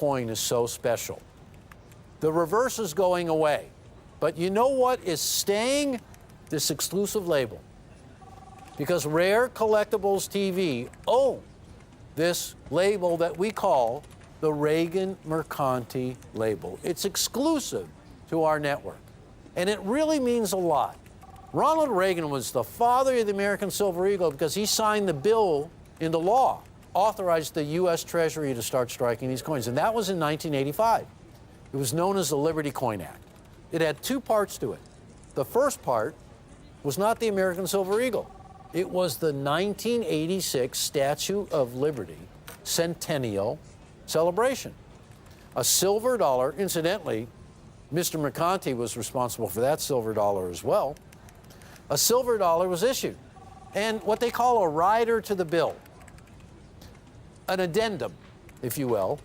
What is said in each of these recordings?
coin is so special. The reverse is going away. But you know what is staying? This exclusive label. Because Rare Collectibles TV owns this label that we call the Reagan Mercanti label. It's exclusive to our network. And it really means a lot. Ronald Reagan was the father of the American Silver Eagle because he signed the bill into law, authorized the U.S. Treasury to start striking these coins. And that was in 1985. It was known as the Liberty Coin Act. It had two parts to it. The first part was not the American Silver Eagle. It was the 1986 Statue of Liberty Centennial Celebration. A silver dollar, incidentally, Mr. Mercanti was responsible for that silver dollar as well. A silver dollar was issued, and what they call a rider to the bill, an addendum, if you will,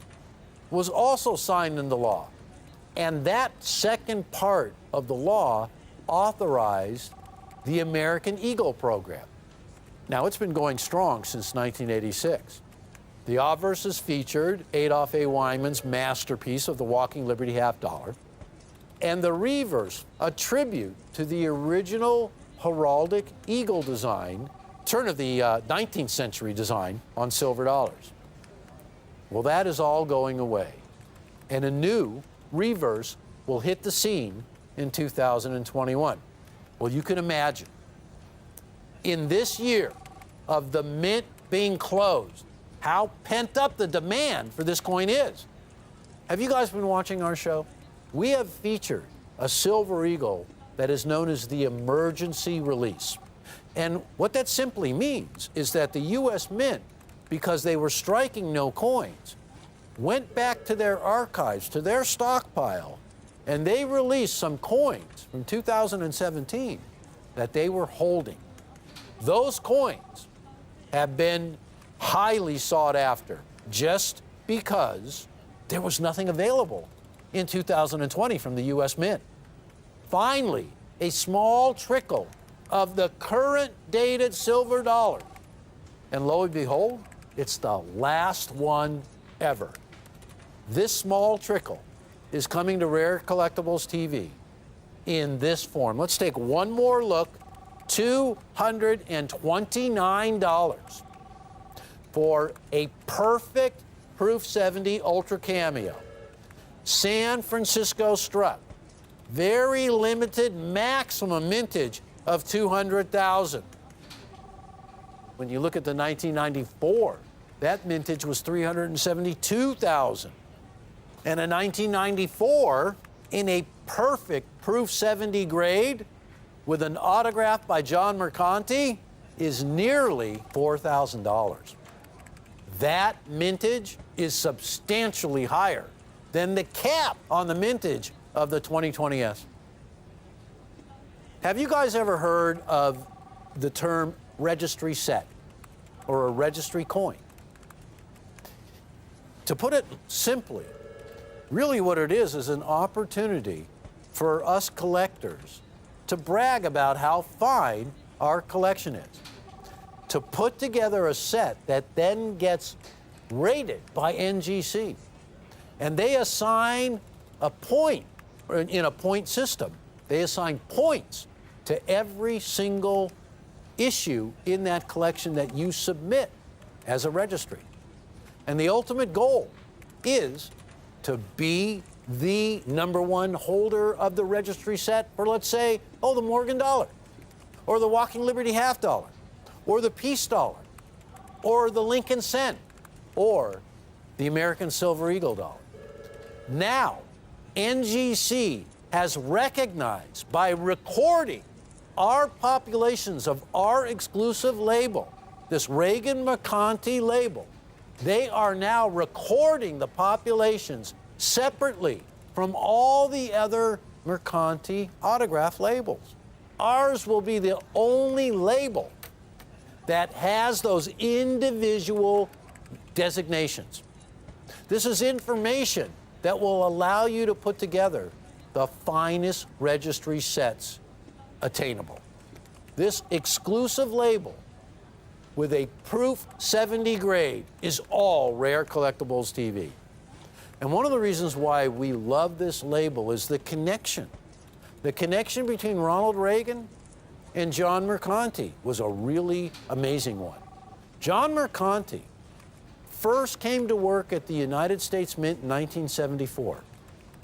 was also signed into law. And that second part of the law authorized the American Eagle program. Now, it's been going strong since 1986. The obverse is featured Adolph A. Wyman's masterpiece of the Walking Liberty half dollar, and the reverse, a tribute to the original heraldic eagle design, turn of the 19th century design on silver dollars. Well, that is all going away, and a new reverse will hit the scene in 2021. Well, you can imagine, in this year of the mint being closed, how pent up the demand for this coin is. Have you guys been watching our show? We have featured a silver eagle that is known as the emergency release. And what that simply means is that the U.S. Mint, because they were striking no coins, went back to their archives, to their stockpile, and they released some coins from 2017 that they were holding. Those coins have been highly sought after just because there was nothing available in 2020 from the U.S. Mint. Finally, a small trickle of the current dated silver dollar. And lo and behold, it's the last one ever. This small trickle is coming to Rare Collectibles TV in this form. Let's take one more look. $229 for a perfect Proof 70 Ultra Cameo. San Francisco strut. Very limited maximum mintage of 200,000. When you look at the 1994, that mintage was 372,000. And a 1994 in a perfect Proof 70 grade with an autograph by John Mercanti is nearly $4,000. That mintage is substantially higher than the cap on the mintage of the 2020S. Have you guys ever heard of the term registry set or a registry coin? To put it simply, really what it is an opportunity for us collectors to brag about how fine our collection is, to put together a set that then gets rated by NGC. And they assign a point, in a point system, they assign points to every single issue in that collection that you submit as a registry. And the ultimate goal is to be the #1 holder of the registry set for, let's say, the Morgan dollar, or the Walking Liberty half dollar, or the Peace dollar, or the Lincoln cent, or the American Silver Eagle dollar. Now, NGC has recognized by recording our populations of our exclusive label, this Reagan Mercanti label, they are now recording the populations separately from all the other Mercanti autograph labels. Ours will be the only label that has those individual designations. This is information that will allow you to put together the finest registry sets attainable. This exclusive label with a Proof 70 grade is all Rare Collectibles TV. And one of the reasons why we love this label is the connection. The connection between Ronald Reagan and John Mercanti was a really amazing one. John Mercanti first came to work at the United States Mint in 1974.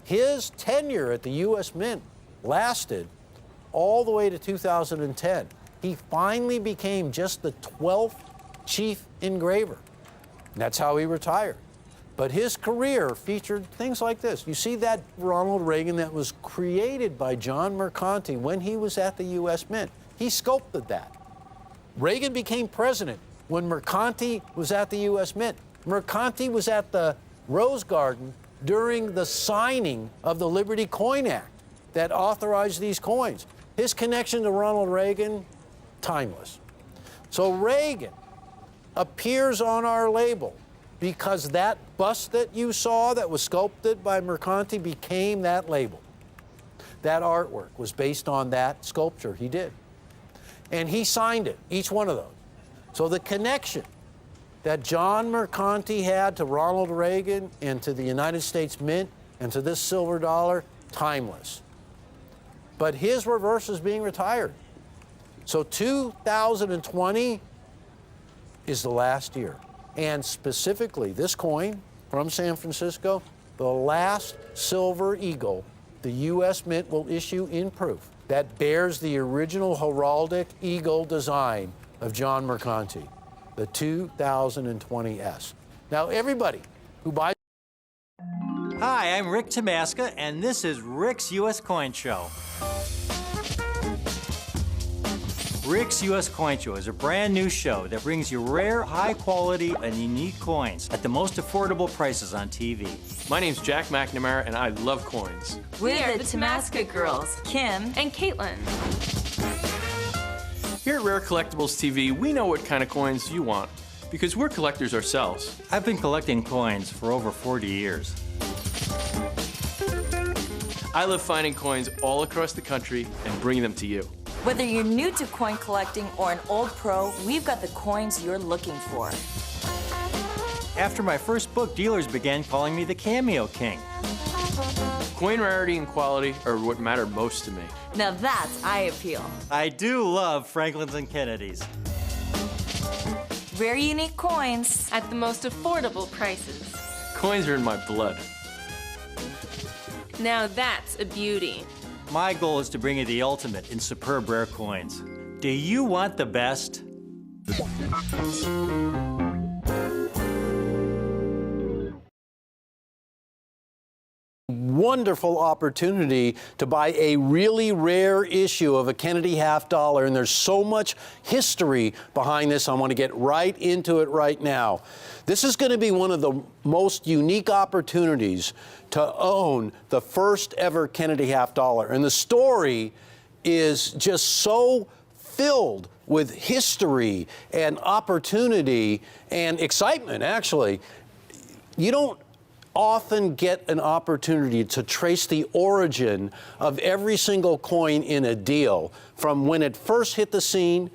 His tenure at the U.S. Mint lasted all the way to 2010. He finally became just the 12th chief engraver. And that's how he retired. But his career featured things like this. You see that Ronald Reagan that was created by John Mercanti when he was at the U.S. Mint. He sculpted that. Reagan became president when Mercanti was at the U.S. Mint. Mercanti was at the Rose Garden during the signing of the Liberty Coin Act that authorized these coins. His connection to Ronald Reagan, timeless. So Reagan appears on our label because that bust that you saw that was sculpted by Mercanti became that label. That artwork was based on that sculpture he did. And he signed it, each one of those. So the connection that John Mercanti had to Ronald Reagan and to the United States Mint and to this silver dollar, timeless. But his reverse is being retired. So 2020 is the last year. And specifically, this coin from San Francisco, the last silver eagle the U.S. Mint will issue in proof that bears the original heraldic eagle design of John Mercanti, the 2020S. Now, everybody who buys... Hi, I'm Rick Tamaska, and this is Rick's U.S. Coin Show. Rick's U.S. Coin Show is a brand new show that brings you rare, high quality, and unique coins at the most affordable prices on TV. My name's Jack McNamara, and I love coins. We are the Tamaska girls, Kim and Caitlin. Here at Rare Collectibles TV, we know what kind of coins you want, because we're collectors ourselves. I've been collecting coins for over 40 years. I love finding coins all across the country and bringing them to you. Whether you're new to coin collecting or an old pro, we've got the coins you're looking for. After my first book, dealers began calling me the Cameo King. Coin rarity and quality are what matter most to me. Now that's eye appeal. I do love Franklin's and Kennedy's. Rare unique coins at the most affordable prices. Coins are in my blood. Now that's a beauty. My goal is to bring you the ultimate in superb rare coins. Do you want the best? Wonderful opportunity to buy a really rare issue of a Kennedy half dollar, and there's so much history behind this. I want to get right into it right now. This is going to be one of the most unique opportunities to own the first ever Kennedy half dollar, and the story is just so filled with history and opportunity and excitement, actually. You don't often get an opportunity to trace the origin of every single coin in a deal from when it first hit the scene,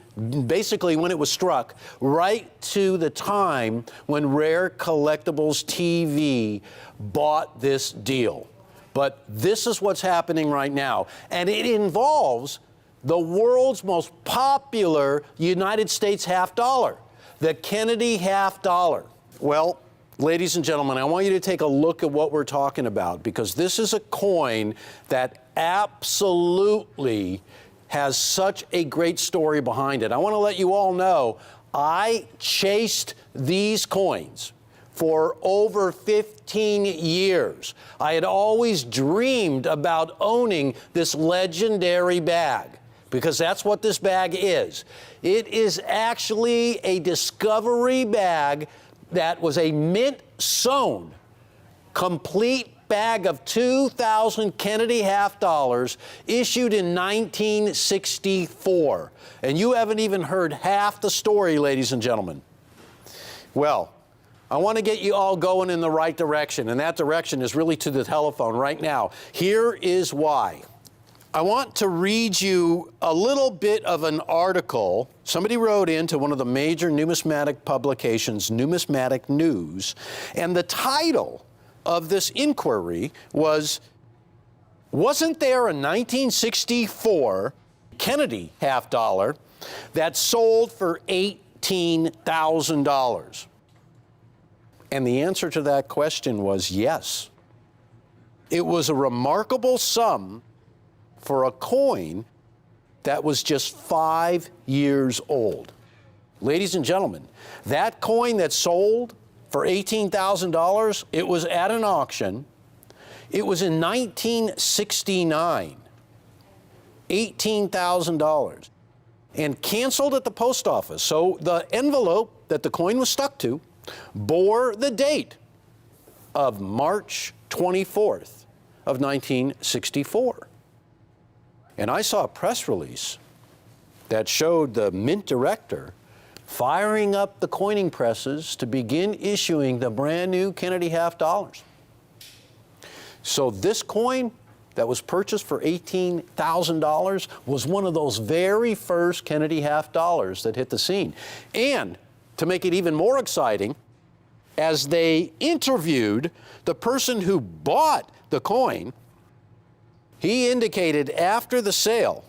basically when it was struck, right to the time when Rare Collectibles TV bought this deal. But this is what's happening right now, and it involves the world's most popular United States half dollar, the Kennedy half dollar. Well, ladies and gentlemen, I want you to take a look at what we're talking about, because this is a coin that absolutely has such a great story behind it. I want to let you all know I chased these coins for over 15 years. I had always dreamed about owning this legendary bag, because that's what this bag is. It is actually a discovery bag that was a mint-sewn, complete bag of 2,000 Kennedy half dollars issued in 1964. And you haven't even heard half the story, ladies and gentlemen. Well, I want to get you all going in the right direction, and that direction is really to the telephone right now. Here is why. I want to read you a little bit of an article somebody wrote into one of the major numismatic publications, Numismatic News, and the title of this inquiry was, wasn't there a 1964 Kennedy half dollar that sold for $18,000? And the answer to that question was yes. It was a remarkable sum for a coin that was just 5 years old. Ladies and gentlemen, that coin that sold for $18,000, it was at an auction. It was in 1969, $18,000, and canceled at the post office. So the envelope that the coin was stuck to bore the date of March 24th of 1964. And I saw a press release that showed the mint director firing up the coining presses to begin issuing the brand new Kennedy half dollars. So this coin that was purchased for $18,000 was one of those very first Kennedy half dollars that hit the scene. And to make it even more exciting, as they interviewed the person who bought the coin, he indicated after the sale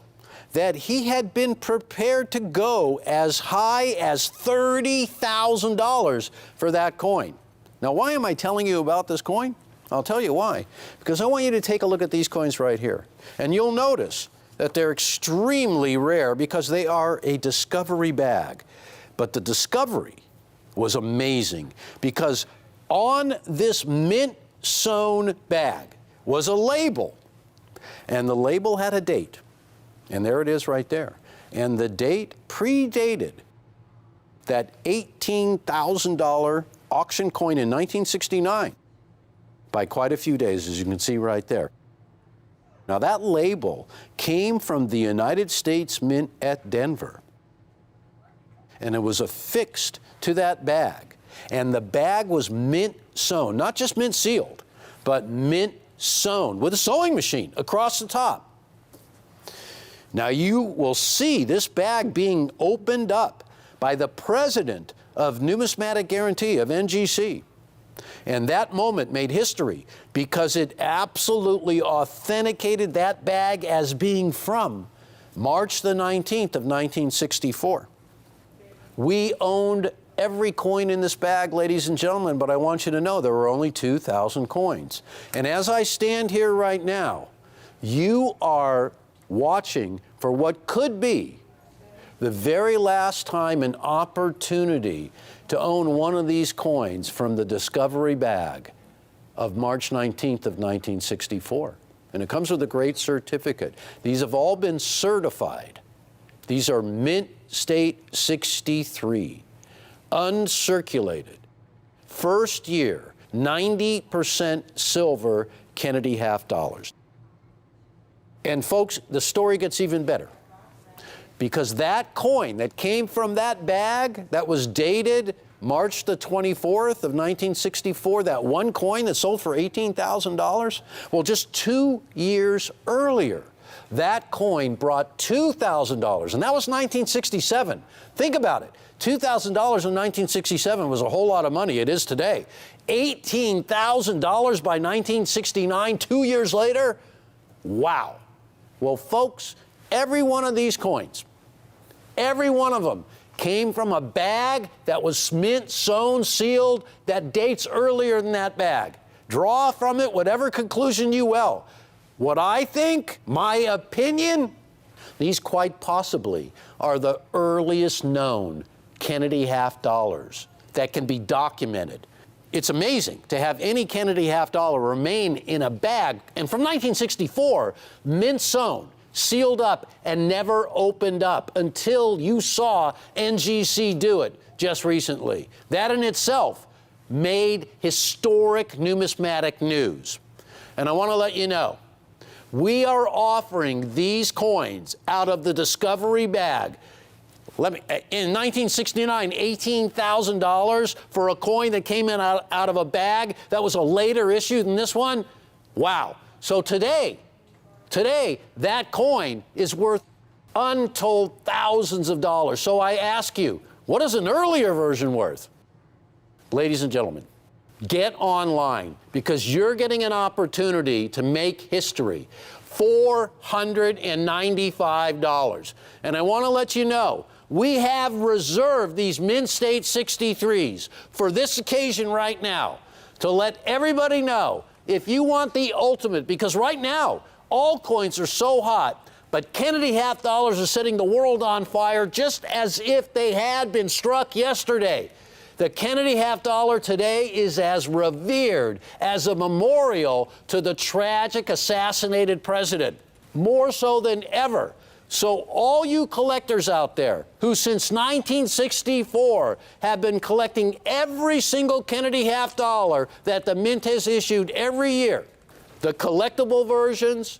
that he had been prepared to go as high as $30,000 for that coin. Now, why am I telling you about this coin? I'll tell you why. Because I want you to take a look at these coins right here. And you'll notice that they're extremely rare because they are a discovery bag. But the discovery was amazing because on this mint-sewn bag was a label. And the label had a date. And there it is right there. And the date predated that $18,000 auction coin in 1969 by quite a few days, as you can see right there. Now, that label came from the United States Mint at Denver. And it was affixed to that bag. And the bag was mint sewn, not just mint sealed, but mint sewn with a sewing machine across the top. Now, you will see this bag being opened up by the president of Numismatic Guarantee of NGC. And that moment made history because it absolutely authenticated that bag as being from March the 19th of 1964. We owned every coin in this bag, ladies and gentlemen, but I want you to know there were only 2,000 coins. And as I stand here right now, you are watching for what could be the very last time an opportunity to own one of these coins from the discovery bag of March 19th of 1964. And it comes with a great certificate. These have all been certified. These are Mint State 63, uncirculated, first year, 90% silver Kennedy half dollars. And folks, the story gets even better because that coin that came from that bag that was dated March the 24th of 1964, that one coin that sold for $18,000, well, just 2 years earlier, that coin brought $2,000, and that was 1967. Think about it. $2,000 in 1967 was a whole lot of money. It is today. $18,000 by 1969, 2 years later? Wow. Well, folks, every one of these coins, every one of them came from a bag that was mint, sewn, sealed, that dates earlier than that bag. Draw from it whatever conclusion you will. What I think, my opinion, these quite possibly are the earliest known Kennedy half dollars that can be documented. It's amazing to have any Kennedy half dollar remain in a bag, and from 1964, mint sewn, sealed up, and never opened up until you saw NGC do it just recently. That in itself made historic numismatic news. And I want to let you know, we are offering these coins out of the discovery bag. In 1969, $18,000 for a coin that came in out of a bag that was a later issue than this one? Wow. So today, that coin is worth untold thousands of dollars. So I ask you, what is an earlier version worth? Ladies and gentlemen, get online because you're getting an opportunity to make history. $495. And I want to let you know, we have reserved these Mint State 63s for this occasion right now to let everybody know if you want the ultimate, because right now, all coins are so hot, but Kennedy half dollars are setting the world on fire just as if they had been struck yesterday. The Kennedy half dollar today is as revered as a memorial to the tragic assassinated president, more so than ever. So all you collectors out there who since 1964 have been collecting every single Kennedy half dollar that the Mint has issued every year, the collectible versions,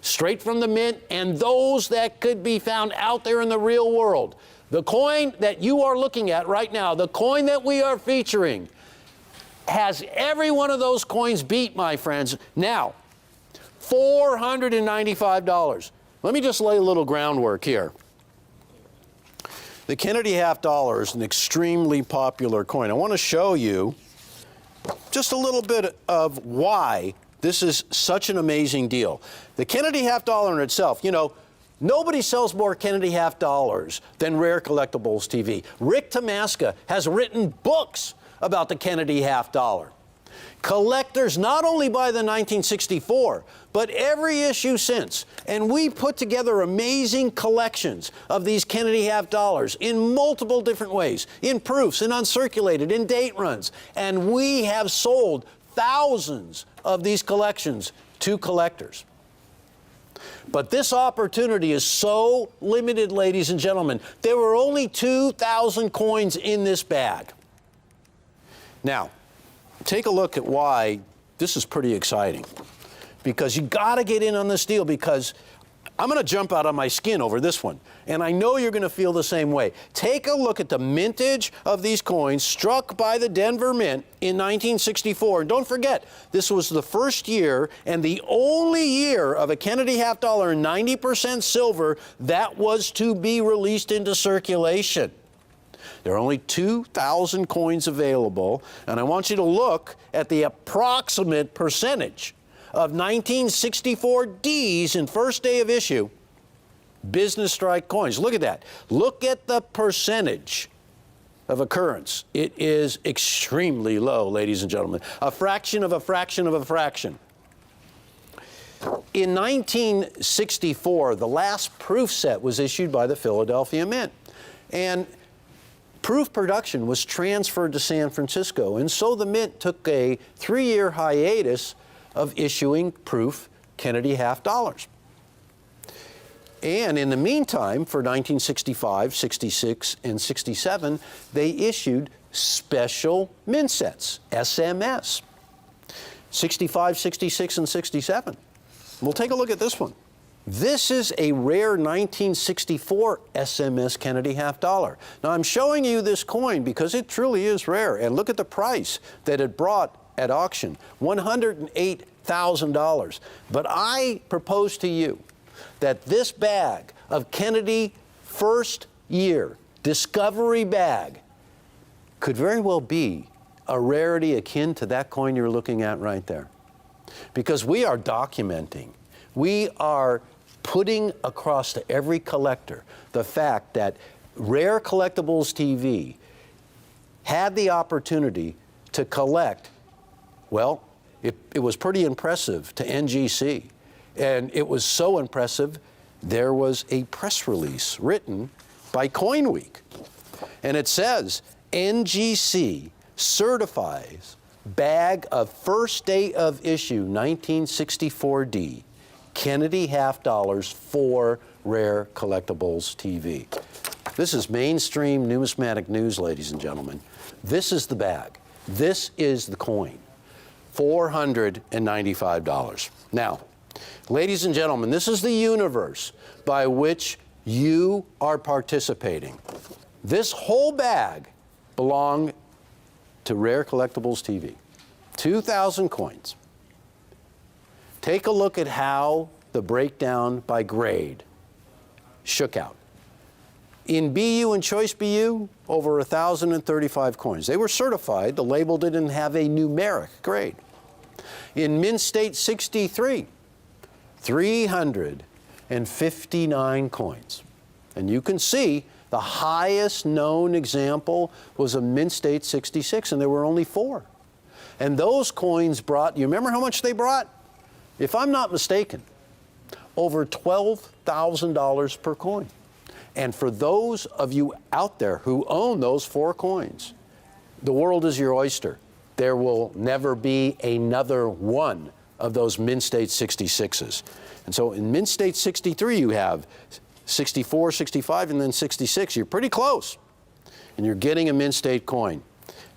straight from the Mint, and those that could be found out there in the real world, the coin that you are looking at right now, the coin that we are featuring, has every one of those coins beat, my friends. Now, $495. Let me just lay a little groundwork here. The Kennedy half dollar is an extremely popular coin. I want to show you just a little bit of why this is such an amazing deal. The Kennedy half dollar in itself, you know, nobody sells more Kennedy half dollars than Rare Collectibles TV. Rick Tamaska has written books about the Kennedy half dollar. Collectors not only buy the 1964, but every issue since. And we put together amazing collections of these Kennedy half dollars in multiple different ways, in proofs, in uncirculated, in date runs. And we have sold thousands of these collections to collectors. But this opportunity is so limited, ladies and gentlemen. There were only 2,000 coins in this bag. Now, take a look at why this is pretty exciting. Because you got to get in on this deal, because I'm going to jump out of my skin over this one. And I know you're going to feel the same way. Take a look at the mintage of these coins struck by the Denver Mint in 1964. And don't forget, this was the first year and the only year of a Kennedy half dollar in 90% silver that was to be released into circulation. There are only 2,000 coins available, and I want you to look at the approximate percentage of 1964 Ds in first day of issue business strike coins. Look at that. Look at the percentage of occurrence. It is extremely low, ladies and gentlemen. A fraction of a fraction of a fraction. In 1964, the last proof set was issued by the Philadelphia Mint. And proof production was transferred to San Francisco, and so the Mint took a 3-year hiatus of issuing proof Kennedy half dollars. And in the meantime, for 1965, 66, and 67, they issued special Mint sets, SMS, 65, 66, and 67. We'll take a look at this one. This is a rare 1964 SMS Kennedy half dollar. Now, I'm showing you this coin because it truly is rare. And look at the price that it brought at auction, $108,000. But I propose to you that this bag of Kennedy first year discovery bag could very well be a rarity akin to that coin you're looking at right there. Because we are documenting, we are putting across to every collector the fact that Rare Collectibles TV had the opportunity to collect, well, it was pretty impressive to NGC. And it was so impressive, there was a press release written by CoinWeek. And it says, NGC certifies bag of first day of issue 1964D, Kennedy half dollars for Rare Collectibles TV. This is mainstream numismatic news, ladies and gentlemen. This is the bag. This is the coin. $495. Now, ladies and gentlemen, this is the universe by which you are participating. This whole bag belonged to Rare Collectibles TV. 2,000 coins. Take a look at how the breakdown by grade shook out. In BU and Choice BU, over 1,035 coins. They were certified. The label didn't have a numeric grade. In Mint State 63, 359 coins. And you can see the highest known example was a Mint State 66, and there were only 4. And those coins brought, you remember how much they brought? If I'm not mistaken, over $12,000 per coin. And for those of you out there who own those 4 coins, the world is your oyster. There will never be another one of those Mint State 66s. And so in Mint State 63, you have 64, 65, and then 66. You're pretty close. And you're getting a Mint State coin.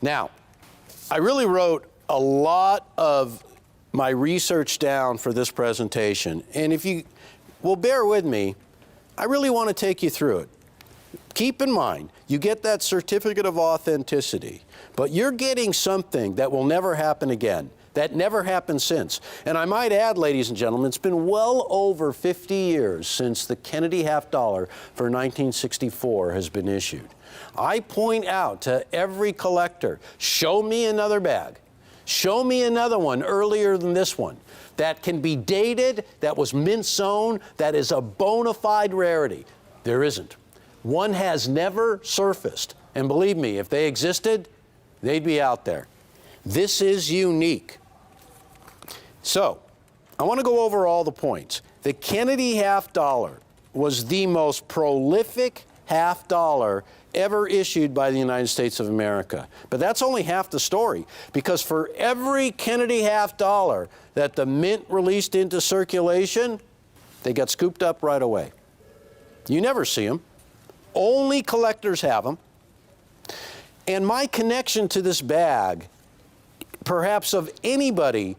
Now, I really wrote a lot of my research down for this presentation. And if you will bear with me, I really want to take you through it. Keep in mind, you get that certificate of authenticity, but you're getting something that will never happen again, that never happened since. And I might add, ladies and gentlemen, it's been well over 50 years since the Kennedy half dollar for 1964 has been issued. I point out to every collector, show me another bag. Show me another one earlier than this one that can be dated, that was mint sewn, that is a bona fide rarity. There isn't. One has never surfaced. And believe me, if they existed, they'd be out there. This is unique. So, I want to go over all the points. The Kennedy half dollar was the most prolific half dollar ever issued by the United States of America. But that's only half the story, because for every Kennedy half dollar that the Mint released into circulation, they got scooped up right away. You never see them. Only collectors have them. And my connection to this bag, perhaps of anybody,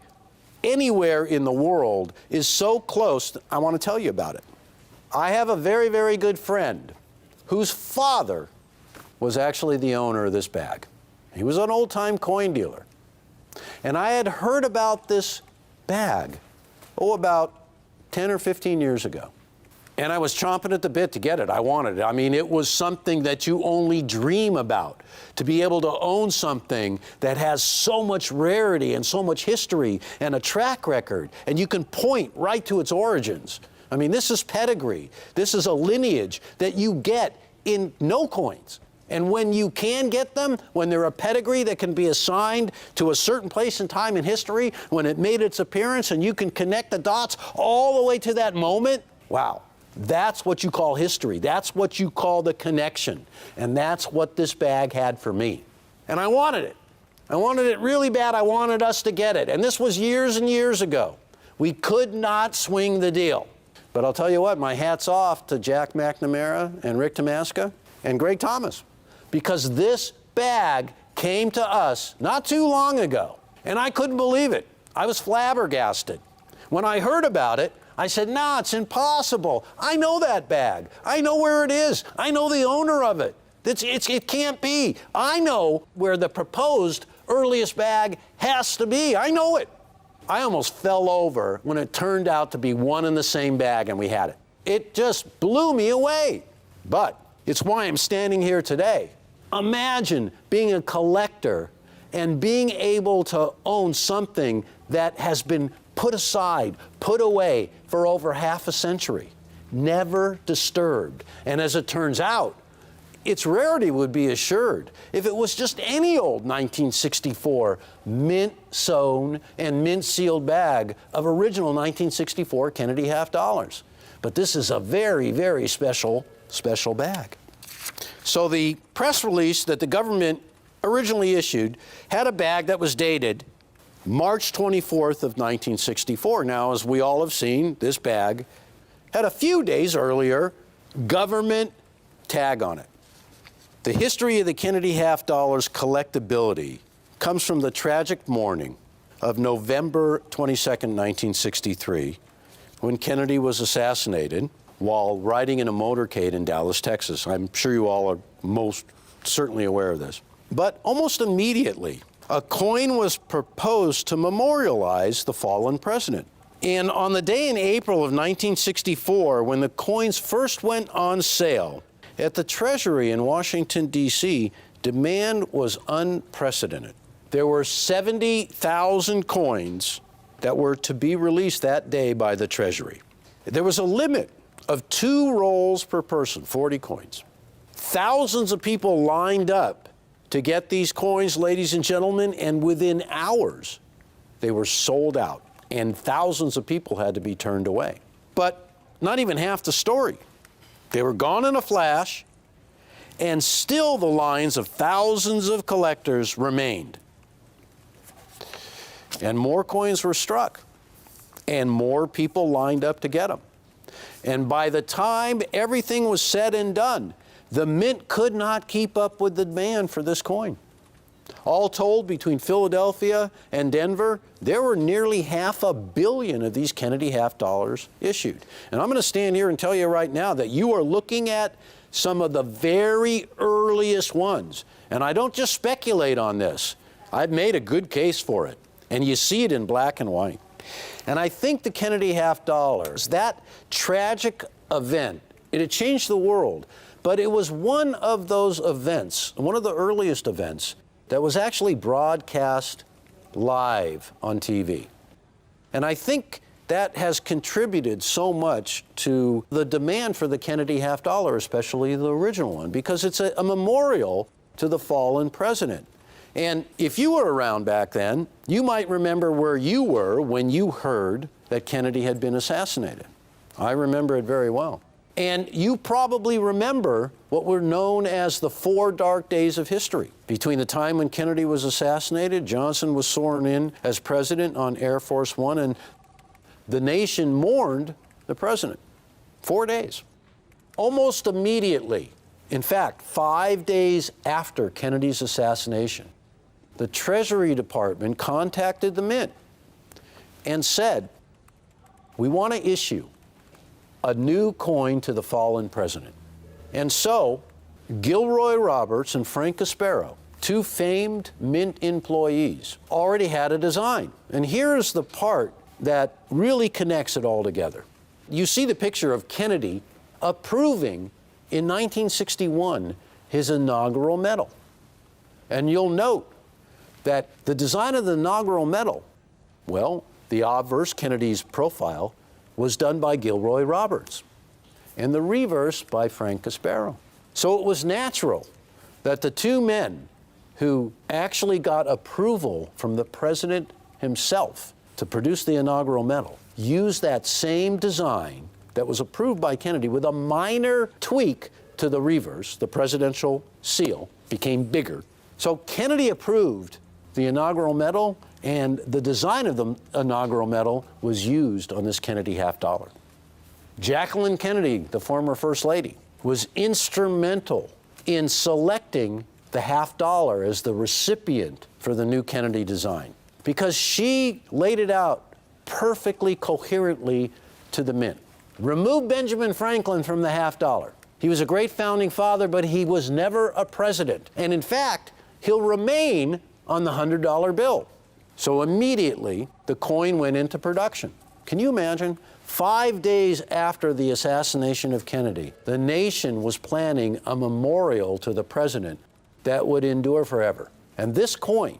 anywhere in the world, is so close, I want to tell you about it. I have a very, very good friend whose father was actually the owner of this bag. He was an old-time coin dealer. And I had heard about this bag, about 10 or 15 years ago. And I was chomping at the bit to get it. I wanted it. I mean, it was something that you only dream about, to be able to own something that has so much rarity and so much history and a track record, and you can point right to its origins. I mean, this is pedigree. This is a lineage that you get in no coins. And when you can get them, when they're a pedigree that can be assigned to a certain place in time in history, when it made its appearance and you can connect the dots all the way to that moment, wow, that's what you call history. That's what you call the connection. And that's what this bag had for me. And I wanted it. I wanted it really bad. I wanted us to get it. And this was years and years ago. We could not swing the deal. But I'll tell you what, my hat's off to Jack McNamara and Rick Tomaska and Greg Thomas, because this bag came to us not too long ago, and I couldn't believe it. I was flabbergasted. When I heard about it, I said, "No, it's impossible. I know that bag. I know where it is. I know the owner of it. It can't be. I know where the proposed earliest bag has to be. I know it." I almost fell over when it turned out to be one and the same bag and we had it. It just blew me away. But it's why I'm standing here today. Imagine being a collector and being able to own something that has been put aside, put away for over half a century, never disturbed. And as it turns out, its rarity would be assured if it was just any old 1964 mint-sewn and mint-sealed bag of original 1964 Kennedy half dollars. But this is a very, very special bag. So the press release that the government originally issued had a bag that was dated March 24th of 1964. Now, as we all have seen, this bag had a few days earlier government tag on it. The history of the Kennedy half dollar's collectability comes from the tragic morning of November 22nd, 1963, when Kennedy was assassinated while riding in a motorcade in Dallas, Texas. I'm sure you all are most certainly aware of this. But almost immediately, a coin was proposed to memorialize the fallen president. And on the day in April of 1964, when the coins first went on sale, At the Treasury in Washington, D.C., demand was unprecedented. There were 70,000 coins that were to be released that day by the Treasury. There was a limit of 2 rolls per person, 40 coins. Thousands of people lined up to get these coins, ladies and gentlemen, and within hours, they were sold out, and thousands of people had to be turned away. But not even half the story. They were gone in a flash, and still the lines of thousands of collectors remained. And more coins were struck, and more people lined up to get them. And by the time everything was said and done, the mint could not keep up with the demand for this coin. All told, between Philadelphia and Denver, there were nearly 500 million of these Kennedy half dollars issued. And I'm going to stand here and tell you right now that you are looking at some of the very earliest ones. And I don't just speculate on this. I've made a good case for it. And you see it in black and white. And I think the Kennedy half dollars, that tragic event, it had changed the world. But it was one of those events, one of the earliest events, that was actually broadcast live on TV. And I think that has contributed so much to the demand for the Kennedy half dollar, especially the original one, because it's a memorial to the fallen president. And if you were around back then, you might remember where you were when you heard that Kennedy had been assassinated. I remember it very well. And you probably remember what were known as the 4 dark days of history. Between the time when Kennedy was assassinated, Johnson was sworn in as president on Air Force One, and the nation mourned the president. 4 days. Almost immediately, in fact, 5 days after Kennedy's assassination, the Treasury Department contacted the Mint and said, we want to issue a new coin to the fallen president. And so, Gilroy Roberts and Frank Caspero, 2 famed Mint employees, already had a design. And here's the part that really connects it all together. You see the picture of Kennedy approving in 1961 his inaugural medal. And you'll note that the design of the inaugural medal, well, the obverse, Kennedy's profile, was done by Gilroy Roberts, and the reverse by Frank Caspero. So it was natural that the 2 men who actually got approval from the president himself to produce the inaugural medal used that same design that was approved by Kennedy with a minor tweak to the reverse. The presidential seal became bigger. So Kennedy approved the inaugural medal, and the design of the inaugural medal was used on this Kennedy half dollar. Jacqueline Kennedy, the former First Lady, was instrumental in selecting the half dollar as the recipient for the new Kennedy design, because she laid it out perfectly coherently to the Mint. Remove Benjamin Franklin from the half dollar. He was a great founding father, but he was never a president. And in fact, he'll remain on the $100 bill. So immediately, the coin went into production. Can you imagine? 5 days after the assassination of Kennedy, the nation was planning a memorial to the president that would endure forever. And this coin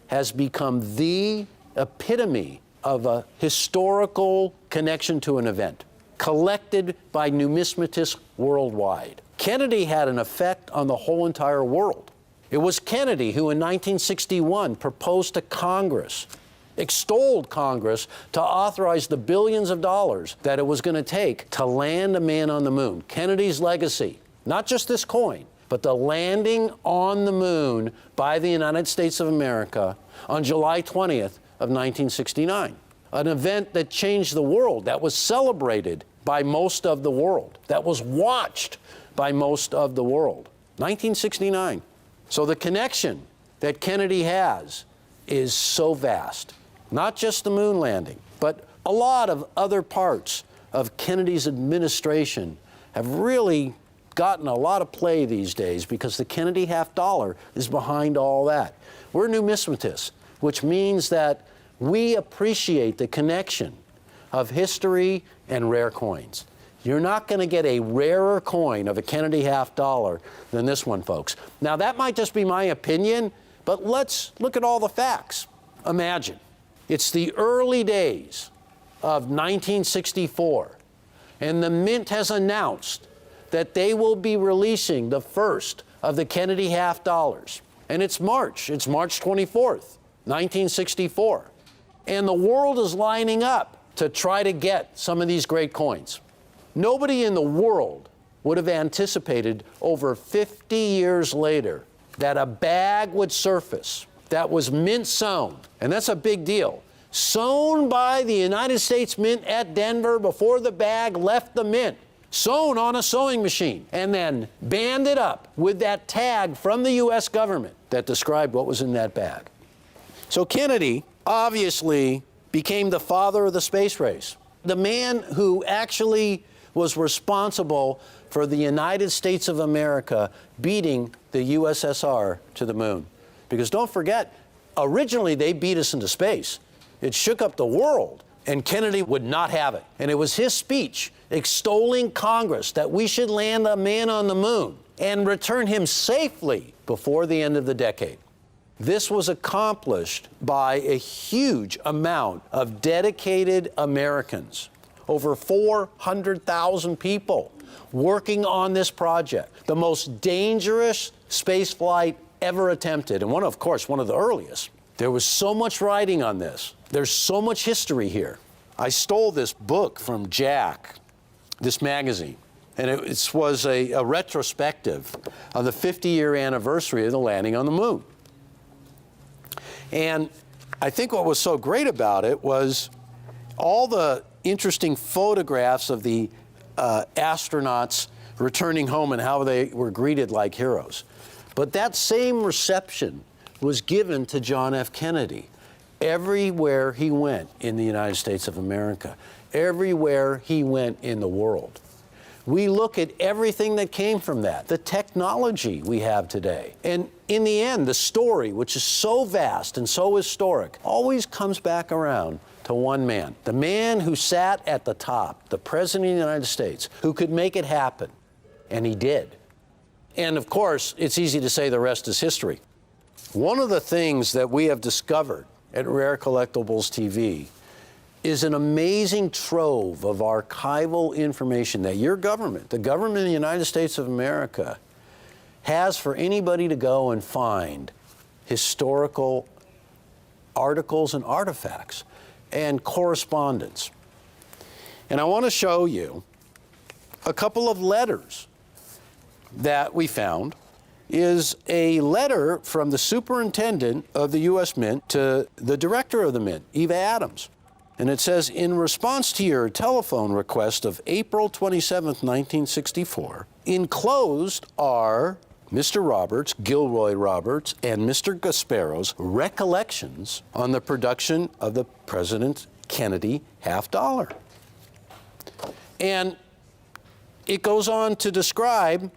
has become the epitome of a historical connection to an event, collected by numismatists worldwide. Kennedy had an effect on the whole entire world. It was Kennedy who in 1961 proposed to Congress, extolled Congress to authorize the billions of dollars that it was going to take to land a man on the moon. Kennedy's legacy, not just this coin, but the landing on the moon by the United States of America on July 20th of 1969. An event that changed the world, that was celebrated by most of the world, that was watched by most of the world. 1969. So the connection that Kennedy has is so vast. Not just the moon landing, but a lot of other parts of Kennedy's administration have really gotten a lot of play these days because the Kennedy half dollar is behind all that. We're numismatists, which means that we appreciate the connection of history and rare coins. You're not going to get a rarer coin of a Kennedy half dollar than this one, folks. Now, that might just be my opinion, but let's look at all the facts. Imagine, it's the early days of 1964, and the Mint has announced that they will be releasing the first of the Kennedy half dollars. And it's March 24th, 1964. And the world is lining up to try to get some of these great coins. Nobody in the world would have anticipated over 50 years later that a bag would surface that was mint sewn, and that's a big deal, sewn by the United States Mint at Denver before the bag left the mint, sewn on a sewing machine, and then banded up with that tag from the U.S. government that described what was in that bag. So Kennedy obviously became the father of the space race, the man who actually was responsible for the United States of America beating the USSR to the moon. Because don't forget, originally they beat us into space. It shook up the world, and Kennedy would not have it. And it was his speech extolling Congress that we should land a man on the moon and return him safely before the end of the decade. This was accomplished by a huge amount of dedicated Americans, over 400,000 people working on this project, the most dangerous space flight ever attempted, and one of the earliest. There was so much writing on this. There's so much history here. I stole this book from Jack, this magazine, and it was a retrospective of the 50-year anniversary of the landing on the moon. And I think what was so great about it was all the interesting photographs of the astronauts returning home and how they were greeted like heroes. But that same reception was given to John F. Kennedy everywhere he went in the United States of America, everywhere he went in the world. We look at everything that came from that, the technology we have today. And in the end, the story, which is so vast and so historic, always comes back around to one man, the man who sat at the top, the President of the United States, who could make it happen. And he did. And of course, it's easy to say the rest is history. One of the things that we have discovered at Rare Collectibles TV is an amazing trove of archival information that your government, the government of the United States of America, has for anybody to go and find historical articles and artifacts and correspondence. And I want to show you a couple of letters that we found. Is a letter from the superintendent of the U.S. Mint to the director of the Mint, Eva Adams. And it says, in response to your telephone request of April 27th, 1964, enclosed are Mr. Roberts, Gilroy Roberts, and Mr. Gasparo's recollections on the production of the President Kennedy half dollar. And it goes on to describe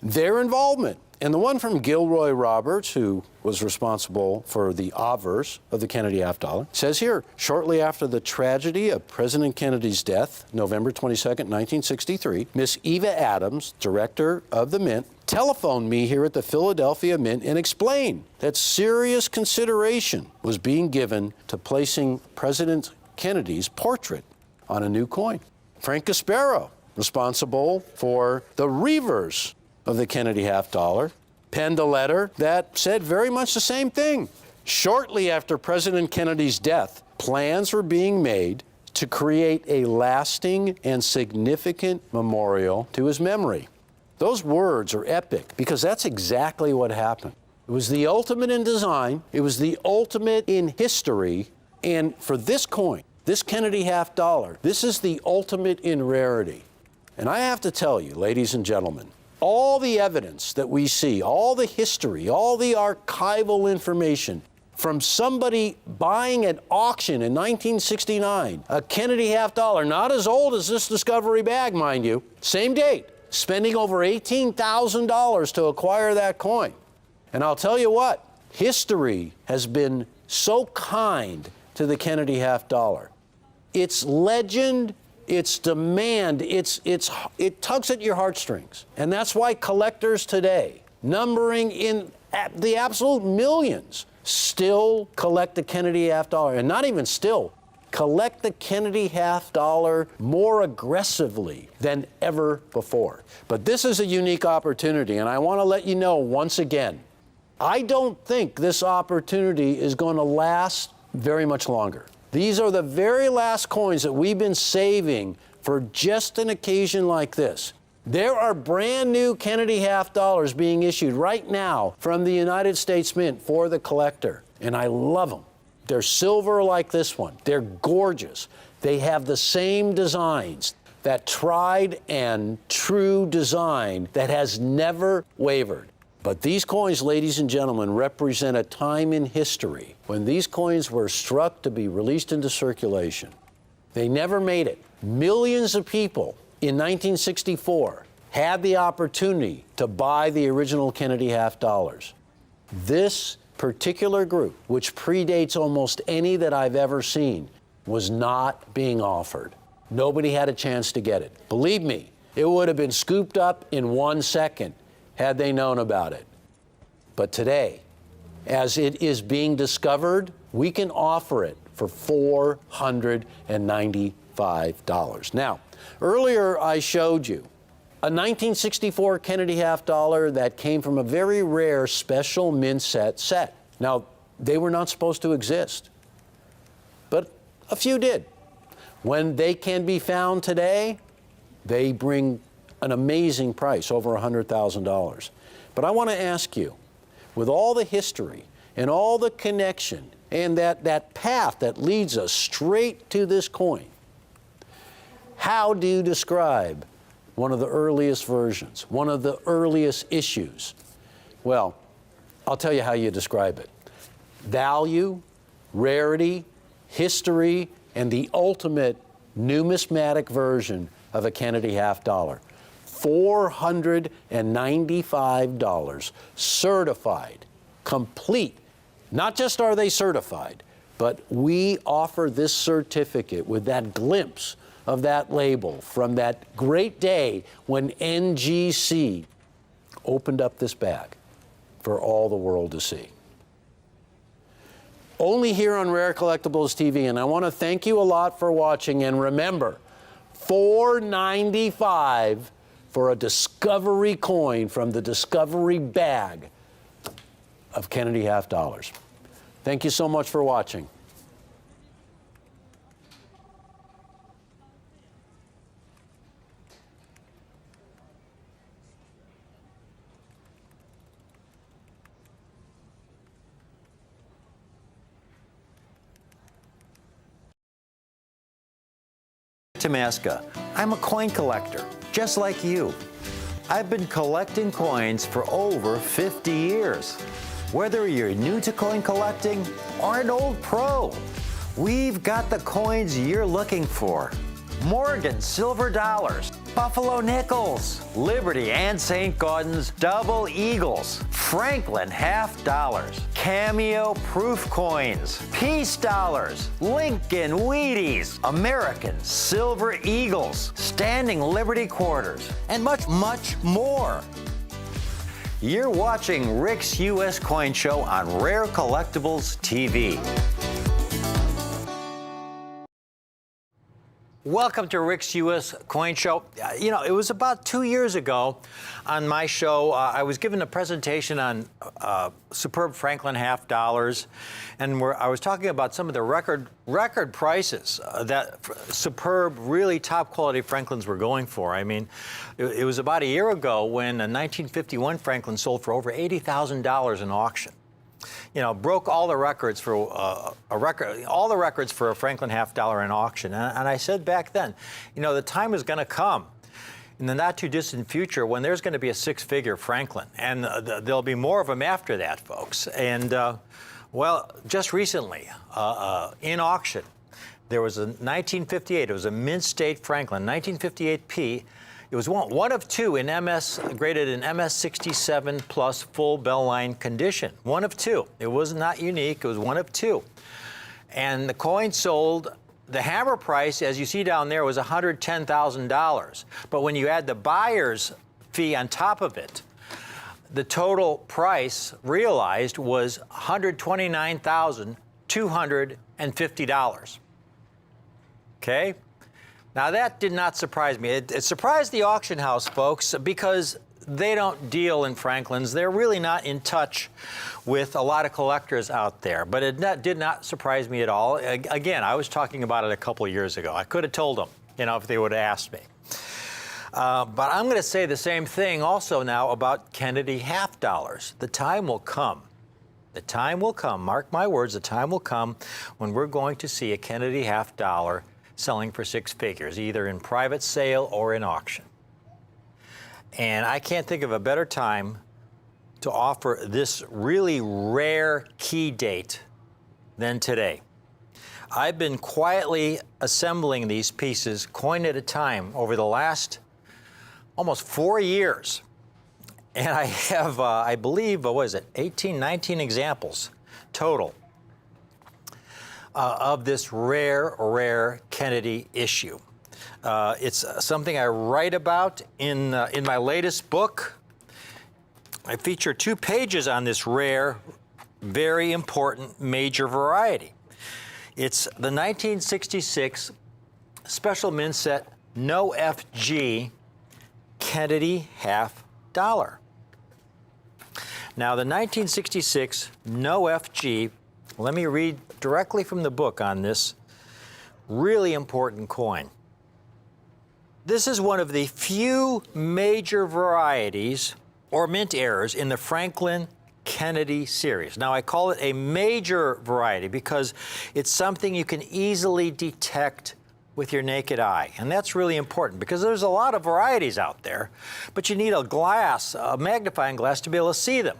their involvement. And the one from Gilroy Roberts, who was responsible for the obverse of the Kennedy half dollar, says here, shortly after the tragedy of President Kennedy's death, November 22nd, 1963, Miss Eva Adams, director of the Mint, telephoned me here at the Philadelphia Mint and explained that serious consideration was being given to placing President Kennedy's portrait on a new coin. Frank Gasparo, responsible for the reverse of the Kennedy half dollar, penned a letter that said very much the same thing. Shortly after President Kennedy's death, plans were being made to create a lasting and significant memorial to his memory. Those words are epic because that's exactly what happened. It was the ultimate in design, it was the ultimate in history, and for this coin, this Kennedy half dollar, this is the ultimate in rarity. And I have to tell you, ladies and gentlemen, all the evidence that we see, all the history, all the archival information from somebody buying at auction in 1969, a Kennedy half dollar, not as old as this Discovery bag, mind you, same date, spending over $18,000 to acquire that coin. And I'll tell you what, history has been so kind to the Kennedy half dollar. Its legend its demand, it tugs at your heartstrings. And that's why collectors today, numbering in the absolute millions, still collect the Kennedy half dollar. And not even still, collect the Kennedy half dollar more aggressively than ever before. But this is a unique opportunity, and I want to let you know once again, I don't think this opportunity is going to last very much longer. These are the very last coins that we've been saving for just an occasion like this. There are brand new Kennedy half dollars being issued right now from the United States Mint for the collector, and I love them. They're silver like this one. They're gorgeous. They have the same designs, that tried and true design that has never wavered. But these coins, ladies and gentlemen, represent a time in history when these coins were struck to be released into circulation. They never made it. Millions of people in 1964 had the opportunity to buy the original Kennedy half dollars. This particular group, which predates almost any that I've ever seen, was not being offered. Nobody had a chance to get it. Believe me, it would have been scooped up in 1 second had they known about it. But today, as it is being discovered, we can offer it for $495. Now, earlier I showed you a 1964 Kennedy half dollar that came from a very rare special mint set. Now, they were not supposed to exist, but a few did. When they can be found today, they bring an amazing price, over $100,000. But I want to ask you, with all the history and all the connection and that path that leads us straight to this coin, how do you describe one of the earliest versions, one of the earliest issues? Well, I'll tell you how you describe it. Value, rarity, history, and the ultimate numismatic version of a Kennedy half dollar. $495, certified, complete. Not just are they certified, but we offer this certificate with that glimpse of that label from that great day when NGC opened up this bag for all the world to see. Only here on Rare Collectibles TV, and I want to thank you a lot for watching, and remember, $495 for a Discovery coin from the Discovery bag of Kennedy half dollars. Thank you so much for watching. Tamaska. I'm a coin collector, just like you. I've been collecting coins for over 50 years. Whether you're new to coin collecting or an old pro, we've got the coins you're looking for. Morgan silver dollars, Buffalo nickels, Liberty and St. Gaudens double eagles, Franklin half dollars, Cameo proof coins, Peace dollars, Lincoln Wheaties, American silver eagles, Standing Liberty quarters, and much, much more. You're watching Rick's U.S. Coin Show on Rare Collectibles TV. Welcome to Rick's U.S. Coin Show. You know, it was about 2 years ago on my show, I was given a presentation on superb Franklin half dollars, and I was talking about some of the record prices that superb, really top quality Franklins were going for. I mean, it was about a year ago when a 1951 Franklin sold for over $80,000 in auction. You know, broke all the records for all the records for a Franklin half dollar in auction. And I said back then, you know, the time is going to come in the not too distant future when there's going to be a six-figure Franklin, and there'll be more of them after that, folks. And well, just recently in auction, there was a 1958. It was a Mint State Franklin, 1958P. It was one of two in MS, graded in MS67 plus full bell line condition. One of two. It was not unique. It was one of two. And the coin sold the hammer price, as you see down there, was $110,000. But when you add the buyer's fee on top of it, the total price realized was $129,250. Okay? Now that did not surprise me. It surprised the auction house folks because they don't deal in Franklin's. They're really not in touch with a lot of collectors out there. But it did not surprise me at all. Again, I was talking about it a couple of years ago. I could have told them, if they would have asked me. But I'm going to say the same thing also now about Kennedy half dollars. The time will come. The time will come. Mark my words, the time will come when we're going to see a Kennedy half dollar selling for six figures, either in private sale or in auction. And I can't think of a better time to offer this really rare key date than today. I've been quietly assembling these pieces, coin at a time, over the last almost 4 years. And I have, I believe, 18, 19 examples total of this rare Kennedy issue. It's something I write about in my latest book. I feature 2 pages on this rare, very important major variety. It's the 1966 Special Min Set No FG Kennedy half dollar. Now, the 1966 No FG, let me read directly from the book on this really important coin. This is one of the few major varieties or mint errors in the Franklin Kennedy series. Now, I call it a major variety because it's something you can easily detect with your naked eye. And that's really important because there's a lot of varieties out there, but you need a magnifying glass to be able to see them.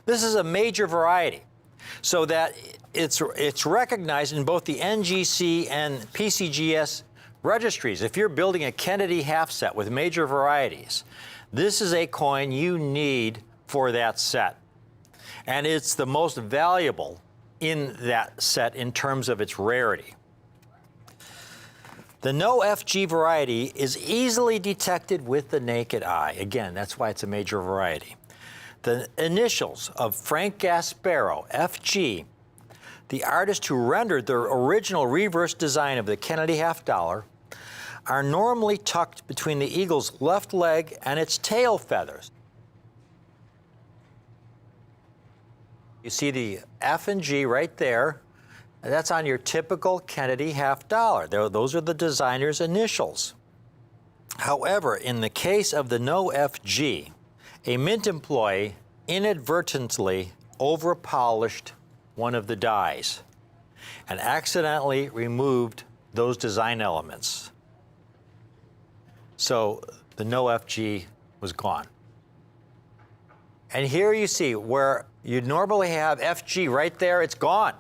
This is a major variety, so that it's recognized in both the NGC and PCGS registries. If you're building a Kennedy half set with major varieties, this is a coin you need for that set. And it's the most valuable in that set in terms of its rarity. The No FG variety is easily detected with the naked eye. Again, that's why it's a major variety. The initials of Frank Gasparo, FG, the artist who rendered the original reverse design of the Kennedy half dollar, are normally tucked between the eagle's left leg and its tail feathers. You see the F and G right there. That's on your typical Kennedy half dollar. Those are the designer's initials. However, in the case of the No FG, a mint employee inadvertently over-polished one of the dies and accidentally removed those design elements. So the No FG was gone. And here you see where you'd normally have FG right there, it's gone.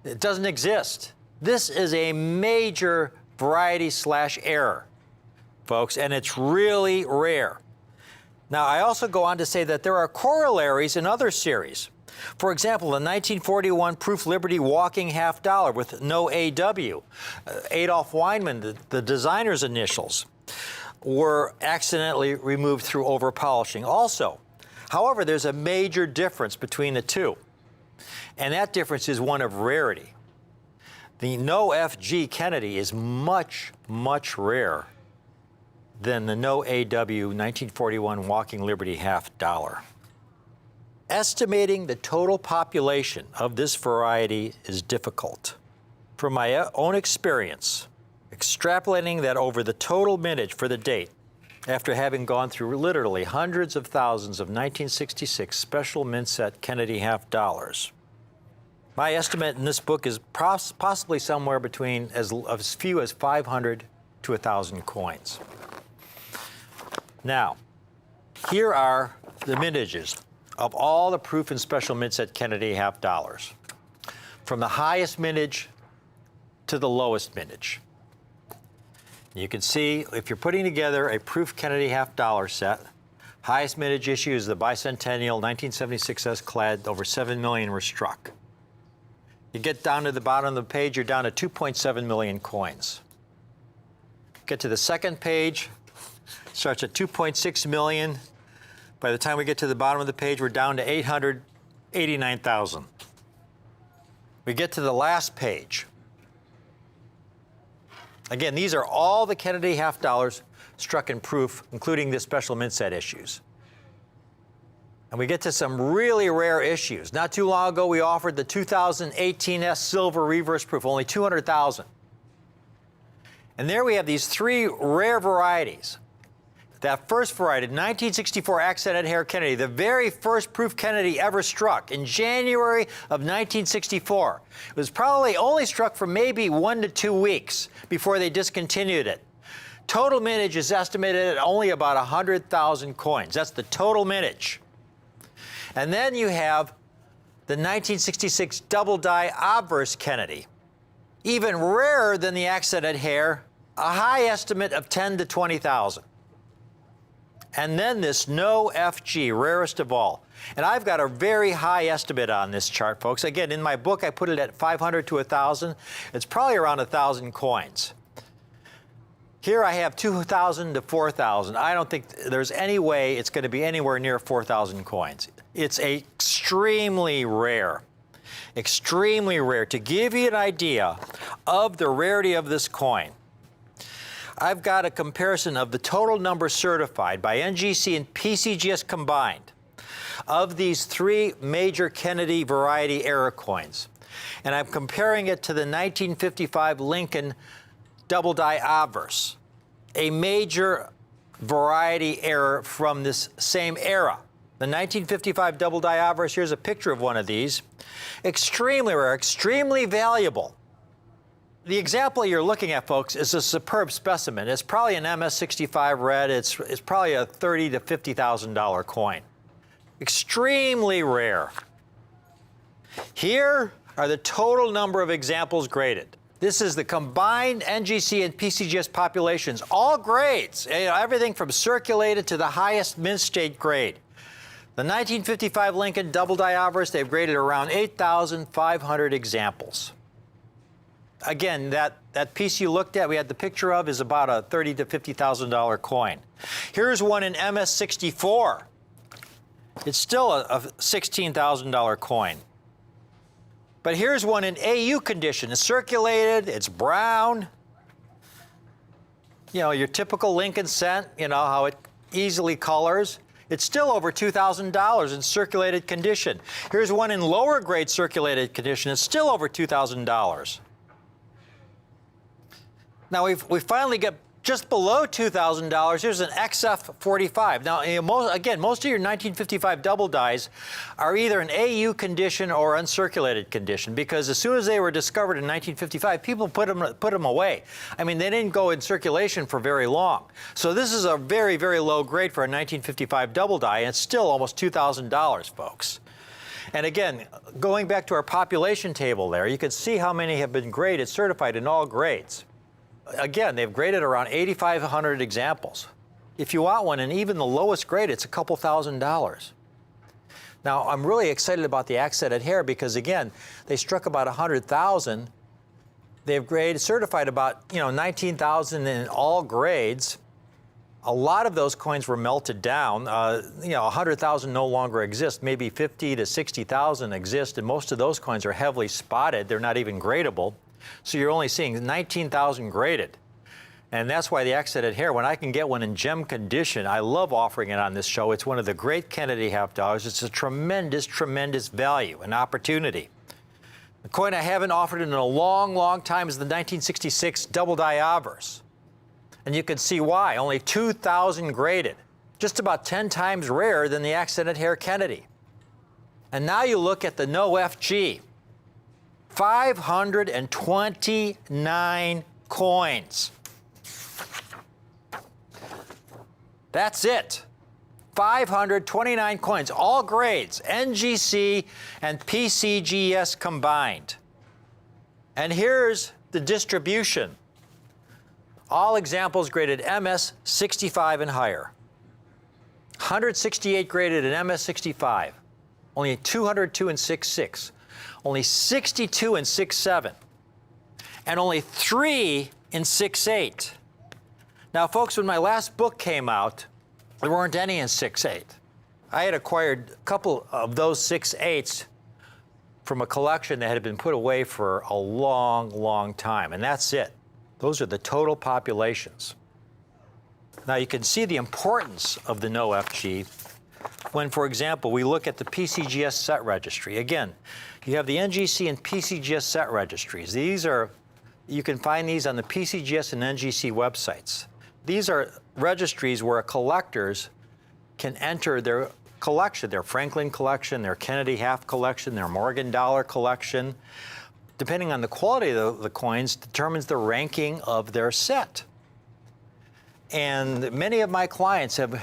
It doesn't exist. This is a major variety/error, folks, and it's really rare. Now, I also go on to say that there are corollaries in other series. For example, the 1941 Proof Liberty Walking half dollar with no AW. Adolf Weinman, the designer's initials, were accidentally removed through over-polishing also. However, there's a major difference between the two, and that difference is one of rarity. The No FG Kennedy is much, much rarer than the No AW 1941 Walking Liberty half dollar. Estimating the total population of this variety is difficult. From my own experience, extrapolating that over the total mintage for the date, after having gone through literally hundreds of thousands of 1966 Special Mint Set Kennedy half dollars, my estimate in this book is possibly somewhere between as few as 500 to 1,000 coins. Now, here are the mintages of all the Proof and Special Mint Set Kennedy half dollars, from the highest mintage to the lowest mintage. You can see if you're putting together a Proof Kennedy half dollar set, highest mintage issue is the Bicentennial 1976 S clad, over 7 million were struck. You get down to the bottom of the page, you're down to 2.7 million coins. Get to the second page, starts at 2.6 million. By the time we get to the bottom of the page, we're down to 889,000. We get to the last page. Again, these are all the Kennedy half dollars struck in proof, including the special mint set issues. And we get to some really rare issues. Not too long ago, we offered the 2018 S Silver reverse proof, only 200,000. And there we have these three rare varieties. That first variety, 1964 accented hair Kennedy, the very first proof Kennedy ever struck in January of 1964. It was probably only struck for maybe 1 to 2 weeks before they discontinued it. Total mintage is estimated at only about 100,000 coins. That's the total mintage. And then you have the 1966 double die obverse Kennedy. Even rarer than the accented hair, a high estimate of 10 to 20,000. And then this no FG, rarest of all. And I've got a very high estimate on this chart, folks. Again, in my book, I put it at 500 to 1,000. It's probably around 1,000 coins. Here I have 2,000 to 4,000. I don't think there's any way it's going to be anywhere near 4,000 coins. It's extremely rare. Extremely rare. To give you an idea of the rarity of this coin, I've got a comparison of the total number certified by NGC and PCGS combined of these three major Kennedy variety era coins. And I'm comparing it to the 1955 Lincoln double die obverse, a major variety error from this same era. The 1955 double die obverse, here's a picture of one of these. Extremely rare, extremely valuable. The example you're looking at, folks, is a superb specimen. It's probably an MS65 red. It's probably a $30,000 to $50,000 coin. Extremely rare. Here are the total number of examples graded. This is the combined NGC and PCGS populations, all grades, everything from circulated to the highest mint state grade. The 1955 Lincoln double die obverse, they've graded around 8,500 examples. Again, that piece you looked at, we had the picture of, is about a $30,000 to $50,000 coin. Here's one in MS64. It's still a $16,000 coin. But here's one in AU condition. It's circulated, it's brown. You know, your typical Lincoln cent, you know, how it easily colors. It's still over $2,000 in circulated condition. Here's one in lower grade circulated condition. It's still over $2,000. Now we finally get just below $2,000. Here's an XF45. Now, most of your 1955 double dies are either in AU condition or uncirculated condition, because as soon as they were discovered in 1955, people put them away. I mean, they didn't go in circulation for very long. So this is a very, very low grade for a 1955 double die, and it's still almost $2,000, folks. And again, going back to our population table there, you can see how many have been graded, certified in all grades. Again, they've graded around 8,500 examples. If you want one, and even the lowest grade, it's a couple $1,000s. Now, I'm really excited about the accented hair because, again, they struck about 100,000. They've graded, certified about, 19,000 in all grades. A lot of those coins were melted down. 100,000 no longer exist. Maybe 50 to 60,000 exist, and most of those coins are heavily spotted. They're not even gradable. So you're only seeing 19,000 graded. And that's why the accented hair, when I can get one in gem condition, I love offering it on this show. It's one of the great Kennedy half dollars. It's a tremendous, tremendous value and opportunity. The coin I haven't offered in a long, long time is the 1966 double die obverse. And you can see why. Only 2,000 graded. Just about 10 times rarer than the accented hair Kennedy. And now you look at the no FG. 529 coins. That's it. 529 coins, all grades, NGC and PCGS combined. And here's the distribution. All examples graded MS65 and higher. 168 graded in MS65. Only 202 in 6.6. only 62 in 6.7, and only 3 in 6.8. Now, folks, when my last book came out, there weren't any in 6.8. I had acquired a couple of those 6.8s from a collection that had been put away for a long, long time, and that's it. Those are the total populations. Now, you can see the importance of the NoFG when, for example, we look at the PCGS set registry. Again, you have the NGC and PCGS set registries. You can find these on the PCGS and NGC websites. These are registries where collectors can enter their collection, their Franklin collection, their Kennedy half collection, their Morgan dollar collection. Depending on the quality of the coins, determines the ranking of their set. And many of my clients have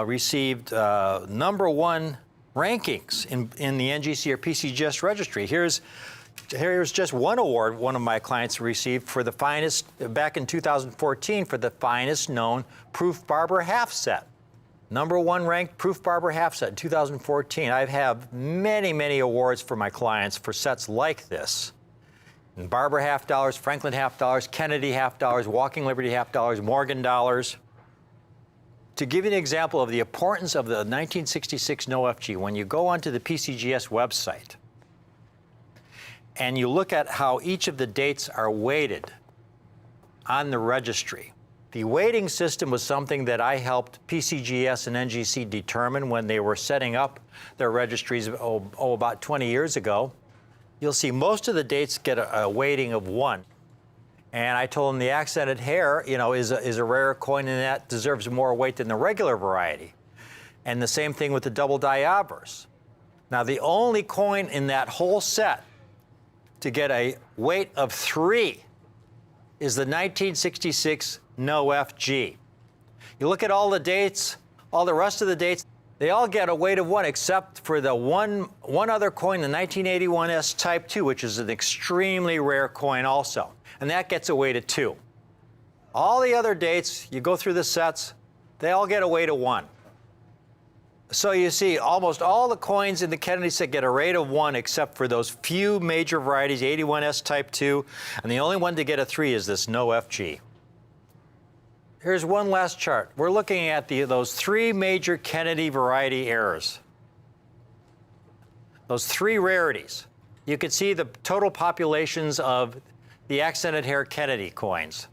received #1 rankings in the NGC or PCGS registry. Here's just one award one of my clients received for the finest, back in 2014, for the finest known Proof Barber half set. #1 ranked Proof Barber half set in 2014. I have many, many awards for my clients for sets like this. And Barber half dollars, Franklin half dollars, Kennedy half dollars, Walking Liberty half dollars, Morgan dollars. To give you an example of the importance of the 1966 NoFG, when you go onto the PCGS website and you look at how each of the dates are weighted on the registry, the weighting system was something that I helped PCGS and NGC determine when they were setting up their registries about 20 years ago. You'll see most of the dates get a weighting of 1. And I told them the accented hair, is a rare coin, and that deserves more weight than the regular variety. And the same thing with the double die obverse. Now, the only coin in that whole set to get a weight of 3 is the 1966 NoFG. You look at all the dates, all the rest of the dates, they all get a weight of 1 except for the one other coin, the 1981 S Type 2, which is an extremely rare coin also. And that gets a weight of 2. All the other dates, you go through the sets, they all get a weight of 1. So you see, almost all the coins in the Kennedy set get a rate of 1 except for those few major varieties, 81 S Type 2, and the only one to get a 3 is this NoFG. Here's one last chart. We're looking at those 3 major Kennedy variety errors. Those 3 rarities. You can see the total populations of the accented hair Kennedy coins,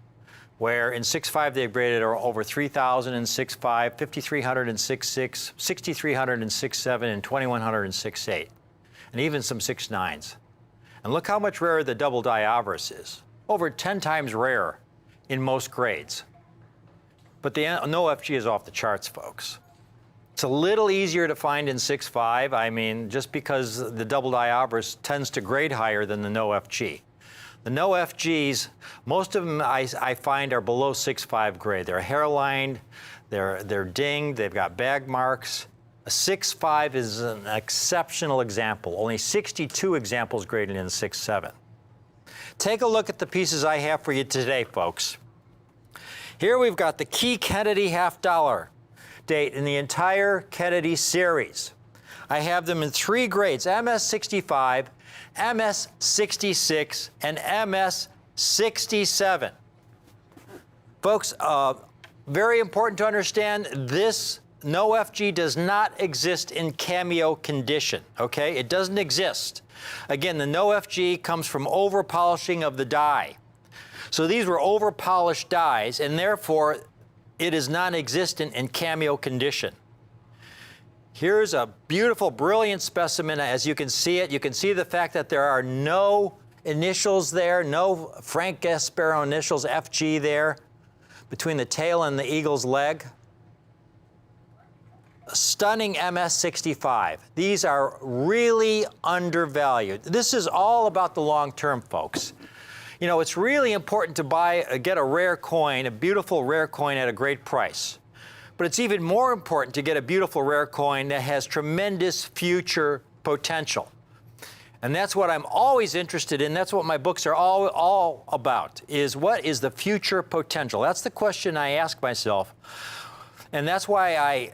where in 6.5 they've graded over 3,000 in 6.5, 5,300 in 6.6, 6,300 in 6.7, and 2,100 in 6.8, and even some 6.9s. And look how much rarer the double die obverse is. Over 10 times rarer in most grades. But the NoFG is off the charts, folks. It's a little easier to find in 6.5. I mean, just because the double die obverse tends to grade higher than the NoFG. The NoFGs, most of them I find are below 6.5 grade. They're hairlined, they're dinged, they've got bag marks. A 6.5 is an exceptional example. Only 62 examples graded in 6.7. Take a look at the pieces I have for you today, folks. Here we've got the key Kennedy half dollar date in the entire Kennedy series. I have them in 3 grades, MS65, MS66, and MS67. Folks, very important to understand, this NoFG does not exist in cameo condition, okay? It doesn't exist. Again, the NoFG comes from over-polishing of the die. So these were over-polished dies, and therefore it is non-existent in cameo condition. Here's a beautiful, brilliant specimen. As you can see it, you can see the fact that there are no initials there, no Frank Gasparro initials, FG there, between the tail and the eagle's leg. A stunning MS65. These are really undervalued. This is all about the long term, folks. You know, it's really important to get a rare coin, a beautiful rare coin at a great price. But it's even more important to get a beautiful rare coin that has tremendous future potential. And that's what I'm always interested in. That's what my books are all about, is what is the future potential? That's the question I ask myself. And that's why I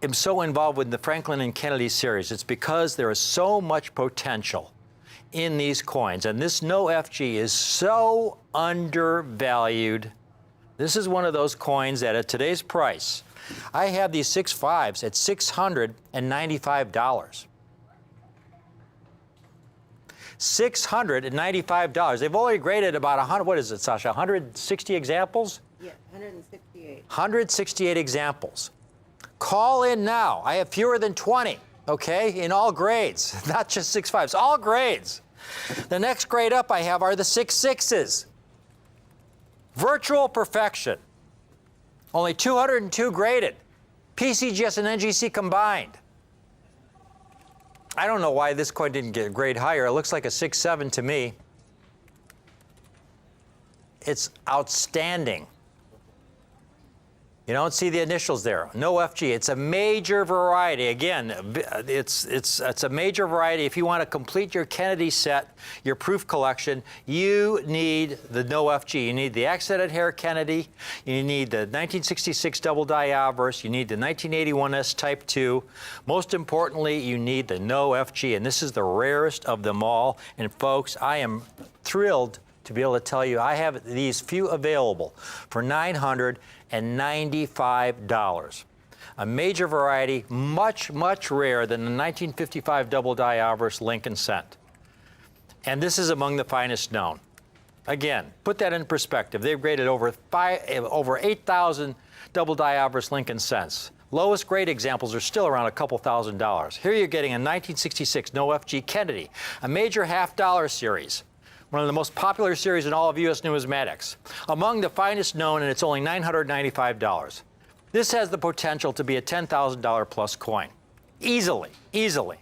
am so involved with the Franklin and Kennedy series. It's because there is so much potential in these coins. And this no FG is so undervalued. This is one of those coins that at today's price, I have these 6.5s at $695. $695. They've only graded about 100, what is it, Sasha, 160 examples? Yeah, 168. 168 examples. Call in now. I have fewer than 20, okay, in all grades, not just 6.5s, all grades. The next grade up I have are the 6.6s. Virtual perfection. Only 202 graded. PCGS and NGC combined. I don't know why this coin didn't get a grade higher. It looks like a 6.7 to me. It's outstanding. You don't see the initials there. No FG. It's a major variety. Again, it's a major variety. If you want to complete your Kennedy set, your proof collection, you need the no FG. You need the accented hair Kennedy. You need the 1966 double die obverse. You need the 1981S Type 2. Most importantly, you need the no FG. And this is the rarest of them all. And folks, I am thrilled to be able to tell you I have these few available for $995. A major variety, much, much rarer than the 1955 double die obverse Lincoln cent. And this is among the finest known. Again, put that in perspective. They've graded over 8,000 double die obverse Lincoln cents. Lowest grade examples are still around a couple $1,000s. Here you're getting a 1966 no FG Kennedy, a major half-dollar series. One of the most popular series in all of U.S. numismatics. Among the finest known, and it's only $995. This has the potential to be a $10,000 plus coin. Easily, easily.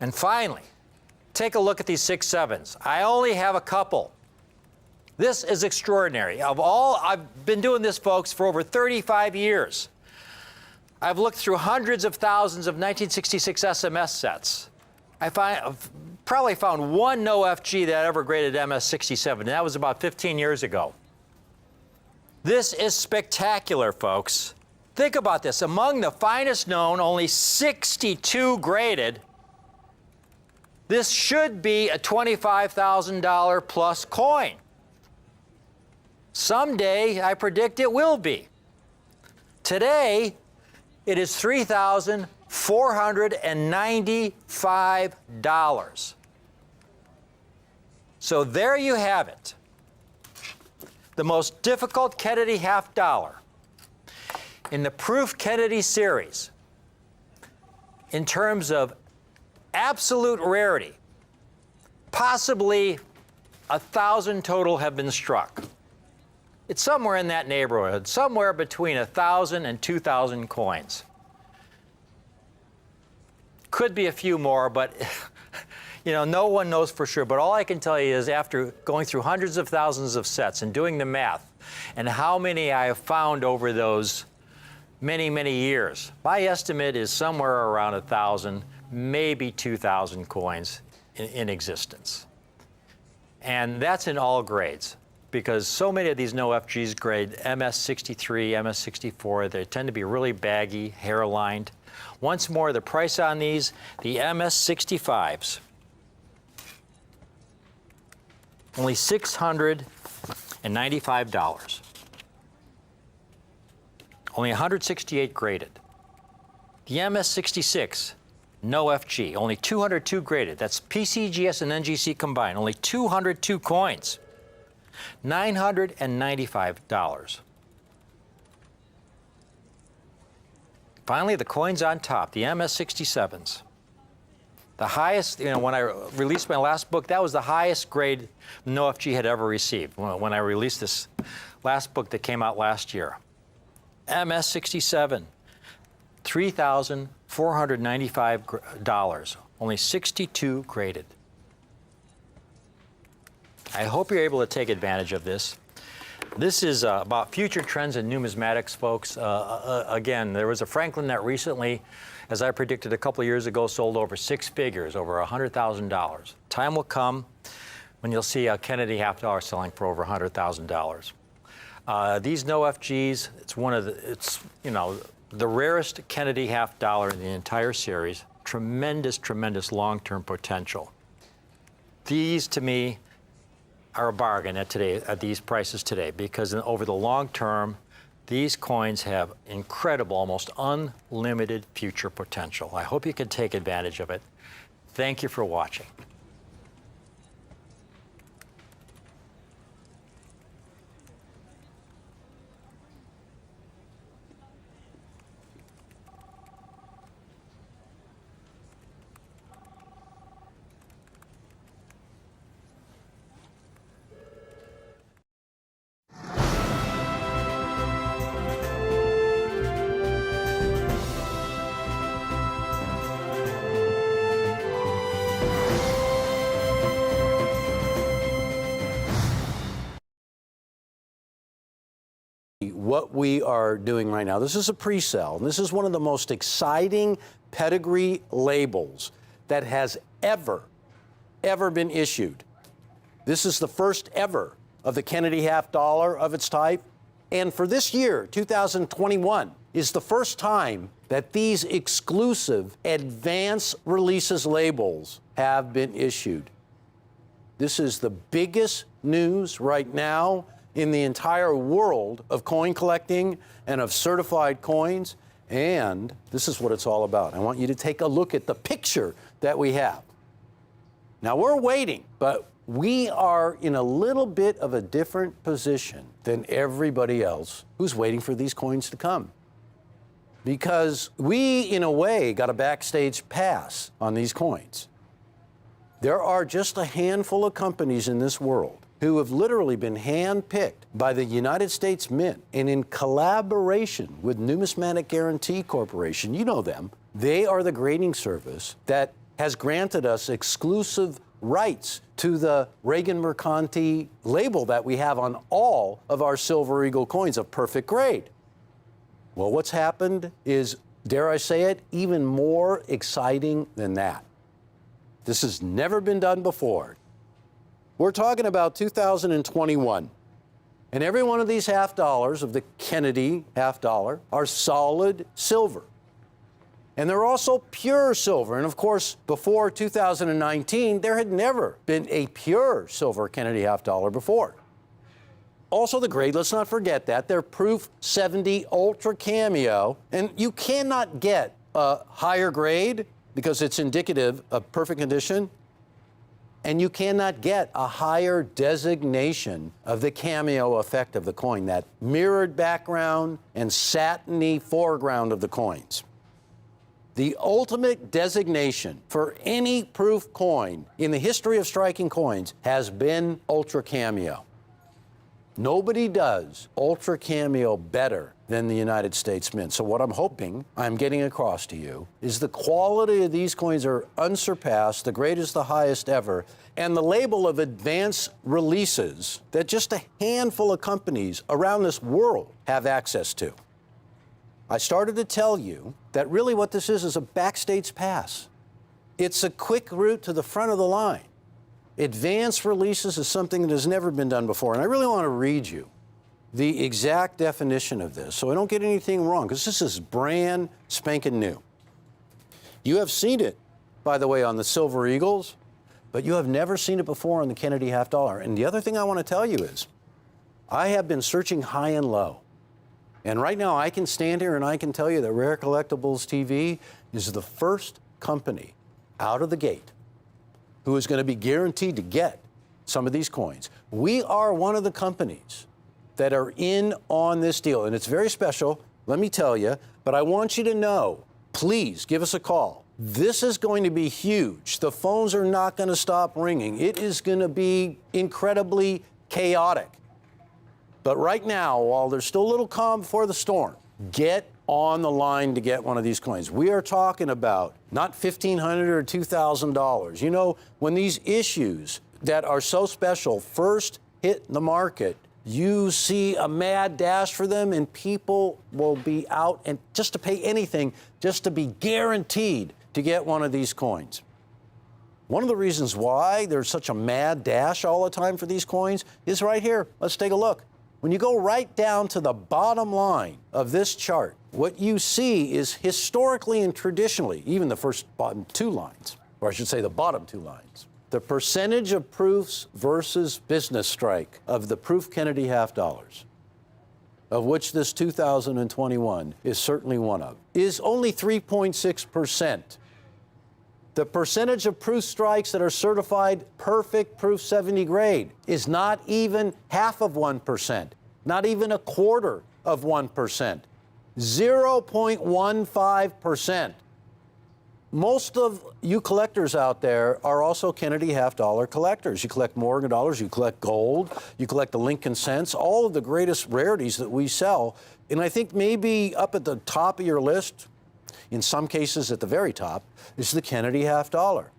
And finally, take a look at these 6.7s. I only have a couple. This is extraordinary. Of all, I've been doing this, folks, for over 35 years. I've looked through hundreds of thousands of 1966 SMS sets. I've probably found one no FG that ever graded MS67, and that was about 15 years ago. This is spectacular, folks. Think about this. Among the finest known, only 62 graded. This should be a $25,000 plus coin. Someday, I predict it will be. Today, it is $3,495. So there you have it. The most difficult Kennedy half dollar in the Proof Kennedy series in terms of absolute rarity. Possibly 1,000 total have been struck. It's somewhere in that neighborhood, somewhere between 1,000 and 2,000 coins. Could be a few more, but you know, no one knows for sure. But all I can tell you is after going through hundreds of thousands of sets and doing the math and how many I have found over those many, many years, my estimate is somewhere around 1,000, maybe 2,000 coins in existence. And that's in all grades, because so many of these no FGs grade MS63, MS64, they tend to be really baggy, hair-lined. Once more, the price on these, the MS65s, only $695. Only 168 graded. The MS66, no FG, only 202 graded. That's PCGS and NGC combined, only 202 coins. $995. Finally, the coins on top, the MS67s. The highest, you know, when I released my last book, that was the highest grade no FG had ever received when I released this last book that came out last year. MS67, $3,495, only 62 graded. I hope you're able to take advantage of this. This is about future trends in numismatics, folks. Again, there was a Franklin that recently, as I predicted a couple of years ago, sold over 6 figures, over $100,000. Time will come when you'll see a Kennedy half dollar selling for over $100,000. These no FGs, it's you know, the rarest Kennedy half dollar in the entire series. tremendous, tremendous long-term potential. These, to me, are a bargain at these prices today, because over the long term, these coins have incredible, almost unlimited future potential. I hope you can take advantage of it. Thank you for watching. What we are doing right now, this is a pre-sale, and this is one of the most exciting pedigree labels that has ever been issued. This is the first ever of the Kennedy half dollar of its type, and for this year, 2021, is the first time that these exclusive advance releases labels have been issued. This is the biggest news right now in the entire world of coin collecting and of certified coins, and this is what it's all about. I want you to take a look at the picture that we have. Now, we're waiting, but we are in a little bit of a different position than everybody else who's waiting for these coins to come. Because we, in a way, got a backstage pass on these coins. There are just a handful of companies in this world who have literally been handpicked by the United States Mint and in collaboration with Numismatic Guarantee Corporation, you know them, they are the grading service that has granted us exclusive rights to the Reagan Mercanti label that we have on all of our Silver Eagle coins of perfect grade. Well, what's happened is, dare I say it, even more exciting than that. This has never been done before. We're talking about 2021, and every one of these half dollars of the Kennedy half dollar are solid silver. And they're also pure silver. And of course, before 2019, there had never been a pure silver Kennedy half dollar before. Also the grade, let's not forget that, they're Proof 70 Ultra Cameo, and you cannot get a higher grade because it's indicative of perfect condition. And you cannot get a higher designation of the cameo effect of the coin, that mirrored background and satiny foreground of the coins. The ultimate designation for any proof coin in the history of striking coins has been Ultra Cameo. Nobody does Ultra Cameo better than the United States Mint. So what I'm hoping I'm getting across to you is the quality of these coins are unsurpassed, the grade is the highest ever, and the label of advanced releases that just a handful of companies around this world have access to. I started to tell you that really what this is a backstage pass. It's a quick route to the front of the line. Advanced releases is something that has never been done before, and I really want to read you the exact definition of this so I don't get anything wrong, because this is brand spanking new. You have seen it, by the way, on the Silver Eagles, but you have never seen it before on the Kennedy half dollar. And the other thing I want to tell you is I have been searching high and low. And right now I can stand here and I can tell you that Rare Collectibles TV is the first company out of the gate who is going to be guaranteed to get some of these coins. We are one of the companies that are in on this deal, and it's very special, let me tell you, but I want you to know, please give us a call. This is going to be huge. The phones are not going to stop ringing. It is going to be incredibly chaotic. But right now, while there's still a little calm before the storm, get on the line to get one of these coins. We are talking about not $1,500 or $2,000. You know, when these issues that are so special first hit the market, you see a mad dash for them, and people will be out and just to pay anything just to be guaranteed to get one of these coins. One of the reasons why there's such a mad dash all the time for these coins is right here. Let's take a look. When you go right down to the bottom line of this chart, what you see is historically and traditionally, even the first bottom two lines, or I should say the bottom two lines, the percentage of proofs versus business strike of the proof Kennedy half dollars, of which this 2021 is certainly one of, is only 3.6%. The percentage of proof strikes that are certified perfect proof 70 grade is not even half of 1%, not even a quarter of 1%, 0.15%. Most of you collectors out there are also Kennedy half dollar collectors. You collect Morgan dollars, you collect gold, you collect the Lincoln cents, all of the greatest rarities that we sell. And I think maybe up at the top of your list, in some cases at the very top, is the Kennedy half dollar.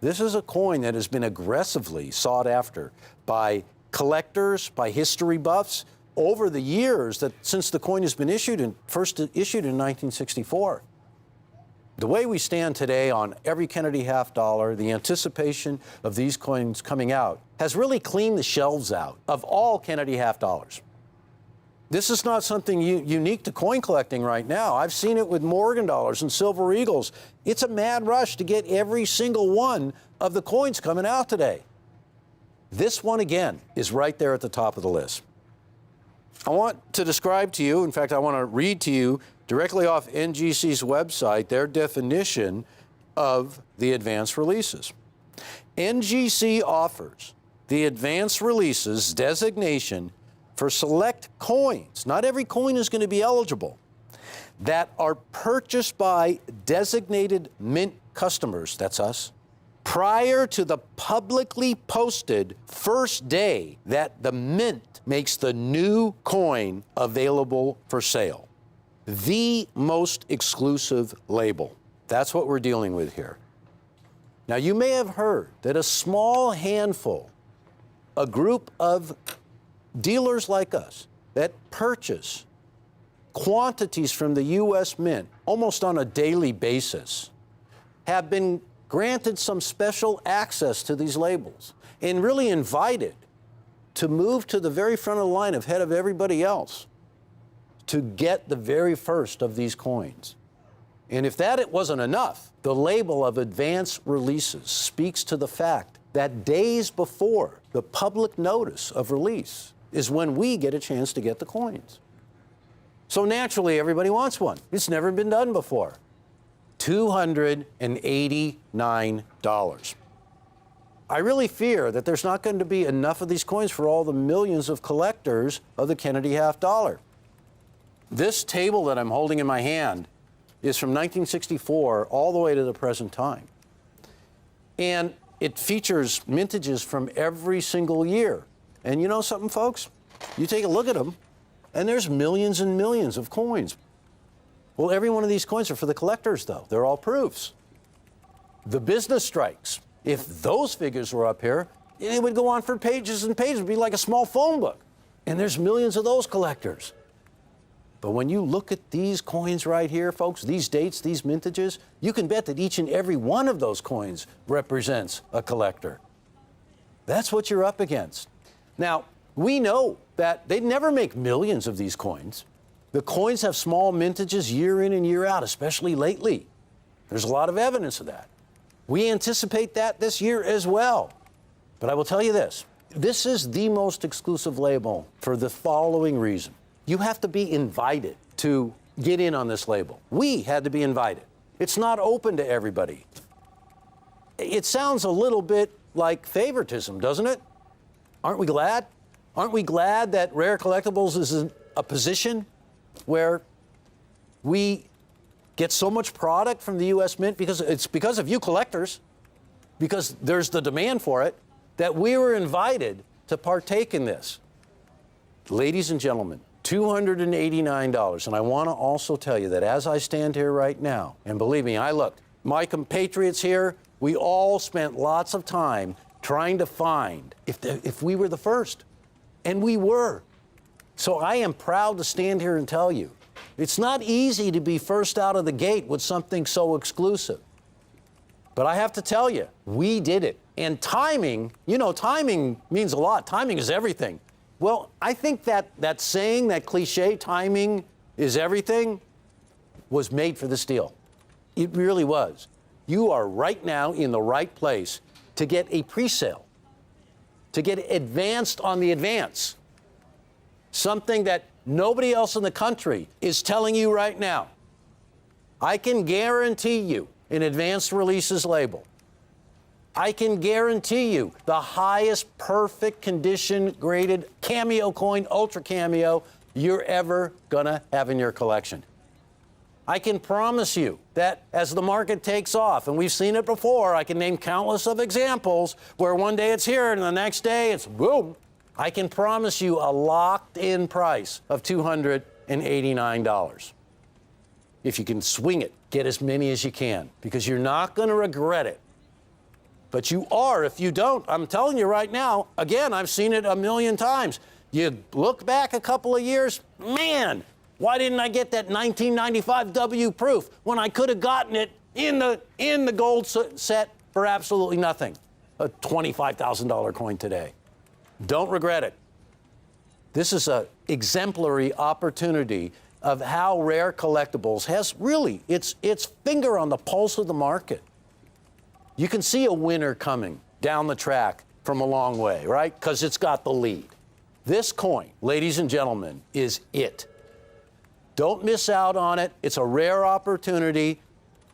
This is a coin that has been aggressively sought after by collectors, by history buffs, over the years that since the coin has been issued first issued in 1964. The way we stand today on every Kennedy half dollar, the anticipation of these coins coming out has really cleaned the shelves out of all Kennedy half dollars. This is not something unique to coin collecting right now. I've seen it with Morgan dollars and Silver Eagles. It's a mad rush to get every single one of the coins coming out today. This one, again, is right there at the top of the list. I want to describe to you, in fact, I want to read to you directly off NGC's website their definition of the advanced releases. NGC offers the advanced releases designation for select coins, not every coin is going to be eligible, that are purchased by designated mint customers, that's us, prior to the publicly posted first day that the mint makes the new coin available for sale. The most exclusive label. That's what we're dealing with here. Now, you may have heard that a small handful, a group of dealers like us that purchase quantities from the U.S. Mint almost on a daily basis have been granted some special access to these labels and really invited to move to the very front of the line ahead of everybody else to get the very first of these coins. And if that it wasn't enough, the label of advanced releases speaks to the fact that days before the public notice of release is when we get a chance to get the coins. So naturally, everybody wants one. It's never been done before. $289. I really fear that there's not going to be enough of these coins for all the millions of collectors of the Kennedy half dollar. This table that I'm holding in my hand is from 1964 all the way to the present time. And it features mintages from every single year. And you know something, folks? You take a look at them, and there's millions and millions of coins. Well, every one of these coins are for the collectors, though. They're all proofs. The business strikes, if those figures were up here, it would go on for pages and pages. It would be like a small phone book. And there's millions of those collectors. But when you look at these coins right here, folks, these dates, these mintages, you can bet that each and every one of those coins represents a collector. That's what you're up against. Now, we know that they never make millions of these coins. The coins have small mintages year in and year out, especially lately. There's a lot of evidence of that. We anticipate that this year as well. But I will tell you this is the most exclusive label for the following reason. You have to be invited to get in on this label. We had to be invited. It's not open to everybody. It sounds a little bit like favoritism, doesn't it? Aren't we glad? Aren't we glad that Rare Collectibles is in a position where we get so much product from the U.S. Mint because it's because of you collectors, because there's the demand for it, that we were invited to partake in this. Ladies and gentlemen, $289. And I want to also tell you that as I stand here right now, and believe me, my compatriots here, we all spent lots of time trying to find if we were the first. And we were. So I am proud to stand here and tell you, it's not easy to be first out of the gate with something so exclusive. But I have to tell you, we did it. And timing, timing means a lot. Timing is everything. Well, I think that saying, that cliche, timing is everything, was made for this deal. It really was. You are right now in the right place to get a pre-sale, to get advanced on the advance. Something that nobody else in the country is telling you right now. I can guarantee you an advanced releases label. I can guarantee you the highest perfect condition graded cameo coin, ultra cameo, you're ever gonna have in your collection. I can promise you that as the market takes off, and we've seen it before, I can name countless of examples where one day it's here and the next day it's boom. I can promise you a locked in price of $289. If you can swing it, get as many as you can, because you're not gonna regret it. But you are if you don't. I'm telling you right now, again, I've seen it a million times. You look back a couple of years, man, why didn't I get that 1995 W proof when I could have gotten it in the gold set for absolutely nothing? A $25,000 coin today. Don't regret it. This is an exemplary opportunity of how Rare Collectibles has really its finger on the pulse of the market. You can see a winner coming down the track from a long way, right? Because it's got the lead. This coin, ladies and gentlemen, is it. Don't miss out on it. It's a rare opportunity.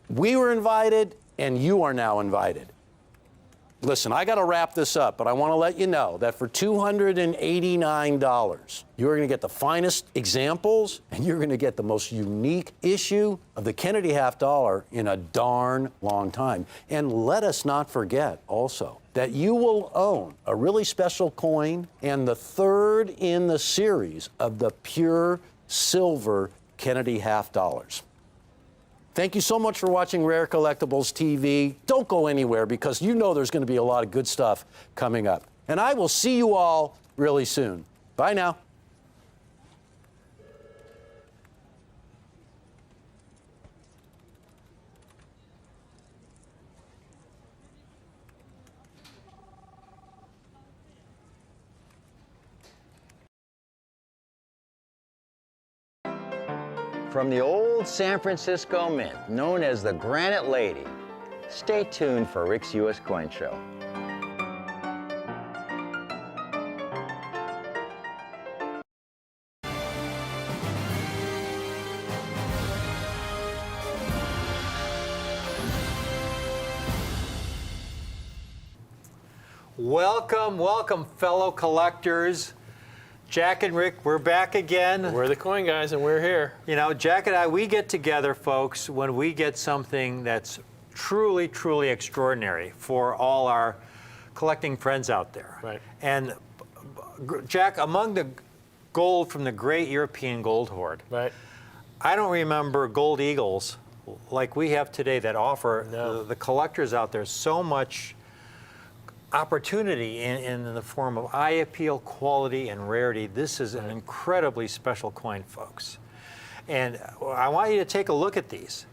We were invited, and you are now invited. Listen, I got to wrap this up, but I want to let you know that for $289, you're going to get the finest examples, and you're going to get the most unique issue of the Kennedy half dollar in a darn long time. And let us not forget also that you will own a really special coin and the third in the series of the pure silver Kennedy half dollars. Thank you so much for watching Rare Collectibles TV. Don't go anywhere because you know there's going to be a lot of good stuff coming up. And I will see you all really soon. Bye now. From the old San Francisco Mint, known as the Granite Lady, stay tuned for Rick's U.S. Coin Show. Welcome, welcome, fellow collectors. Jack and Rick, we're back again. We're the coin guys, and we're here. You know, Jack and I, we get together, folks, when we get something that's truly, truly extraordinary for all our collecting friends out there. Right. And Jack, among the gold from the great European gold hoard, Right. I don't remember gold eagles like we have today that offer the collectors out there so much opportunity in the form of eye appeal, quality, and rarity. This is an incredibly special coin, folks. And I want you to take a look at these.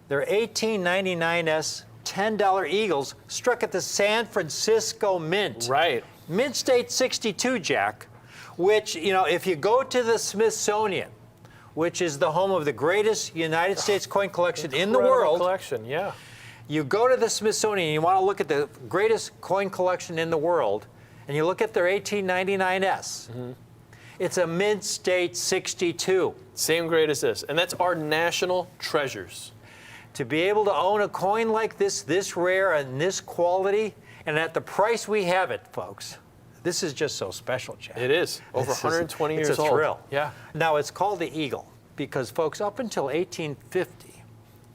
They're 1899s, $10 eagles struck at the San Francisco Mint. Right. Mint State 62, Jack, which, you know, if you go to the Smithsonian, which is the home of the greatest United States coin collection in the world. Collection, yeah. You go to the Smithsonian and you want to look at the greatest coin collection in the world, and you look at their 1899s. It's a Mint State 62. Same grade as this. And that's our national treasures. To be able to own a coin like this rare and this quality, and at the price we have it, folks, this is just so special, Jack. It is. Over 120 years old. It's a thrill. Yeah. Now, it's called the Eagle because, folks, up until 1850,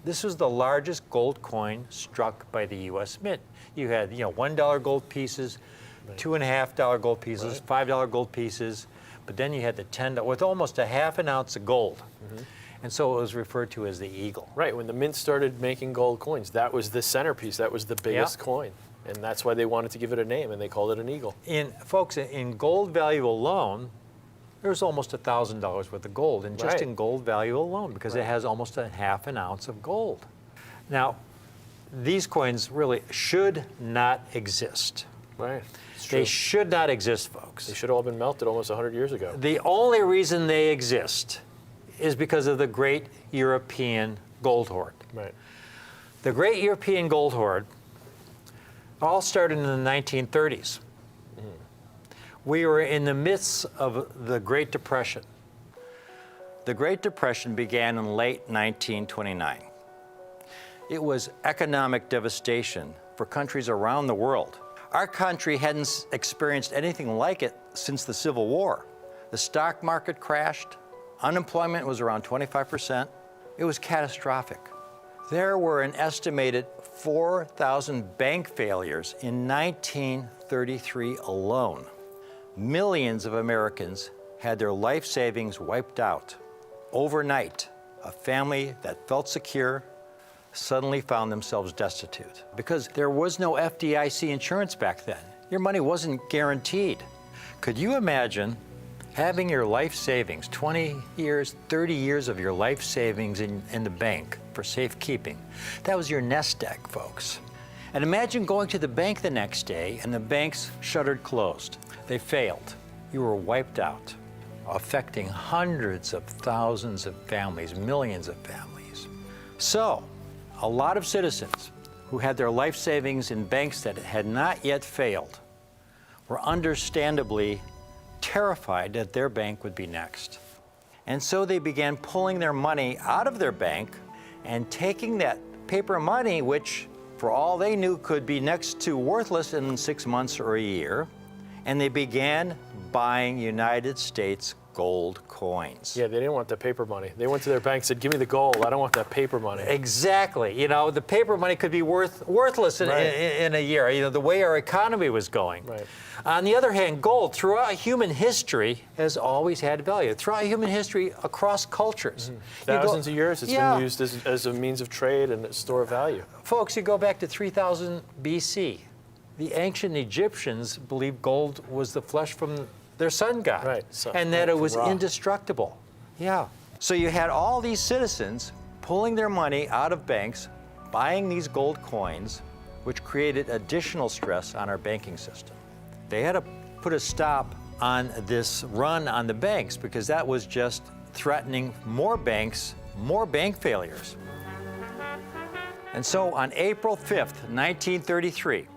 this was the largest gold coin struck by the U.S. Mint. You had, you know, $1 gold pieces, $2.50 gold pieces, $5 gold pieces, but then you had the $10 with almost a half an ounce of gold. And so it was referred to as the Eagle. Right. When the Mint started making gold coins, that was the centerpiece. That was the biggest coin. And that's why they wanted to give it a name, and they called it an Eagle. Folks, in gold value alone, there's almost $1,000 worth of gold, and just in gold value alone, because it has almost a half an ounce of gold. Now, these coins really should not exist. Right. They should not exist, folks. They should have all been melted almost 100 years ago. The only reason they exist is because of the Great European Gold Hoard. Right. The Great European Gold Hoard all started in the 1930s. We were in the midst of the Great Depression. The Great Depression began in late 1929. It was economic devastation for countries around the world. Our country hadn't experienced anything like it since the Civil War. The stock market crashed. Unemployment was around 25%. It was catastrophic. There were an estimated 4,000 bank failures in 1933 alone. Millions of Americans had their life savings wiped out. Overnight, a family that felt secure suddenly found themselves destitute because there was no FDIC insurance back then. Your money wasn't guaranteed. Could you imagine having your life savings, 20 years, 30 years of your life savings in the bank for safekeeping? That was your nest egg, folks. And imagine going to the bank the next day and the bank's shuttered closed. They failed. You were wiped out, affecting hundreds of thousands of families, millions of families. So, a lot of citizens who had their life savings in banks that had not yet failed were understandably terrified that their bank would be next. And so they began pulling their money out of their bank and taking that paper money, which for all they knew could be next to worthless in 6 months or a year, and they began buying United States gold coins. Yeah, they didn't want the paper money. They went to their bank and said, give me the gold. I don't want that paper money. Exactly. You know, the paper money could be worthless Right. in a year, you know, the way our economy was going. Right. On the other hand, gold throughout human history has always had value. Throughout human history, across cultures. Thousands of years, it's Yeah. been used as a means of trade and a store of value. Folks, you go back to 3000 BC. The ancient Egyptians believed gold was the flesh from their sun god, Right, so- and that it from was Ra. indestructible. Yeah. So you had all these citizens pulling their money out of banks, buying these gold coins, which created additional stress on our banking system. They had to put a stop on this run on the banks because that was just threatening more banks, more bank failures. And so on April 5th, 1933,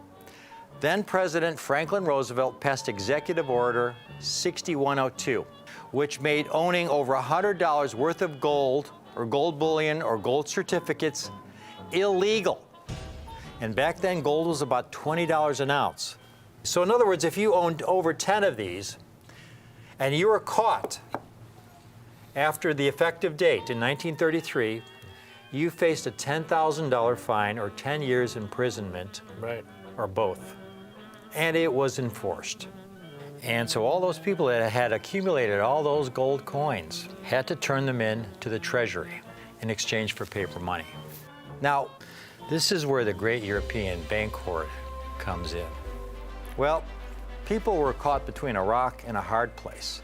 then President Franklin Roosevelt passed Executive Order 6102, which made owning over $100 worth of gold or gold bullion or gold certificates illegal. And back then, gold was about $20 an ounce. So in other words, if you owned over 10 of these and you were caught after the effective date in 1933, you faced a $10,000 fine or 10 years imprisonment, Right. or both. And it was enforced. And so all those people that had accumulated all those gold coins had to turn them in to the Treasury in exchange for paper money. Now, this is where the Great European Bank Hoard comes in. Well, people were caught between a rock and a hard place.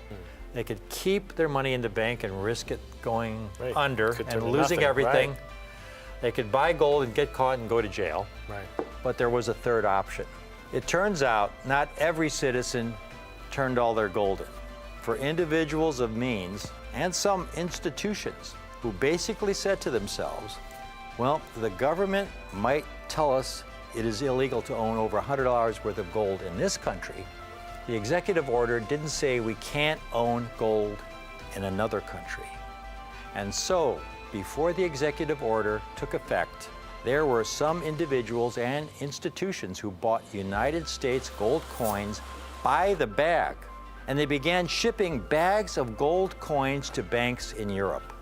They could keep their money in the bank and risk it going Right. under Could turn and to losing nothing, everything. right. They could buy gold and get caught and go to jail. Right. But there was a third option. It turns out not every citizen turned all their gold in. For individuals of means and some institutions who basically said to themselves, well, the government might tell us it is illegal to own over $100 worth of gold in this country. The executive order didn't say we can't own gold in another country. And so, before the executive order took effect, there were some individuals and institutions who bought United States gold coins by the bag, and they began shipping bags of gold coins to banks in Europe.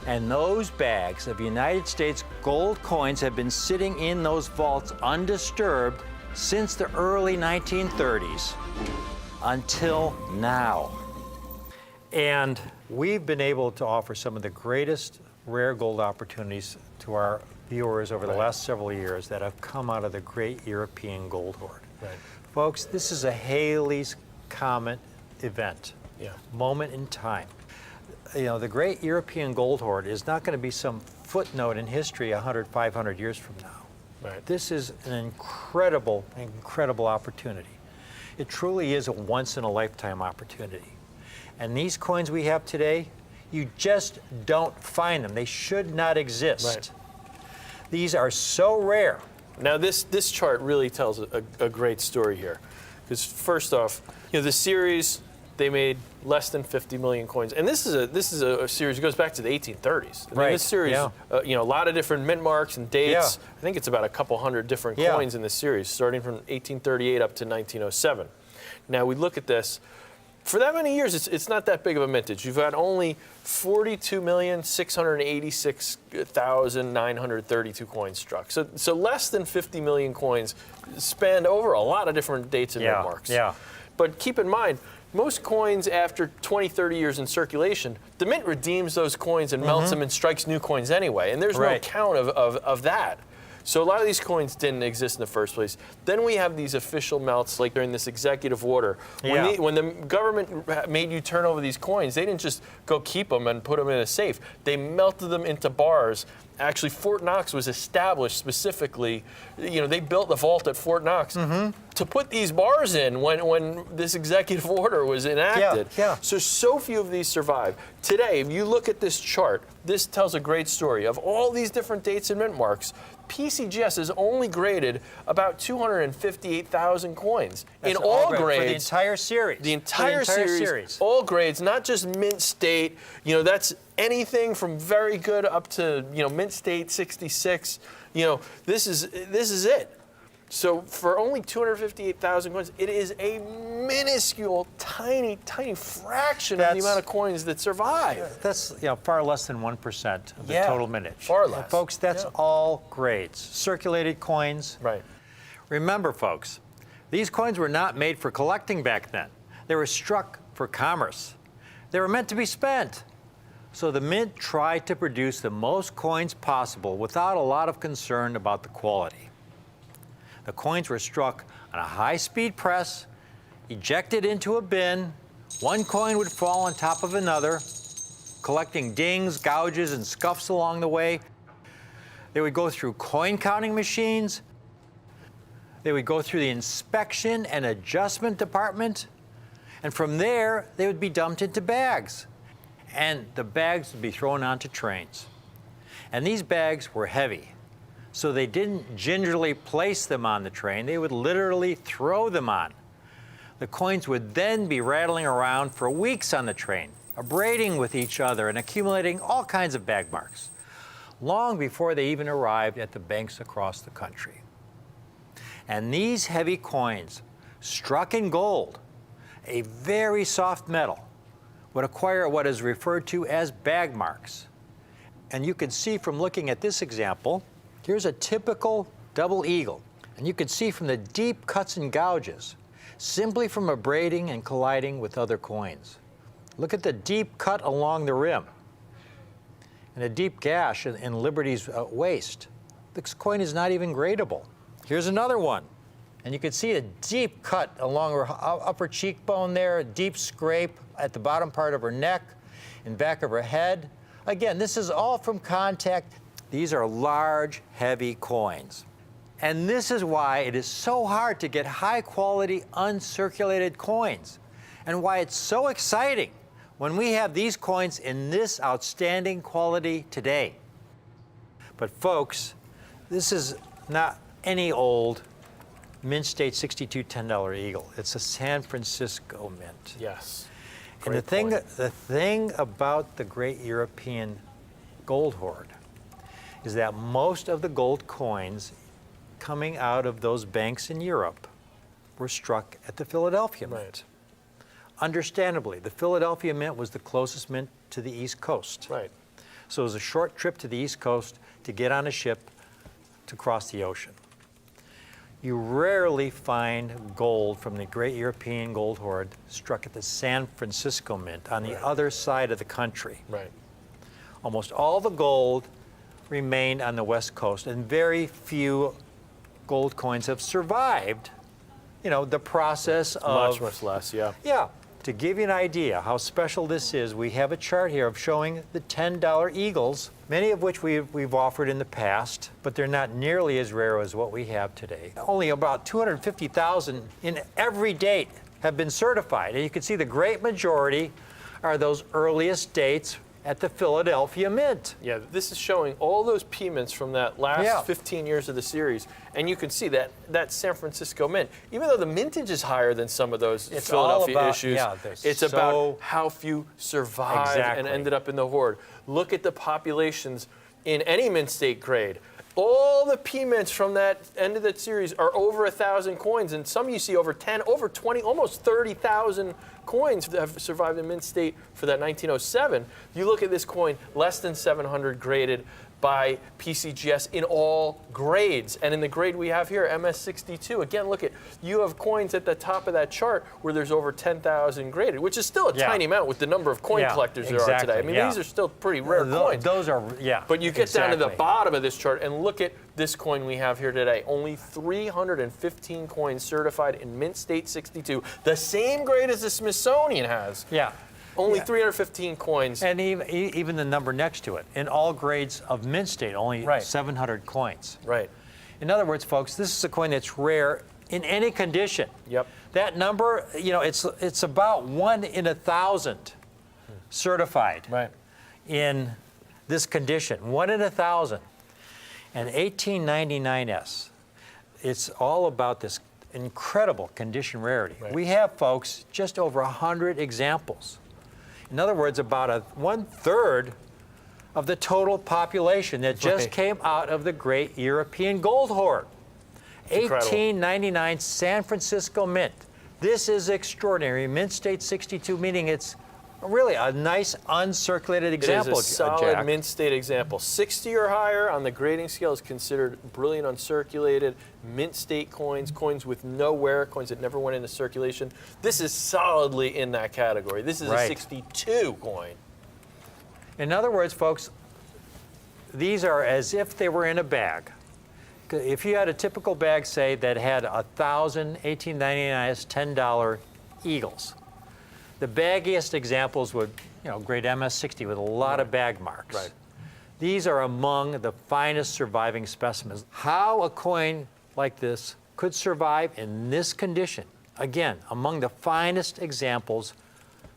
And those bags of United States gold coins have been sitting in those vaults undisturbed since the early 1930s until now. And we've been able to offer some of the greatest rare gold opportunities to our viewers over the last several years that have come out of the Great European Gold Hoard. Right. Folks, this is a Halley's Comet event, Yeah. moment in time. You know, the Great European Gold Hoard is not going to be some footnote in history 100, 500 years from now. Right. This is an incredible, incredible opportunity. It truly is a once-in-a-lifetime opportunity. And these coins we have today, You just don't find them. They should not exist. Right. These are so rare. Now, this chart really tells a great story here. Because first off, the series, they made less than 50 million coins. And this is a series that goes back to the 1830s. I mean, Right, this series, yeah. a lot of different mint marks and dates. Yeah. I think it's about a couple hundred different Yeah. coins in this series, starting from 1838 up to 1907. Now, we look at this. For that many years, it's not that big of a mintage. You've had only 42,686,932 coins struck. So less than 50 million coins spanned over a lot of different dates and mint marks. Yeah. But keep in mind, most coins after 20, 30 years in circulation, the mint redeems those coins and melts them and strikes new coins anyway. And there's no Right. count of that. So a lot of these coins didn't exist in the first place. Then we have these official melts, like during this executive order. Yeah. When the government made you turn over these coins, they didn't just go keep them and put them in a safe. They melted them into bars. Actually, Fort Knox was established specifically. They built the vault at Fort Knox to put these bars in when this executive order was enacted. Yeah. So few of these survive. Today, if you look at this chart, this tells a great story. Of all these different dates and mint marks, PCGS has only graded about 258,000 coins in That's all great. For the grades. entire series. The entire series, all grades, not just mint state. That's anything from very good up to mint state 66. This is it. So for only 258,000 coins, it is a minuscule, tiny fraction of the amount of coins that survive. That's far less than 1% of the Yeah, total mintage. far less. Folks, that's Yeah. all grades. Circulated coins. Right. Remember, folks, these coins were not made for collecting back then. They were struck for commerce. They were meant to be spent. So the mint tried to produce the most coins possible without a lot of concern about the quality. The coins were struck on a high-speed press, ejected into a bin. One coin would fall on top of another, collecting dings, gouges, and scuffs along the way. They would go through coin counting machines. They would go through the inspection and adjustment department. And from there, they would be dumped into bags. And the bags would be thrown onto trains. And these bags were heavy. So they didn't gingerly place them on the train. They would literally throw them on. The coins would then be rattling around for weeks on the train, abrading with each other and accumulating all kinds of bag marks, long before they even arrived at the banks across the country. And these heavy coins, struck in gold, a very soft metal, would acquire what is referred to as bag marks. And you can see from looking at this example, here's a typical double eagle. And you can see from the deep cuts and gouges, simply from abrading and colliding with other coins. Look at the deep cut along the rim and a deep gash in Liberty's waist. This coin is not even gradable. Here's another one. And you can see a deep cut along her upper cheekbone there, a deep scrape at the bottom part of her neck and back of her head. Again, this is all from contact. These are large, heavy coins. And this is why it is so hard to get high-quality, uncirculated coins, and why it's so exciting when we have these coins in this outstanding quality today. But folks, this is not any old Mint State 62 $10 Eagle. It's a San Francisco mint. Yes. And the Great point. thing about the great European gold hoard is that most of the gold coins coming out of those banks in Europe were struck at the Philadelphia Mint. Right. Understandably, the Philadelphia Mint was the closest mint to the East Coast. Right. So it was a short trip to the East Coast to get on a ship to cross the ocean. You rarely find gold from the great European gold hoard struck at the San Francisco Mint on the other side of the country. Right. Almost all the gold remained on the West Coast, and very few gold coins have survived, the process of... Much less, yeah. Yeah. To give you an idea how special this is, we have a chart here of showing the $10 Eagles, many of which we've offered in the past, but they're not nearly as rare as what we have today. Only about 250,000 in every date have been certified. And you can see the great majority are those earliest dates at the Philadelphia Mint. Yeah, this is showing all those P mints from that last 15 years of the series, and you can see that San Francisco Mint. Even though the mintage is higher than some of those Philadelphia all about, issues, it's so about how few survived and ended up in the hoard. Look at the populations in any mint state grade. All the P mints from that end of that series are over 1,000 coins, and some you see over 10, over 20, almost 30,000 coins that have survived in mint state for that 1907. You look at this coin, less than 700 graded by PCGS in all grades. And in the grade we have here, MS62, again, look at, you have coins at the top of that chart where there's over 10,000 graded, which is still a tiny amount with the number of coin collectors there are today. I mean, these are still pretty rare coins. Those are, But you get down to the bottom of this chart and look at this coin we have here today. Only 315 coins certified in mint state 62, the same grade as the Smithsonian has. Only 315 coins. And even the number next to it. In all grades of mint state, only 700 coins. In other words, folks, this is a coin that's rare in any condition. That number, it's about 1 in 1,000 certified in this condition. 1 in 1,000. And 1899S, it's all about this incredible condition rarity. We have, folks, just over 100 examples. In other words, about 1/3 of the total population that just came out of the great European gold hoard. 1899 San Francisco Mint. This is extraordinary. Mint state 62, meaning it's really a nice uncirculated example. It is a solid Jack. mint state example. 60 or higher on the grading scale is considered brilliant uncirculated. Mint state coins, coins with no wear, coins that never went into circulation. This is solidly in that category. This is a 62 coin. In other words, folks, these are as if they were in a bag. If you had a typical bag, say, that had 1,000 1899's $10 eagles, the baggiest examples would, grade MS60 with a lot of bag marks. These are among the finest surviving specimens. How a coin like this could survive in this condition, again, among the finest examples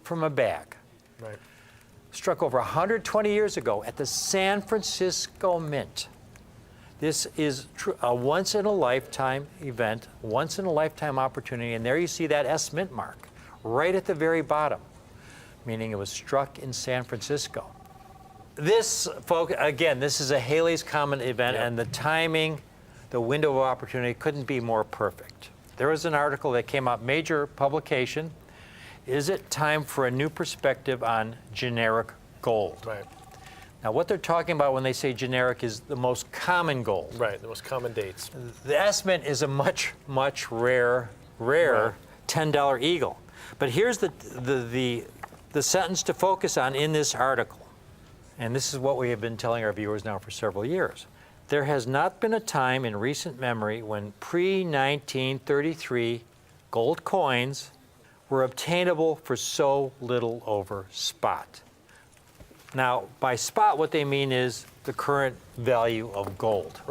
from a bag. Struck over 120 years ago at the San Francisco Mint. This is a once-in-a-lifetime event, once-in-a-lifetime opportunity, and there you see that S Mint mark right at the very bottom, meaning it was struck in San Francisco. This, folks, again, this is a Halley's Comet event, and the timing, the window of opportunity couldn't be more perfect. There was an article that came out, major publication, is it time for a new perspective on generic gold? Now, what they're talking about when they say generic is the most common gold. The most common dates. The S Mint is a much, much rarer $10 eagle. But here's the sentence to focus on in this article. And this is what we have been telling our viewers now for several years. There has not been a time in recent memory when pre-1933 gold coins were obtainable for so little over spot. Now, by spot, what they mean is the current value of gold.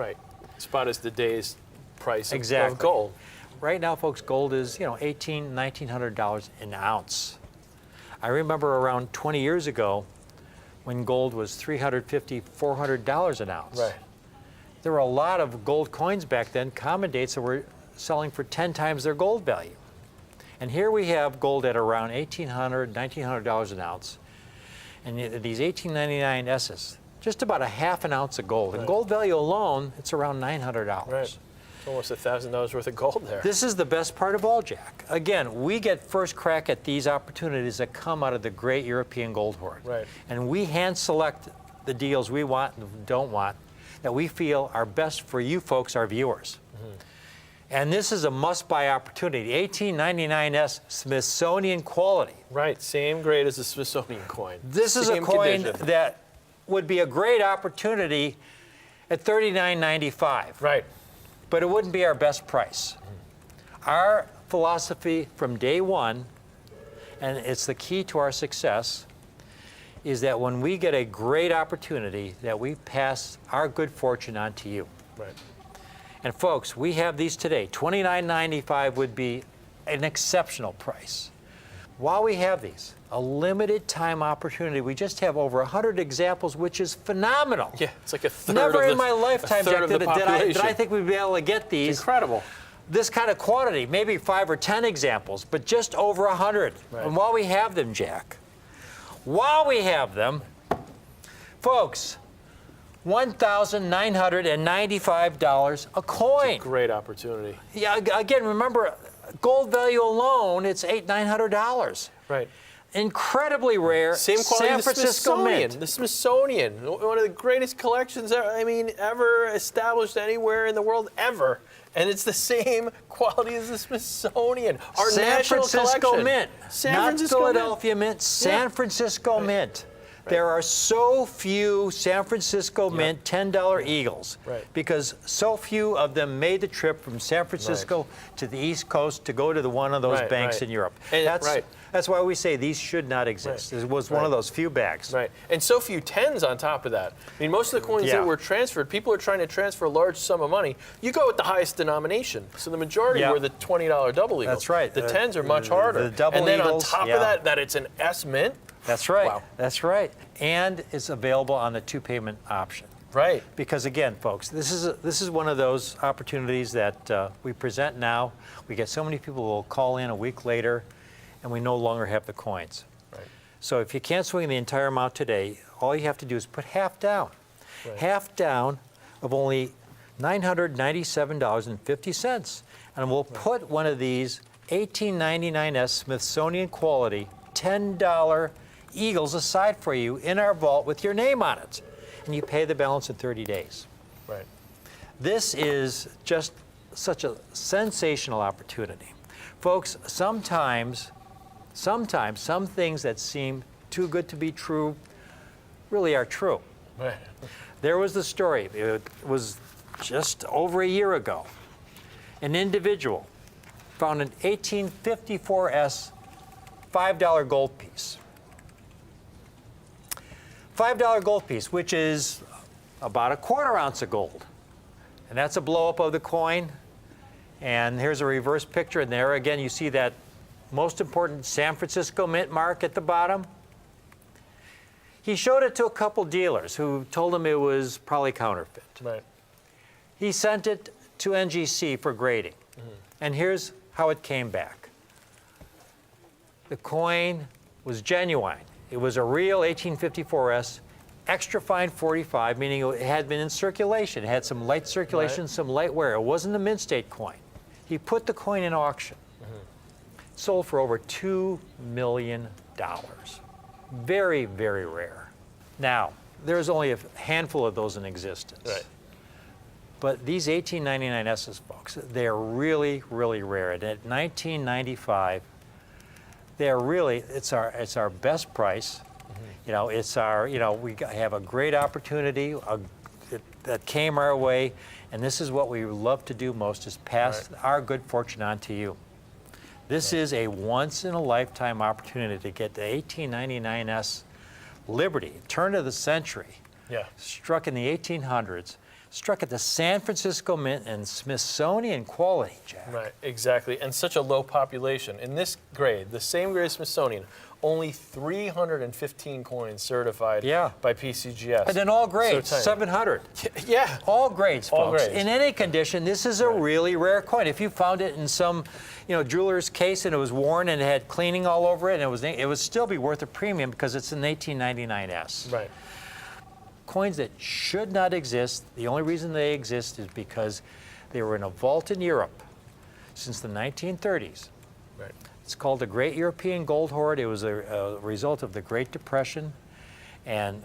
Spot is the day's price of gold. Right now, folks, gold is, $1,800, $1,900 an ounce. I remember around 20 years ago when gold was $350, $400 an ounce. There were a lot of gold coins back then, common dates, that were selling for 10 times their gold value. And here we have gold at around $1,800, $1,900 an ounce. And these 1899 S's, just about a half an ounce of gold. And gold value alone, it's around $900. Almost $1,000 worth of gold there. This is the best part of all, Jack. Again, we get first crack at these opportunities that come out of the great European gold hoard. And we hand select the deals we want and don't want, that we feel are best for you folks, our viewers. And this is a must-buy opportunity. 1899S Smithsonian quality. Same grade as the Smithsonian coin. This is a coin that would be a great opportunity at $39.95. But it wouldn't be our best price. Our philosophy from day one, and it's the key to our success, is that when we get a great opportunity, that we pass our good fortune on to you. And folks, we have these today. $29.95 would be an exceptional price. while we have these, a limited time opportunity, we just have over 100 examples, which is phenomenal. Yeah, it's like a third Never of in my lifetime, Jack, did I think we'd be able to get these. Incredible. This kind of quantity, maybe 5 or 10 examples, but just over 100. Right. And while we have them, Jack, while we have them, folks, $1,995 a coin. Great opportunity. Yeah, again, remember, gold value alone, it's $900. Right. Incredibly rare. Same quality San as the Francisco Smithsonian. Mint. The Smithsonian, one of the greatest collections ever established anywhere in the world ever. And it's the same quality as the Smithsonian. Our San national Francisco collection. Mint. San Not Francisco Philadelphia Mint, San Yeah. Francisco Mint. There are so few San Francisco Mint $10 Eagles Right. because so few of them made the trip from San Mint to the East Coast to go to one of those Right, banks right. in Europe. And- That's, right. that's why we say these should not exist. Right. It was one of those few bags. Right, and so few tens on top of that. I mean, most of the coins Yeah. that were transferred, people are trying to transfer a large sum of money. You go with the highest denomination. So the majority Yeah. were the $20 double eagles. That's right. The tens are much harder. the double and then eagles, on top yeah. of that it's an S mint. That's right. Wow. That's right. And it's available on the 2-payment option. Right. Because again, folks, this is one of those opportunities that we present now. We get so many people who will call in a week later, and we no longer have the coins. Right. So if you can't swing the entire amount today, all you have to do is put half down. Right. Half down of only $997.50. And we'll put one of these 1899S Smithsonian quality $10 Eagles aside for you in our vault with your name on it. And you pay the balance in 30 days. Right. This is just such a sensational opportunity. Folks, sometimes some things that seem too good to be true really are true. Right. There was the story, it was just over a year ago. An individual found an 1854S $5 gold piece. $5 gold piece, which is about a quarter ounce of gold. And that's a blow up of the coin. And here's a reverse picture. And there again, you see that most important San Francisco Mint mark at the bottom. He showed it to a couple dealers who told him it was probably counterfeit. Right. He sent it to NGC for grading. And here's how it came back. The coin was genuine. It was a real 1854S, extra fine 45, meaning it had been in circulation. It had some light circulation, Right. some light wear. It wasn't a mint state coin. He put the coin in auction. Sold for over $2 million. Very, very rare. Now, there's only a handful of those in existence. Right. But these 1899Ss, folks, they're really, really rare. And at $19.95, they're really, it's our best price. You know, it's our, you know, we have a great opportunity that came our way, and this is what we love to do most, is pass our good fortune on to you. This is a once-in-a-lifetime opportunity to get the 1899S Liberty, turn of the century, Yeah. struck in the 1800s, struck at the San Francisco Mint and Smithsonian quality, Jack. Right, exactly. And such a low population. In this grade, the same grade as Smithsonian, only 315 coins certified Yeah. by PCGS. And in all grades, So tiny. 700. Yeah. All grades, All folks. grades. In any condition, this is a really rare coin. If you found it in some, jeweler's case and it was worn and it had cleaning all over it, and it would still be worth a premium because it's an 1899S. Right. Coins that should not exist. The only reason they exist is because they were in a vault in Europe since the 1930s. Right. It's called the Great European Gold Hoard. It was a result of the Great Depression, and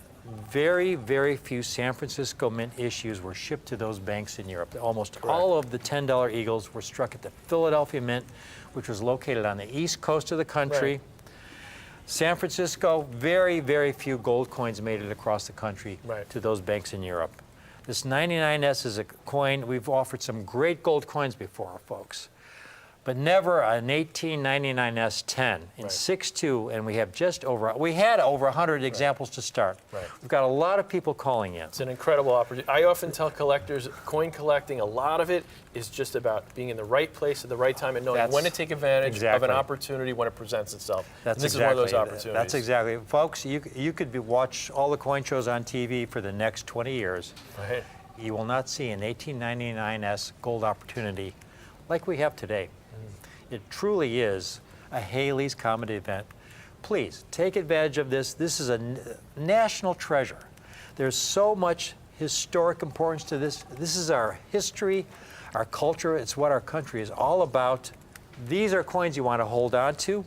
very, very few San Francisco Mint issues were shipped to those banks in Europe. Almost all of the $10 Eagles were struck at the Philadelphia Mint, which was located on the east coast of the country. Right. San Francisco, very, very few gold coins made it across the country to those banks in Europe. This 99S is a coin. We've offered some great gold coins before, folks. but never an 1899 S10 in 6.2, and we had over 100 examples to start. Right. We've got a lot of people calling in. It's an incredible opportunity. I often tell collectors, coin collecting, a lot of it is just about being in the right place at the right time and knowing when to take advantage of an opportunity when it presents itself. That's and this exactly, is one of those opportunities. That's exactly. Folks, you could watch all the coin shows on TV for the next 20 years. Right. You will not see an 1899S gold opportunity like we have today. It truly is a Haley's Comet event. Please take advantage of this. This is a national treasure. There's so much historic importance to this. This is our history, our culture. It's what our country is all about. These are coins you want to hold on to,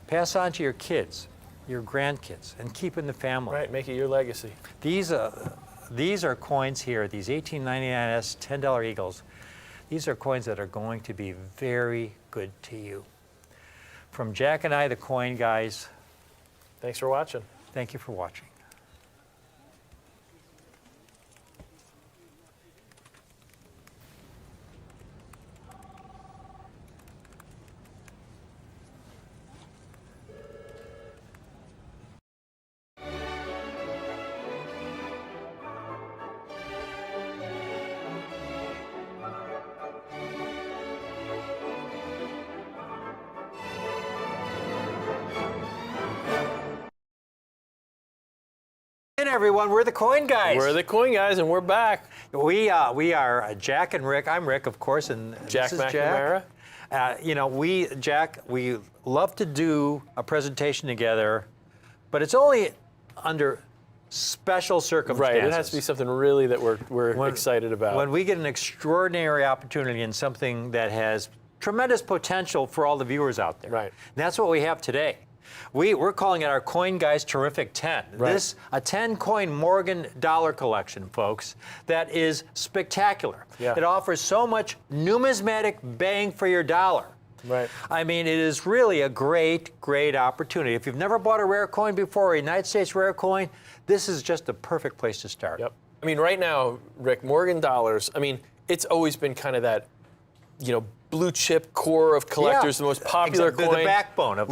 pass on to your kids, your grandkids, and keep in the family. Right, make it your legacy. These are coins here, these 1899S $10 Eagles. These are coins that are going to be very good to you. From Jack and I, the Coin Guys, Thanks for watching. thank you for watching. Everyone, we're the Coin Guys. We're the Coin Guys, and we're back. We are Jack and Rick. I'm Rick, of course, and Jack this is McNamara. Jack, we love to do a presentation together, but it's only under special circumstances. Right, it has to be something really that we're excited about. When we get an extraordinary opportunity in something that has tremendous potential for all the viewers out there. Right. And that's what we have today. We're calling it our Coin Guys Terrific 10. Right. This, a 10-coin Morgan dollar collection, folks, that is spectacular. Yeah. It offers so much numismatic bang for your dollar. Right. I mean, it is really a great, great opportunity. If you've never bought a rare coin before, a United States rare coin, this is just the perfect place to start. Yep. I mean, right now, Rick, Morgan dollars, I mean, it's always been kind of that, blue chip core of collectors, the most popular exactly. coin. The backbone of,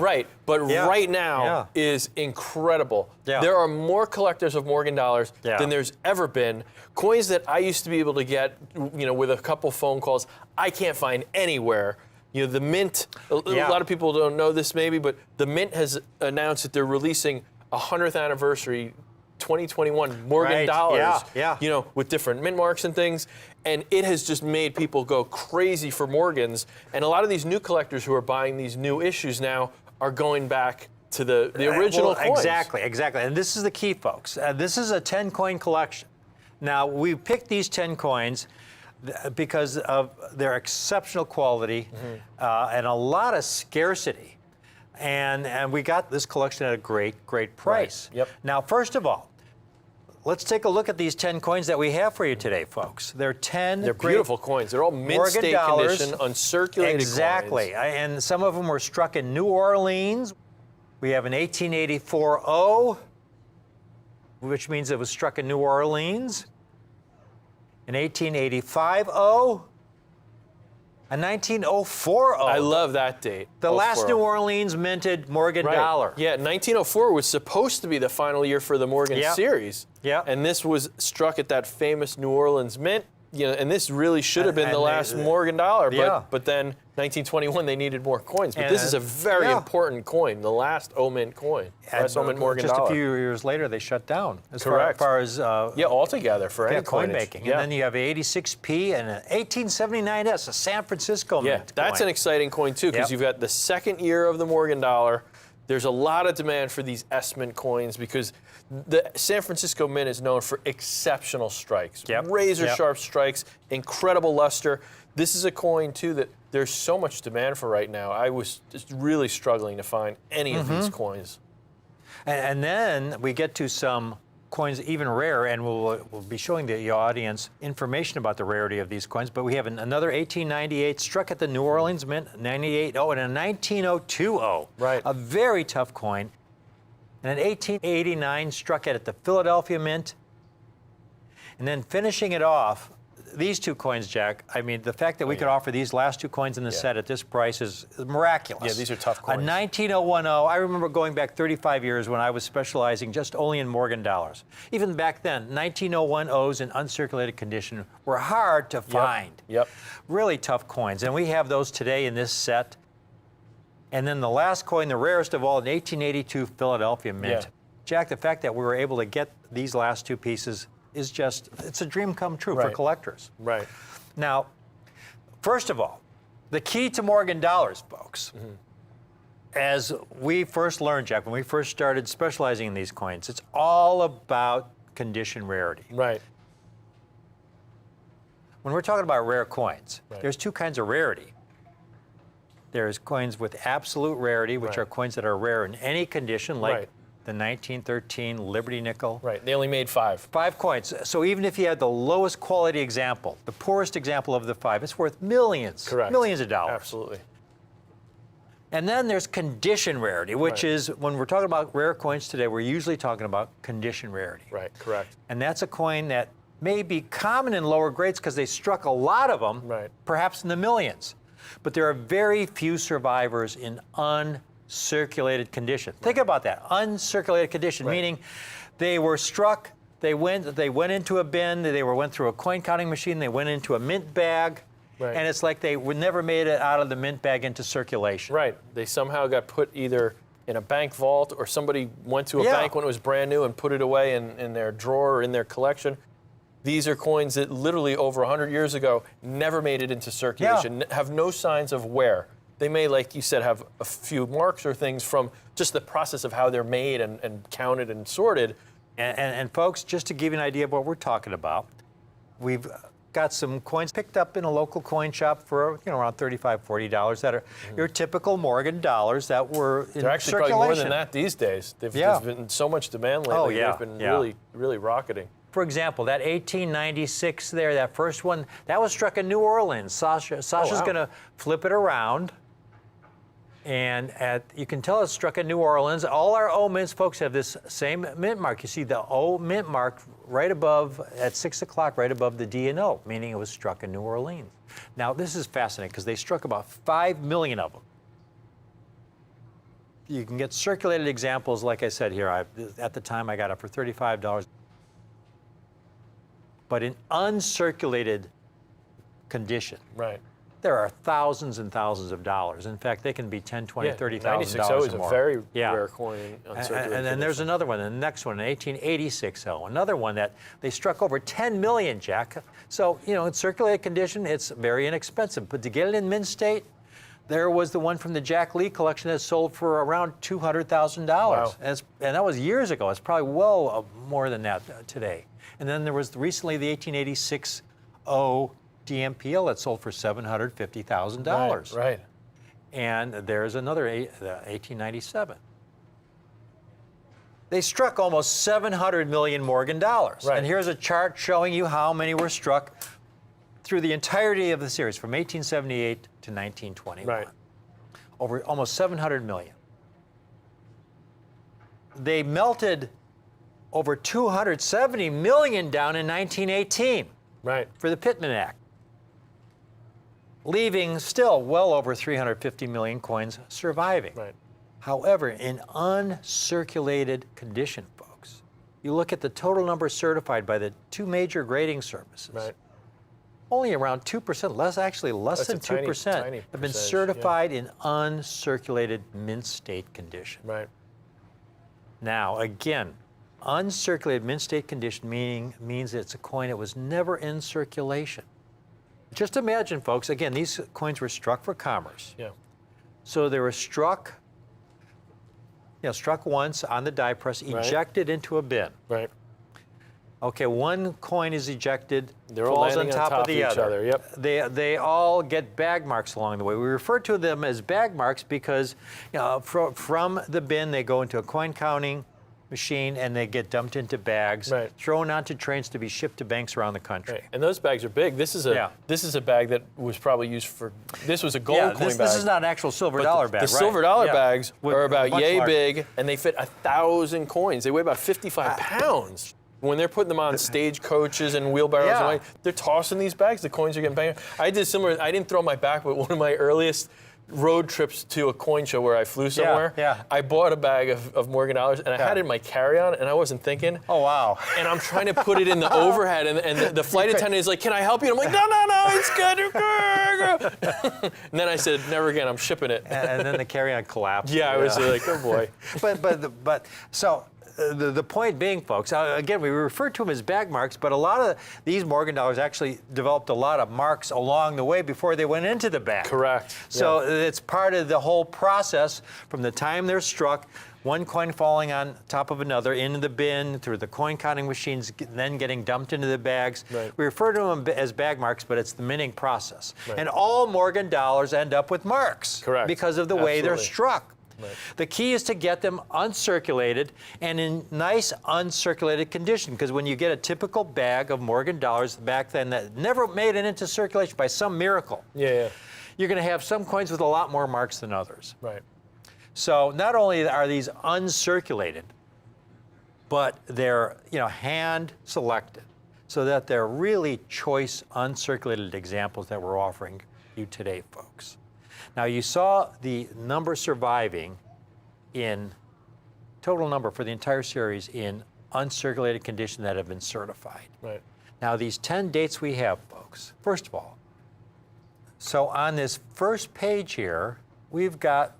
Right, but right now is incredible. Yeah. There are more collectors of Morgan dollars than there's ever been. Coins that I used to be able to get, with a couple phone calls, I can't find anywhere. The Mint, a lot of people don't know this maybe, but the Mint has announced that they're releasing a 100th anniversary 2021 Morgan dollars, with different mint marks and things. And it has just made people go crazy for Morgans. And a lot of these new collectors who are buying these new issues now are going back to the original coins. Exactly. And this is the key, folks. This is a 10-coin collection. Now, we picked these 10 coins because of their exceptional quality and a lot of scarcity. And we got this collection at a great, great price. Right. Yep. Now, first of all, let's take a look at these 10 coins that we have for you today, folks. They're 10 They're beautiful coins. They're all mint state condition, uncirculated exactly. coins. And some of them were struck in New Orleans. We have an 1884 O, which means it was struck in New Orleans. An 1885 O. A 1904 O. I love that date. The last 04. New Orleans minted Morgan dollar. Yeah, 1904 was supposed to be the final year for the Morgan series. Yeah. And this was struck at that famous New Orleans Mint. And this really should have been the last Morgan dollar, but then 1921 they needed more coins. But this is a very important coin, the last O Mint coin, last O Mint Morgan dollar. Just a few years later, they shut down. As Correct. far as altogether for any coin coinage. making. And then you have a 86P and an 1879S, a San Francisco mint. That's coin. an exciting coin too, because you've got the second year of the Morgan dollar. There's a lot of demand for these S Mint coins because the San Francisco Mint is known for exceptional strikes, razor sharp strikes, incredible luster. This is a coin too that there's so much demand for right now. I was just really struggling to find any of these coins. And then we get to some coins even rarer, and we'll be showing the audience information about the rarity of these coins. But we have another 1898 struck at the New Orleans Mint, 98 O, and a 1902 O. Right. A very tough coin. And an 1889 struck at the Philadelphia Mint. And then finishing it off, these two coins, Jack, I mean, the fact that we could offer these last two coins in the set at this price is miraculous. Yeah, these are tough coins. A 19010, I remember going back 35 years when I was specializing just only in Morgan dollars. Even back then, 19010s in uncirculated condition were hard to find. Yep. Really tough coins. And we have those today in this set. And then the last coin, the rarest of all, an 1882 Philadelphia Mint. Yeah. Jack, the fact that we were able to get these last two pieces is just, it's a dream come true for Right. collectors. Right. Now, first of all, the key to Morgan dollars, folks, as we first learned, Jack, when we first started specializing in these coins, it's all about condition rarity. Right. When we're talking about rare coins, Right. there's two kinds of rarity. There's coins with absolute rarity, which Right. are coins that are rare in any condition, like Right. the 1913 Liberty nickel. Right. They only made 5. 5 coins. So even if you had the lowest quality example, the poorest example of the 5, it's worth millions, Correct. millions of dollars. Absolutely. And then there's condition rarity, which Right. is, when we're talking about rare coins today, we're usually talking about condition rarity. Right. Correct. And that's a coin that may be common in lower grades because they struck a lot of them, Right. perhaps in the millions. But there are very few survivors in uncirculated condition. Think about that, uncirculated condition, Right. meaning they were struck, they went into a bin, went through a coin counting machine, they went into a mint bag, Right. and it's like they never made it out of the mint bag into circulation. Right. They somehow got put either in a bank vault or somebody went to a Yeah. bank when it was brand new and put it away in their drawer or in their collection. These are coins that literally over 100 years ago never made it into circulation, have no signs of wear. They may, like you said, have a few marks or things from just the process of how they're made and counted and sorted. And folks, just to give you an idea of what we're talking about, we've got some coins picked up in a local coin shop for around $35, $40 that are your typical Morgan dollars that were in They're actually circulation. probably more than that these days. Yeah. There's been so much demand lately. Oh, yeah, They've been yeah. really, really rocketing. For example, that 1896 there, that first one, that was struck in New Orleans. Sasha's wow. going to flip it around. And you can tell it's struck in New Orleans. All our O mints, folks, have this same mint mark. You see the O mint mark right above, at 6 o'clock, right above the D and O, meaning it was struck in New Orleans. Now, this is fascinating because they struck about 5 million of them. You can get circulated examples, like I said here. At the time, I got it for $35. But in uncirculated condition, Right. there are thousands and thousands of dollars. In fact, they can be $10, $20, $30,000 96O is or more. a very Yeah. rare coin. And then there's another one, the next one, an 1886O, another one that they struck over 10 million, Jack. So, in circulated condition, it's very inexpensive. But to get it in mint state, there was the one from the Jack Lee collection that sold for around $200,000. Wow. And that was years ago. It's probably well more than that today. And then there was recently the 1886O DMPL that sold for $750,000. Right. And there's another, the 1897. They struck almost 700 million Morgan dollars. Right. And here's a chart showing you how many were struck through the entirety of the series, from 1878 to 1921. Right. Over almost 700 million. They melted over 270 million down in 1918 Right. for the Pittman Act, leaving still well over 350 million coins surviving. Right. However, in uncirculated condition, folks, you look at the total number certified by the two major grading services. Right. Only around 2%, less That's than a tiny 2%, have been percentage, yeah. certified in uncirculated mint state condition. Right. Now, again, uncirculated mint state condition means it's a coin that was never in circulation. Just imagine, folks, again, these coins were struck for commerce. Yeah. So they were struck once on the die press, ejected into a bin. Right. Okay, one coin is ejected, They're all falls on landing top, of the each other. other, yep. They all get bag marks along the way. We refer to them as bag marks because from the bin they go into a coin counting machine and they get dumped into bags, Right. thrown onto trains to be shipped to banks around the country. Right. And those bags are big. This is a bag that was probably used for. This was a gold coin bag. This is not an actual silver But dollar the bag. The silver dollar bags With are about much yay larger. big, and they fit 1,000 coins. They weigh about 55 pounds. When they're putting them on stagecoaches and wheelbarrows, Yeah. and they're tossing these bags. The coins are getting banged. I did similar. I didn't throw my back, but one of my earliest road trips to a coin show where I flew somewhere, yeah. I bought a bag of Morgan dollars, and I had it in my carry-on, and I wasn't thinking. Oh, wow. And I'm trying to put it in the overhead, and the flight attendant is like, "Can I help you?" And I'm like, "No, it's good." And then I said, "Never again. I'm shipping it." And then the carry-on collapsed. Yeah, I was like, "Oh boy." But so the point being, folks, again, we refer to them as bag marks, but a lot of these Morgan dollars actually developed a lot of marks along the way before they went into the bag. Correct. So it's part of the whole process from the time they're struck, one coin falling on top of another into the bin, through the coin counting machines, then getting dumped into the bags. Right. We refer to them as bag marks, but it's the minting process. Right. And all Morgan dollars end up with marks. Correct. Because of the way they're Absolutely. struck. Right. The key is to get them uncirculated and in nice uncirculated condition, because when you get a typical bag of Morgan dollars back then that never made it into circulation by some miracle, Yeah. you're going to have some coins with a lot more marks than others. Right. So not only are these uncirculated, but they're hand selected, so that they're really choice uncirculated examples that we're offering you today, folks. Now you saw the number surviving in total number for the entire series in uncirculated condition that have been certified. Right. Now these 10 dates we have, folks, first of all, so on this first page here, we've got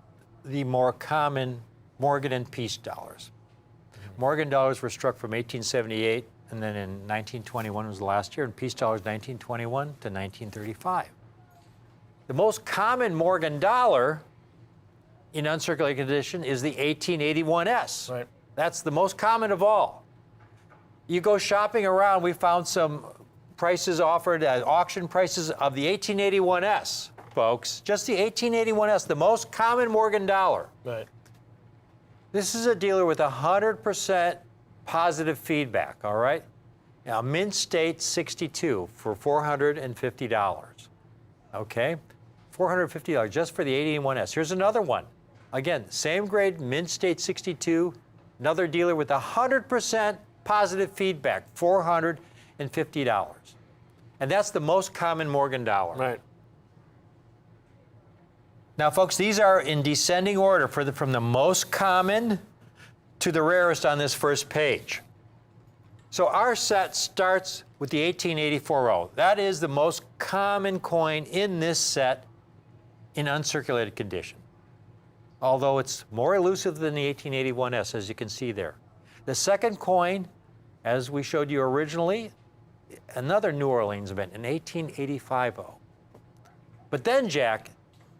the more common Morgan and Peace dollars. Morgan dollars were struck from 1878, and then in 1921 was the last year, and Peace dollars 1921 to 1935. The most common Morgan dollar in uncirculated condition is the 1881S. Right. That's the most common of all. You go shopping around, we found some prices offered at auction prices of the 1881S, folks. Just the 1881S, the most common Morgan dollar. Right. This is a dealer with 100% positive feedback, all right? Now, Mint State 62 for $450, okay? $450 just for the 1881S. Here's another one. Again, same grade, Mint State 62, another dealer with 100% positive feedback, $450. And that's the most common Morgan dollar. Right. Now, folks, these are in descending order from the most common to the rarest on this first page. So our set starts with the 1884-0. That is the most common coin in this set in uncirculated condition, although it's more elusive than the 1881S, as you can see there. The second coin, as we showed you originally, another New Orleans mint, an 1885-0. But then, Jack,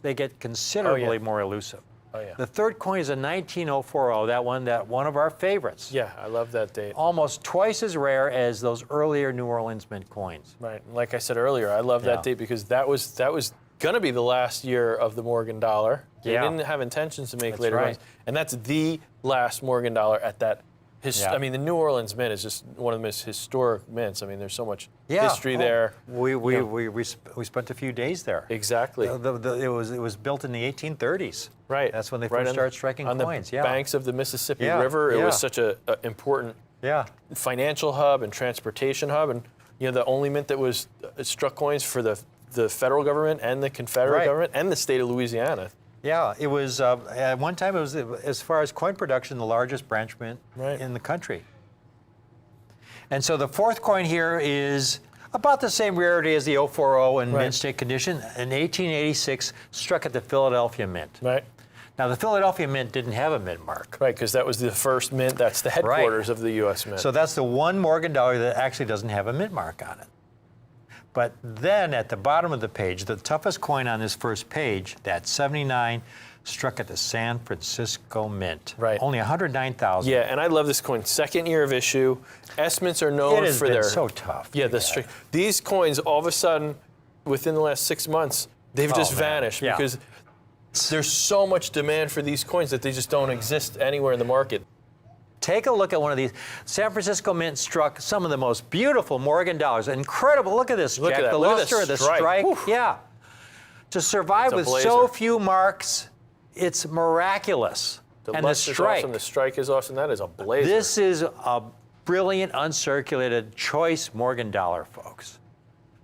they get considerably more elusive. Oh, yeah. The third coin is a 19040, that one of our favorites. Yeah, I love that date. Almost twice as rare as those earlier New Orleans mint coins. Right. And like I said earlier, I love Yeah. that date because that was going to be the last year of the Morgan dollar. They Yeah. didn't have intentions to make That's later right. ones. And that's the last Morgan dollar at that. Yeah. I mean, the New Orleans mint is just one of the most historic mints. I mean, there's so much Yeah. history there. We You know. we spent a few days there. Exactly. It was built in the 1830s. Right. That's when they Right first on started striking on coins. the Yeah. banks of the Mississippi Yeah, River. It yeah. was such a important Yeah. financial hub and transportation hub, and the only mint that was struck coins for the federal government and the Confederate Right. government and the state of Louisiana. Yeah, it was at one time it was, as far as coin production, the largest branch mint Right. in the country. And so the fourth coin here is about the same rarity as the 040 in Right. mint state condition, in 1886, struck at the Philadelphia Mint. Right. Now the Philadelphia Mint didn't have a mint mark. Right, because that was the first mint. That's the headquarters of the U.S. Mint. So that's the one Morgan dollar that actually doesn't have a mint mark on it. But then at the bottom of the page, the toughest coin on this first page, that 79, struck at the San Francisco Mint. Right. Only 109,000. yeah, and I love this coin. Second year of issue. S mints are known It has for been their so tough. Yeah, to the get. these coins all of a sudden, within the last 6 months, they've just man. vanished Yeah. because there's so much demand for these coins that they just don't exist anywhere in the market. Take a look at one of these. San Francisco Mint struck some of the most beautiful Morgan dollars. Incredible. Look at this, Look Jack. at that. The Look at luster the of the strike. strike. Whew. Yeah. To survive It's a with blazer. so few marks, it's miraculous. The and the luster's strike. awesome. The strike is awesome. That is a blazer. This is a brilliant uncirculated choice Morgan dollar, folks.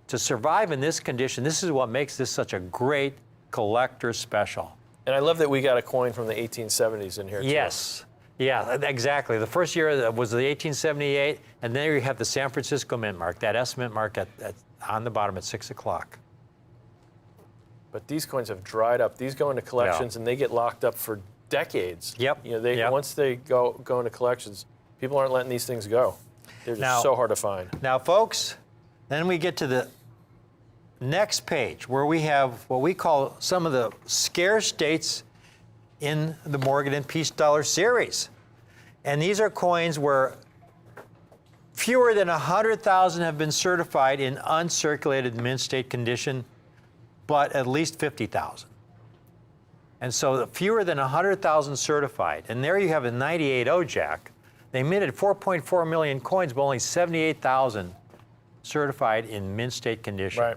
To survive in this condition, this is what makes this such a great collector special. And I love that we got a coin from the 1870s in here, too. Yes. Yeah, exactly. The first year was the 1878, and there you have the San Francisco Mint mark, that S Mint mark on the bottom at 6 o'clock. But these coins have dried up. These go into collections, and they get locked up for decades. Yep. You know, Yep. once they go into collections, people aren't letting these things go. They're just Now- so hard to find. Now, folks, then we get to the next page where we have what we call some of the scarce dates in the Morgan and Peace Dollar series. And these are coins where fewer than 100,000 have been certified in uncirculated mint state condition, but at least 50,000. And so the fewer than 100,000 certified. And there you have a 98.0 Jack. They minted 4.4 million coins, but only 78,000 certified in mint state condition. Right.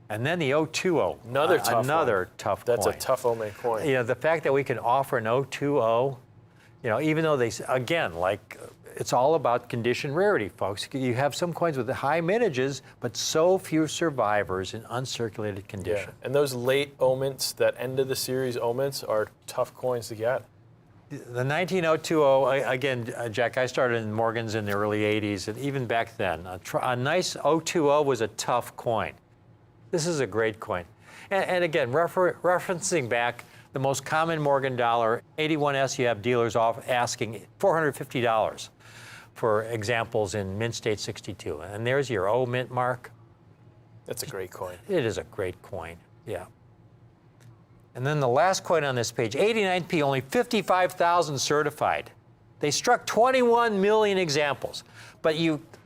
And then the 020. Another tough Another one. tough That's coin. a tough O-Mint coin. You know, the fact that we can offer an 020, you know, even though they, again, like, it's all about condition rarity, folks. You have some coins with high mintages, but so few survivors in uncirculated Yeah. condition. And those late O-Mints, that end of the series O-Mints, are tough coins to get. The 19020, again, Jack, I started in Morgan's in the early 80s, and even back then, a nice 020 was a tough coin. This is a great coin. And again, referencing back, the most common Morgan dollar, 81S, you have dealers off asking $450 for examples in Mint State 62. And there's your O Mint mark. That's a great coin. It is a great coin, yeah. And then the last coin on this page, 89P, only 55,000 certified. They struck 21 million examples, but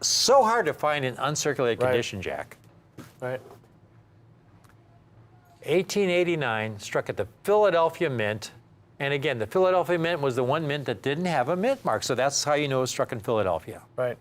so hard to find in uncirculated Right. condition, Jack. Right. 1889, struck at the Philadelphia Mint. And again, the Philadelphia Mint was the one mint that didn't have a mint mark, so that's how you know it was struck in Philadelphia. Right.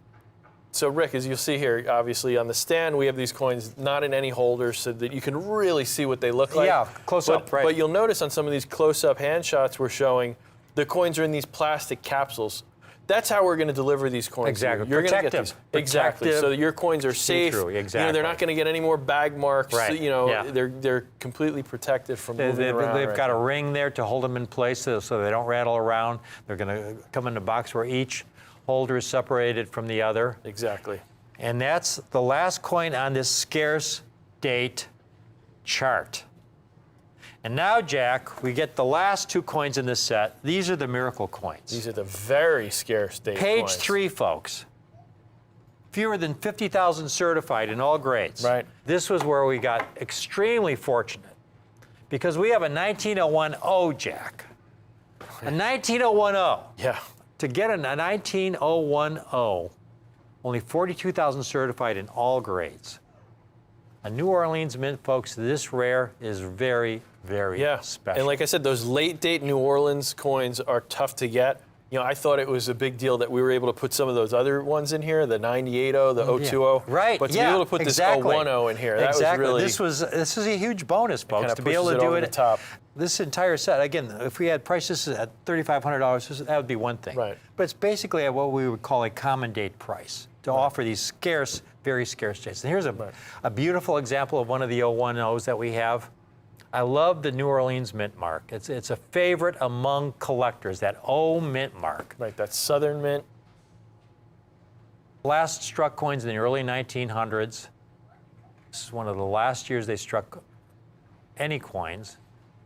So, Rick, as you'll see here, obviously on the stand, we have these coins not in any holders so that you can really see what they look like. Yeah, close up, right. But you'll notice on some of these close-up hand shots we're showing, the coins are in these plastic capsules. That's how we're going to deliver these coins. Exactly. You're going to get Protective. these. Exactly. Protective. So that your coins are safe. See-through, You know, exactly. they're not going to get any more bag marks. Right, You know, yeah. they're completely protected from moving around. They've right got a now. ring there to hold them in place so they don't rattle around. They're going to come in a box where each holder is separated from the other. Exactly. And that's the last coin on this scarce date chart. And now, Jack, we get the last two coins in this set. These are the miracle coins. These are the very scarce date Page coins. 3, folks. Fewer than 50,000 certified in all grades. Right. This was where we got extremely fortunate because we have a 19010 Jack. A 19010. Yeah. To get a 19010, only 42,000 certified in all grades. A New Orleans Mint, folks, this rare is very, very Yeah, special. and like I said, those late date New Orleans coins are tough to get. You know, I thought it was a big deal that we were able to put some of those other ones in here, the 98.0, the 020. Right, But to yeah, be able to put exactly. this 010 in here, that exactly. was really... This is a huge bonus, folks, kinda to be able to pushes it do over it. the top. This entire set, again, if we had prices at $3,500, that would be one thing. Right. But it's basically at what we would call a common date price to offer these scarce, very scarce dates. And here's a beautiful example of one of the 010s that we have. I love the New Orleans Mint mark. It's a favorite among collectors, that O Mint mark. Right, that Southern Mint. Last struck coins in the early 1900s. This is one of the last years they struck any coins.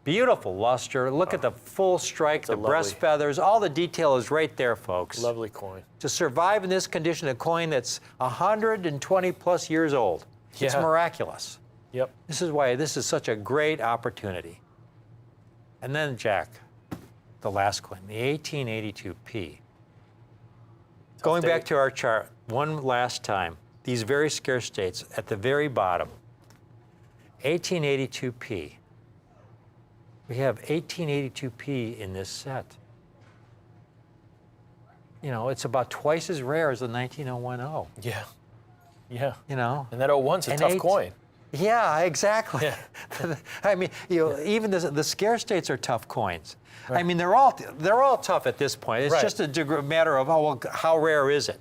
Beautiful luster. Look at the full strike, the lovely- breast feathers. All the detail is right there, folks. Lovely coin. To survive in this condition, a coin that's 120 plus years old. It's Yeah. miraculous. Yep. This is why this is such a great opportunity. And then, Jack, the last coin, the 1882P. Going back date. to our chart one last time, these very scarce dates at the very bottom. 1882P. We have 1882P in this set. You know, it's about twice as rare as the 19010. Yeah. Yeah. You know? And that 01's a And tough coin. Yeah, exactly. Yeah. I mean, you know, even the scarce dates are tough coins. I mean, they're all tough at this point. It's Right. just a matter of how rare is it.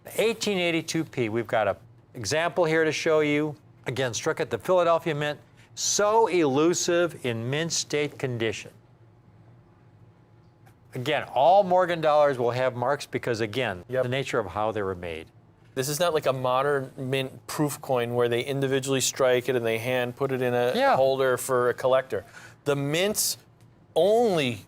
1882p. We've got an example here to show you. Again, struck at the Philadelphia Mint. So elusive in mint state condition. Again, all Morgan dollars will have marks because, again, Yep. the nature of how they were made. This is not like a modern mint proof coin where they individually strike it and they hand put it in a Yeah. holder for a collector. The mint's only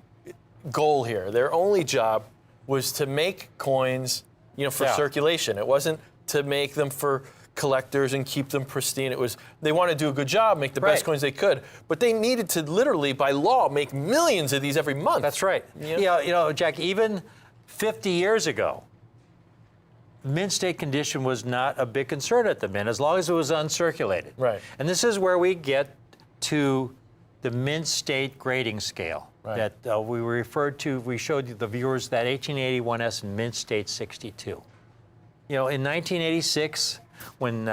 goal here, their only job was to make coins, for Yeah. circulation. It wasn't to make them for collectors and keep them pristine. It was they want to do a good job, make the best Right. coins they could, but they needed to literally, by law, make millions of these every month. That's right. Yeah. Jack, even 50 years ago, mint state condition was not a big concern at the mint as long as it was uncirculated. Right. And this is where we get to the mint state grading scale Right. that we referred to. We showed you the viewers that 1881S and mint state 62. In 1986, when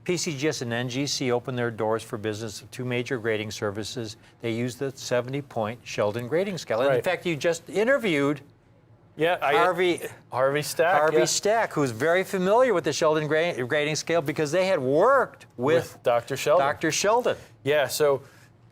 PCGS and NGC opened their doors for business of two major grading services, they used the 70-point Sheldon grading scale. And in Right. fact, you just interviewed Yeah, Harvey Stack. yeah. Stack, who's very familiar with the Sheldon grading scale because they had worked with Dr. Sheldon. Dr. Sheldon. Yeah, so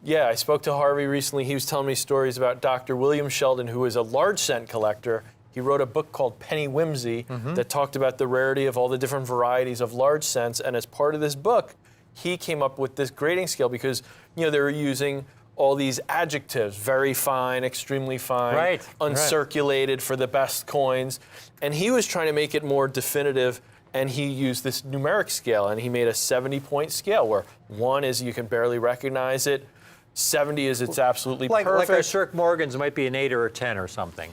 I spoke to Harvey recently. He was telling me stories about Dr. William Sheldon, who was a large cent collector. He wrote a book called Penny Whimsy that talked about the rarity of all the different varieties of large cents. And as part of this book, he came up with this grading scale because, they were using all these adjectives, very fine, extremely fine, Right, uncirculated for the best coins. And he was trying to make it more definitive, and he used this numeric scale, and he made a 70-point scale where 1 is you can barely recognize it, 70 is it's absolutely Like our perfect. Cirque Morgans might be an 8 or a 10 or something.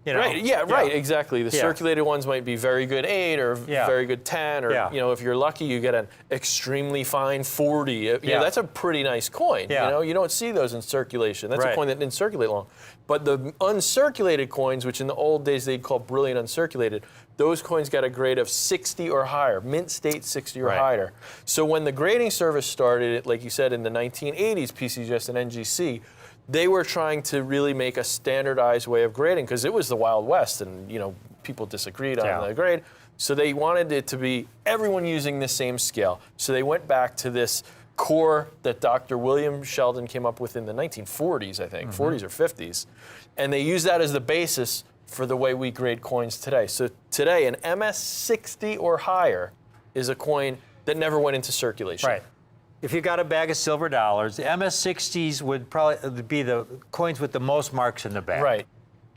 Right, right, exactly. The Yeah. circulated ones might be very good 8 or Yeah. very good 10, or, Yeah. if you're lucky, you get an extremely fine 40. Yeah. That's a pretty nice coin. Yeah. You don't see those in circulation. That's a Right. coin that didn't circulate long. But the uncirculated coins, which in the old days they'd call brilliant uncirculated, those coins got a grade of 60 or higher, mint state 60 or Right. higher. So when the grading service started, like you said, in the 1980s, PCGS and NGC, they were trying to really make a standardized way of grading because it was the Wild West and, people disagreed on Yeah. the grade. So they wanted it to be everyone using the same scale. So they went back to this core that Dr. William Sheldon came up with in the 1940s, I think, 40s or 50s. And they used that as the basis for the way we grade coins today. So today, an MS-60 or higher is a coin that never went into circulation. Right. If you got a bag of silver dollars, the MS-60s would probably be the coins with the most marks in the bag. Right.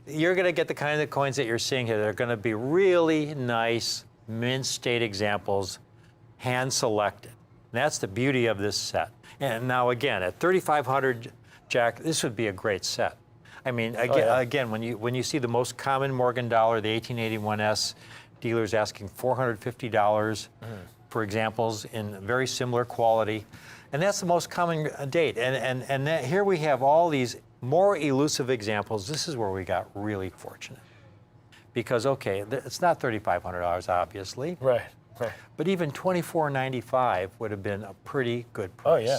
You're going to get the kind of coins that you're seeing here that are going to be really nice mint state examples, hand selected. And that's the beauty of this set. And now again, at 3,500, Jack, this would be a great set. I mean, again, when you see the most common Morgan dollar, the 1881S, dealers asking $450 for examples in very similar quality, and that's the most common date. And that, here we have all these more elusive examples. This is where we got really fortunate, because it's not $3,500 obviously, Right. but even $2,495 would have been a pretty good Oh, price. yeah.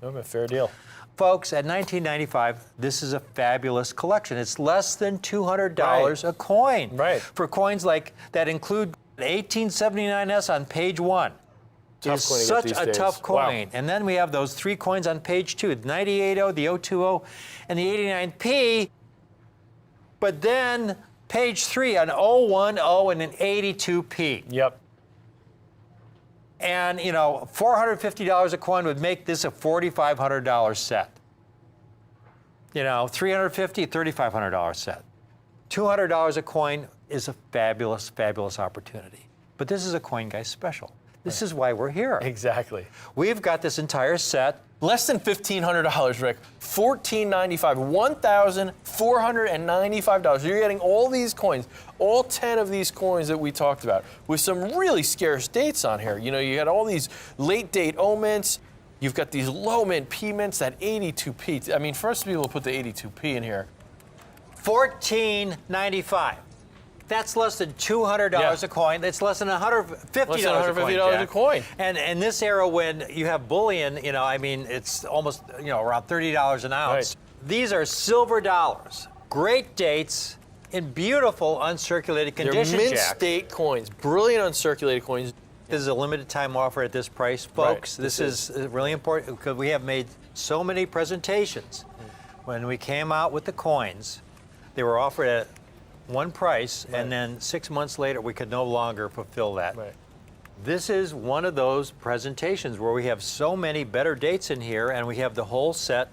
That would be a fair deal. Folks, at $19.95, this is a fabulous collection. It's less than $200 a coin. Right. For coins like that include 1879S on page 1. Tough It's coin to get such these a days. tough Wow. coin. And then we have those 3 coins on page 2, the 980, the 020, and the 89P. But then page 3, an 010 and an 82P. Yep. And, $450 a coin would make this a $4,500 set. $350, $3,500 set. $200 a coin is a fabulous, fabulous opportunity. But this is a Coin Guy special. This is why we're here. Exactly. We've got this entire set. Less than $1,500, Rick. $1,495, $1,495. You're getting all these coins, all 10 of these coins that we talked about, with some really scarce dates on here. You got all these late date O mints. You've got these low mint P mints, that 82P. I mean, for us to be able to put the 82P in here. $1,495. That's less than $200 a coin. That's less than $150 Less than a coin. $150 a Jack. coin. And in this era, when you have bullion, it's almost around $30 an ounce. Right. These are silver dollars. Great dates in beautiful uncirculated They're condition, mint Jack. state coins, brilliant uncirculated coins. This is a limited time offer at this price, folks. Right, This this is really important because we have made so many presentations. When we came out with the coins, they were offered at one price, Right. and then 6 months later, we could no longer fulfill that. Right. This is one of those presentations where we have so many better dates in here, and we have the whole set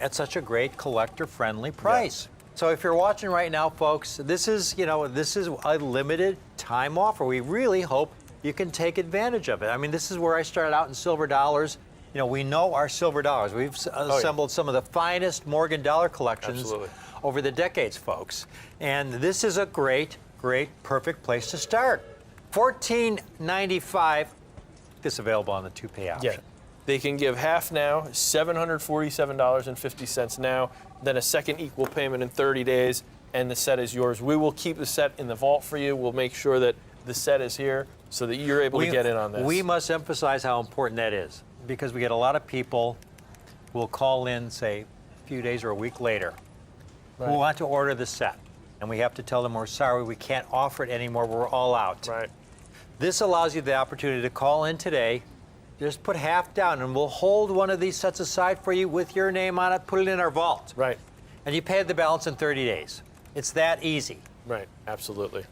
at such a great collector-friendly price. So if you're watching right now, folks, this is a limited time offer. We really hope you can take advantage of it. I mean, this is where I started out in silver dollars. You know, we know our silver dollars. We've assembled some of the finest Morgan dollar collections Absolutely. over the decades, folks. And this is a great, perfect place to start. $14.95. This available on the two-pay option. Yeah. They can give half now, $747.50 now, then a second equal payment in 30 days, and the set is yours. We will keep the set in the vault for you. We'll make sure that the set is here so that you're able to get in on this. We must emphasize how important that is because we get a lot of people who will call in, say, a few days or a week later, who want to order the set. And we have to tell them we're sorry, we can't offer it anymore, we're all out. Right. This allows you the opportunity to call in today, just put half down, and we'll hold one of these sets aside for you with your name on it, put it in our vault. Right. And you pay the balance in 30 days. It's that easy. Right. Absolutely.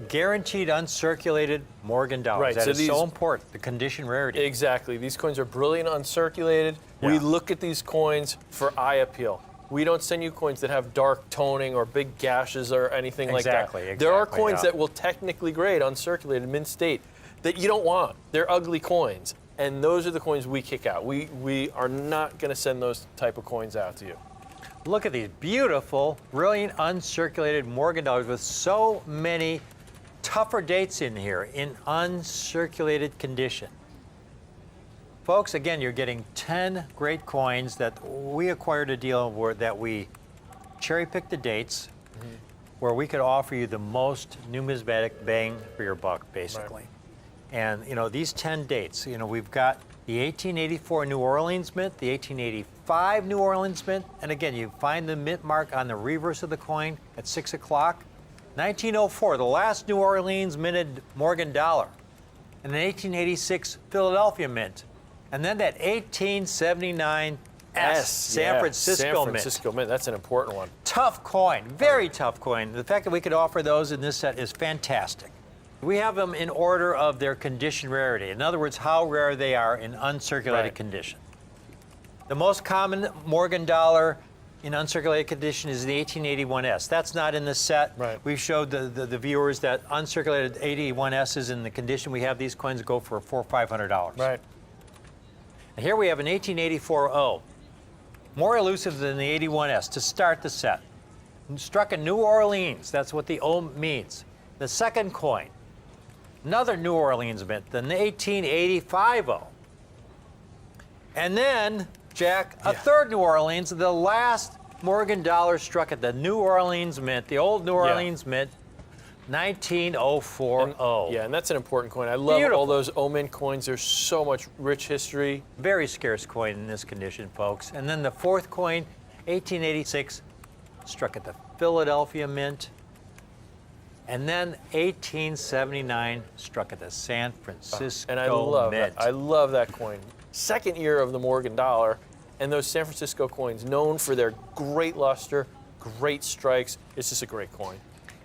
Guaranteed uncirculated Morgan dollars. Right, That so is these- so important, the condition rarity. Exactly. These coins are brilliant uncirculated. We Yeah. look at these coins for eye appeal. We don't send you coins that have dark toning or big gashes or anything like that. There are Exactly, coins yeah. that will technically grade uncirculated mint state that you don't want. They're ugly coins. And those are the coins we kick out. We are not going to send those type of coins out to you. Look at these beautiful, brilliant, uncirculated Morgan dollars with so many tougher dates in here in uncirculated condition. Folks, again, you're getting 10 great coins that we acquired a deal where that we cherry-picked the dates where we could offer you the most numismatic bang for your buck, basically. And, you know, these 10 dates, you know, we've got the 1884 New Orleans Mint, the 1885 New Orleans Mint, and again, you find the mint mark on the reverse of the coin at 6 o'clock. 1904, the last New Orleans minted Morgan dollar, and the 1886 Philadelphia Mint, and then that 1879 San Francisco Mint. San Francisco Mint. That's an important one. Tough coin, very tough coin. The fact that we could offer those in this set is fantastic. We have them in order of their condition rarity. In other words, how rare they are in uncirculated Right. condition. The most common Morgan dollar in uncirculated condition is the 1881S. That's not in the set. Right. We've showed the viewers that uncirculated 81S's in the condition we have these coins go for $400 or $500. Right. And here we have an 1884 O. More elusive than the 81S to start the set. Struck in New Orleans, that's what the O means. The second coin, another New Orleans mint, the 1885 O. And then, Jack, a third New Orleans, the last Morgan dollar struck at the New Orleans Mint, the old New Orleans Mint, 1904 O. Yeah, and that's an important coin. I love Beautiful. all those O-Mint coins. There's so much rich history. Very scarce coin in this condition, folks. And then the fourth coin, 1886, struck at the Philadelphia Mint. And then 1879 struck at the San Francisco And I love Mint. that. I love that coin. Second year of the Morgan dollar, and those San Francisco coins, known for their great luster, great strikes. It's just a great coin.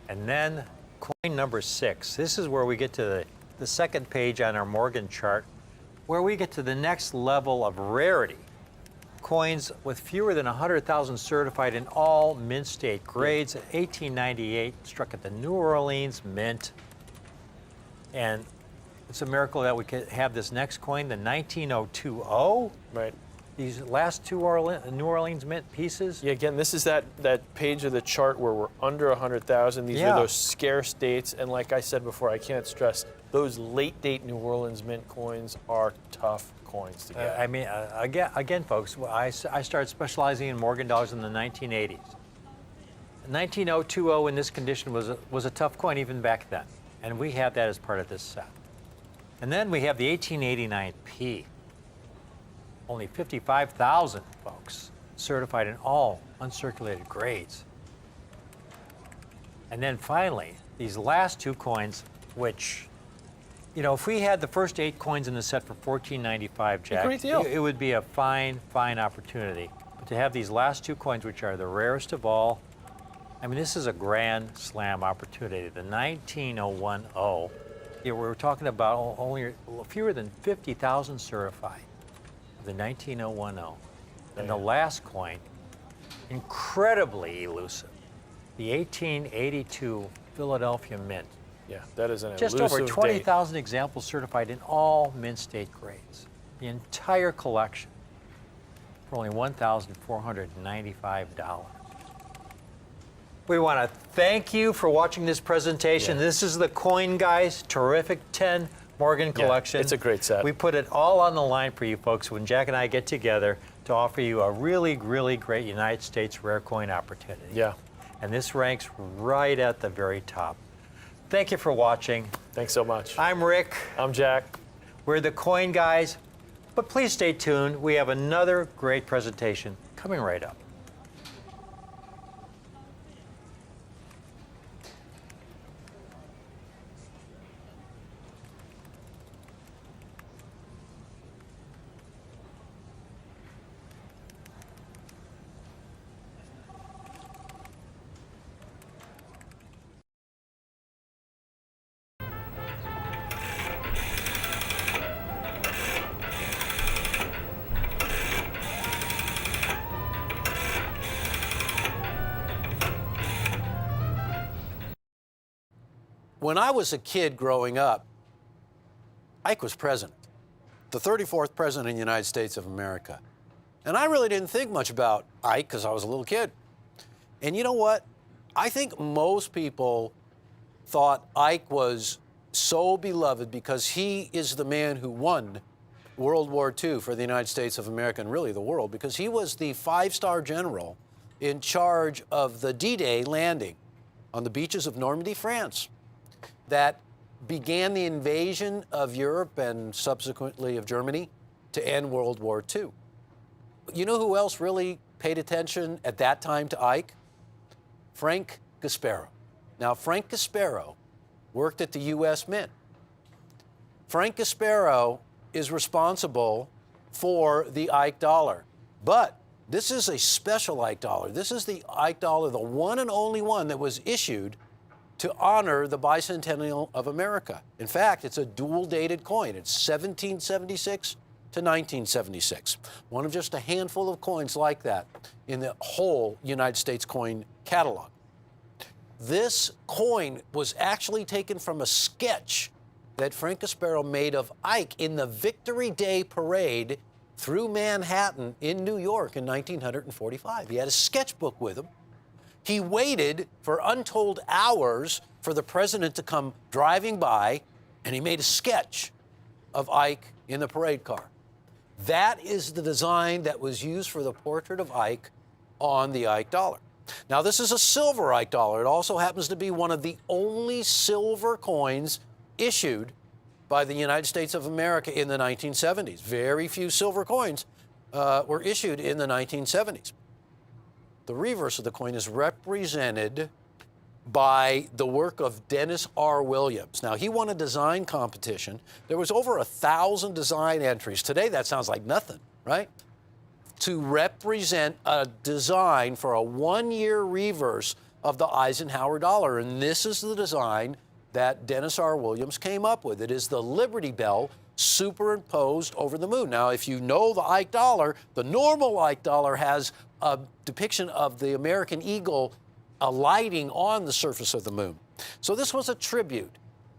And then coin number 6. This is where we get to the second page on our Morgan chart, where we get to the next level of rarity. Coins with fewer than 100,000 certified in all mint state grades. 1898 struck at the New Orleans Mint. And it's a miracle that we could have this next coin, the 19020. Right. These last two New Orleans Mint pieces. Yeah, again, this is that page of the chart where we're under 100,000. These Yeah. are those scarce dates. And like I said before, I can't stress, those late date New Orleans Mint coins are tough coins to get. I mean, again, folks, I started specializing in Morgan dollars in the 1980s. 19020 in this condition was a tough coin even back then, and we have that as part of this set. And then we have the 1889P. Only 55,000 folks certified in all uncirculated grades. And then finally, these last 2 coins, which, you know, if we had the first 8 coins in the set for $14.95, Jack, great deal. it would be a fine, fine opportunity. But to have these last 2 coins, which are the rarest of all, I mean, this is a grand slam opportunity. The 19010, you know, we're talking about only fewer than 50,000 certified. The 19010. And the last coin, incredibly elusive, the 1882 Philadelphia Mint. Yeah, that is an Just elusive over date. 20,000 examples certified in all mint state grades. The entire collection for only $1,495. We want to thank you for watching this presentation. Yeah. This is the Coin Guys terrific 10 Morgan collection. it's a great set. We put it all on the line for you folks when Jack and I get together to offer you a really, really great United States rare coin opportunity. Yeah. And this ranks right at the very top. Thank you for watching. Thanks so much. I'm Rick. I'm Jack. We're the Coin Guys. But please stay tuned. We have another great presentation coming right up. When I was a kid growing up, Ike was president, the 34th president of the United States of America. And I really didn't think much about Ike because I was a little kid. And you know what? I think most people thought Ike was so beloved because he is the man who won World War II for the United States of America and really the world, because he was the 5-star general in charge of the D-Day landing on the beaches of Normandy, France, that began the invasion of Europe and subsequently of Germany to end World War II. You know who else really paid attention at that time to Ike? Frank Gasparo. Now, Frank Gasparo worked at the U.S. Mint. Frank Gasparo is responsible for the Ike dollar. But this is a special Ike dollar. This is the Ike dollar, the one and only one that was issued to honor the bicentennial of America. In fact, it's a dual-dated coin. It's 1776 to 1976. One of just a handful of coins like that in the whole United States coin catalog. This coin was actually taken from a sketch that Frank Gasparo made of Ike in the Victory Day Parade through Manhattan in New York in 1945. He had a sketchbook with him. He waited for untold hours for the president to come driving by, and he made a sketch of Ike in the parade car. That is the design that was used for the portrait of Ike on the Ike dollar. Now, this is a silver Ike dollar. It also happens to be one of the only silver coins issued by the United States of America in the 1970s. Very few silver coins were issued in the 1970s. The reverse of the coin is represented by the work of Dennis R. Williams. Now, he won a design competition. There was over 1,000 design entries. Today, that sounds like nothing, right? To represent a design for a one-year reverse of the Eisenhower dollar. And this is the design that Dennis R. Williams came up with. It is the Liberty Bell superimposed over the moon. Now, if you know the Ike dollar, the normal Ike dollar has a depiction of the American eagle alighting on the surface of the moon. So this was a tribute.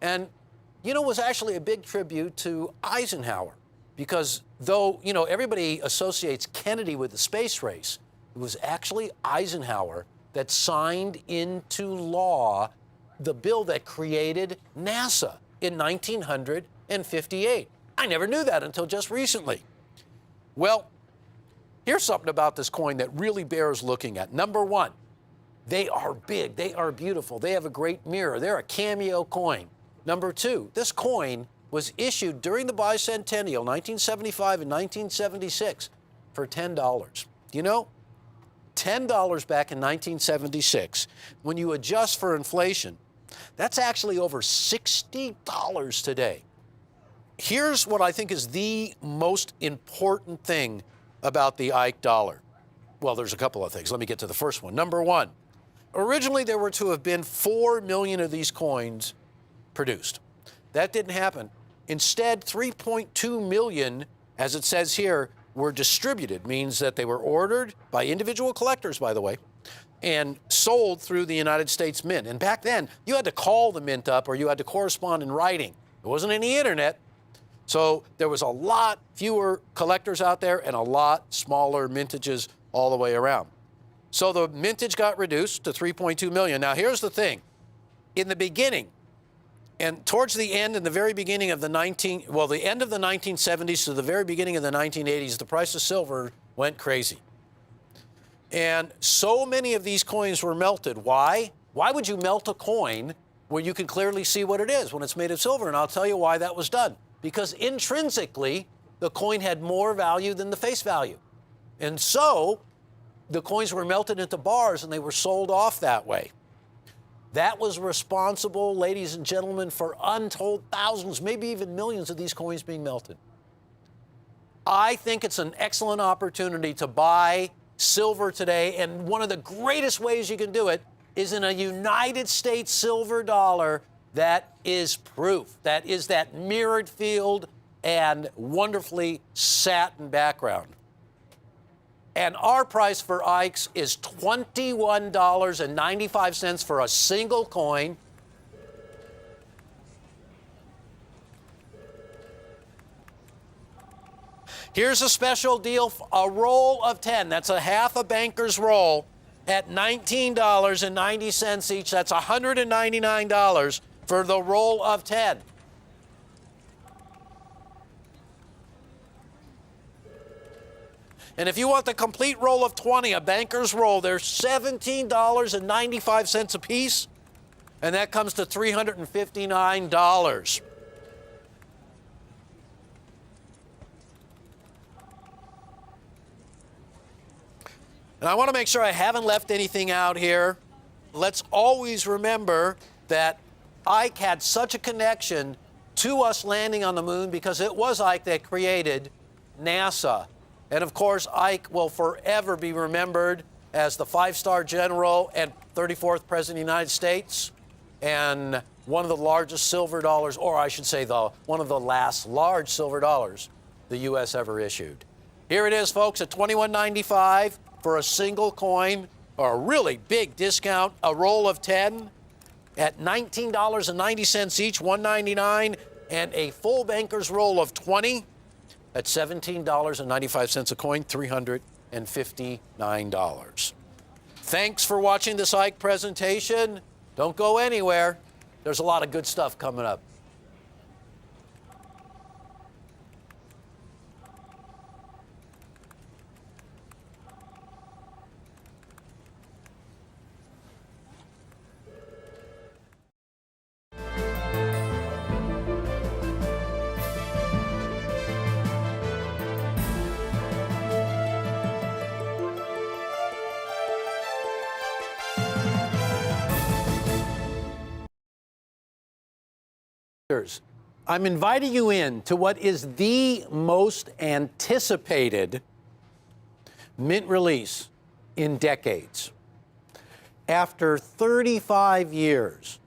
And, you know, it was actually a big tribute to Eisenhower, because though, you know, everybody associates Kennedy with the space race, it was actually Eisenhower that signed into law the bill that created NASA in 1958. I never knew that until just recently. Well, here's something about this coin that really bears looking at. Number one, they are big, they are beautiful, they have a great mirror, they're a cameo coin. Number two, this coin was issued during the bicentennial, 1975 and 1976, for $10. You know, $10 back in 1976. When you adjust for inflation, that's actually over $60 today. Here's what I think is the most important thing about the Ike dollar. Well, there's a couple of things. Let me get to the first one. Number one, originally there were to have been 4 million of these coins produced. That didn't happen. Instead, 3.2 million, as it says here, were distributed, means that they were ordered by individual collectors, by the way, and sold through the United States Mint. And back then, you had to call the mint up or you had to correspond in writing. There wasn't any internet. So there was a lot fewer collectors out there and a lot smaller mintages all the way around. So the mintage got reduced to 3.2 million. Now, here's the thing. In the beginning, and towards the end and the very beginning of the the end of the 1970s to the very beginning of the 1980s, the price of silver went crazy. And so many of these coins were melted. Why? Why would you melt a coin where you can clearly see what it is when it's made of silver? And I'll tell you why that was done. Because intrinsically, the coin had more value than the face value. And so the coins were melted into bars and they were sold off that way. That was responsible, ladies and gentlemen, for untold thousands, maybe even millions of these coins being melted. I think it's an excellent opportunity to buy silver today, and one of the greatest ways you can do it is in a United States silver dollar that is proof. That is that mirrored field and wonderfully satin background. And our price for Ike's is $21.95 for a single coin. Here's a special deal, a roll of 10. That's a half a banker's roll at $19.90 each. That's $199 for the roll of 10. And if you want the complete roll of 20, a banker's roll, they're $17.95 a piece, and that comes to $359. And I want to make sure I haven't left anything out here. Let's always remember that Ike had such a connection to us landing on the moon because it was Ike that created NASA. And of course, Ike will forever be remembered as the 5-star general and 34th President of the United States and one of the largest silver dollars, or I should say one of the last large silver dollars the U.S. ever issued. Here it is, folks, at $21.95 for a single coin, or a really big discount, a roll of 10 at $19.90 each, $199, and a full banker's roll of 20 at $17.95 a coin, $359. Thanks for watching this Ike presentation. Don't go anywhere. There's a lot of good stuff coming up. I'm inviting you in to what is the most anticipated mint release in decades. After 35 years,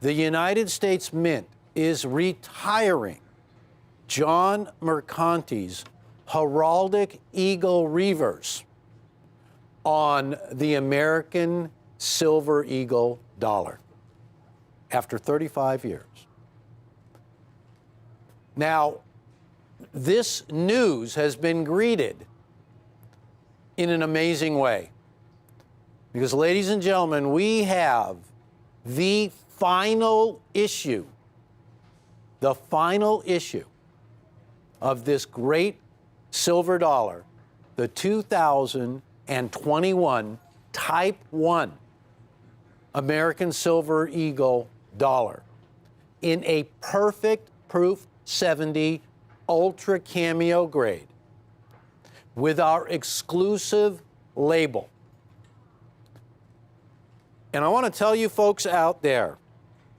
the United States Mint is retiring John Mercanti's heraldic eagle reverse on the American Silver Eagle dollar after 35 years. Now, this news has been greeted in an amazing way because, ladies and gentlemen, we have the final issue of this great silver dollar, the 2021 Type 1 American Silver Eagle dollar in a perfect proof 70 ultra cameo grade with our exclusive label And I want to tell you folks out there,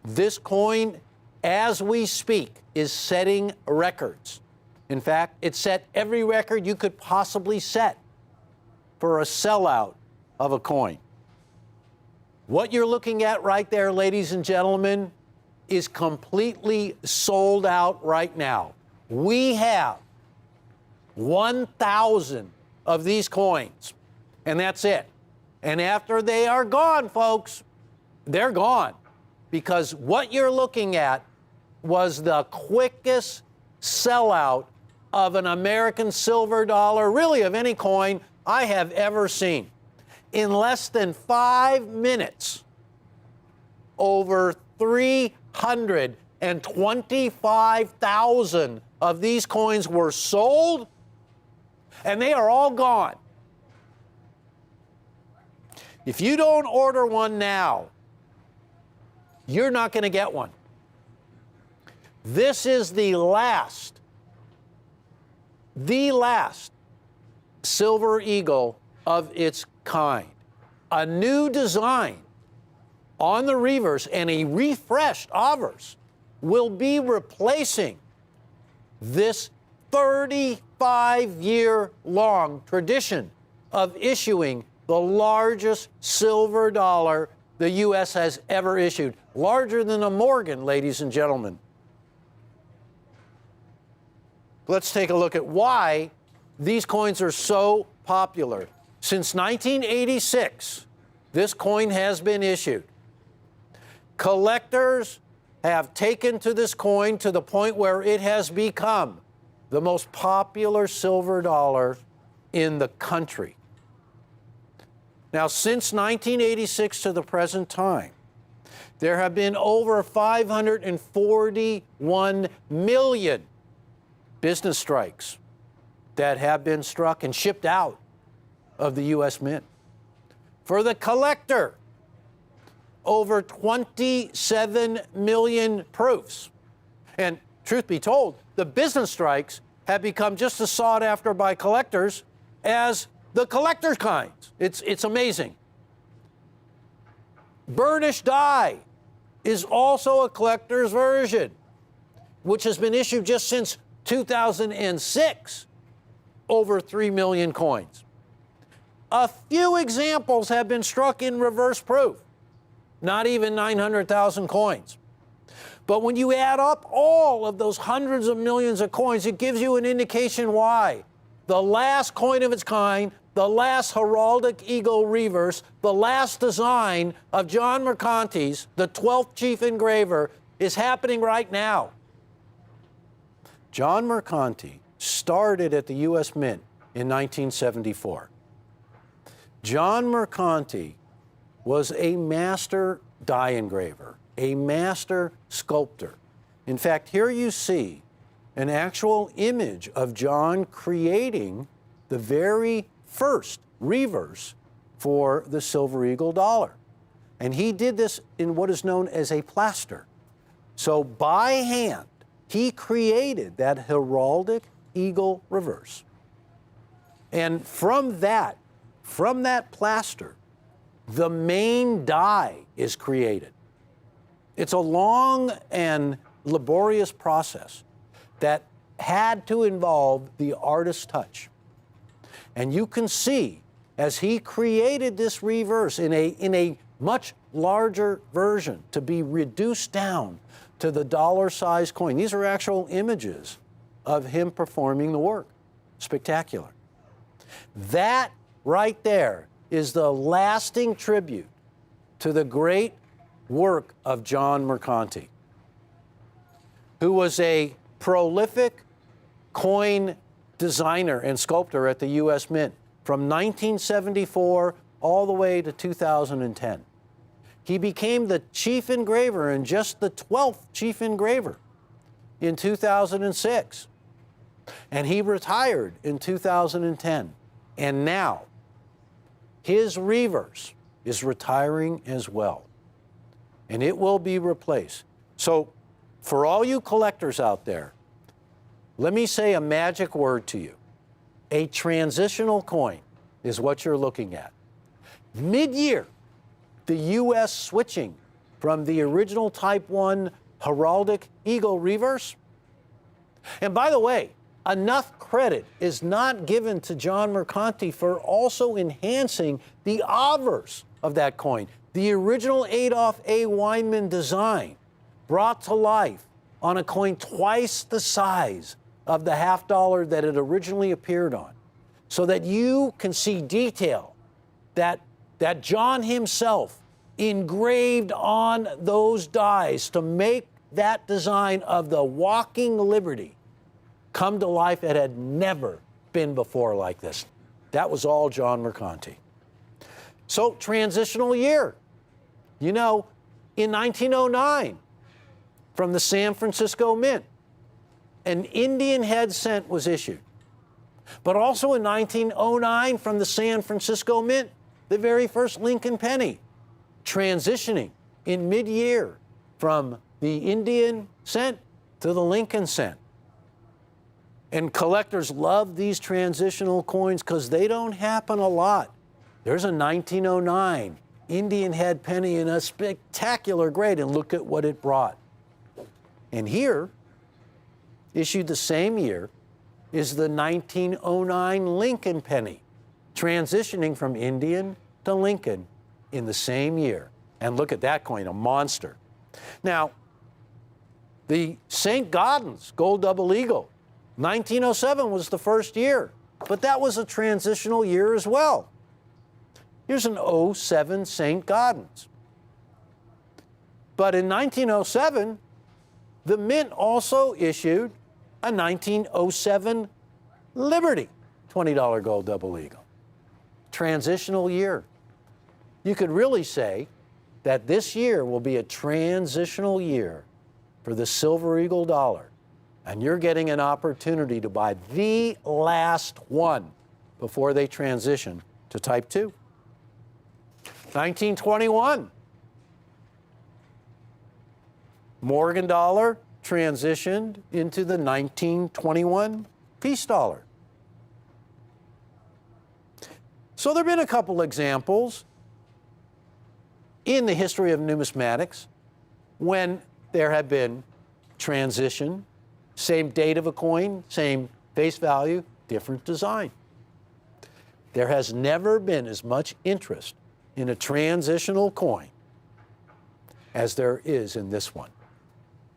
this coin, as we speak, is setting records. In fact, it set every record you could possibly set for a sellout of a coin. What you're looking at right there, ladies and gentlemen, is completely sold out right now. We have 1,000 of these coins, and that's it. And after they are gone, folks, they're gone. Because what you're looking at was the quickest sellout of an American silver dollar, really of any coin I have ever seen. In less than 5 minutes, over 325,000 of these coins were sold, and they are all gone. If you don't order one now, you're not going to get one. This is the last Silver Eagle of its kind. A new design on the reverse and a refreshed obverse will be replacing this 35-year-long tradition of issuing the largest silver dollar the U.S. has ever issued. Larger than a Morgan, ladies and gentlemen. Let's take a look at why these coins are so popular. Since 1986, this coin has been issued. Collectors have taken to this coin to the point where it has become the most popular silver dollar in the country. Now, since 1986 to the present time, there have been over 541 million business strikes that have been struck and shipped out of the U.S. Mint. For the collector, over 27 million proofs. And truth be told, the business strikes have become just as sought after by collectors as the collector's kinds. It's amazing. Burnished die is also a collector's version, which has been issued just since 2006, over 3 million coins. A few examples have been struck in reverse proof, not even 900,000 coins. But when you add up all of those hundreds of millions of coins, it gives you an indication why. The last coin of its kind, the last heraldic eagle reverse, the last design of John Mercanti's, the 12th chief engraver, is happening right now. John Mercanti started at the U.S. Mint in 1974. John Mercanti was a master die engraver, a master sculptor. In fact, here you see an actual image of John creating the very first reverse for the Silver Eagle dollar. And he did this in what is known as a plaster. So by hand, he created that heraldic eagle reverse. And from that plaster, the main die is created. It's a long and laborious process that had to involve the artist's touch. And you can see, as he created this reverse in a much larger version to be reduced down to the dollar-sized coin. These are actual images of him performing the work. Spectacular. That right there is the lasting tribute to the great work of John Mercanti, who was a prolific coin designer and sculptor at the U.S. Mint from 1974 all the way to 2010. He became the chief engraver and just the 12th chief engraver in 2006. And he retired in 2010. And now, his reverse is retiring as well. And it will be replaced. So, for all you collectors out there, let me say a magic word to you. A transitional coin is what you're looking at. Mid-year, the U.S. switching from the original Type 1 heraldic eagle reverse. And by the way, enough credit is not given to John Mercanti for also enhancing the obverse of that coin. The original Adolph A. Weinman design brought to life on a coin twice the size of the $half that it originally appeared on, so that you can see detail that John himself engraved on those dies to make that design of the Walking Liberty come to life. It had never been before like this. That was all John Mercanti. So, transitional year. You know, in 1909, from the San Francisco Mint, an Indian head cent was issued. But also in 1909, from the San Francisco Mint, the very first Lincoln penny, transitioning in mid-year from the Indian cent to the Lincoln cent. And collectors love these transitional coins because they don't happen a lot. There's a 1909 Indian head penny in a spectacular grade, and look at what it brought. And here, issued the same year, is the 1909 Lincoln penny, transitioning from Indian to Lincoln in the same year. And look at that coin, a monster. Now, the St. Gaudens Gold Double Eagle, 1907 was the first year, but that was a transitional year as well. Here's an 07 St. Gaudens. But in 1907, the Mint also issued a 1907 Liberty $20 Gold Double Eagle. Transitional year. You could really say that this year will be a transitional year for the Silver Eagle dollar, and you're getting an opportunity to buy the last one before they transition to Type 2. 1921, Morgan dollar transitioned into the 1921 peace dollar. So there have been a couple examples in the history of numismatics when there have been transition, same date of a coin, same face value, different design. There has never been as much interest in a transitional coin as there is in this one.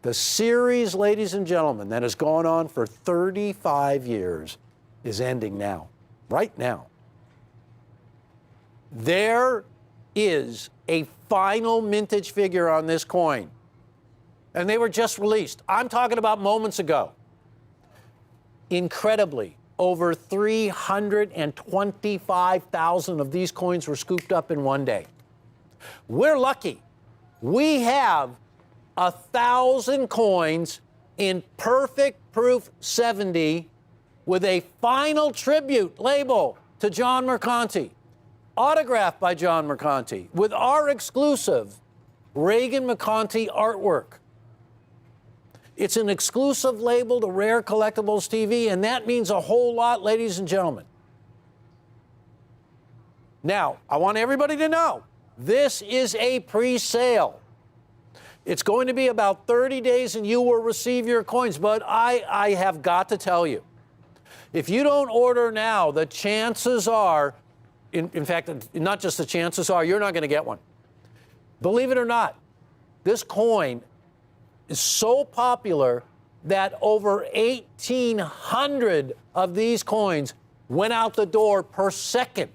The series, ladies and gentlemen, that has gone on for 35 years is ending now, right now. There is a final mintage figure on this coin, and they were just released. I'm talking about moments ago. Incredibly, over 325,000 of these coins were scooped up in one day. We're lucky. We have 1,000 coins in perfect proof 70 with a final tribute label to John Mercanti, autographed by John Mercanti, with our exclusive Reagan Mercanti artwork. It's an exclusive label to Rare Collectibles TV, and that means a whole lot, ladies and gentlemen. Now, I want everybody to know, this is a pre-sale. It's going to be about 30 days and you will receive your coins, but I have got to tell you, if you don't order now, the chances are, in fact, not just the chances are, you're not going to get one. Believe it or not, this coin is so popular that over 1,800 of these coins went out the door per second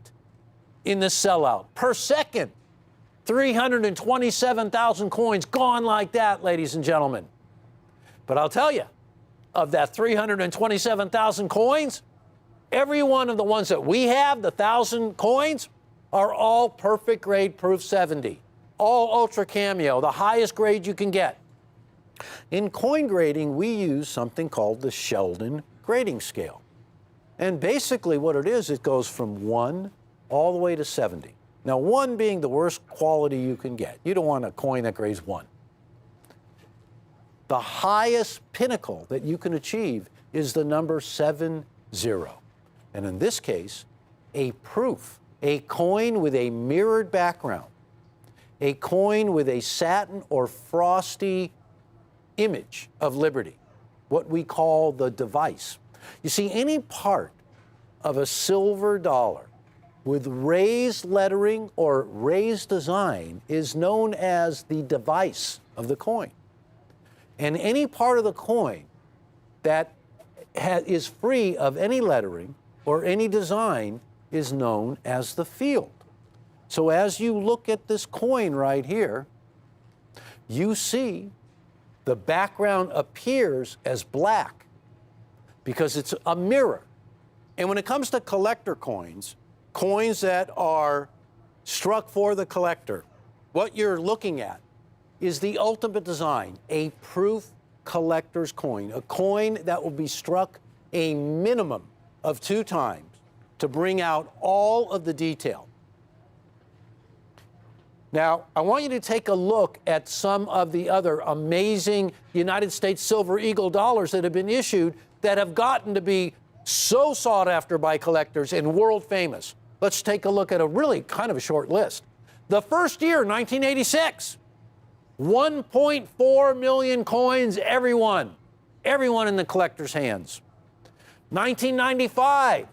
in the sellout. Per second. 327,000 coins gone like that, ladies and gentlemen. But I'll tell you, of that 327,000 coins, every one of the ones that we have, the 1,000 coins, are all perfect grade proof 70. All ultra cameo, the highest grade you can get. In coin grading, we use something called the Sheldon grading scale. And basically what it is, it goes from 1 all the way to 70. Now, 1 being the worst quality you can get. You don't want a coin that grades 1. The highest pinnacle that you can achieve is the number 70. And in this case, a proof, a coin with a mirrored background, a coin with a satin or frosty image of liberty, what we call the device. You see, any part of a silver dollar with raised lettering or raised design is known as the device of the coin. And any part of the coin that is free of any lettering or any design is known as the field. So as you look at this coin right here, you see the background appears as black because it's a mirror. And when it comes to collector coins, coins that are struck for the collector, what you're looking at is the ultimate design, a proof collector's coin, a coin that will be struck a minimum of 2 times to bring out all of the detail. Now, I want you to take a look at some of the other amazing United States Silver Eagle dollars that have been issued that have gotten to be so sought after by collectors and world famous. Let's take a look at a really kind of a short list. The first year, 1986, 1.4 million coins, everyone in the collector's hands. 1995,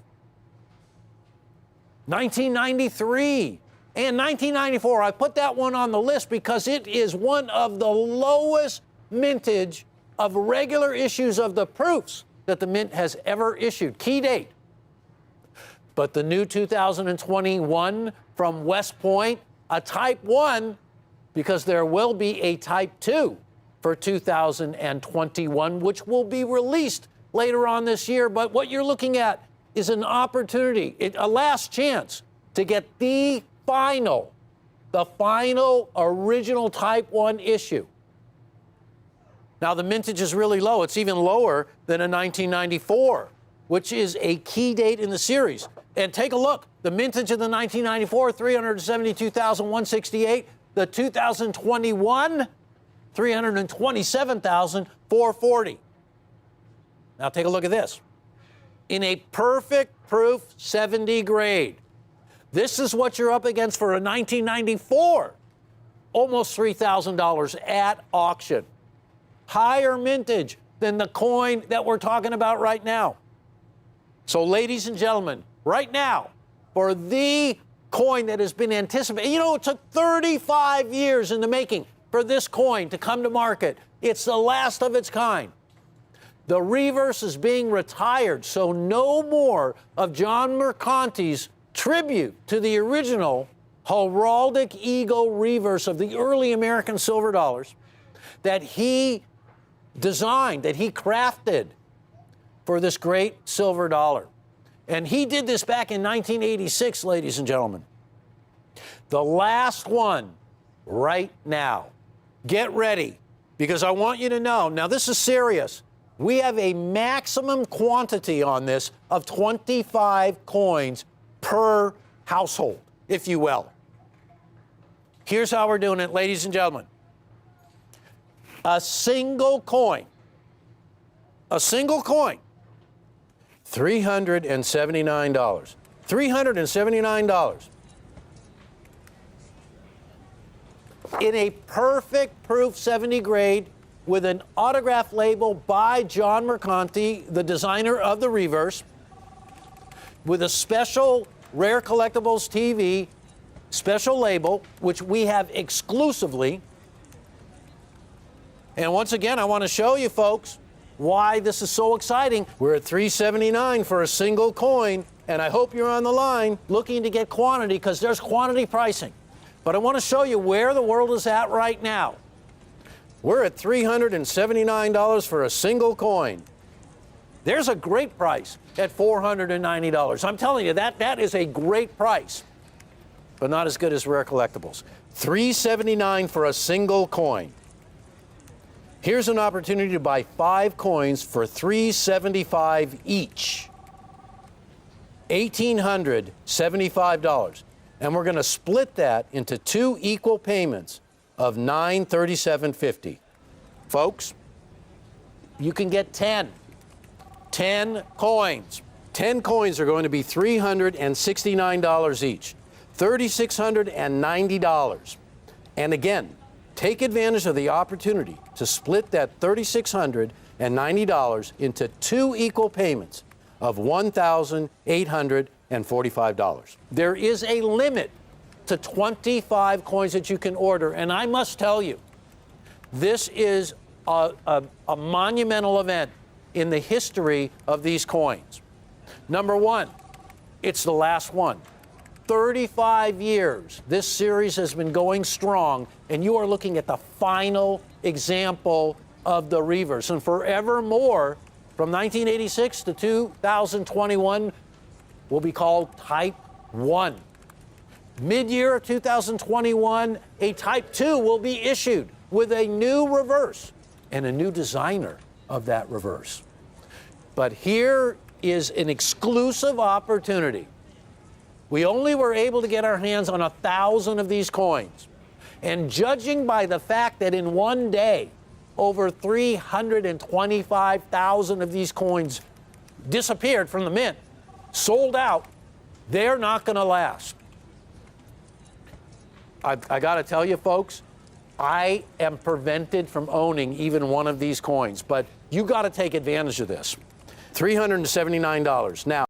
1993, and 1994. I put that one on the list because it is one of the lowest mintage of regular issues of the proofs that the Mint has ever issued. Key date. But the new 2021 from West Point, a Type 1, because there will be a Type 2 for 2021, which will be released later on this year. But what you're looking at is an opportunity, a last chance to get the final original Type 1 issue. Now, the mintage is really low. It's even lower than a 1994, which is a key date in the series. And take a look. The mintage of the 1994, 372,168. The 2021, 327,440. Now, take a look at this. In a perfect proof 70 grade, this is what you're up against for a 1994, almost $3,000 at auction. Higher mintage than the coin that we're talking about right now. So, ladies and gentlemen, right now, for the coin that has been anticipated, you know, it took 35 years in the making for this coin to come to market. It's the last of its kind. The reverse is being retired, so no more of John Mercanti's tribute to the original heraldic eagle reverse of the early American silver dollars that he designed, that he crafted for this great silver dollar. And he did this back in 1986, ladies and gentlemen. The last one right now. Get ready, because I want you to know, now this is serious. We have a maximum quantity on this of 25 coins per household, if you will. Here's how we're doing it, ladies and gentlemen. A single coin, $379. $379. In a perfect proof 70 grade with an autograph label by John Mercanti, the designer of the reverse, with a special Rare Collectibles TV special label, which we have exclusively. And once again, I want to show you folks why this is so exciting. We're at $379 for a single coin, and I hope you're on the line looking to get quantity, because there's quantity pricing. But I want to show you where the world is at right now. We're at $379 for a single coin. There's a great price at $490. I'm telling you, that is a great price, but not as good as Rare Collectibles. $379 for a single coin. Here's an opportunity to buy 5 coins for $375 each. $1,875. And we're going to split that into 2 equal payments of $937.50. Folks, you can get 10 coins. 10 coins are going to be $369 each, $3,690. And again, take advantage of the opportunity to split that $3,690 into 2 equal payments of $1,845. There is a limit to 25 coins that you can order, and I must tell you, this is a monumental event in the history of these coins. Number one, it's the last one. 35 years, this series has been going strong, and you are looking at the final example of the reverse. And forevermore, from 1986 to 2021, will be called Type 1. Mid-year of 2021, a Type 2 will be issued with a new reverse and a new designer of that reverse. But here is an exclusive opportunity. We only were able to get our hands on 1,000 of these coins. And judging by the fact that in one day, over 325,000 of these coins disappeared from the mint, sold out, they're not going to last. I got to tell you, folks, I am prevented from owning even one of these coins, but you got to take advantage of this. $379. Now,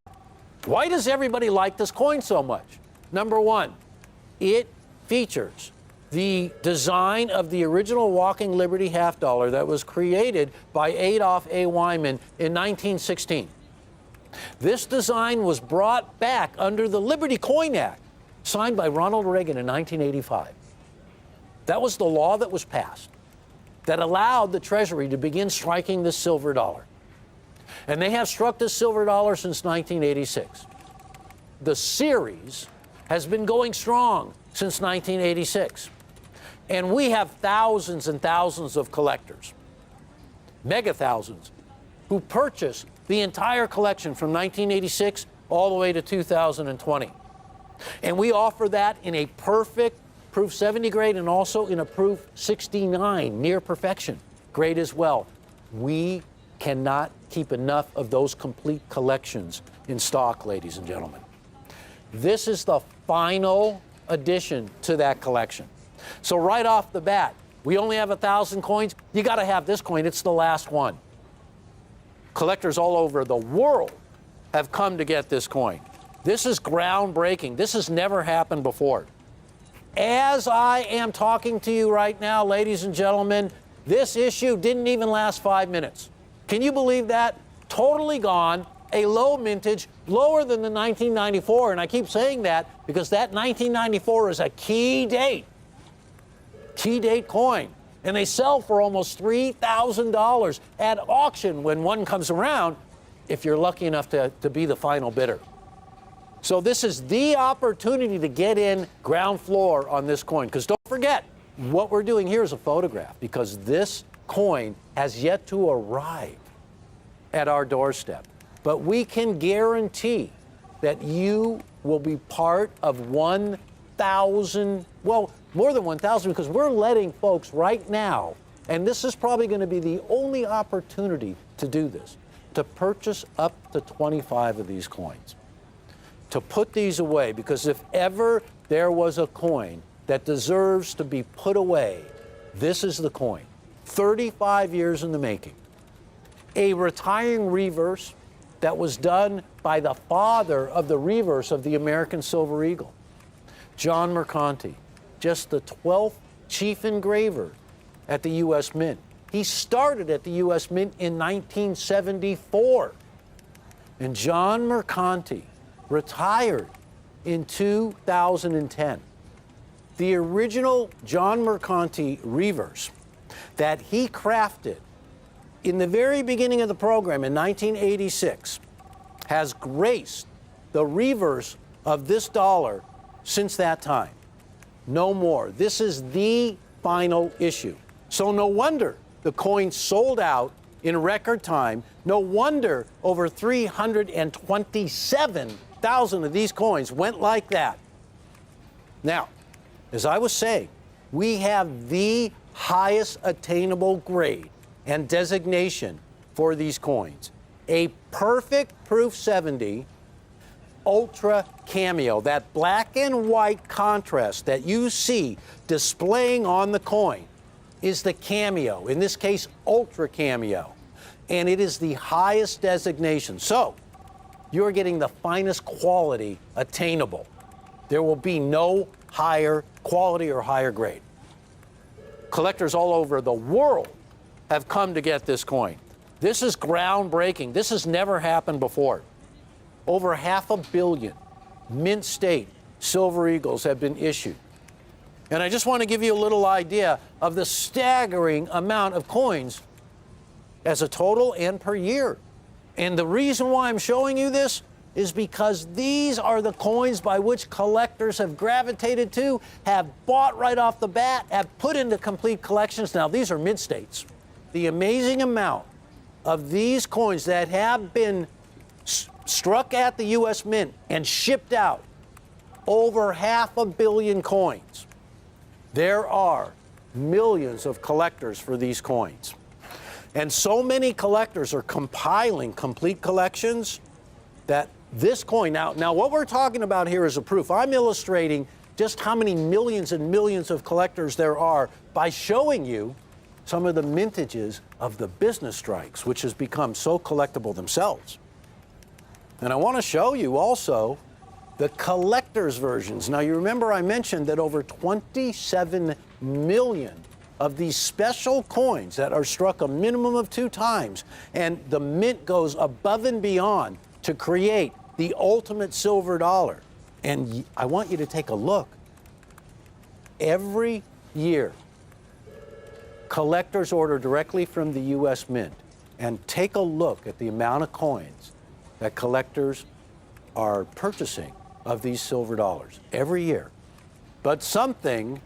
why does everybody like this coin so much? Number one, it features the design of the original Walking Liberty half dollar that was created by Adolph A. Wyman in 1916. This design was brought back under the Liberty Coin Act, signed by Ronald Reagan in 1985. That was the law that was passed that allowed the Treasury to begin striking the silver dollar. And they have struck the silver dollar since 1986. The series has been going strong since 1986. And we have thousands and thousands of collectors, mega thousands, who purchase the entire collection from 1986 all the way to 2020. And we offer that in a perfect Proof 70 grade and also in a Proof 69, near perfection grade as well. We cannot keep enough of those complete collections in stock, ladies and gentlemen. This is the final addition to that collection. So right off the bat, we only have 1,000 coins. You got to have this coin. It's the last one. Collectors all over the world have come to get this coin. This is groundbreaking. This has never happened before. As I am talking to you right now, ladies and gentlemen, this issue didn't even last 5 minutes. Can you believe that? Totally gone, a low mintage, lower than the 1994. And I keep saying that because that 1994 is a key date coin. And they sell for almost $3,000 at auction when one comes around, if you're lucky enough to be the final bidder. So this is the opportunity to get in ground floor on this coin. Because don't forget, what we're doing here is a photograph, because this coin has yet to arrive at our doorstep. But we can guarantee that you will be part of 1,000, well, more than 1,000, because we're letting folks right now, and this is probably going to be the only opportunity to do this, to purchase up to 25 of these coins, to put these away, because if ever there was a coin that deserves to be put away, this is the coin. 35 years in the making. A retiring reverse that was done by the father of the reverse of the American Silver Eagle, John Mercanti, just the 12th chief engraver at the U.S. Mint. He started at the U.S. Mint in 1974. And John Mercanti retired in 2010. The original John Mercanti reverse that he crafted in the very beginning of the program in 1986 has graced the reverse of this dollar since that time. No more. This is the final issue. So no wonder the coin sold out in record time. No wonder over 327,000 of these coins went like that. Now, as I was saying, we have the highest attainable grade and designation for these coins. A perfect Proof 70 Ultra Cameo. That black and white contrast that you see displaying on the coin is the Cameo, in this case, Ultra Cameo. And it is the highest designation. So you're getting the finest quality attainable. There will be no higher quality or higher grade. Collectors all over the world have come to get this coin. This is groundbreaking. This has never happened before. Over 500 million mint state Silver Eagles have been issued. And I just want to give you a little idea of the staggering amount of coins as a total and per year. And the reason why I'm showing you this is because these are the coins by which collectors have gravitated to, have bought right off the bat, have put into complete collections. Now, these are mint states. The amazing amount of these coins that have been struck at the U.S. Mint and shipped out, over 500 million coins. There are millions of collectors for these coins. And so many collectors are compiling complete collections that this coin, now what we're talking about here is a proof. I'm illustrating just how many millions and millions of collectors there are by showing you some of the mintages of the business strikes, which has become so collectible themselves. And I want to show you also the collector's versions. Now, you remember I mentioned that over 27 million of these special coins that are struck a minimum of 2 times, and the mint goes above and beyond to create the ultimate silver dollar. And I want you to take a look. Every year, collectors order directly from the U.S. Mint, and take a look at the amount of coins that collectors are purchasing of these silver dollars every year. But something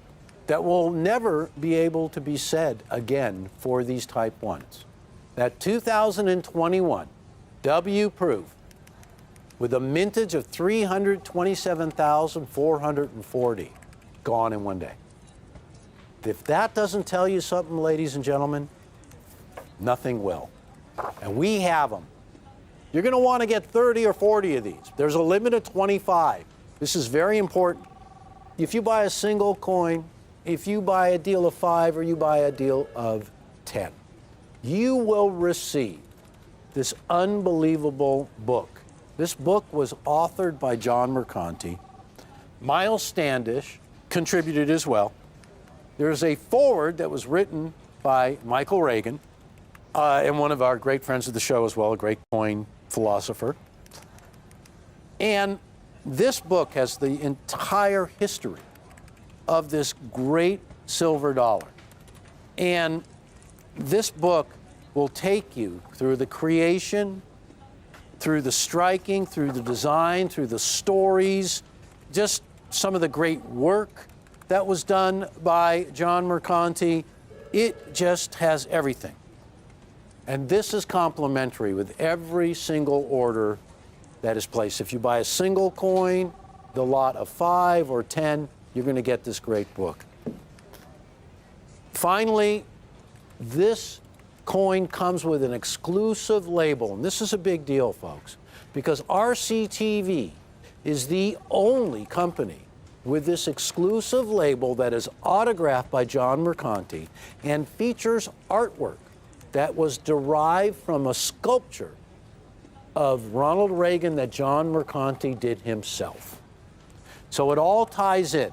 that will never be able to be said again for these type 1s. That 2021 W proof with a mintage of 327,440 gone in one day. If that doesn't tell you something, ladies and gentlemen, nothing will. And we have them. You're going to want to get 30 or 40 of these. There's a limit of 25. This is very important. If you buy a single coin, if you buy a deal of 5 or you buy a deal of 10, you will receive this unbelievable book. This book was authored by John Mercanti. Miles Standish contributed as well. There's a foreword that was written by Michael Reagan, and one of our great friends of the show as well, a great coin philosopher. And this book has the entire history of this great silver dollar. And this book will take you through the creation, through the striking, through the design, through the stories, just some of the great work that was done by John Mercanti. It just has everything. And this is complimentary with every single order that is placed. If you buy a single coin, the lot of 5 or 10, you're going to get this great book. Finally, this coin comes with an exclusive label. And this is a big deal, folks, because RCTV is the only company with this exclusive label that is autographed by John Mercanti and features artwork that was derived from a sculpture of Ronald Reagan that John Mercanti did himself. So it all ties in.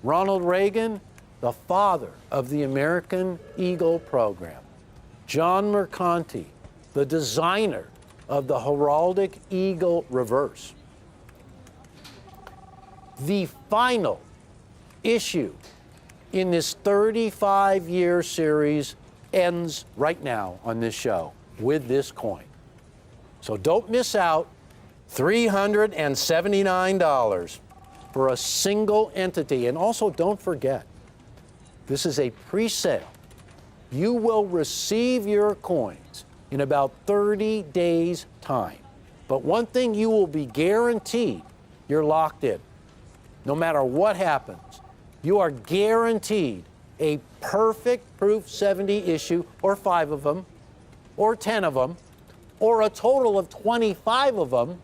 Ronald Reagan, the father of the American Eagle program. John Mercanti, the designer of the heraldic eagle reverse. The final issue in this 35-year series ends right now on this show with this coin. So don't miss out. $379 for a single entity. And also don't forget, this is a pre-sale. You will receive your coins in about 30 days' time. But one thing you will be guaranteed, you're locked in. No matter what happens, you are guaranteed a perfect Proof 70 issue, or 5 of them, or 10 of them, or a total of 25 of them,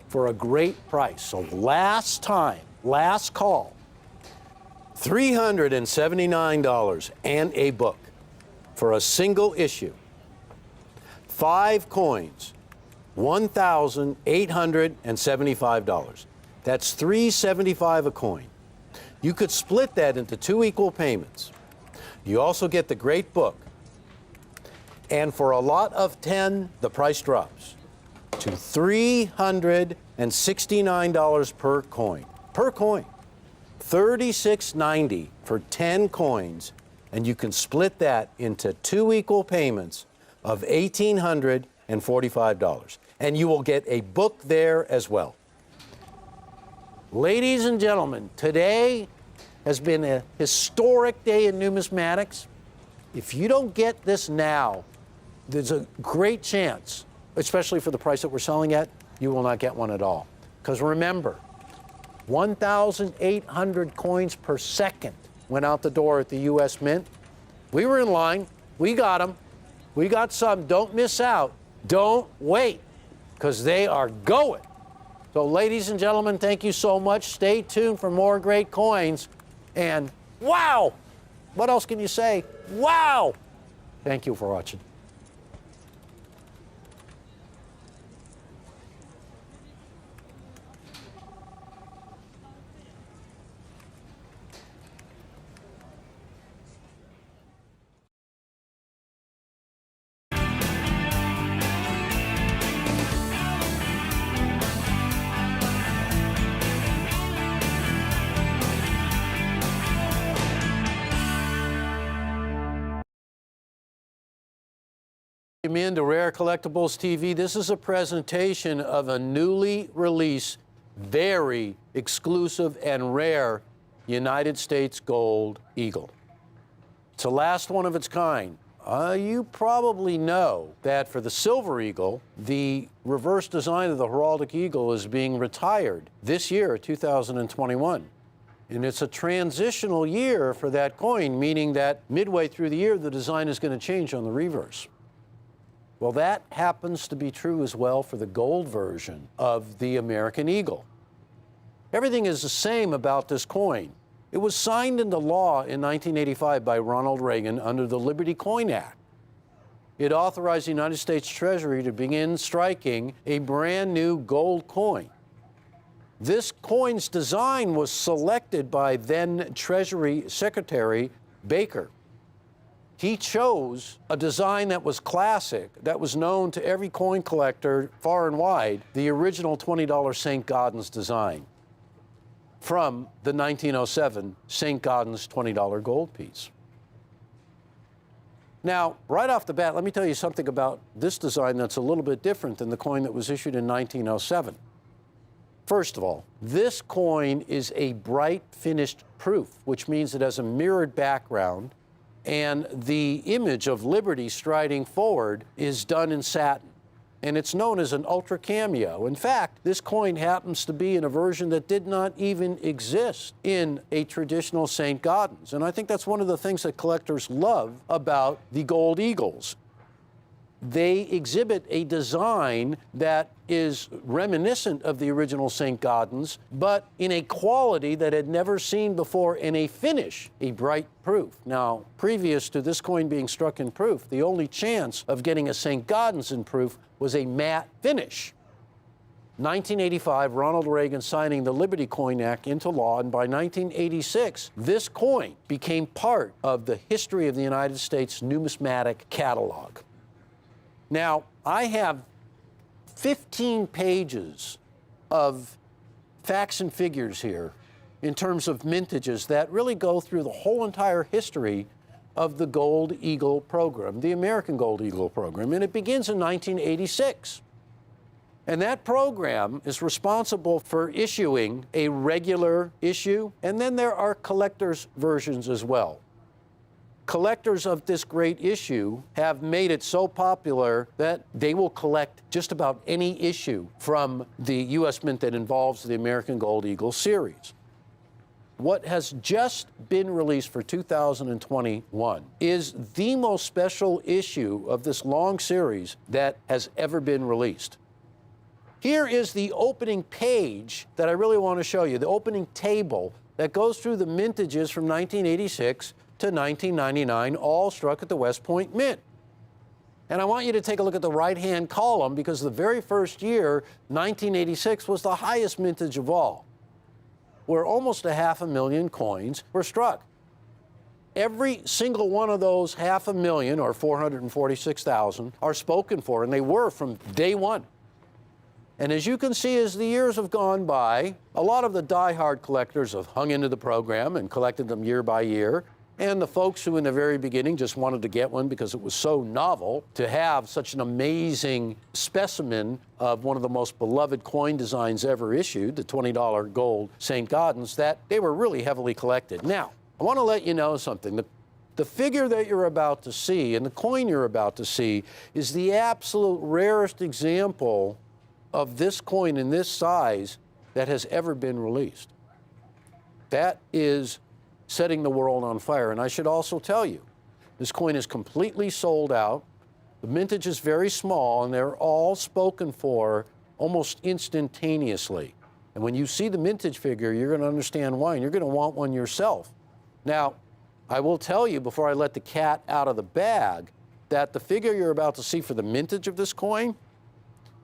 for a great price. So last time, last call, $379 and a book for a single issue. 5 coins, $1,875. That's $375 a coin. You could split that into 2 equal payments. You also get the great book. And for a lot of 10, the price drops to $369 per coin. Per coin. $36.90 for 10 coins, and you can split that into 2 equal payments of $1,845. And you will get a book there as well. Ladies and gentlemen, today has been a historic day in numismatics. If you don't get this now, there's a great chance, especially for the price that we're selling at, you will not get one at all. Because remember, 1,800 coins per second went out the door at the U.S. Mint. We were in line. We got them. We got some. Don't miss out. Don't wait, because they are going. So, ladies and gentlemen, thank you so much. Stay tuned for more great coins. And wow! What else can you say? Wow! Thank you for watching. Welcome in to Rare Collectibles TV. This is a presentation of a newly released, very exclusive and rare United States Gold Eagle. It's the last one of its kind. You probably know that for the Silver Eagle, the reverse design of the heraldic eagle is being retired this year, 2021. And it's a transitional year for that coin, meaning that midway through the year, the design is going to change on the reverse. Well, that happens to be true as well for the gold version of the American Eagle. Everything is the same about this coin. It was signed into law in 1985 by Ronald Reagan under the Liberty Coin Act. It authorized the United States Treasury to begin striking a brand new gold coin. This coin's design was selected by then Treasury Secretary Baker. He chose a design that was classic, that was known to every coin collector far and wide, the original $20 St. Gaudens design from the 1907 St. Gaudens $20 gold piece. Now, right off the bat, let me tell you something about this design that's a little bit different than the coin that was issued in 1907. First of all, this coin is a bright finished proof, which means it has a mirrored background, and the image of Liberty striding forward is done in satin. And it's known as an ultra cameo. In fact, this coin happens to be in a version that did not even exist in a traditional St. Gaudens. And I think that's one of the things that collectors love about the Gold Eagles. They exhibit a design that is reminiscent of the original St. Gaudens, but in a quality that had never seen before, in a finish, a bright proof. Now, previous to this coin being struck in proof, the only chance of getting a St. Gaudens in proof was a matte finish. 1985, Ronald Reagan signing the Liberty Coin Act into law, and by 1986, this coin became part of the history of the United States numismatic catalog. Now, I have 15 pages of facts and figures here in terms of mintages that really go through the whole entire history of the Gold Eagle program, the American Gold Eagle program, and it begins in 1986. And that program is responsible for issuing a regular issue, and then there are collector's versions as well. Collectors of this great issue have made it so popular that they will collect just about any issue from the U.S. Mint that involves the American Gold Eagle series. What has just been released for 2021 is the most special issue of this long series that has ever been released. Here is the opening page that I really want to show you, the opening table that goes through the mintages from 1986 to 1999, all struck at the West Point Mint. And I want you to take a look at the right-hand column because the very first year, 1986, was the highest mintage of all, where almost 500,000 coins were struck. Every single one of those 500,000, or 446,000, are spoken for, and they were from day one. And as you can see, as the years have gone by, a lot of the die-hard collectors have hung into the program and collected them year by year. And the folks who in the very beginning just wanted to get one because it was so novel to have such an amazing specimen of one of the most beloved coin designs ever issued, the $20 gold St. Gaudens, that they were really heavily collected. Now, I want to let you know something. The figure that you're about to see and the coin you're about to see is the absolute rarest example of this coin in this size that has ever been released. That is setting the world on fire. And I should also tell you, this coin is completely sold out. The mintage is very small, and they're all spoken for almost instantaneously. And when you see the mintage figure, you're going to understand why, and you're going to want one yourself. Now, I will tell you before I let the cat out of the bag that the figure you're about to see for the mintage of this coin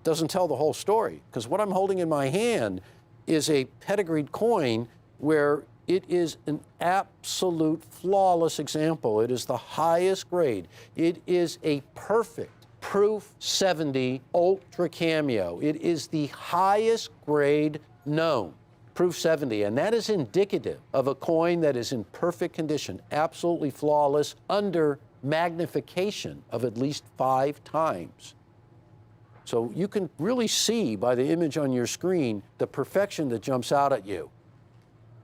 doesn't tell the whole story, because what I'm holding in my hand is a pedigreed coin where it is an absolute flawless example. It is the highest grade. It is a perfect Proof 70 Ultra Cameo. It is the highest grade known, Proof 70, and that is indicative of a coin that is in perfect condition, absolutely flawless, under magnification of at least 5 times. So you can really see by the image on your screen the perfection that jumps out at you.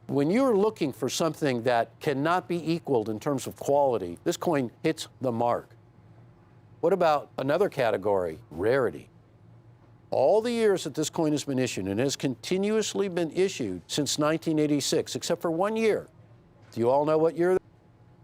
When you're looking for something that cannot be equaled in terms of quality, this coin hits the mark. What about another category, rarity? All the years that this coin has been issued, and has continuously been issued since 1986, except for 1 year. Do you all know what year?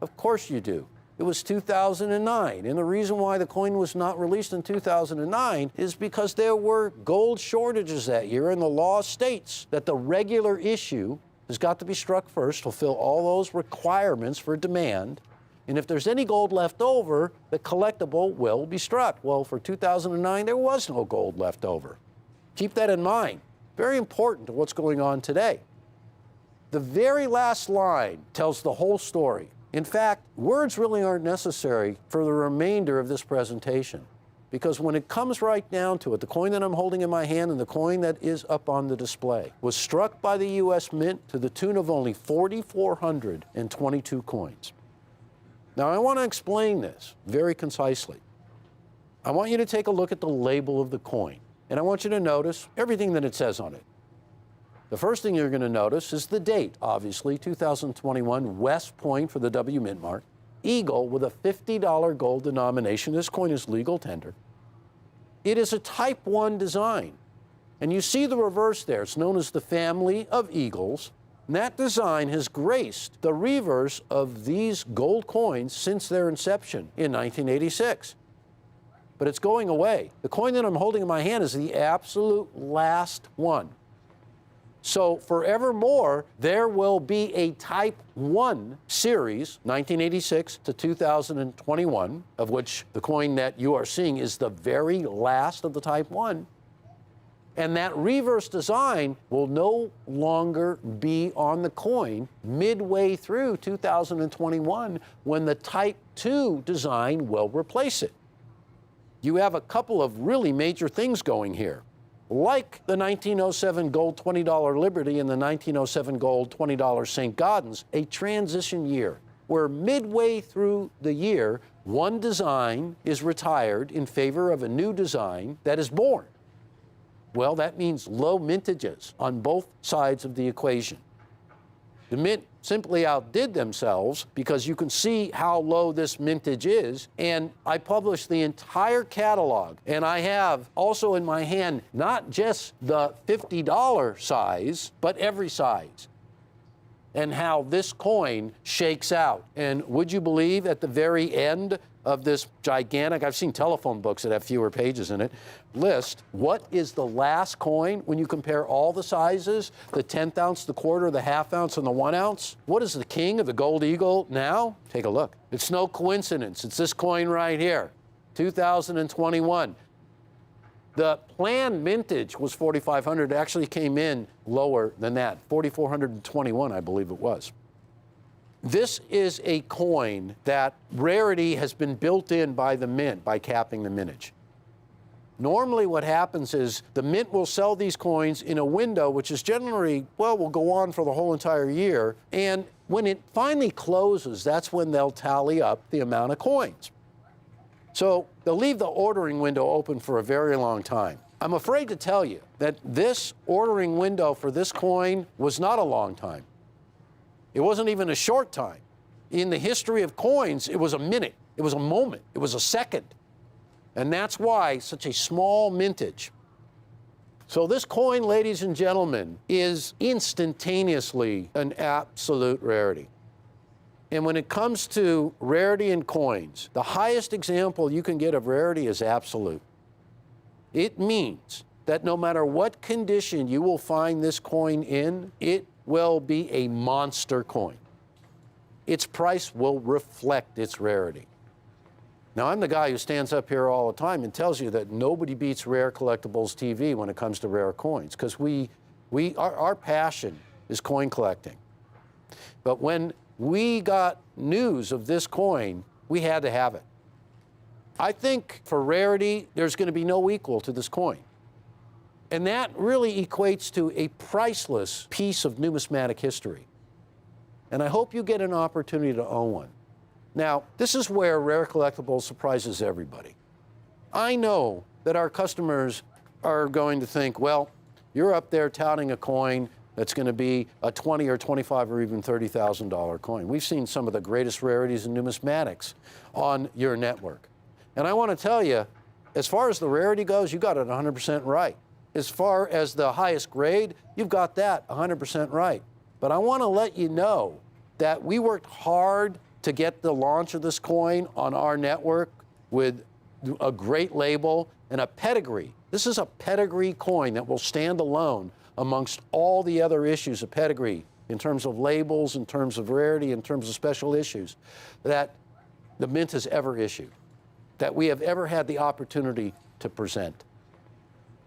Of course you do. It was 2009, and the reason why the coin was not released in 2009 is because there were gold shortages that year, and the law states that the regular issue has got to be struck first, fulfill all those requirements for demand, and if there's any gold left over, the collectible will be struck. Well, for 2009, there was no gold left over. Keep that in mind. Very important to what's going on today. The very last line tells the whole story. In fact, words really aren't necessary for the remainder of this presentation, because when it comes right down to it, the coin that I'm holding in my hand and the coin that is up on the display was struck by the U.S. Mint to the tune of only 4,422 coins. Now, I want to explain this very concisely. I want you to take a look at the label of the coin, and I want you to notice everything that it says on it. The first thing you're going to notice is the date, obviously, 2021, West Point for the W Mint mark, Eagle with a $50 gold denomination. This coin is legal tender. It is a Type 1 design, and you see the reverse there. It's known as the family of eagles. And that design has graced the reverse of these gold coins since their inception in 1986. But it's going away. The coin that I'm holding in my hand is the absolute last one. So forevermore, there will be a Type 1 series, 1986 to 2021, of which the coin that you are seeing is the very last of the Type 1. And that reverse design will no longer be on the coin midway through 2021 when the Type 2 design will replace it. You have a couple of really major things going here. Like the 1907 gold $20 Liberty and the 1907 gold $20 St. Gaudens, a transition year where midway through the year, one design is retired in favor of a new design that is born. Well, that means low mintages on both sides of the equation. The Mint simply outdid themselves because you can see how low this mintage is, and I published the entire catalog, and I have also in my hand not just the $50 size, but every size, and how this coin shakes out. And would you believe at the very end, of this gigantic, I've seen telephone books that have fewer pages in it, list what is the last coin when you compare all the sizes, the 10th ounce, the quarter, the half ounce, and the 1 ounce. What is the king of the gold eagle now? Take a look. It's no coincidence. It's this coin right here, 2021. The planned mintage was 4,500. It actually came in lower than that, 4,421, I believe it was. This is a coin that rarity has been built in by the mint by capping the mintage. Normally what happens is the mint will sell these coins in a window which is generally, well, will go on for the whole entire year. And when it finally closes, that's when they'll tally up the amount of coins. So they'll leave the ordering window open for a very long time. I'm afraid to tell you that this ordering window for this coin was not a long time. It wasn't even a short time. In the history of coins, it was a minute, it was a moment, it was a second. And that's why such a small mintage. So this coin, ladies and gentlemen, is instantaneously an absolute rarity. And when it comes to rarity in coins, the highest example you can get of rarity is absolute. It means that no matter what condition you will find this coin in, it will be a monster coin. Its price will reflect its rarity. Now, I'm the guy who stands up here all the time and tells you that nobody beats Rare Collectibles TV when it comes to rare coins, because our passion is coin collecting. But when we got news of this coin, we had to have it. I think for rarity, there's going to be no equal to this coin. And that really equates to a priceless piece of numismatic history. And I hope you get an opportunity to own one. Now, this is where Rare Collectibles surprises everybody. I know that our customers are going to think, well, you're up there touting a coin that's going to be a $20 or $25 or even $30,000 coin. We've seen some of the greatest rarities in numismatics on your network. And I want to tell you, as far as the rarity goes, you got it 100% right. As far as the highest grade, you've got that 100% right. But I want to let you know that we worked hard to get the launch of this coin on our network with a great label and a pedigree. This is a pedigree coin that will stand alone amongst all the other issues of pedigree in terms of labels, in terms of rarity, in terms of special issues that the Mint has ever issued, that we have ever had the opportunity to present.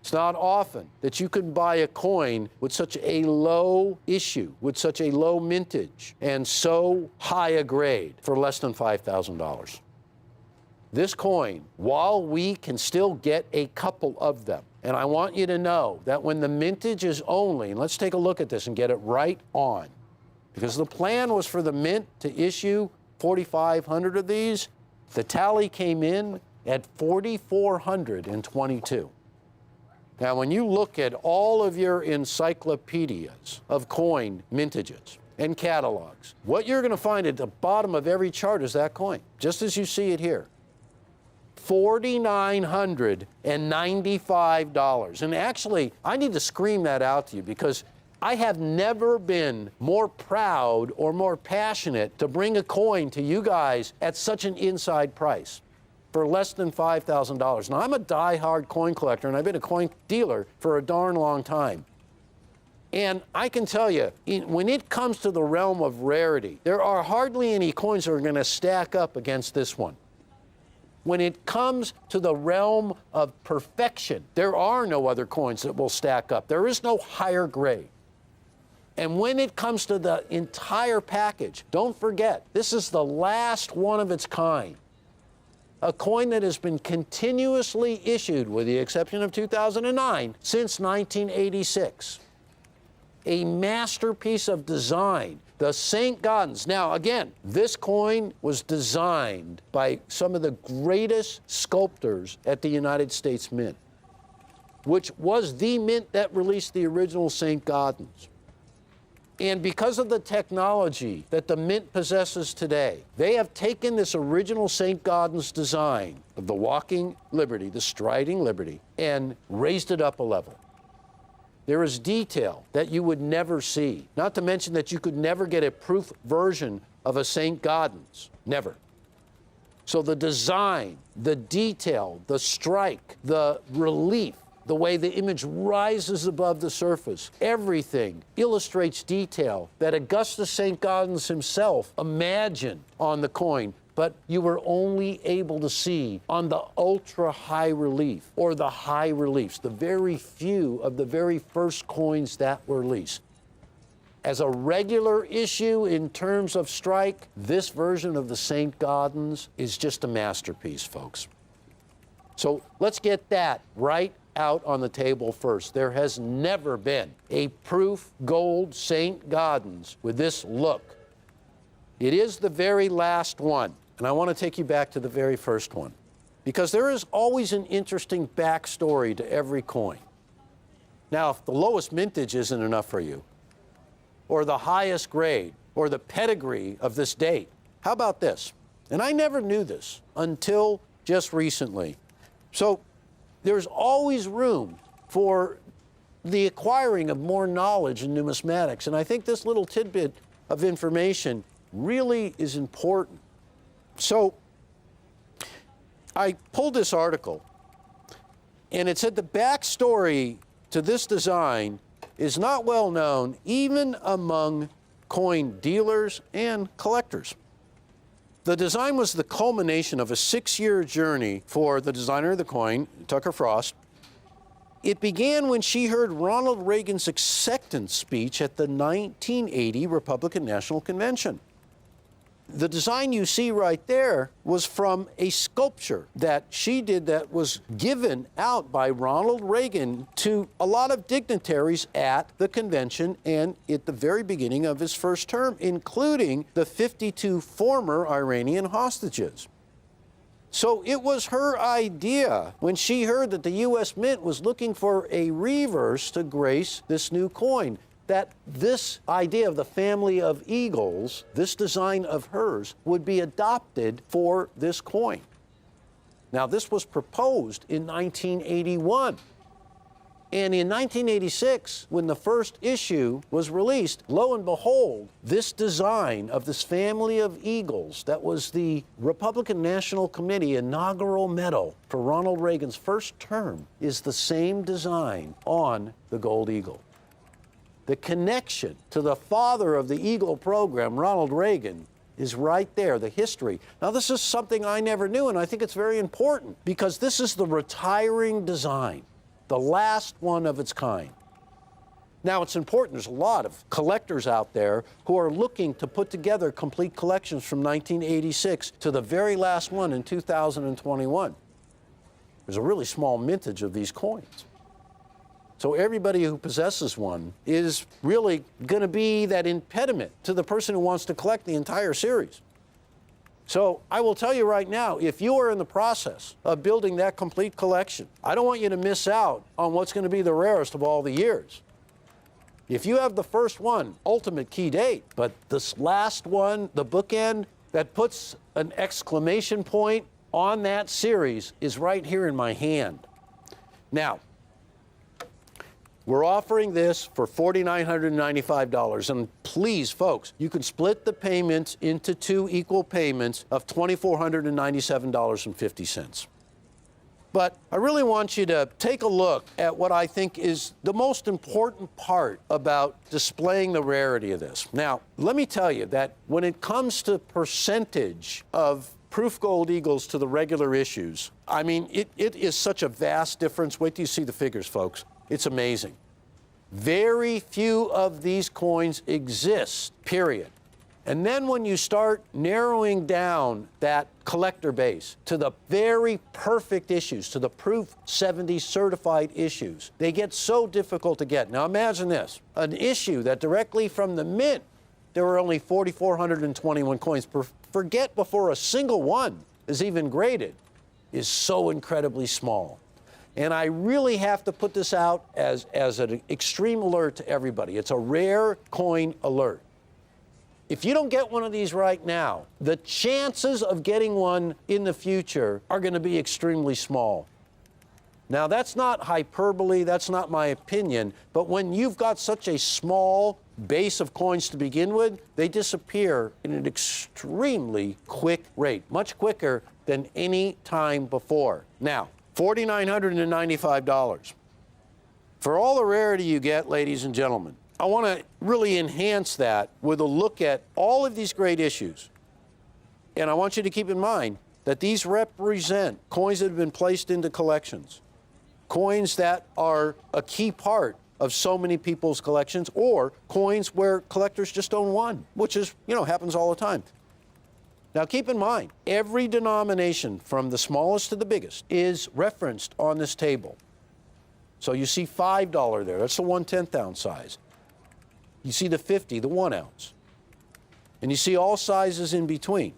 It's not often that you can buy a coin with such a low issue, with such a low mintage, and so high a grade for less than $5,000. This coin, while we can still get a couple of them, and I want you to know that when the mintage is only, and let's take a look at this and get it right on, because the plan was for the Mint to issue 4,500 of these. The tally came in at 4,422. Now, when you look at all of your encyclopedias of coin mintages and catalogs, what you're going to find at the bottom of every chart is that coin, just as you see it here. $4,995. And actually, I need to scream that out to you because I have never been more proud or more passionate to bring a coin to you guys at such an inside price for less than $5,000. Now, I'm a die-hard coin collector, and I've been a coin dealer for a darn long time. And I can tell you, when it comes to the realm of rarity, there are hardly any coins that are going to stack up against this one. When it comes to the realm of perfection, there are no other coins that will stack up. There is no higher grade. And when it comes to the entire package, don't forget, this is the last one of its kind. A coin that has been continuously issued, with the exception of 2009, since 1986. A masterpiece of design, the St. Gaudens. Now, again, this coin was designed by some of the greatest sculptors at the United States Mint, which was the mint that released the original St. Gaudens. And because of the technology that the Mint possesses today, they have taken this original St. Gaudens design of the walking liberty, the striding liberty, and raised it up a level. There is detail that you would never see, not to mention that you could never get a proof version of a St. Gaudens, never. So the design, the detail, the strike, the relief, the way the image rises above the surface, everything illustrates detail that Augustus St. Gaudens himself imagined on the coin, but you were only able to see on the ultra high relief or the high reliefs, the very few of the very first coins that were released. As a regular issue in terms of strike, this version of the St. Gaudens is just a masterpiece, folks. So let's get that right out on the table first. There has never been a proof gold St. Gaudens with this look. It is the very last one, and I want to take you back to the very first one, because there is always an interesting backstory to every coin. Now, if the lowest mintage isn't enough for you, or the highest grade, or the pedigree of this date, how about this? And I never knew this until just recently. So there's always room for the acquiring of more knowledge in numismatics. And I think this little tidbit of information really is important. So I pulled this article, and it said the backstory to this design is not well known even among coin dealers and collectors. The design was the culmination of a 6-year journey for the designer of the coin, Tucker Frost. It began when she heard Ronald Reagan's acceptance speech at the 1980 Republican National Convention. The design you see right there was from a sculpture that she did that was given out by Ronald Reagan to a lot of dignitaries at the convention and at the very beginning of his first term, including the 52 former Iranian hostages. So it was her idea when she heard that the U.S. Mint was looking for a reverse to grace this new coin, that this idea of the family of eagles, this design of hers, would be adopted for this coin. Now, this was proposed in 1981. And in 1986, when the first issue was released, lo and behold, this design of this family of eagles, that was the Republican National Committee inaugural medal for Ronald Reagan's first term, is the same design on the gold eagle. The connection to the father of the Eagle program, Ronald Reagan, is right there, the history. Now, this is something I never knew, and I think it's very important because this is the retiring design, the last one of its kind. Now, it's important. There's a lot of collectors out there who are looking to put together complete collections from 1986 to the very last one in 2021. There's a really small mintage of these coins. So everybody who possesses one is really going to be that impediment to the person who wants to collect the entire series. So I will tell you right now, if you are in the process of building that complete collection, I don't want you to miss out on what's going to be the rarest of all the years. If you have the first one, ultimate key date, but this last one, the bookend, that puts an exclamation point on that series is right here in my hand. Now, we're offering this for $4,995. And please, folks, you can split the payments into 2 equal payments of $2,497.50. But I really want you to take a look at what I think is the most important part about displaying the rarity of this. Now, let me tell you that when it comes to percentage of proof gold eagles to the regular issues, I mean, it is such a vast difference. Wait till you see the figures, folks. It's amazing. Very few of these coins exist, period. And then when you start narrowing down that collector base to the very perfect issues, to the Proof 70 certified issues, they get so difficult to get. Now imagine this, an issue that directly from the mint, there were only 4,421 coins. Forget before a single one is even graded, is so incredibly small. And I really have to put this out as an extreme alert to everybody. It's a rare coin alert. If you don't get one of these right now, the chances of getting one in the future are going to be extremely small. Now, that's not hyperbole, that's not my opinion, but when you've got such a small base of coins to begin with, they disappear in an extremely quick rate, much quicker than any time before. Now, $4,995. For all the rarity you get, ladies and gentlemen, I want to really enhance that with a look at all of these great issues. And I want you to keep in mind that these represent coins that have been placed into collections, coins that are a key part of so many people's collections, or coins where collectors just own one, which is, happens all the time. Now keep in mind, every denomination from the smallest to the biggest is referenced on this table. So you see $5 there, that's the 1/10 ounce size. You see the 50, the 1 ounce. And you see all sizes in between.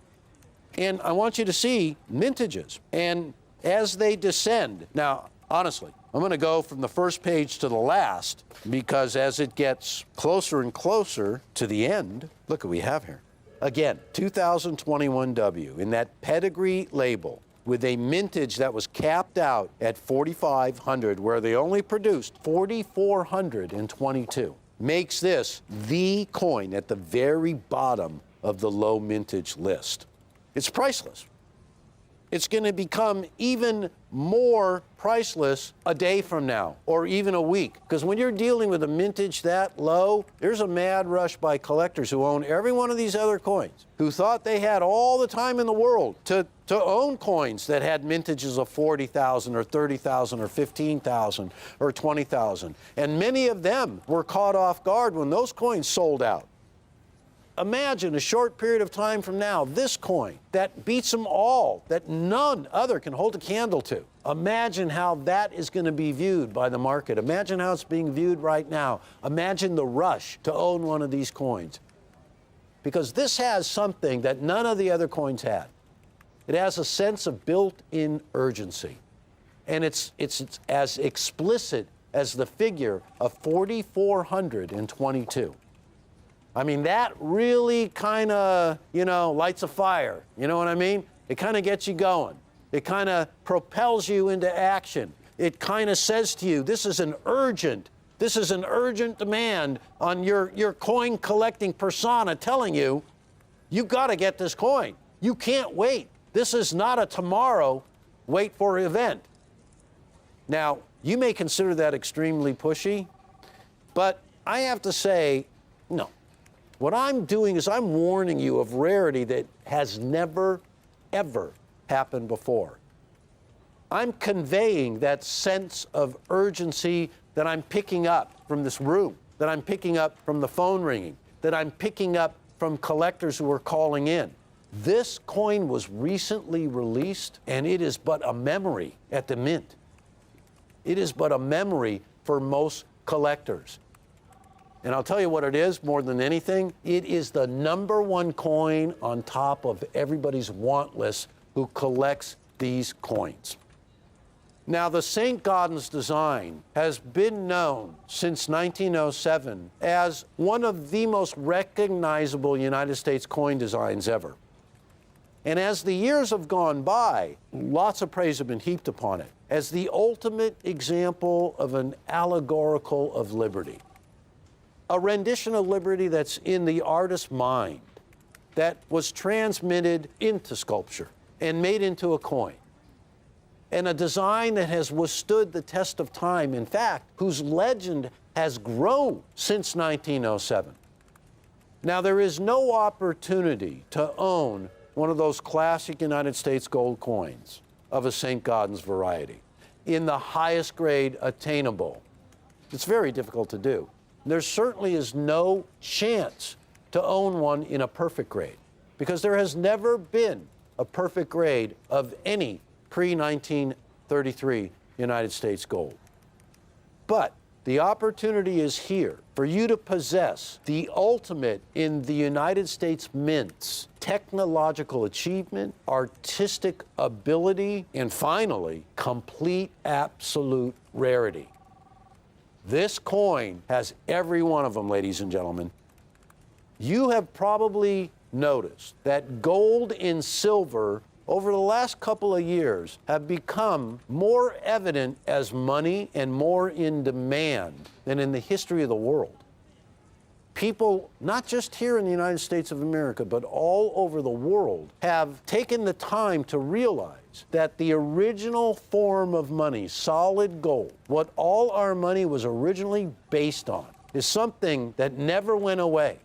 And I want you to see mintages. And as they descend, now, honestly, I'm going to go from the first page to the last, because as it gets closer and closer to the end, look what we have here. Again, 2021 W in that pedigree label with a mintage that was capped out at 4,500, where they only produced 4,422, makes this the coin at the very bottom of the low mintage list. It's priceless. It's going to become even more priceless a day from now, or even a week. Because when you're dealing with a mintage that low, there's a mad rush by collectors who own every one of these other coins, who thought they had all the time in the world to own coins that had mintages of 40,000 or 30,000 or 15,000 or 20,000. And many of them were caught off guard when those coins sold out. Imagine a short period of time from now, this coin that beats them all, that none other can hold a candle to. Imagine how that is going to be viewed by the market. Imagine how it's being viewed right now. Imagine the rush to own one of these coins. Because this has something that none of the other coins had. It has a sense of built-in urgency. And it's as explicit as the figure of 4,422. I mean, that really kind of, lights a fire. You know what I mean? It kind of gets you going. It kind of propels you into action. It kind of says to you, this is an urgent demand on your coin collecting persona, telling you, you got to get this coin. You can't wait. This is not a tomorrow wait for event. Now, you may consider that extremely pushy, but I have to say, no. What I'm doing is I'm warning you of rarity that has never, ever happened before. I'm conveying that sense of urgency that I'm picking up from this room, that I'm picking up from the phone ringing, that I'm picking up from collectors who are calling in. This coin was recently released, and it is but a memory at the mint. It is but a memory for most collectors. And I'll tell you what it is more than anything. It is the #1 coin on top of everybody's want list who collects these coins. Now, the St. Gaudens design has been known since 1907 as one of the most recognizable United States coin designs ever. And as the years have gone by, lots of praise have been heaped upon it as the ultimate example of an allegorical of liberty. A rendition of liberty that's in the artist's mind, that was transmitted into sculpture and made into a coin. And a design that has withstood the test of time, in fact, whose legend has grown since 1907. Now, there is no opportunity to own one of those classic United States gold coins of a St. Gaudens variety in the highest grade attainable. It's very difficult to do. There certainly is no chance to own one in a perfect grade, because there has never been a perfect grade of any pre-1933 United States gold. But the opportunity is here for you to possess the ultimate in the United States Mint's technological achievement, artistic ability, and finally, complete absolute rarity. This coin has every one of them, ladies and gentlemen. You have probably noticed that gold and silver over the last couple of years have become more evident as money and more in demand than in the history of the world. people, not just here in the United States of America, but all over the world, have taken the time to realize that the original form of money, solid gold, what all our money was originally based on, is something that never went away.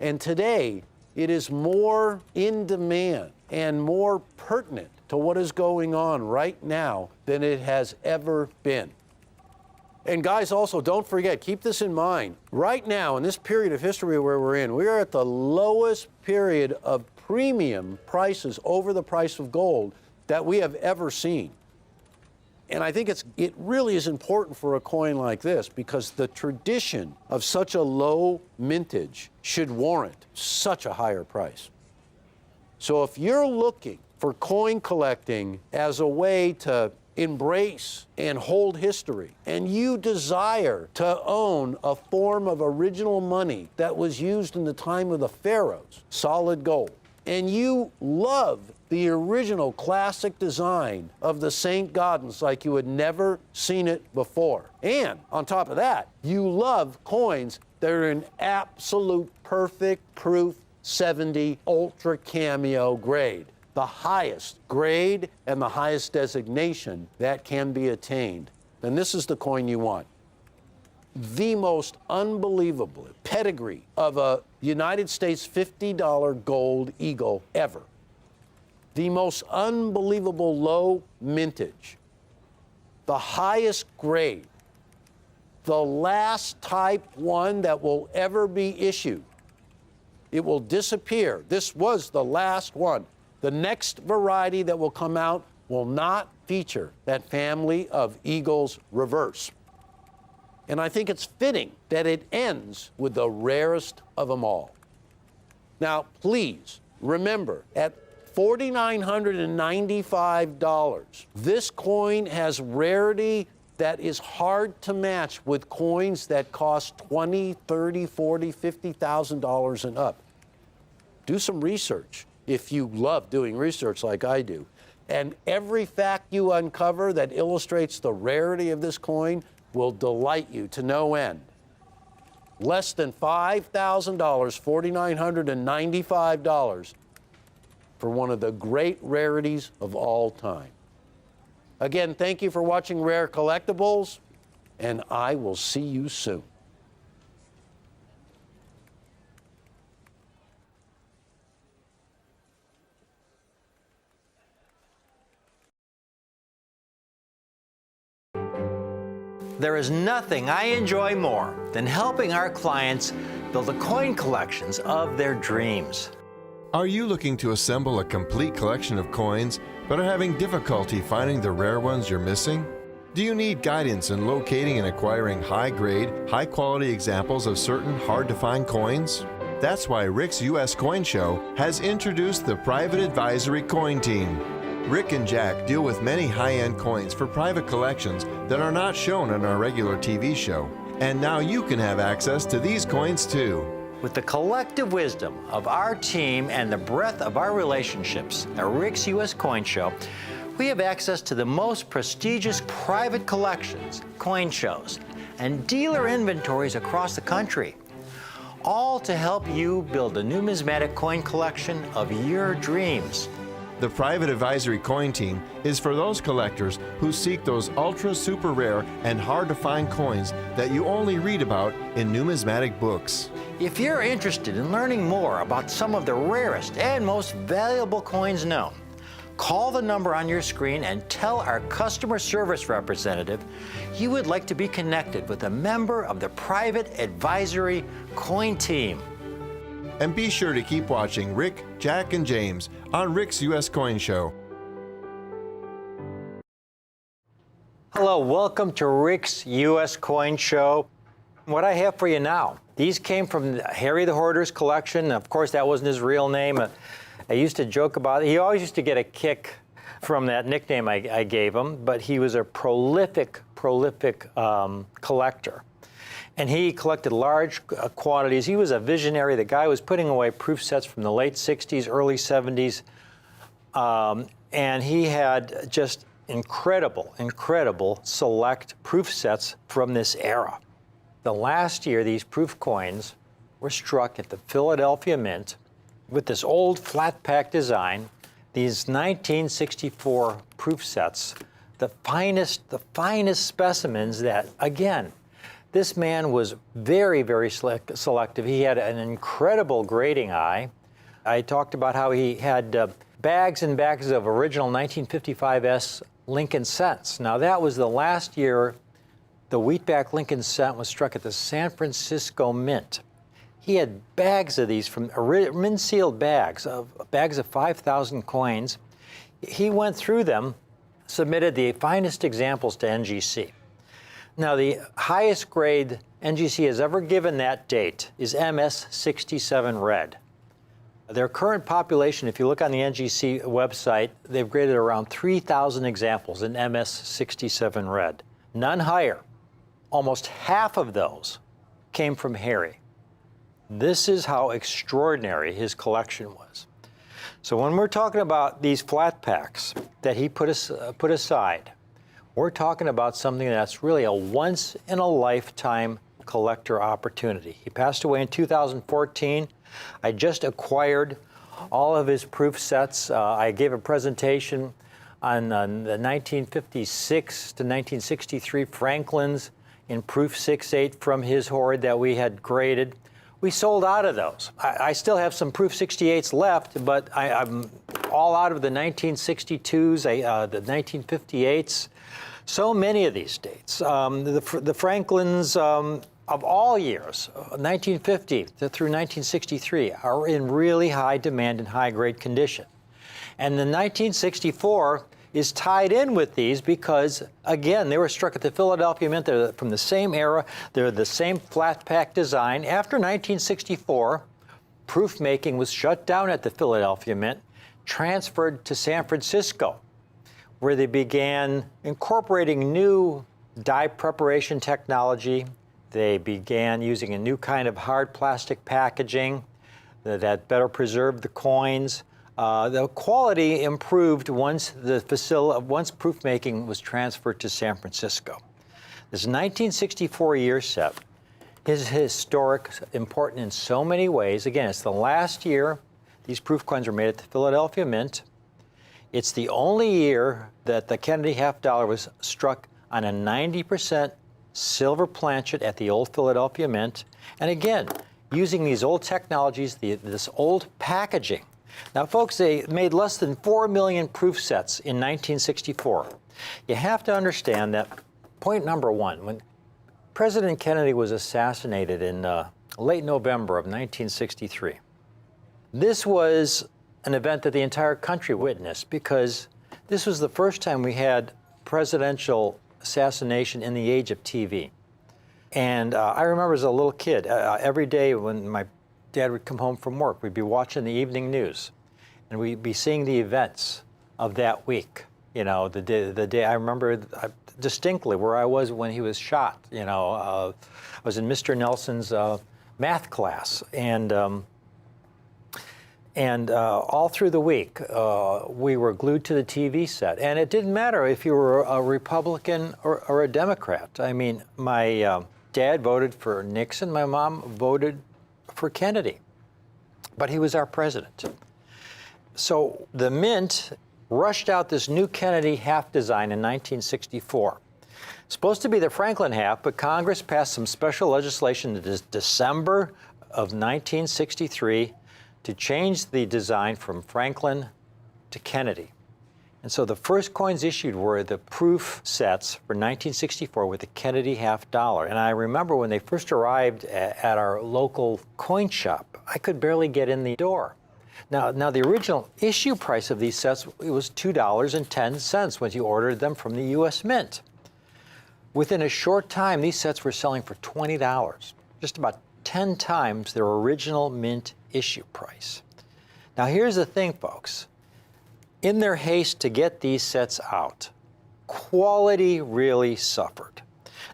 And today, it is more in demand and more pertinent to what is going on right now than it has ever been. And guys, also, don't forget, keep this in mind. Right now, in this period of history where we're in, we are at the lowest period of premium prices over the price of gold that we have ever seen. And I think it really is important for a coin like this because the tradition of such a low mintage should warrant such a higher price. So if you're looking for coin collecting as a way to embrace and hold history, and you desire to own a form of original money that was used in the time of the pharaohs, solid gold, and you love the original classic design of the St. Gaudens like you had never seen it before, and on top of that, you love coins that are in absolute perfect proof 70 ultra cameo grade, the highest grade and the highest designation that can be attained, then this is the coin you want. The most unbelievable pedigree of a United States $50 gold eagle ever. The most unbelievable low mintage. The highest grade. The last type 1 that will ever be issued. It will disappear. This was the last one. The next variety that will come out will not feature that family of eagles reverse. And I think it's fitting that it ends with the rarest of them all. Now, please remember, at $4,995, this coin has rarity that is hard to match with coins that cost $20,000, $30,000, $40,000, $50,000 and up. Do some research if you love doing research like I do. And every fact you uncover that illustrates the rarity of this coin will delight you to no end. Less than $5,000, $4,995 for one of the great rarities of all time. Again, thank you for watching Rare Collectibles, and I will see you soon. There is nothing I enjoy more than helping our clients build the coin collections of their dreams. Are you looking to assemble a complete collection of coins but are having difficulty finding the rare ones you're missing? Do you need guidance in locating and acquiring high-grade, high-quality examples of certain hard-to-find coins? That's why Rick's U.S. Coin Show has introduced the Private Advisory Coin Team. Rick and Jack deal with many high-end coins for private collections that are not shown on our regular TV show. And now you can have access to these coins too. With the collective wisdom of our team and the breadth of our relationships at Rick's U.S. Coin Show, we have access to the most prestigious private collections, coin shows, and dealer inventories across the country, all to help you build a numismatic coin collection of your dreams. The Private Advisory Coin Team is for those collectors who seek those ultra super rare and hard to find coins that you only read about in numismatic books. If you're interested in learning more about some of the rarest and most valuable coins known, call the number on your screen and tell our customer service representative you would like to be connected with a member of the Private Advisory Coin Team. And be sure to keep watching Rick, Jack, and James on Rick's U.S. Coin Show. Hello, welcome to Rick's U.S. Coin Show. What I have for you now, these came from Harry the Hoarder's collection. Of course, that wasn't his real name. I used to joke about it. He always used to get a kick from that nickname I gave him, but he was a prolific collector. And he collected large quantities. He was a visionary. The guy was putting away proof sets from the late 60s, early 70s. And he had just incredible select proof sets from this era. The last year, these proof coins were struck at the Philadelphia Mint with this old flat pack design, these 1964 proof sets, the finest specimens that, again, this man was very, very selective. He had an incredible grading eye. I talked about how he had bags and bags of original 1955S Lincoln cents. Now, that was the last year the wheatback Lincoln cent was struck at the San Francisco Mint. He had bags of these from mint-sealed bags of 5,000 coins. He went through them, submitted the finest examples to NGC. Now, the highest grade NGC has ever given that date is MS67 red. Their current population, if you look on the NGC website, they've graded around 3,000 examples in MS67 red. None higher. Almost half of those came from Harry. This is how extraordinary his collection was. So when we're talking about these flat packs that he put aside, we're talking about something that's really a once-in-a-lifetime collector opportunity. He passed away in 2014. I just acquired all of his proof sets. I gave a presentation on the 1956 to 1963 Franklins in proof 6.8 from his hoard that we had graded. We sold out of those. I still have some proof 68s left, but I'm all out of the 1962s, the 1958s. So many of these dates. The Franklins of all years, 1950 through 1963, are in really high demand and high grade condition. And the 1964 is tied in with these because, again, they were struck at the Philadelphia Mint. They're from the same era. They're the same flat pack design. After 1964, proof making was shut down at the Philadelphia Mint, transferred to San Francisco, where they began incorporating new die preparation technology. They began using a new kind of hard plastic packaging that better preserved the coins. The quality improved once proof making was transferred to San Francisco. This 1964 year set is historic, important in so many ways. Again, it's the last year these proof coins were made at the Philadelphia Mint. It's the only year that the Kennedy half dollar was struck on a 90% silver planchet at the old Philadelphia Mint. And again, using these old technologies, this old packaging. Now, folks, they made less than 4 million proof sets in 1964. You have to understand that point number one, when President Kennedy was assassinated in late November of 1963, this was an event that the entire country witnessed because this was the first time we had presidential assassination in the age of TV. And I remember as a little kid, every day when my dad would come home from work, we'd be watching the evening news, and we'd be seeing the events of that week. You know, the day I remember distinctly where I was when he was shot. You know, I was in Mr. Nelson's math class, and all through the week, we were glued to the TV set. And it didn't matter if you were a Republican or a Democrat. I mean, my dad voted for Nixon. My mom voted for Kennedy. But he was our president. So the Mint rushed out this new Kennedy half design in 1964. Supposed to be the Franklin half, but Congress passed some special legislation in December of 1963 to change the design from Franklin to Kennedy. And so the first coins issued were the proof sets for 1964 with the Kennedy half dollar. And I remember when they first arrived at our local coin shop, I could barely get in the door. Now the original issue price of these sets, it was $2.10 when you ordered them from the U.S. Mint. Within a short time, these sets were selling for $20, just about 10 times their original Mint issue price. Now here's the thing, folks. In their haste to get these sets out, quality really suffered.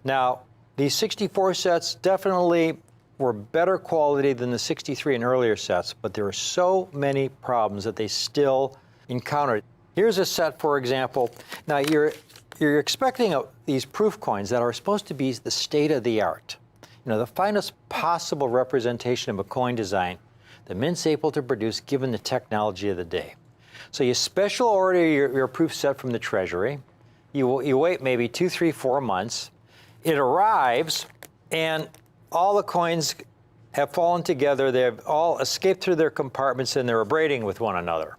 Now, these 64 sets definitely were better quality than the 63 and earlier sets, but there are so many problems that they still encountered. Here's a set, for example. Now, you're expecting these proof coins that are supposed to be the state of the art. the finest possible representation of a coin design that Mint's able to produce given the technology of the day. So you special order your proof set from the Treasury. You wait maybe 2, 3, 4 months. It arrives, and all the coins have fallen together. They've all escaped through their compartments, and they're abrading with one another.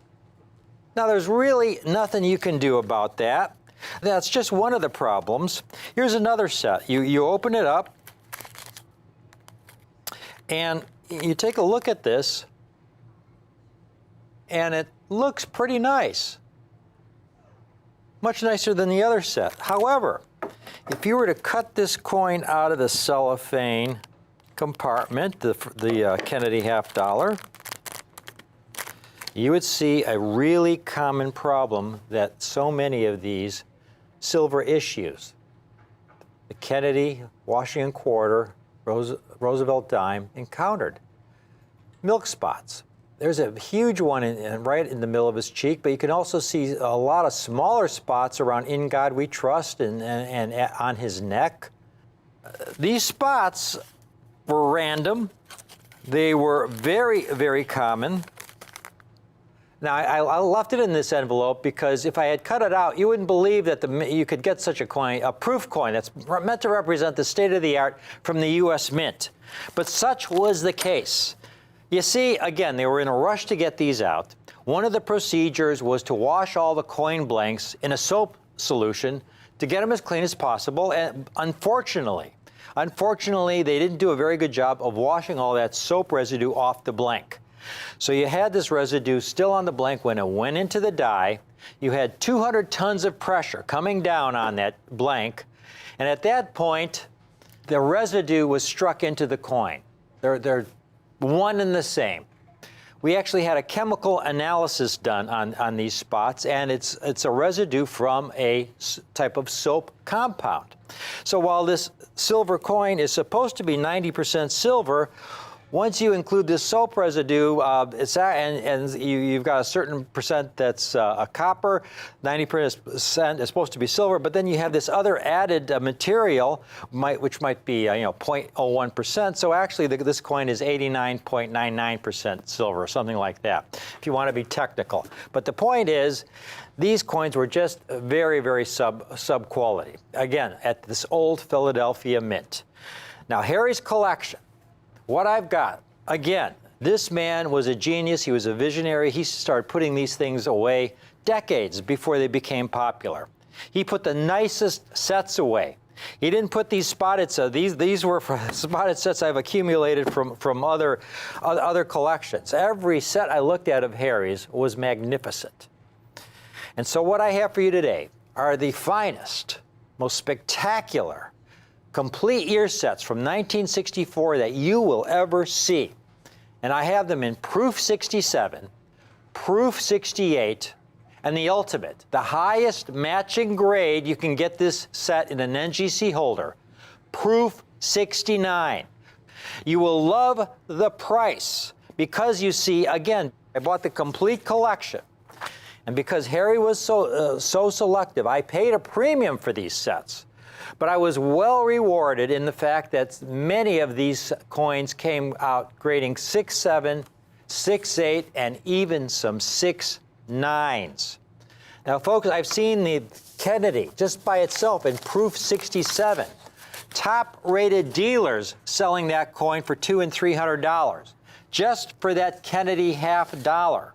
Now, there's really nothing you can do about that. That's just one of the problems. Here's another set. You open it up, and you take a look at this, and it looks pretty nice. Much nicer than the other set. However, if you were to cut this coin out of the cellophane compartment, the Kennedy $50, you would see a really common problem that so many of these silver issues, the Kennedy, Washington quarter, Roosevelt dime, encountered. Milk spots. There's a huge one right in the middle of his cheek, but you can also see a lot of smaller spots around "In God We Trust" and on his neck. These spots were random. They were very, very common. Now, I left it in this envelope because if I had cut it out, you wouldn't believe that you could get such a coin, a proof coin that's meant to represent the state of the art from the U.S. Mint. But such was the case. You see, again, they were in a rush to get these out. One of the procedures was to wash all the coin blanks in a soap solution to get them as clean as possible. And unfortunately, they didn't do a very good job of washing all that soap residue off the blank. So you had this residue still on the blank when it went into the die. You had 200 tons of pressure coming down on that blank. And at that point, the residue was struck into the coin. They're one and the same. We actually had a chemical analysis done on these spots, and it's a residue from a type of soap compound. So while this silver coin is supposed to be 90% silver, once you include this soap residue, you've got a certain percent that's a copper, 90% is supposed to be silver, but then you have this other added material, which might be 0.01%. So actually, this coin is 89.99% silver, or something like that, if you want to be technical. But the point is, these coins were just very, very sub quality. Again, at this old Philadelphia Mint. Now, Harry's collection. What I've got, again, this man was a genius. He was a visionary. He started putting these things away decades before they became popular. He put the nicest sets away. He didn't put these spotted sets. These were spotted sets I've accumulated from other collections. Every set I looked at of Harry's was magnificent. And so what I have for you today are the finest, most spectacular, complete ear sets from 1964 that you will ever see. And I have them in Proof 67, Proof 68, and the ultimate, the highest matching grade you can get this set in an NGC holder, Proof 69. You will love the price because you see, again, I bought the complete collection. And because Harry was so selective, I paid a premium for these sets. But I was well rewarded in the fact that many of these coins came out grading 6.7, 6.8, and even some 6.9s. Now, folks, I've seen the Kennedy just by itself in Proof 67. Top-rated dealers selling that coin for $200 and $300 just for that Kennedy $50.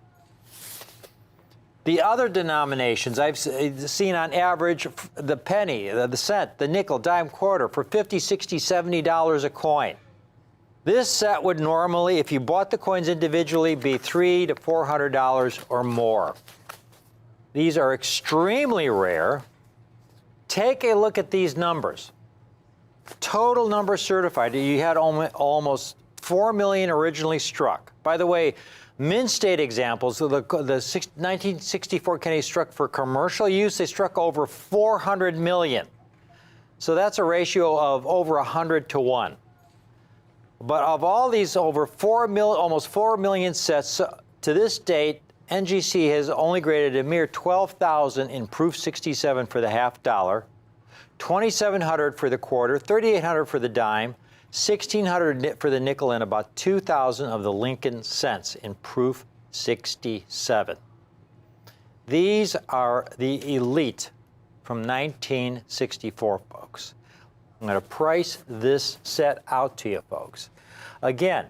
The other denominations I've seen on average, the penny, the cent, the nickel, dime, quarter for $50, $60, $70 a coin. This set would normally, if you bought the coins individually, be $300 to $400 or more. These are extremely rare. Take a look at these numbers. Total number certified, you had almost 4 million originally struck. By the way, Mint State examples, the 1964 Kennedy struck for commercial use, they struck over 400 million. So that's a ratio of over 100 to 1. But of all these over almost 4 million sets, to this date, NGC has only graded a mere 12,000 in Proof 67 for the $50, 2,700 for the quarter, 3,800 for the dime, $1,600 for the nickel and about $2,000 of the Lincoln cents in proof 67. These are the elite from 1964, folks. I'm going to price this set out to you, folks. Again,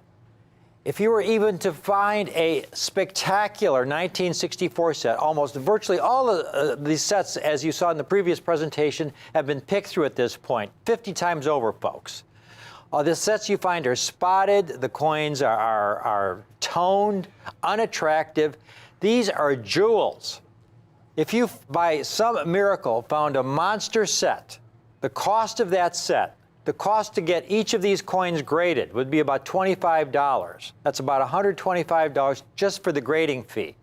if you were even to find a spectacular 1964 set, almost virtually all of these sets, as you saw in the previous presentation, have been picked through at this point, 50 times over, folks. The sets you find are spotted, the coins are toned, unattractive. These are jewels. If you, by some miracle, found a monster set, the cost of that set, the cost to get each of these coins graded would be about $25. That's about $125 just for the grading fee.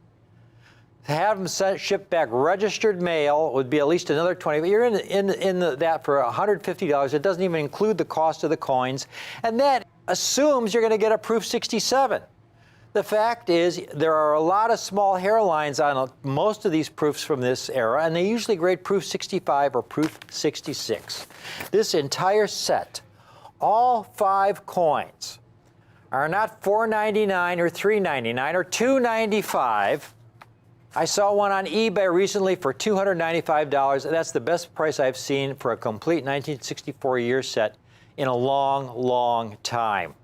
To have them shipped back registered mail would be at least another $20. You're in that for $150. It doesn't even include the cost of the coins. And that assumes you're going to get a proof 67. The fact is, there are a lot of small hairlines on most of these proofs from this era, and they usually grade proof 65 or proof 66. This entire set, all 5 coins, are not $4.99 or $3.99 or $2.95. I saw one on eBay recently for $295. That's the best price I've seen for a complete 1964 year set in a long, long time.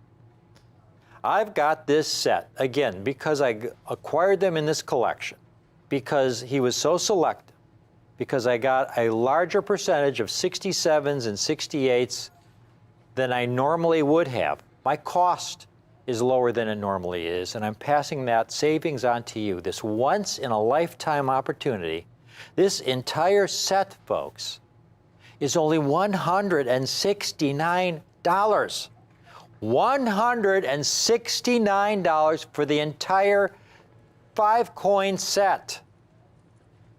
I've got this set, again, because I acquired them in this collection, because he was so selective, because I got a larger percentage of 67s and 68s than I normally would have. My cost is lower than it normally is, and I'm passing that savings on to you. This once-in-a-lifetime opportunity, this entire set, folks, is only $169. $169 for the entire 5-coin set.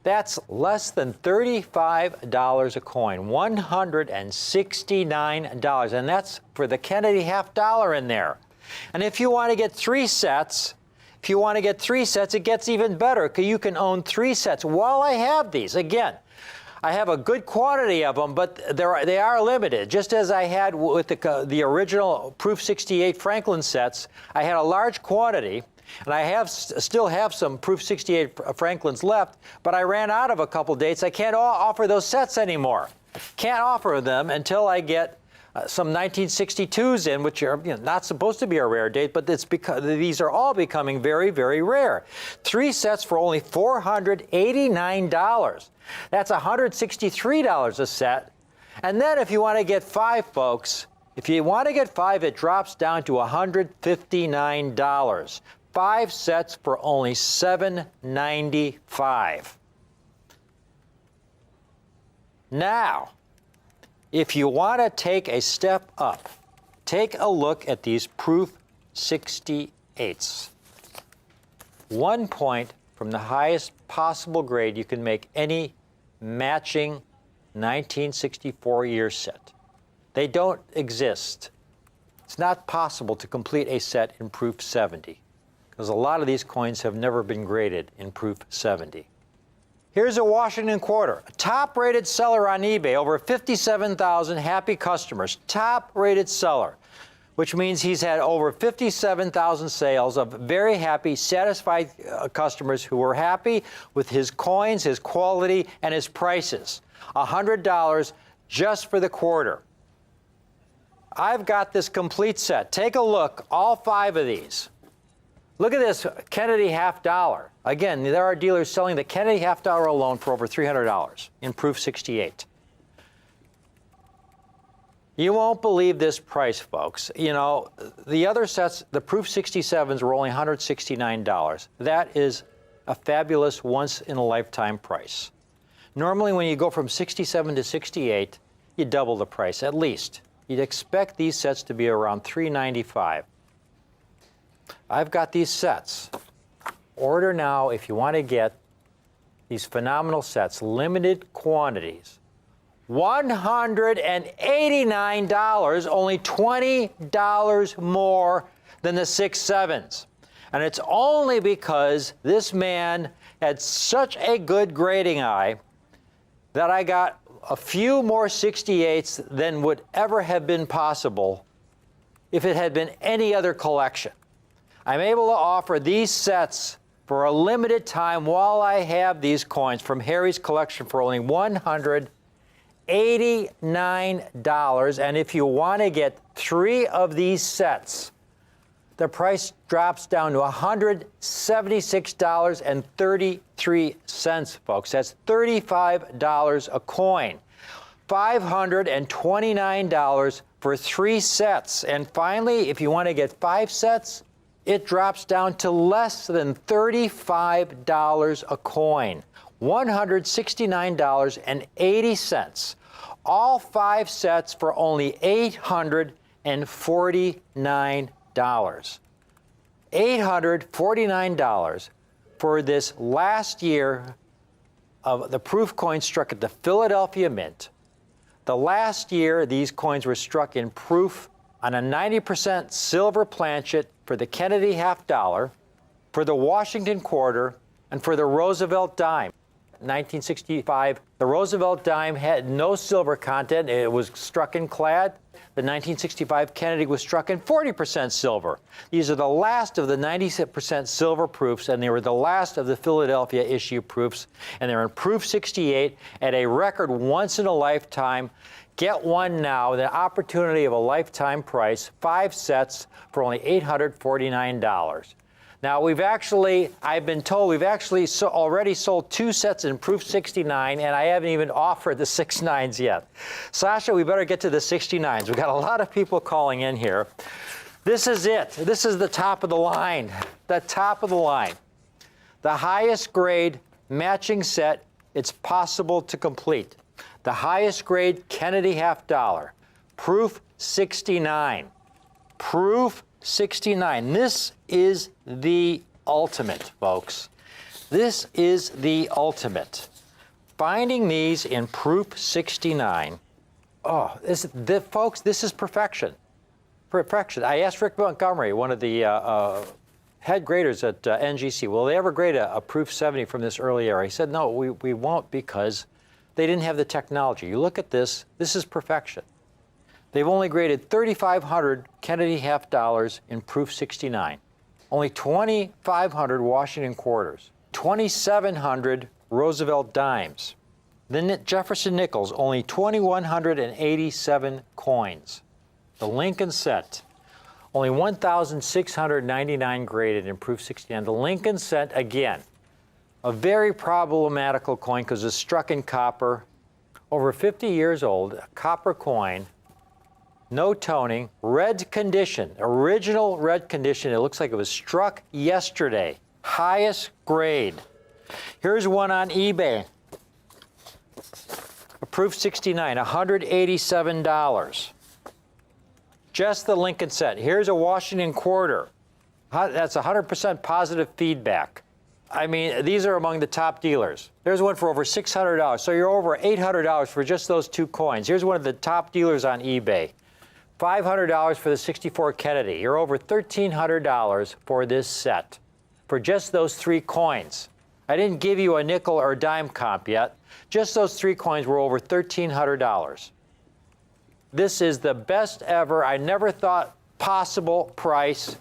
That's less than $35 a coin, $169, and that's for the Kennedy half-dollar in there. And if you want to get 3 sets, it gets even better, because you can own 3 sets. While I have these, again, I have a good quantity of them, but they are limited. Just as I had with the original Proof 68 Franklin sets, I had a large quantity, and I still have some Proof 68 Franklins left, but I ran out of a couple dates. I can't offer those sets anymore. Can't offer them until I get some 1962s in, which are not supposed to be a rare date, but it's because these are all becoming very, very rare. 3 sets for only $489. That's $163 a set. And then if you want to get 5, folks, if you want to get 5, it drops down to $159. 5 sets for only $795. Now, if you want to take a step up, take a look at these Proof 68s. 1 point from the highest possible grade you can make any matching 1964 year set. They don't exist. It's not possible to complete a set in Proof 70, because a lot of these coins have never been graded in Proof 70. Here's a Washington quarter, a top-rated seller on eBay, over 57,000 happy customers, top-rated seller, which means he's had over 57,000 sales of very happy, satisfied customers who were happy with his coins, his quality, and his prices. $100 just for the quarter. I've got this complete set. Take a look, all 5 of these. Look at this Kennedy half-dollar. Again, there are dealers selling the Kennedy half-dollar alone for over $300 in Proof 68. You won't believe this price, folks. You know, the other sets, the Proof 67s were only $169. That is a fabulous once-in-a-lifetime price. Normally, when you go from 67 to 68, you double the price, at least. You'd expect these sets to be around $395. I've got these sets. Order now if you want to get these phenomenal sets, limited quantities. $189, only $20 more than the 6/7s. And it's only because this man had such a good grading eye that I got a few more 68s than would ever have been possible if it had been any other collection. I'm able to offer these sets for a limited time while I have these coins from Harry's collection for only $189. And if you want to get 3 of these sets, the price drops down to $176.33, folks. That's $35 a coin. $529 for 3 sets. And finally, if you want to get 5 sets, it drops down to less than $35 a coin. $169.80. All 5 sets for only $849. $849 for this last year of the proof coin struck at the Philadelphia Mint. The last year these coins were struck in proof on a 90% silver planchet for the Kennedy half dollar, for the Washington quarter, and for the Roosevelt dime. 1965, the Roosevelt dime had no silver content. It was struck in clad. The 1965 Kennedy was struck in 40% silver. These are the last of the 90% silver proofs, and they were the last of the Philadelphia issue proofs, and they're in proof 68 at a record once in a lifetime. Get one now, the opportunity of a lifetime price, 5 sets for only $849. Now, I've been told we've actually already sold 2 sets in proof 69, and I haven't even offered the 69s yet. Sasha, we better get to the 69s. We've got a lot of people calling in here. This is it. This is the top of the line. The top of the line. The highest grade matching set it's possible to complete. The highest grade Kennedy half dollar. Proof 69. Proof 69. This is the ultimate, folks. This is the ultimate. Finding these in proof 69. Folks, this is perfection. Perfection. I asked Rick Montgomery, one of the head graders at NGC, will they ever grade a proof 70 from this early era? He said, no, we won't, because they didn't have the technology. You look at this, this is perfection. They've only graded 3,500 Kennedy half dollars in proof 69, only 2,500 Washington quarters, 2,700 Roosevelt dimes. The Jefferson nickels, only 2,187 coins. The Lincoln set, only 1,699 graded in proof 69. The Lincoln set, again, a very problematical coin because it's struck in copper, over 50 years old, a copper coin. No toning, red condition, original red condition. It looks like it was struck yesterday. Highest grade. Here's one on eBay. A proof 69, $187. Just the Lincoln set. Here's a Washington quarter. That's 100% positive feedback. I mean, these are among the top dealers. There's one for over $600. So you're over $800 for just those 2 coins. Here's one of the top dealers on eBay. $500 for the 64 Kennedy. You're over $1,300 for this set, for just those 3 coins. I didn't give you a nickel or dime comp yet. Just those 3 coins were over $1,300. This is the best ever, I never thought possible price.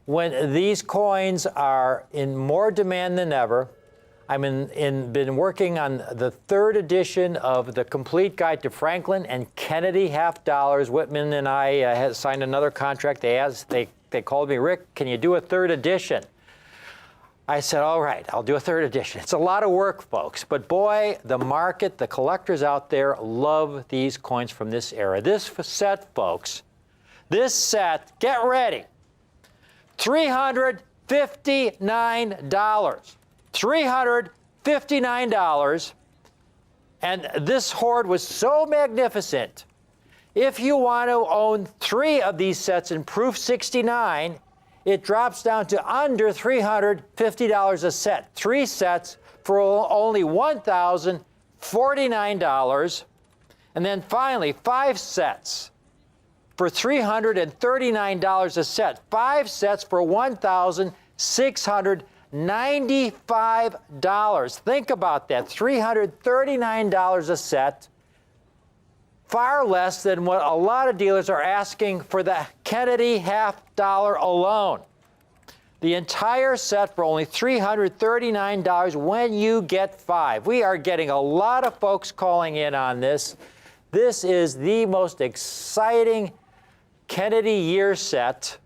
When these coins are in more demand than ever, I've been working on the 3rd edition of the Complete Guide to Franklin and Kennedy half dollars. Whitman and I had signed another contract. They called me, Rick, can you do a 3rd edition? I said, all right, I'll do a 3rd edition. It's a lot of work, folks, but boy, the market, the collectors out there love these coins from this era. This set, folks, this set, get ready, $359. $359, and this hoard was so magnificent. If you want to own 3 of these sets in proof 69, it drops down to under $350 a set. 3 sets for only $1,049, and then finally 5 sets for $339 a set. 5 sets for $1,695. $95. Think about that. $339 a set far less than what a lot of dealers are asking for the Kennedy half-dollar alone. The entire set for only $339 when you get 5. We are getting a lot of folks calling in on this. This is the most exciting Kennedy year set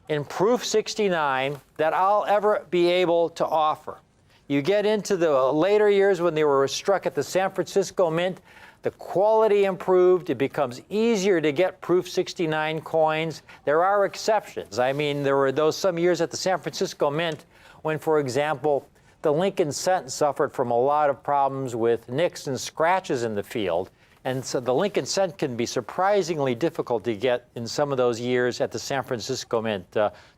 in Proof 69 that I'll ever be able to offer. You get into the later years when they were struck at the San Francisco Mint, the quality improved. It becomes easier to get Proof 69 coins. There are exceptions. I mean, there were those some years at the San Francisco Mint when, for example, the Lincoln Cent suffered from a lot of problems with nicks and scratches in the field. And so the Lincoln Cent can be surprisingly difficult to get in some of those years at the San Francisco Mint.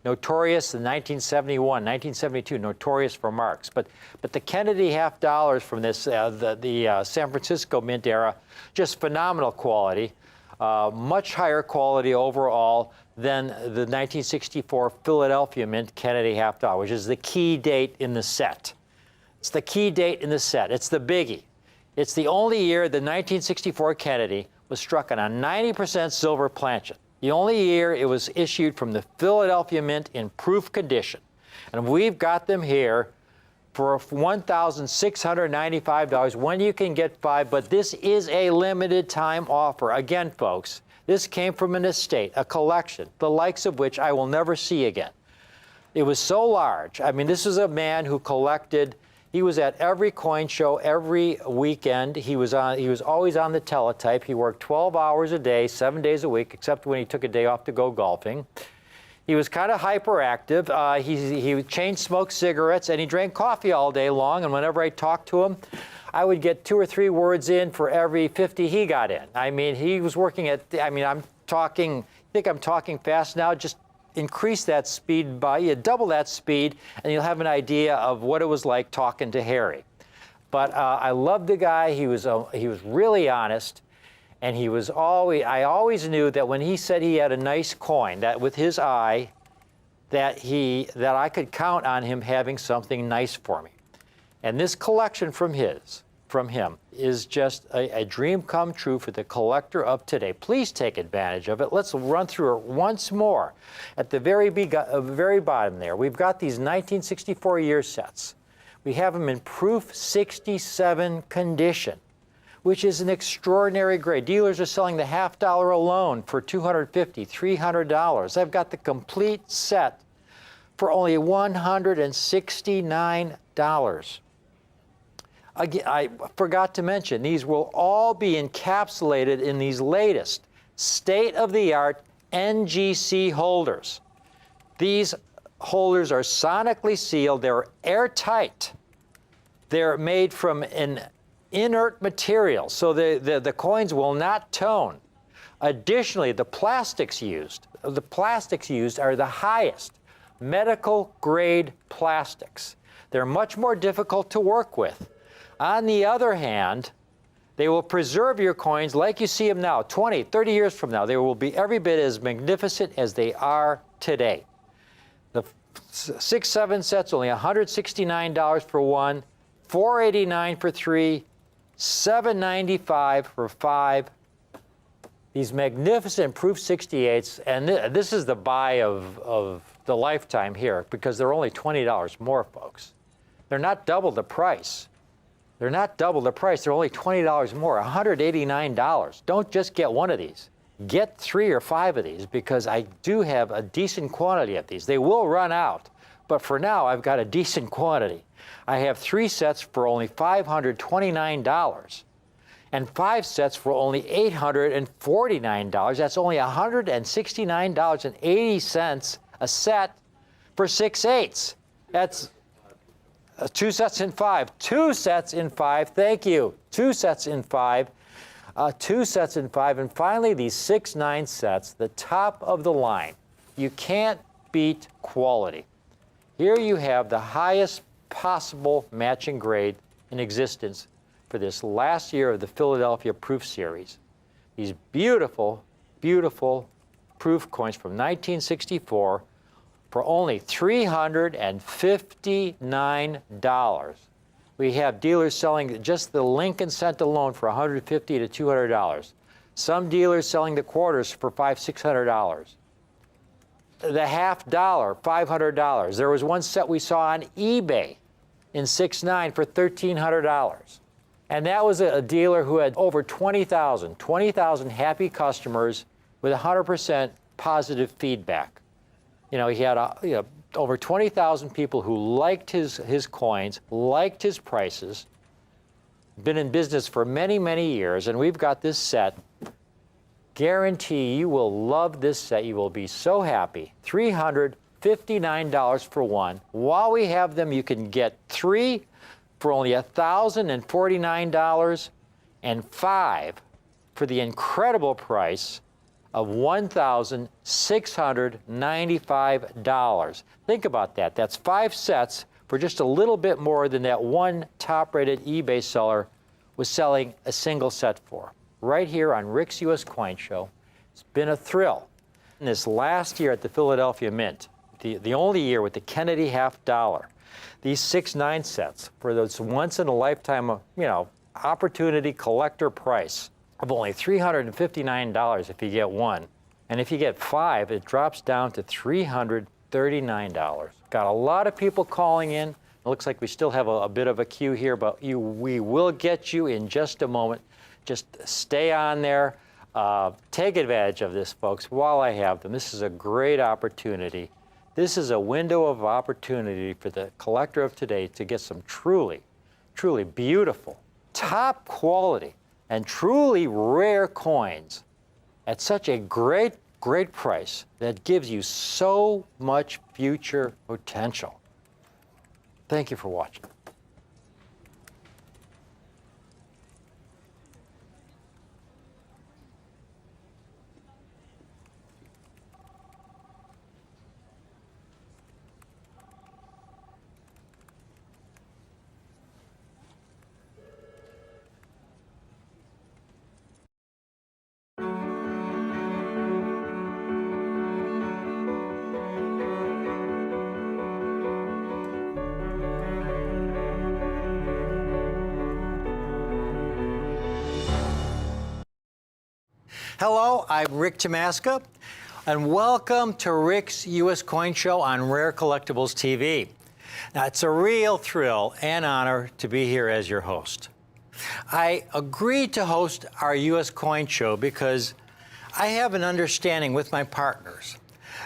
Notorious in 1971, 1972, notorious for marks. But the Kennedy half-dollars from this, the San Francisco Mint era, just phenomenal quality, much higher quality overall than the 1964 Philadelphia Mint Kennedy half-dollar, which is the key date in the set. It's the key date in the set. It's the biggie. It's the only year the 1964 Kennedy was struck on a 90% silver planchet. The only year it was issued from the Philadelphia Mint in proof condition. And we've got them here for $1,695 when you can get 5, but this is a limited time offer. Again, folks, this came from an estate, a collection, the likes of which I will never see again. It was so large. I mean, this is a man who collected. He was at every coin show every weekend. He was always on the teletype. He worked 12 hours a day, 7 days a week, except when he took a day off to go golfing. He was kind of hyperactive. He chain smoked cigarettes, and he drank coffee all day long. And whenever I talked to him, I would get 2 or 3 words in for every 50 he got in. I mean, he was working at, I think I'm talking fast now, just increase that speed by, double that speed, and you'll have an idea of what it was like talking to Harry. But I loved the guy. He was really honest, and I always knew that when he said he had a nice coin, that with his eye, that I could count on him having something nice for me. And this collection from him is just a dream come true for the collector of today. Please take advantage of it. Let's run through it once more. At the very bottom there, we've got these 1964 year sets. We have them in Proof 67 condition, which is an extraordinary grade. Dealers are selling the half-dollar alone for $250, $300. I've got the complete set for only $169. Again, I forgot to mention, these will all be encapsulated in these latest state-of-the-art NGC holders. These holders are sonically sealed. They're airtight. They're made from an inert material, so the coins will not tone. Additionally, the plastics used are the highest medical-grade plastics. They're much more difficult to work with. On the other hand, they will preserve your coins like you see them now. 20, 30 years from now, they will be every bit as magnificent as they are today. The 6-7 sets, only $169 for 1, $489 for 3, $795 for 5. These magnificent Proof 68s, and this is the buy of the lifetime here, because they're only $20 more, folks. They're not double the price. They're not double the price. They're only $20 more, $189. Don't just get one of these. Get 3 or 5 of these, because I do have a decent quantity of these. They will run out, but for now, I've got a decent quantity. I have 3 sets for only $529 and 5 sets for only $849. That's only $169.80 a set for 6/8. That's 2 sets in 5. 2 sets in 5. Thank you. 2 sets in 5. 2 sets in 5. And finally, these 6/9 sets, the top of the line. You can't beat quality. Here you have the highest possible matching grade in existence for this last year of the Philadelphia Proof Series. These beautiful, beautiful proof coins from 1964 for only $359. We have dealers selling just the Lincoln Cent alone for $150 to $200. Some dealers selling the quarters for $500, $600. The $50, $500. There was one set we saw on eBay in 6.9 for $1,300. And that was a dealer who had over 20,000 happy customers with 100% positive feedback. You know, he had over 20,000 people who liked his coins, liked his prices, been in business for many, many years, and we've got this set. Guarantee you will love this set. You will be so happy. $359 for one. While we have them, you can get 3 for only $1,049 and 5 for the incredible price of $1,695. Think about that. That's 5 sets for just a little bit more than that one top-rated eBay seller was selling a single set for. Right here on Rick's U.S. Coin Show. It's been a thrill. In this last year at the Philadelphia Mint, the only year with the Kennedy half dollar, these 6.9 sets for those once-in-a-lifetime, opportunity collector price of only $359 if you get one. And if you get 5, it drops down to $339. Got a lot of people calling in. It looks like we still have a bit of a queue here, but we will get you in just a moment. Just stay on there. Take advantage of this, folks, while I have them. This is a great opportunity. This is a window of opportunity for the collector of today to get some truly, truly beautiful, top quality, and truly rare coins at such a great, great price that gives you so much future potential. Thank you for watching. Hello, I'm Rick Tamaska, and welcome to Rick's U.S. Coin Show on Rare Collectibles TV. Now, it's a real thrill and honor to be here as your host. I agreed to host our U.S. Coin Show because I have an understanding with my partners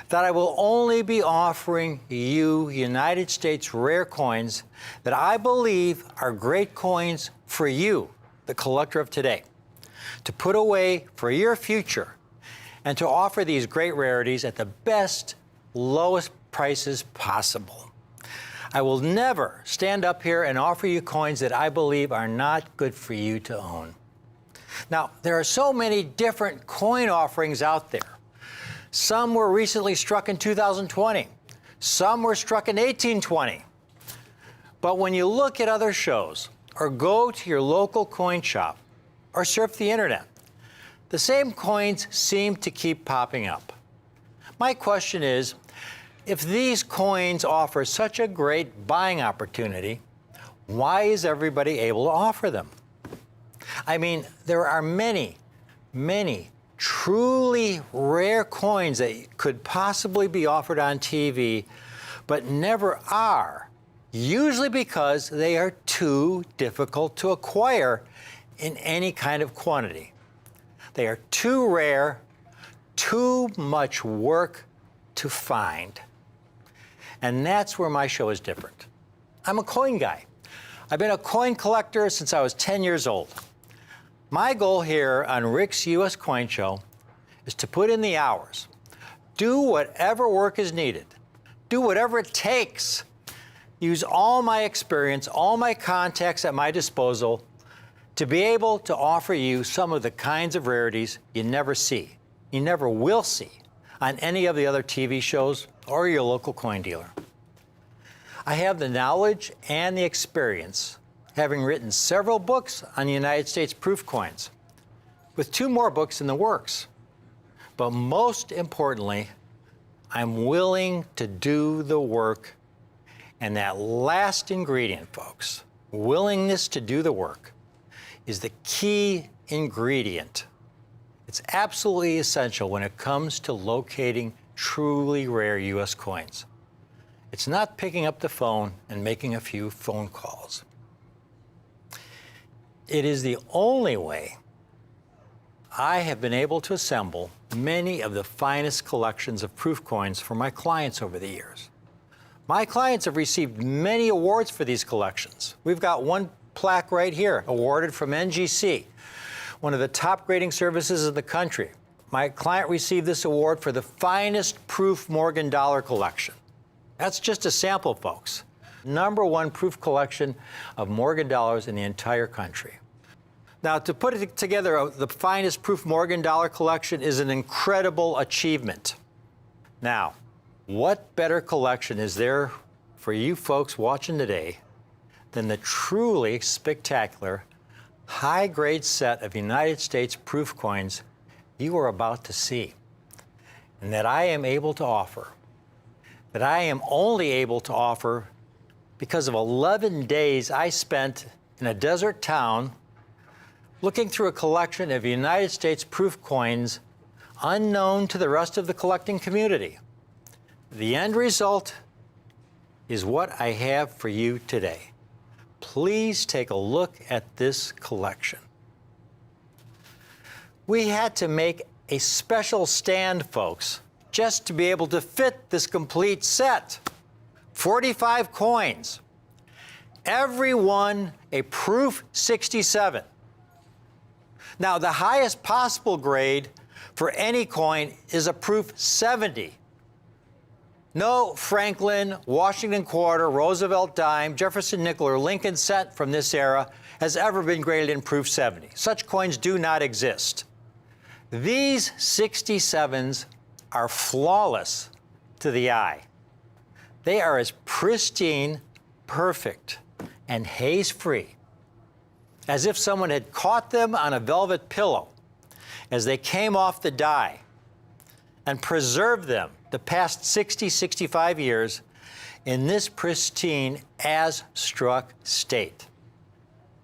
that I will only be offering you United States rare coins that I believe are great coins for you, the collector of today, to put away for your future, and to offer these great rarities at the best, lowest prices possible. I will never stand up here and offer you coins that I believe are not good for you to own. Now, there are so many different coin offerings out there. Some were recently struck in 2020. Some were struck in 1820. But when you look at other shows, or go to your local coin shop, or surf the internet, the same coins seem to keep popping up. My question is, if these coins offer such a great buying opportunity, why is everybody able to offer them? I mean, there are many, many truly rare coins that could possibly be offered on TV, but never are, usually because they are too difficult to acquire in any kind of quantity. They are too rare, too much work to find. And that's where my show is different. I'm a coin guy. I've been a coin collector since I was 10 years old. My goal here on Rick's U.S. Coin Show is to put in the hours, do whatever work is needed, do whatever it takes, use all my experience, all my contacts at my disposal to be able to offer you some of the kinds of rarities you never see, you never will see on any of the other TV shows or your local coin dealer. I have the knowledge and the experience, having written several books on the United States proof coins, with 2 more books in the works. But most importantly, I'm willing to do the work. And that last ingredient, folks, willingness to do the work, is the key ingredient. It's absolutely essential when it comes to locating truly rare U.S. coins. It's not picking up the phone and making a few phone calls. It is the only way I have been able to assemble many of the finest collections of proof coins for my clients over the years. My clients have received many awards for these collections. We've got one plaque right here, awarded from NGC, one of the top grading services in the country. My client received this award for the finest proof Morgan dollar collection. That's just a sample, folks. #1 proof collection of Morgan dollars in the entire country. Now, to put it together, the finest proof Morgan dollar collection is an incredible achievement. Now, what better collection is there for you folks watching today than the truly spectacular high-grade set of United States proof coins you are about to see, and that I am able to offer, that I am only able to offer because of 11 days I spent in a desert town looking through a collection of United States proof coins unknown to the rest of the collecting community. The end result is what I have for you today. Please take a look at this collection. We had to make a special stand, folks, just to be able to fit this complete set. 45 coins, every one a proof 67. Now, the highest possible grade for any coin is a proof 70. No Franklin, Washington quarter, Roosevelt dime, Jefferson nickel, or Lincoln cent from this era has ever been graded in proof 70. Such coins do not exist. These 67s are flawless to the eye. They are as pristine, perfect, and haze-free as if someone had caught them on a velvet pillow as they came off the die and preserved them the past 60, 65 years in this pristine, as-struck state,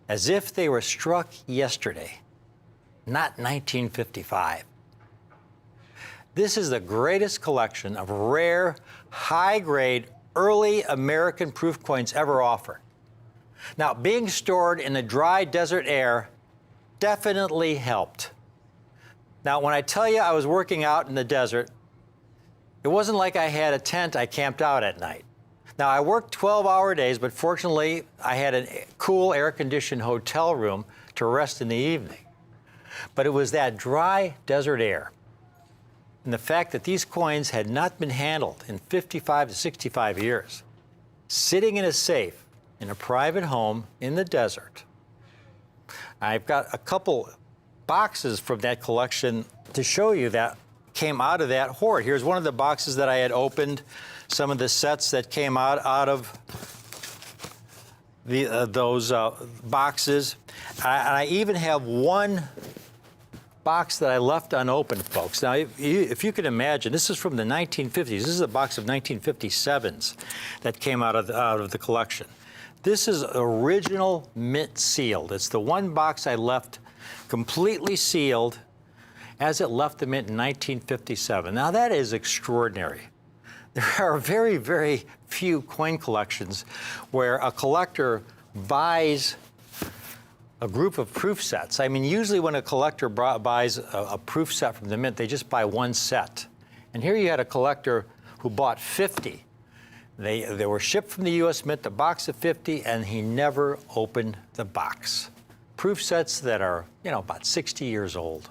as if they were struck yesterday, not 1955. This is the greatest collection of rare, high-grade, early American proof coins ever offered. Now, being stored in the dry desert air definitely helped. Now, when I tell you I was working out in the desert, it wasn't like I had a tent I camped out at night. Now, I worked 12-hour days, but fortunately, I had a cool, air-conditioned hotel room to rest in the evening. But it was that dry desert air and the fact that these coins had not been handled in 55 to 65 years, sitting in a safe in a private home in the desert. I've got a couple boxes from that collection to show you that came out of that hoard. Here's one of the boxes that I had opened, some of the sets that came out of those boxes. And I even have one box that I left unopened, folks. Now, if you can imagine, this is from the 1950s. This is a box of 1957s that came out of the collection. This is original mint sealed. It's the one box I left completely sealed as it left the mint in 1957. Now, that is extraordinary. There are very, very few coin collections where a collector buys a group of proof sets. I mean, usually when a collector buys a proof set from the mint, they just buy one set. And here you had a collector who bought 50. They were shipped from the U.S. Mint, a box of 50, and he never opened the box. Proof sets that are, about 60 years old.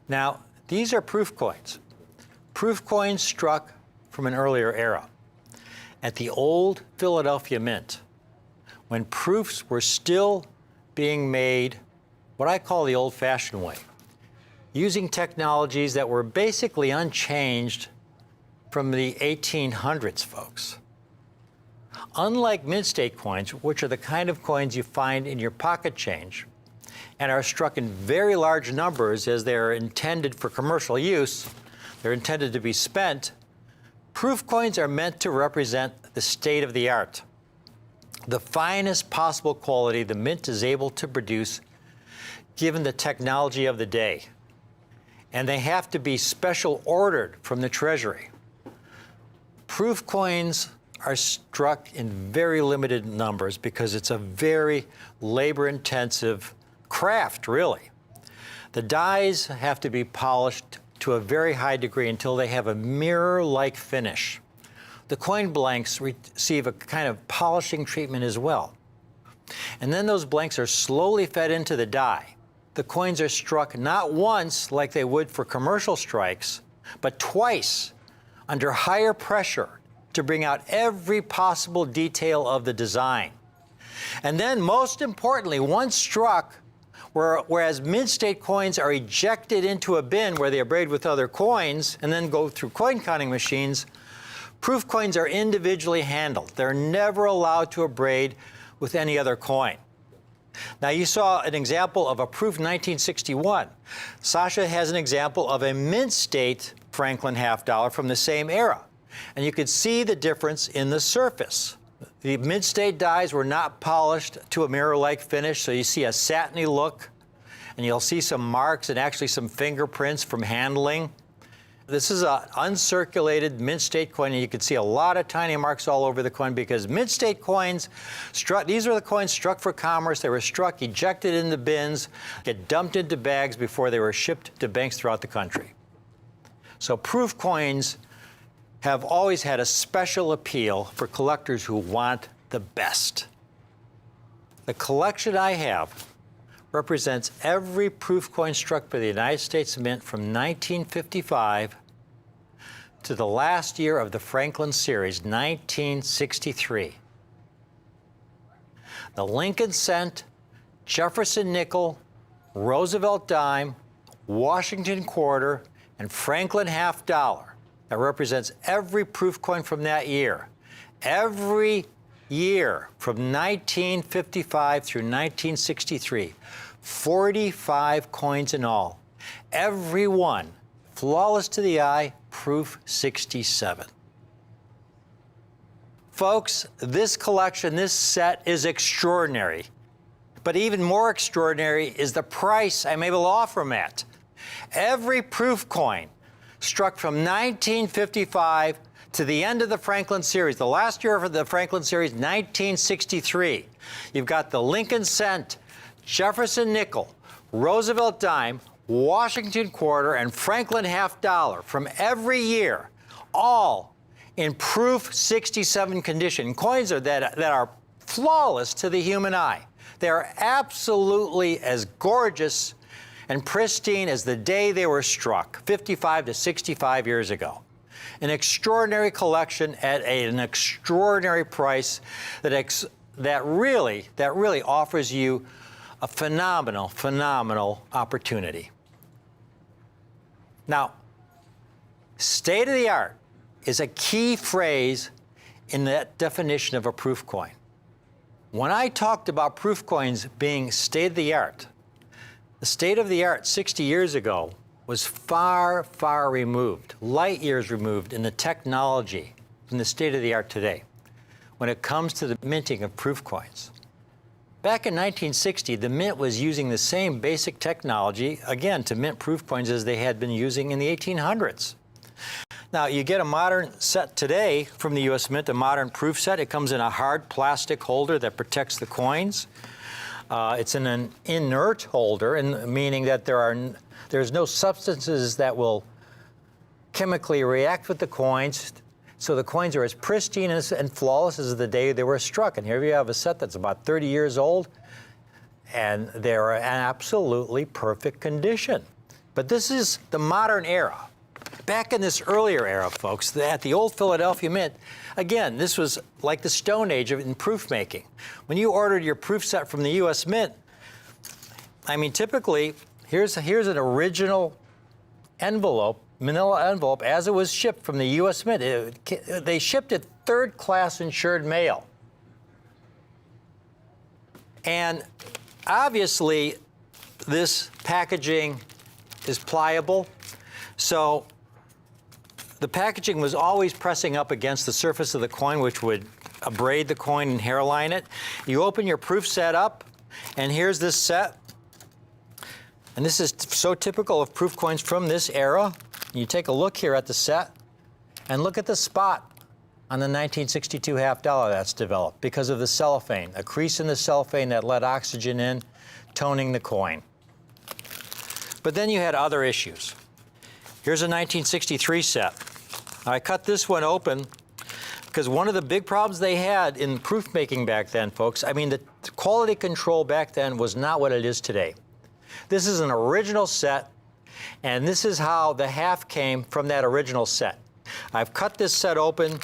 Now, these are proof coins. Proof coins struck from an earlier era. At the old Philadelphia Mint, when proofs were still being made what I call the old-fashioned way, using technologies that were basically unchanged from the 1800s, folks. Unlike mint state coins, which are the kind of coins you find in your pocket change and are struck in very large numbers as they're intended for commercial use, they're intended to be spent, proof coins are meant to represent the state of the art, the finest possible quality the mint is able to produce given the technology of the day. and they have to be special ordered from the Treasury. Proof coins are struck in very limited numbers because it's a very labor-intensive craft, really. The dies have to be polished to a very high degree until they have a mirror-like finish. The coin blanks receive a kind of polishing treatment as well. And then those blanks are slowly fed into the die. The coins are struck not once like they would for commercial strikes, but twice under higher pressure to bring out every possible detail of the design. And then, most importantly, once struck, whereas mint state coins are ejected into a bin where they are braided with other coins and then go through coin counting machines, proof coins are individually handled. They're never allowed to abrade with any other coin. Now, you saw an example of a proof 1961. Sasha has an example of a mint state Franklin half dollar from the same era. And you could see the difference in the surface. The mint state dies were not polished to a mirror-like finish, so you see a satiny look, and you'll see some marks and actually some fingerprints from handling. This is an uncirculated mint state coin, and you can see a lot of tiny marks all over the coin because mint state coins, these are the coins struck for commerce. They were struck, ejected in the bins, get dumped into bags before they were shipped to banks throughout the country. So proof coins have always had a special appeal for collectors who want the best. The collection I have represents every proof coin struck by the United States Mint from 1955 to the last year of the Franklin series, 1963. The Lincoln cent, Jefferson nickel, Roosevelt dime, Washington quarter, and Franklin half dollar. That represents every proof coin from that year. Every year from 1955 through 1963. 45 coins in all. Every one flawless to the eye, proof 67. Folks, this collection, this set is extraordinary. But even more extraordinary is the price I'm able to offer them at. Every proof coin struck from 1955 to the end of the Franklin series, the last year of the Franklin series, 1963. You've got the Lincoln cent, Jefferson nickel, Roosevelt dime, Washington quarter, and Franklin half dollar from every year, all in proof 67 condition. Coins that are flawless to the human eye. They are absolutely as gorgeous and pristine as the day they were struck, 55 to 65 years ago. An extraordinary collection at an extraordinary price that really offers you a phenomenal opportunity. Now, state of the art is a key phrase in that definition of a proof coin. When I talked about proof coins being state of the art, the state of the art 60 years ago was far removed, light years removed in the technology from the state of the art today when it comes to the minting of proof coins. Back in 1960, the mint was using the same basic technology, again, to mint proof coins as they had been using in the 1800s. Now, you get a modern set today from the U.S. Mint, a modern proof set. It comes in a hard plastic holder that protects the coins. It's in an inert holder, meaning that there's no substances that will chemically react with the coins, so the coins are as pristine and flawless as the day they were struck. And here you have a set that's about 30 years old, and they're in absolutely perfect condition. But this is the modern era. Back in this earlier era, folks, at the old Philadelphia Mint, again, this was like the Stone Age in proof making. When you ordered your proof set from the U.S. Mint, I mean, typically, here's an original envelope, manila envelope, as it was shipped from the U.S. Mint. They shipped it third-class insured mail. And obviously, this packaging is pliable, so the packaging was always pressing up against the surface of the coin, which would abrade the coin and hairline it. You open your proof set up, and here's this set. And this is so typical of proof coins from this era. You take a look here at the set and look at the spot on the 1962 half dollar that's developed because of the cellophane, a crease in the cellophane that let oxygen in, toning the coin. But then you had other issues. Here's a 1963 set. I cut this one open because one of the big problems they had in proof making back then, folks, I mean, the quality control back then was not what it is today. This is an original set, and this is how the half came from that original set. I've cut this set open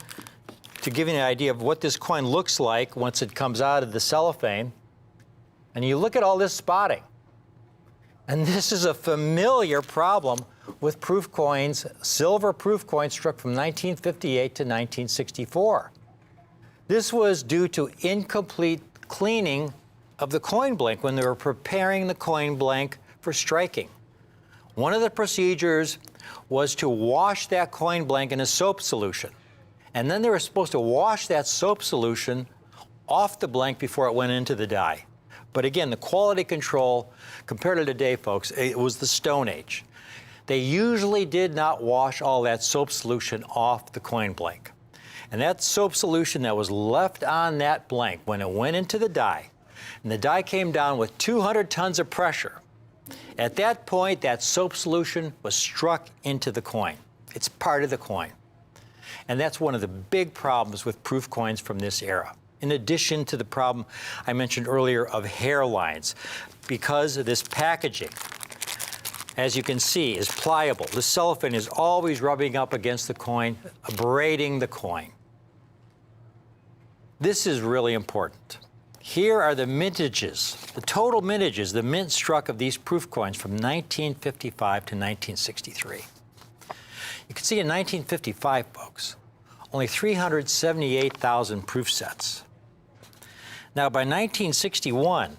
to give you an idea of what this coin looks like once it comes out of the cellophane. And you look at all this spotting. And this is a familiar problem with proof coins, silver proof coins struck from 1958 to 1964. This was due to incomplete cleaning of the coin blank when they were preparing the coin blank for striking. One of the procedures was to wash that coin blank in a soap solution. And then they were supposed to wash that soap solution off the blank before it went into the die. But again, the quality control, compared to today, folks, it was the Stone Age. They usually did not wash all that soap solution off the coin blank. And that soap solution that was left on that blank when it went into the die, and the die came down with 200 tons of pressure, at that point, that soap solution was struck into the coin. It's part of the coin. And that's one of the big problems with proof coins from this era. In addition to the problem I mentioned earlier of hairlines, because of this packaging, as you can see, is pliable. The cellophane is always rubbing up against the coin, abrading the coin. This is really important. Here are the mintages, the total mintages, the mint struck of these proof coins from 1955 to 1963. You can see in 1955, folks, only 378,000 proof sets. Now, by 1961,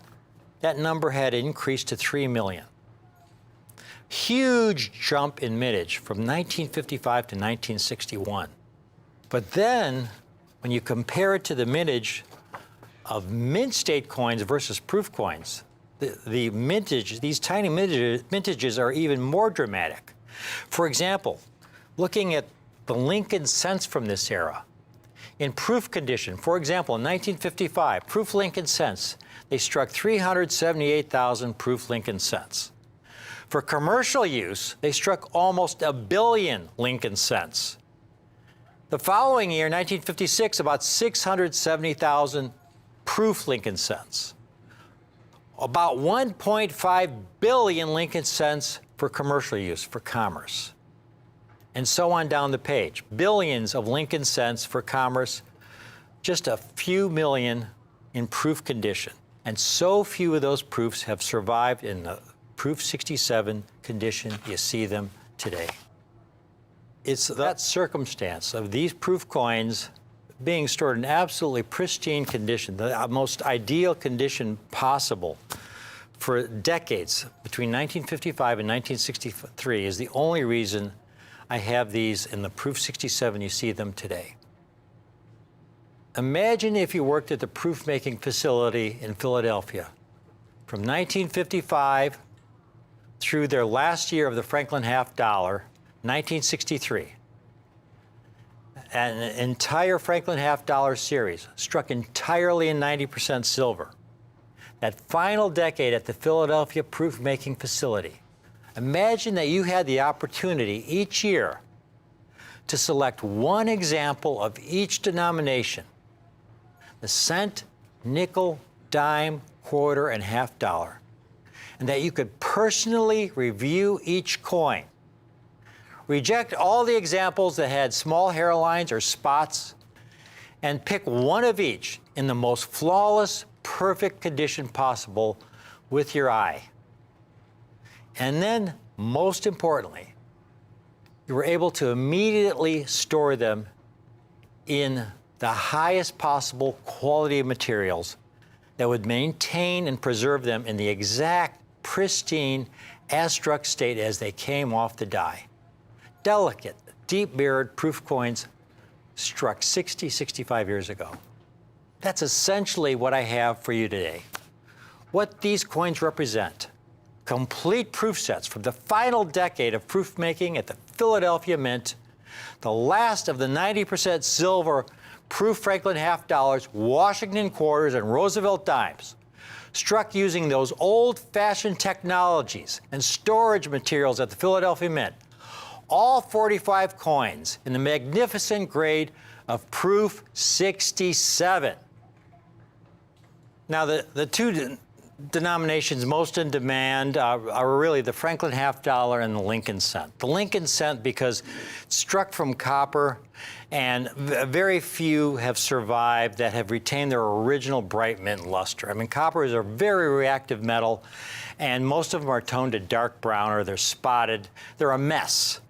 that number had increased to 3 million. Huge jump in mintage from 1955 to 1961. But then, when you compare it to the mintage of mint state coins versus proof coins, the mintage, these tiny mintages are even more dramatic. For example, looking at the Lincoln cents from this era, in proof condition, for example, in 1955, proof Lincoln cents, they struck 378,000 proof Lincoln cents. For commercial use, they struck almost 1 billion Lincoln cents. The following year, 1956, about 670,000 proof Lincoln cents. About 1.5 billion Lincoln cents for commercial use, for commerce. And so on down the page. Billions of Lincoln cents for commerce, just a few million in proof condition. And so few of those proofs have survived in the proof 67 condition you see them today. It's that circumstance of these proof coins being stored in absolutely pristine condition, the most ideal condition possible for decades between 1955 and 1963 is the only reason I have these in the proof 67 you see them today. Imagine if you worked at the proof making facility in Philadelphia from 1955 through their last year of the Franklin half dollar, 1963. An entire Franklin half dollar series struck entirely in 90% silver. That final decade at the Philadelphia proof making facility. Imagine that you had the opportunity each year to select one example of each denomination, the cent, nickel, dime, quarter, and half dollar, and that you could personally review each coin. Reject all the examples that had small hairlines or spots, and pick one of each in the most flawless, perfect condition possible with your eye. And then, most importantly, you were able to immediately store them in the highest possible quality of materials that would maintain and preserve them in the exact, pristine, as-struck state as they came off the die. Delicate, deep-mirrored proof coins struck 60, 65 years ago. That's essentially what I have for you today. What these coins represent complete proof sets from the final decade of proof making at the Philadelphia Mint, the last of the 90% silver proof Franklin half dollars, Washington quarters, and Roosevelt dimes, struck using those old-fashioned technologies and storage materials at the Philadelphia Mint. All 45 coins in the magnificent grade of proof 67. Now, the two denominations most in demand are really the Franklin half dollar and the Lincoln cent. The Lincoln cent because it's struck from copper, and very few have survived that have retained their original bright mint luster. I mean, copper is a very reactive metal, and most of them are toned to dark brown or they're spotted. They're a mess.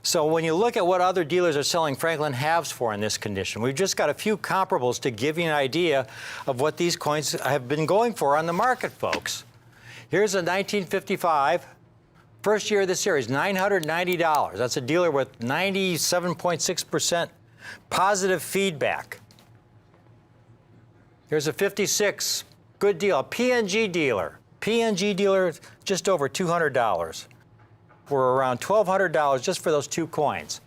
So when you look at what other dealers are selling Franklin halves for in this condition, we've just got a few comparables to give you an idea of what these coins have been going for on the market, folks. Here's a 1955, first year of the series, $990. That's a dealer with 97.6% positive feedback. Here's a 56, good deal, a PNG dealer. PNG dealer, just over $200. For around $1,200 just for those two coins.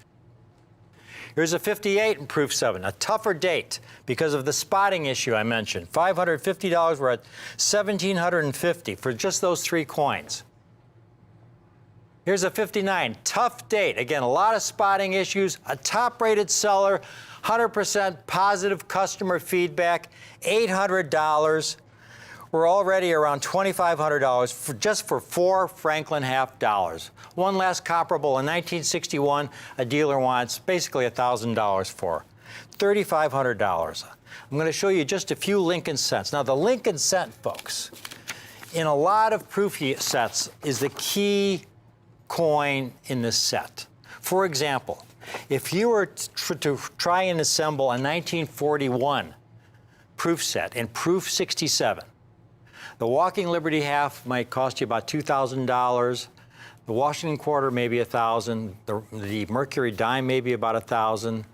Here's a 58 in proof 7, a tougher date because of the spotting issue I mentioned. $550, we're at $1,750 for just those three coins. Here's a 59, tough date. Again, a lot of spotting issues, a top-rated seller, 100% positive customer feedback, $800. We're already around $2,500 just for 4 Franklin half dollars. One last comparable in 1961, a dealer wants basically $1,000 for. $3,500. I'm going to show you just a few Lincoln cents. Now, the Lincoln cent, folks, in a lot of proof sets is the key coin in the set. For example, if you were to try and assemble a 1941 proof set in proof 67, the Walking Liberty half might cost you about $2,000. The Washington quarter maybe $1,000. The Mercury dime maybe about $1,000.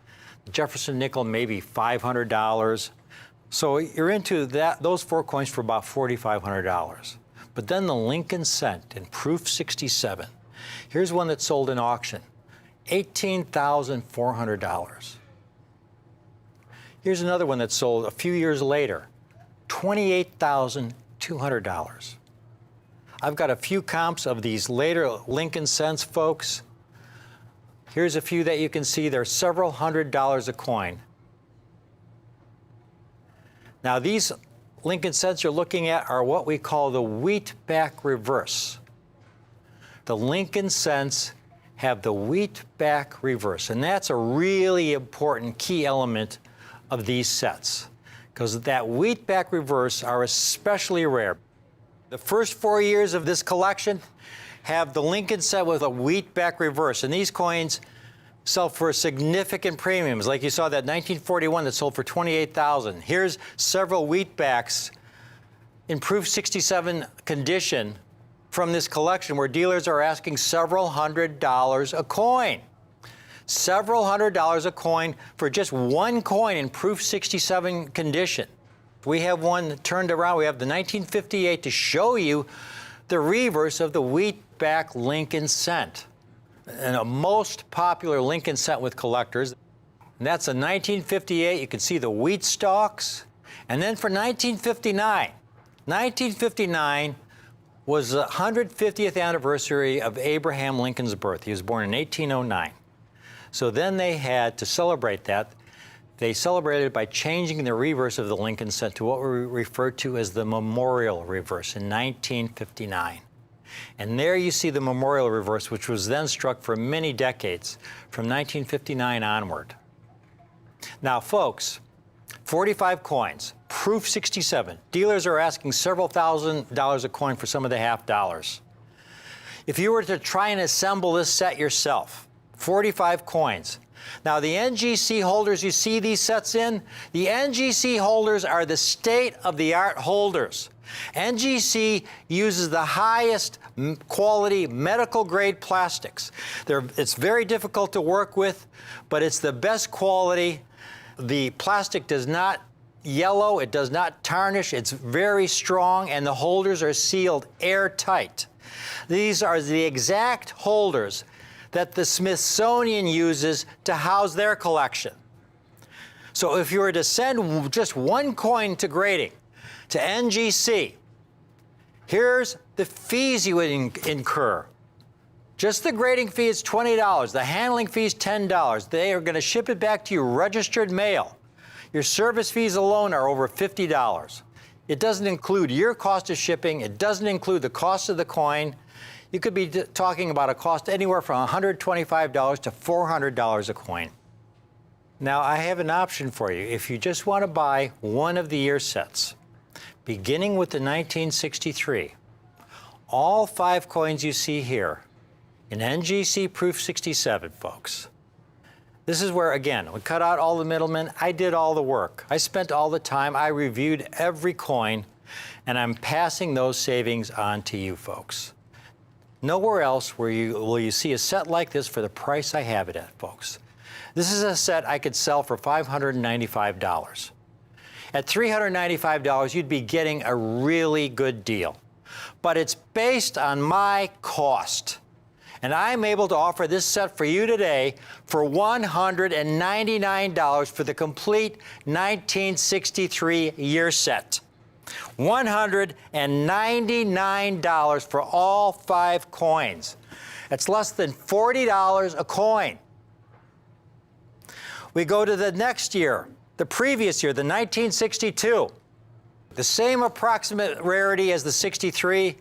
The Jefferson nickel maybe $500. So you're into those 4 coins for about $4,500. But then the Lincoln cent in proof 67. Here's one that sold in auction, $18,400. Here's another one that sold a few years later, $28,200. I've got a few comps of these later Lincoln cents, folks. Here's a few that you can see. They're several $100s a coin. Now, these Lincoln cents you're looking at are what we call the wheatback reverse. The Lincoln cents have the wheatback reverse, and that's a really important key element of these sets, because that wheatback reverse are especially rare. The first 4 years of this collection have the Lincoln set with a wheatback reverse, and these coins sell for significant premiums. Like you saw that 1941 that sold for $28,000. Here's several wheatbacks in proof 67 condition from this collection where dealers are asking several $100s a coin. Several $100s a coin for just one coin in proof 67 condition. We have one turned around. We have the 1958 to show you the reverse of the wheatback Lincoln cent, and a most popular Lincoln cent with collectors. And that's a 1958. You can see the wheat stalks. And then for 1959 was the 150th anniversary of Abraham Lincoln's birth. He was born in 1809. So then they had to celebrate that. They celebrated by changing the reverse of the Lincoln cent to what we refer to as the memorial reverse in 1959. And there you see the memorial reverse, which was then struck for many decades, from 1959 onward. Now, folks, 45 coins, proof 67. Dealers are asking several $1,000s a coin for some of the half dollars. If you were to try and assemble this set yourself, 45 coins. Now, the NGC holders you see these sets in, the NGC holders are the state-of-the-art holders. NGC uses the highest quality medical-grade plastics. It's very difficult to work with, but it's the best quality. The plastic does not yellow, it does not tarnish, it's very strong, and the holders are sealed airtight. These are the exact holders that the Smithsonian uses to house their collection. So if you were to send just one coin to grading, to NGC, here's the fees you would incur. Just the grading fee is $20. The handling fee is $10. They are going to ship it back to you registered mail. Your service fees alone are over $50. It doesn't include your cost of shipping. It doesn't include the cost of the coin. You could be talking about a cost anywhere from $125 to $400 a coin. Now, I have an option for you. If you just want to buy one of the year sets, beginning with the 1963, all 5 coins you see here in NGC Proof 67, folks. This is where, again, we cut out all the middlemen. I did all the work. I spent all the time. I reviewed every coin, and I'm passing those savings on to you folks. Nowhere else will you see a set like this for the price I have it at, folks. This is a set I could sell for $595. At $395, you'd be getting a really good deal. But it's based on my cost. And I'm able to offer this set for you today for $199 for the complete 1963 year set. $199 for all 5 coins. That's less than $40 a coin. We go to the next year, the previous year, the 1962. The same approximate rarity as the 63.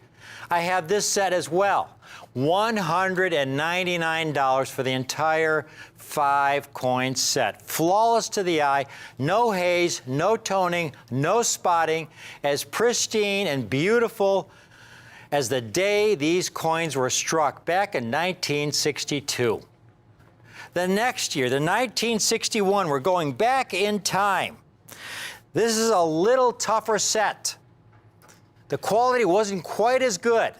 I have this set as well. $199 for the entire 5-coin set. Flawless to the eye, no haze, no toning, no spotting, as pristine and beautiful as the day these coins were struck back in 1962. The next year, the 1961, we're going back in time. This is a little tougher set. The quality wasn't quite as good.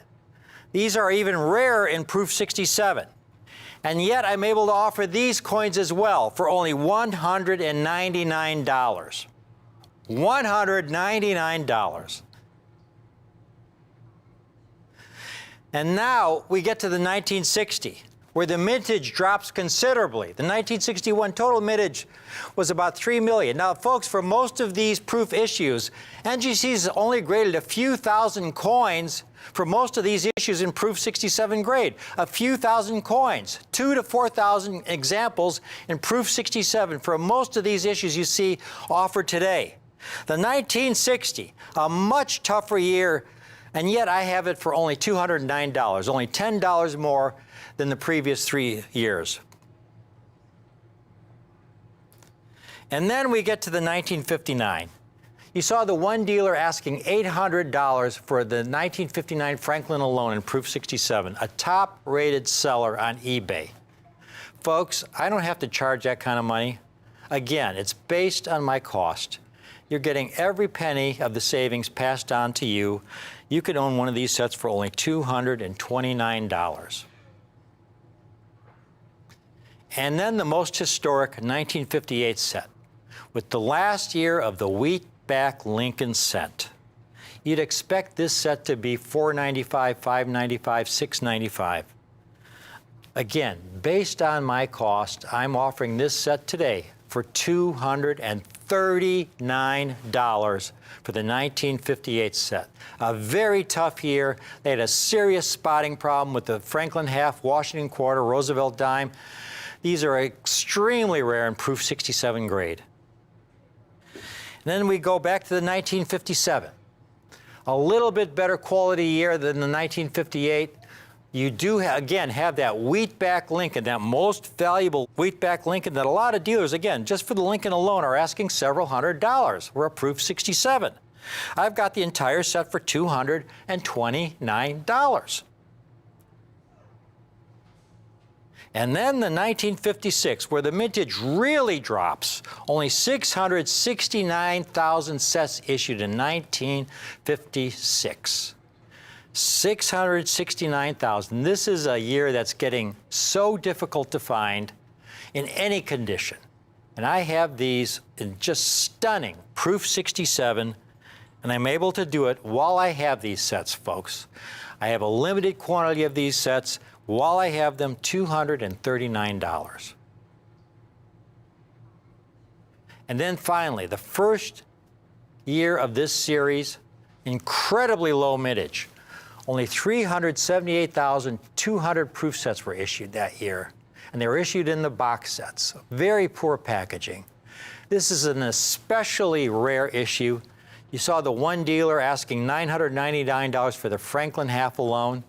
These are even rarer in Proof 67. And yet I'm able to offer these coins as well for only $199. $199. And now we get to the 1960, where the mintage drops considerably. The 1961 total mintage was about 3 million. Now, folks, for most of these proof issues, NGC has only graded a few thousand coins for most of these issues in Proof 67 grade. A few thousand coins, 2,000 to 4,000 examples in Proof 67 for most of these issues you see offered today. The 1960, a much tougher year, and yet I have it for only $209, only $10 more than the previous 3 years. And then we get to the 1959. You saw the one dealer asking $800 for the 1959 Franklin alone in Proof 67, a top-rated seller on eBay. Folks, I don't have to charge that kind of money. Again, it's based on my cost. You're getting every penny of the savings passed on to you. You can own one of these sets for only $229. And then the most historic 1958 set, with the last year of the Wheatback Lincoln set. You'd expect this set to be $495, $595, $695. Again, based on my cost, I'm offering this set today for $239 for the 1958 set. A very tough year. They had a serious spotting problem with the Franklin half, Washington quarter, Roosevelt dime. These are extremely rare in Proof 67 grade. And then we go back to the 1957. A little bit better quality year than the 1958. You do, again, have that Wheatback Lincoln, that most valuable Wheatback Lincoln that a lot of dealers, again, just for the Lincoln alone, are asking several $100. We're a Proof 67. I've got the entire set for $229. And then the 1956, where the mintage really drops, only 669,000 sets issued in 1956. 669,000. This is a year that's getting so difficult to find in any condition. And I have these in just stunning Proof 67, and I'm able to do it while I have these sets, folks. I have a limited quantity of these sets while I have them, $239. And then finally, the first year of this series, incredibly low mintage. Only 378,200 proof sets were issued that year, and they were issued in the box sets. Very poor packaging. This is an especially rare issue. You saw the one dealer asking $999 for the Franklin half alone.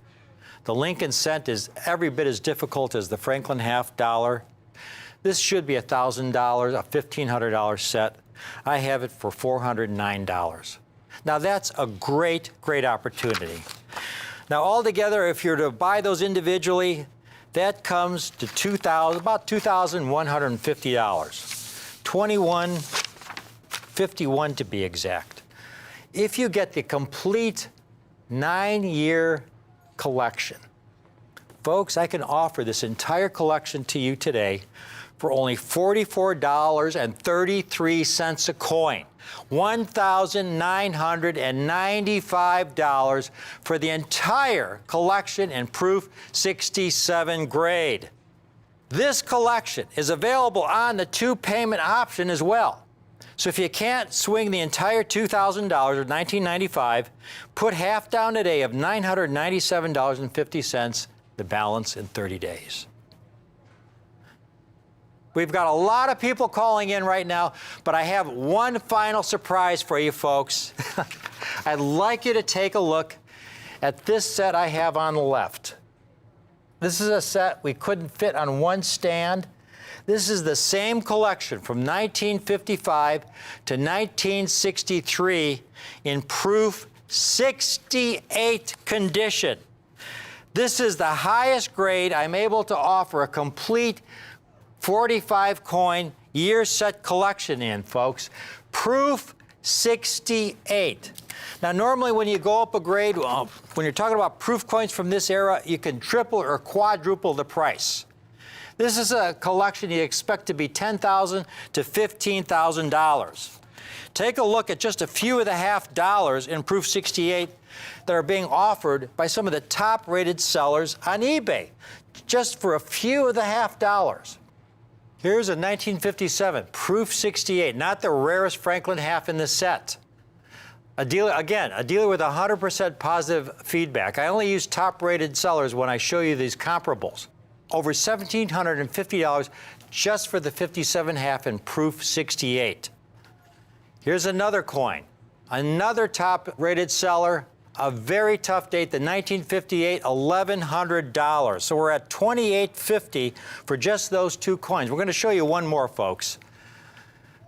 The Lincoln cent is every bit as difficult as the Franklin half dollar. This should be $1,000, a $1,500 set. I have it for $409. Now that's a great, great opportunity. Now altogether, if you're to buy those individually, that comes to about $2,150. $2,151 to be exact. If you get the complete 9-year collection, folks, I can offer this entire collection to you today for only $44.33 a coin. $1,995 for the entire collection in Proof 67 grade. This collection is available on the 2-payment option as well. So if you can't swing the entire $2,000 or $1,995, put half down today of $997.50, the balance in 30 days. We've got a lot of people calling in right now, but I have one final surprise for you folks. I'd like you to take a look at this set I have on the left. This is a set we couldn't fit on one stand. This is the same collection from 1955 to 1963 in Proof 68 condition. This is the highest grade I'm able to offer a complete 45 coin year set collection in, folks. Proof 68. Now, normally when you go up a grade, when you're talking about proof coins from this era, you can triple or quadruple the price. This is a collection you expect to be $10,000 to $15,000. Take a look at just a few of the half dollars in Proof 68 that are being offered by some of the top-rated sellers on eBay, just for a few of the half dollars. Here's a 1957 Proof 68, not the rarest Franklin half in the set. A dealer with 100% positive feedback. I only use top-rated sellers when I show you these comparables. Over $1,750 just for the 57 half in Proof 68. Here's another coin. Another top-rated seller, a very tough date, the 1958, $1,100. So we're at $2,850 for just those two coins. We're going to show you one more, folks.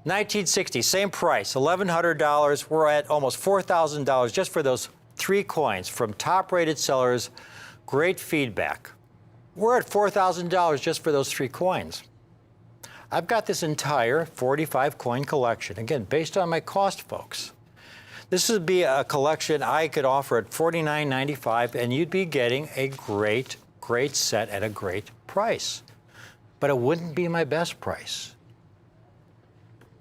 1960, same price, $1,100. We're at almost $4,000 just for those three coins from top-rated sellers. Great feedback. We're at $4,000 just for those three coins. I've got this entire 45 coin collection, again, based on my cost, folks. This would be a collection I could offer at $49.95, and you'd be getting a great, great set at a great price. But it wouldn't be my best price.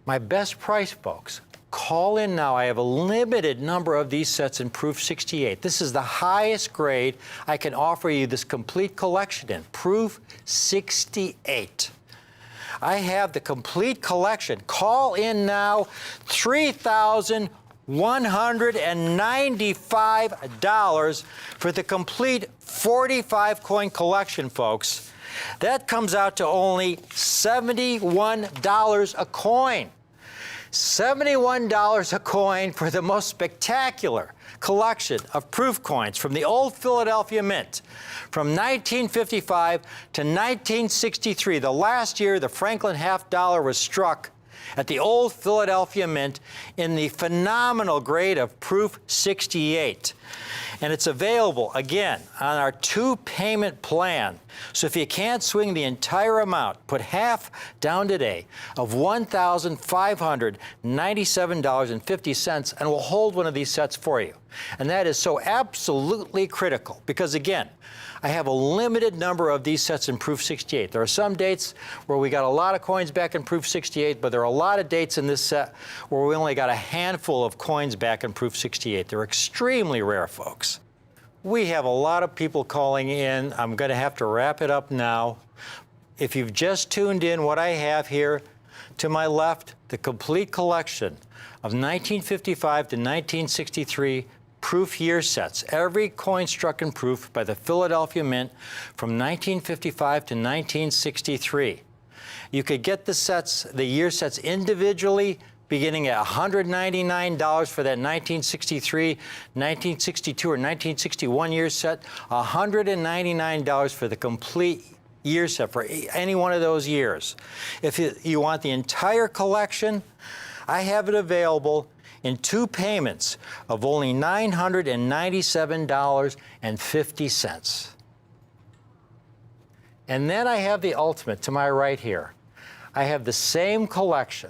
My best price, folks, call in now. I have a limited number of these sets in Proof 68. This is the highest grade I can offer you this complete collection in, Proof 68. I have the complete collection. Call in now, $3,195 for the complete 45 coin collection, folks. That comes out to only $71 a coin. $71 a coin for the most spectacular collection of proof coins from the old Philadelphia Mint from 1955 to 1963, the last year the Franklin half dollar was struck at the old Philadelphia Mint in the phenomenal grade of Proof 68. And it's available, again, on our 2-payment plan. So if you can't swing the entire amount, put half down today of $1,597.50, and we'll hold one of these sets for you. And that is so absolutely critical because, again, I have a limited number of these sets in Proof 68. There are some dates where we got a lot of coins back in Proof 68, but there are a lot of dates in this set where we only got a handful of coins back in Proof 68. They're extremely rare, folks. We have a lot of people calling in. I'm going to have to wrap it up now. If you've just tuned in, what I have here to my left, the complete collection of 1955 to 1963 proof year sets. Every coin struck in proof by the Philadelphia Mint from 1955 to 1963. You could get the sets, the year sets individually, beginning at $199 for that 1963, 1962, or 1961 year set, $199 for the complete year set for any one of those years. If you want the entire collection, I have it available in 2 payments of only $997.50. And then I have the ultimate to my right here. I have the same collection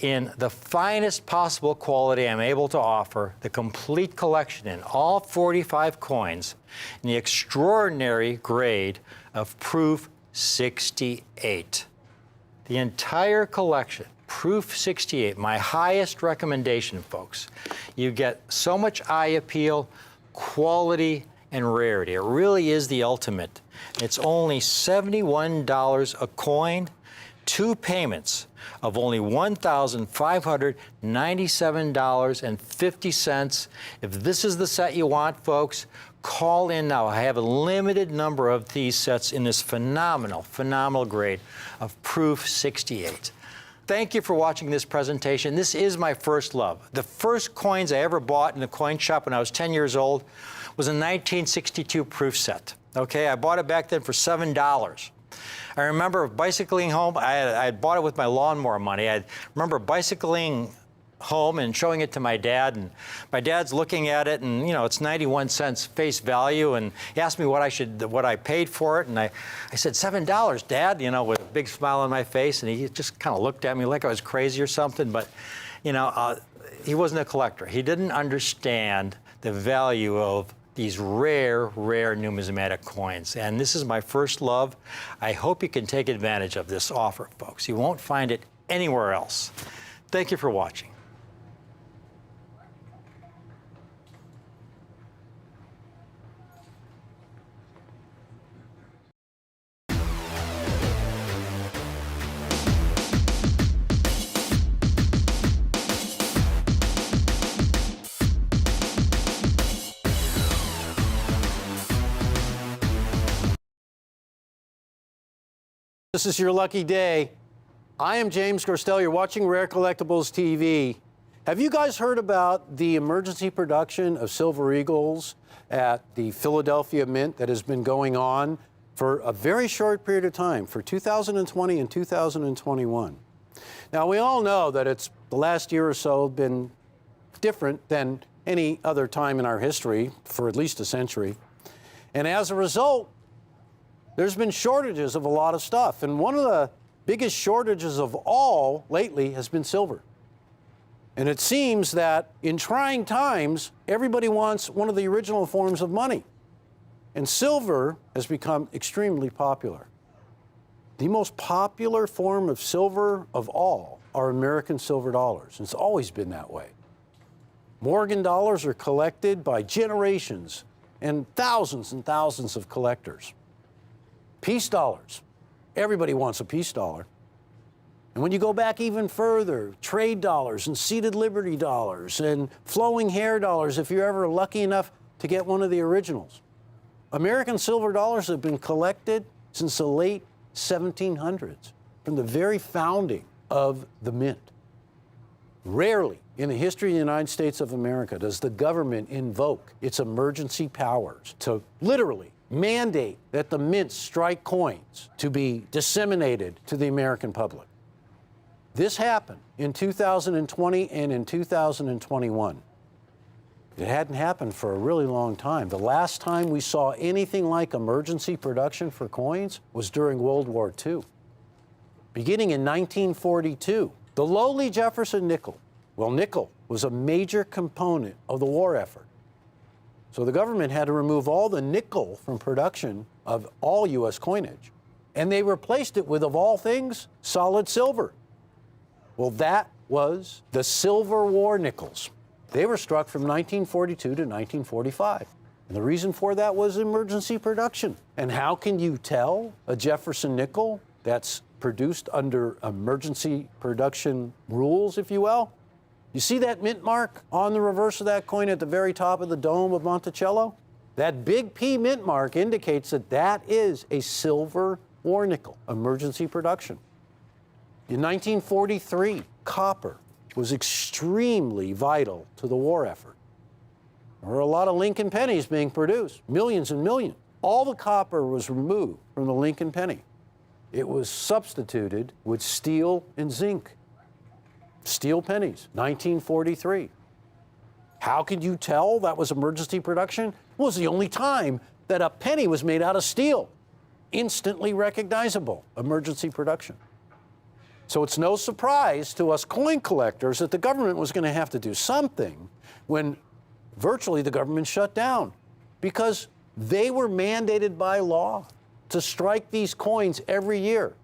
in the finest possible quality I'm able to offer, the complete collection in all 45 coins in the extraordinary grade of Proof 68. The entire collection, Proof 68, my highest recommendation, folks. You get so much eye appeal, quality, and rarity. It really is the ultimate. It's only $71 a coin, 2 payments of only $1,597.50. If this is the set you want, folks, call in now. I have a limited number of these sets in this phenomenal grade of Proof 68. Thank you for watching this presentation. This is my first love. The first coins I ever bought in a coin shop when I was 10 years old was a 1962 proof set. Okay, I bought it back then for $7. I remember bicycling home. I had bought it with my lawnmower money. I remember bicycling home and showing it to my dad, and my dad's looking at it, and it's 91 cents face value, and he asked me what I paid for it, and I said $7, Dad, with a big smile on my face, and he just kind of looked at me like I was crazy or something, but he wasn't a collector. He didn't understand the value of these rare numismatic coins, and this is my first love. I hope you can take advantage of this offer, folks. You won't find it anywhere else. Thank you for watching. This is your lucky day. I am James Gerstel. You're watching Rare Collectibles TV. Have you guys heard about the emergency production of Silver Eagles at the Philadelphia Mint that has been going on for a very short period of time, for 2020 and 2021? Now, we all know that it's the last year or so been different than any other time in our history for at least a century. And as a result, there's been shortages of a lot of stuff. And one of the biggest shortages of all lately has been silver. And it seems that in trying times, everybody wants one of the original forms of money. And silver has become extremely popular. The most popular form of silver of all are American silver dollars. It's always been that way. Morgan dollars are collected by generations and thousands of collectors. Peace dollars. Everybody wants a peace dollar. And when you go back even further, trade dollars and seated liberty dollars and flowing hair dollars, if you're ever lucky enough to get one of the originals. American silver dollars have been collected since the late 1700s, from the very founding of the mint. Rarely in the history of the United States of America does the government invoke its emergency powers to literally mandate that the mints strike coins to be disseminated to the American public. This happened in 2020 and in 2021. It hadn't happened for a really long time. The last time we saw anything like emergency production for coins was during World War II. Beginning in 1942, the lowly Jefferson nickel. Well, nickel was a major component of the war effort. So the government had to remove all the nickel from production of all U.S. coinage. And they replaced it with, of all things, solid silver. Well, that was the Silver War nickels. They were struck from 1942 to 1945. And the reason for that was emergency production. And how can you tell a Jefferson nickel that's produced under emergency production rules, if you will? You see that mint mark on the reverse of that coin at the very top of the dome of Monticello? That big P mint mark indicates that that is a Silver War nickel, emergency production. In 1943, copper was extremely vital to the war effort. There were a lot of Lincoln pennies being produced, millions and millions. All the copper was removed from the Lincoln penny. It was substituted with steel and zinc. Steel pennies, 1943. How could you tell that was emergency production? It was the only time that a penny was made out of steel. Instantly recognizable, emergency production. So it's no surprise to us coin collectors that the government was going to have to do something when virtually the government shut down, because they were mandated by law to strike these coins every year.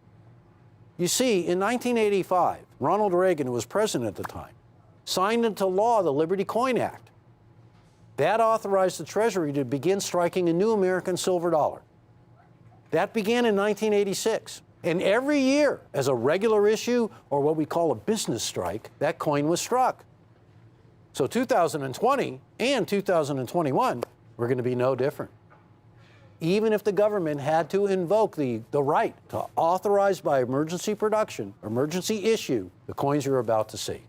You see, in 1985, Ronald Reagan, who was president at the time, signed into law the Liberty Coin Act. That authorized the Treasury to begin striking a new American silver dollar. That began in 1986. And every year, as a regular issue, or what we call a business strike, that coin was struck. So 2020 and 2021 were going to be no different. Even if the government had to invoke the right to authorize by emergency production, emergency issue, the coins you're about to see.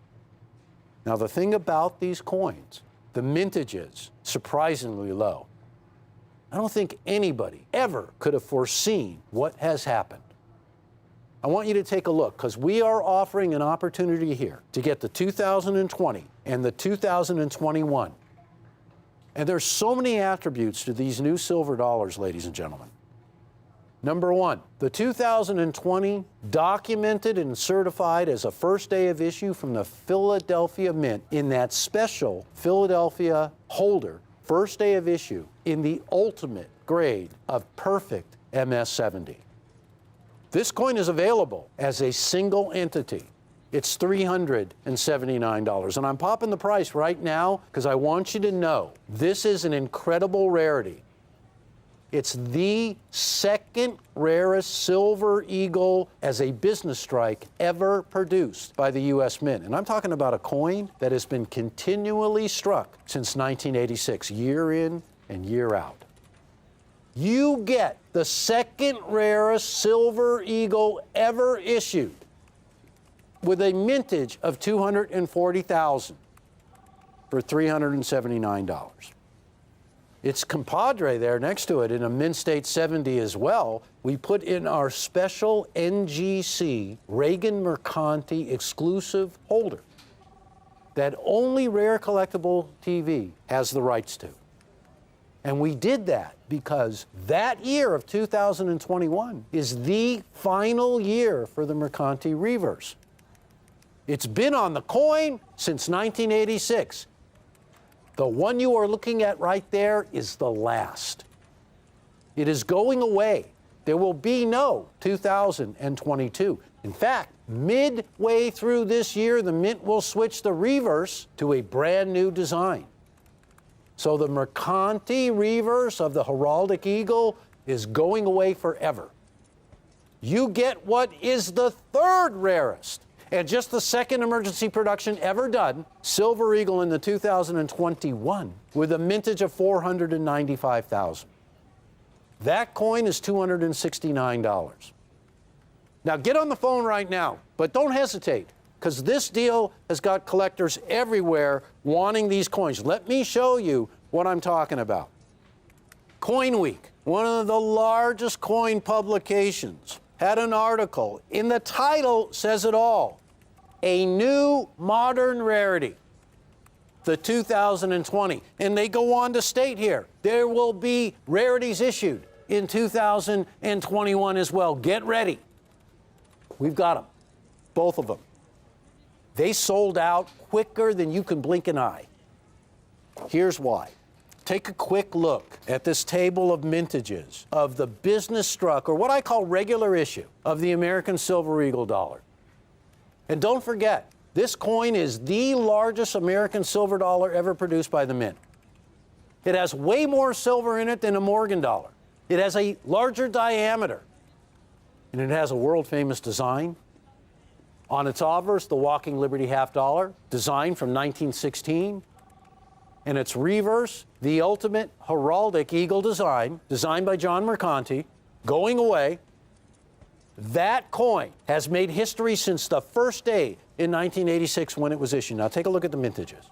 Now, the thing about these coins, the mintage is surprisingly low. I don't think anybody ever could have foreseen what has happened. I want you to take a look, because we are offering an opportunity here to get the 2020 and the 2021. And there's so many attributes to these new silver dollars, ladies and gentlemen. Number one, the 2020 documented and certified as a first day of issue from the Philadelphia Mint in that special Philadelphia holder, first day of issue in the ultimate grade of perfect MS-70. This coin is available as a single entity. It's $379. And I'm popping the price right now because I want you to know this is an incredible rarity. It's the second rarest silver eagle as a business strike ever produced by the U.S. Mint. And I'm talking about a coin that has been continually struck since 1986, year in and year out. You get the second rarest silver eagle ever issued with a mintage of 240,000 for $379. Its compadre there next to it in a Mint State 70 as well, we put in our special NGC Reagan Mercanti exclusive holder that only Rare Collectible TV has the rights to. And we did that because that year of 2021 is the final year for the Mercanti Reverse. It's been on the coin since 1986. The one you are looking at right there is the last. It is going away. There will be no 2022. In fact, midway through this year, the Mint will switch the Reverse to a brand new design. So the Mercanti Reverse of the Heraldic Eagle is going away forever. You get what is the third rarest and just the second emergency production ever done, Silver Eagle in the 2021 with a mintage of 495,000. That coin is $269. Now get on the phone right now, but don't hesitate, because this deal has got collectors everywhere wanting these coins. Let me show you what I'm talking about. Coin Week, one of the largest coin publications, had an article. In the title says it all. A new modern rarity, the 2020. And they go on to state here, there will be rarities issued in 2021 as well. Get ready. We've got them, both of them. They sold out quicker than you can blink an eye. Here's why. take a quick look at this table of mintages of the business struck, or what I call regular issue, of the American Silver Eagle dollar. And don't forget, this coin is the largest American silver dollar ever produced by the Mint. It has way more silver in it than a Morgan dollar. It has a larger diameter, and it has a world-famous design. On its obverse, the Walking Liberty half dollar, designed from 1916. And its reverse, the ultimate heraldic eagle design, designed by John Mercanti, going away. That coin has made history since the first day in 1986 when it was issued. Now take a look at the mintages.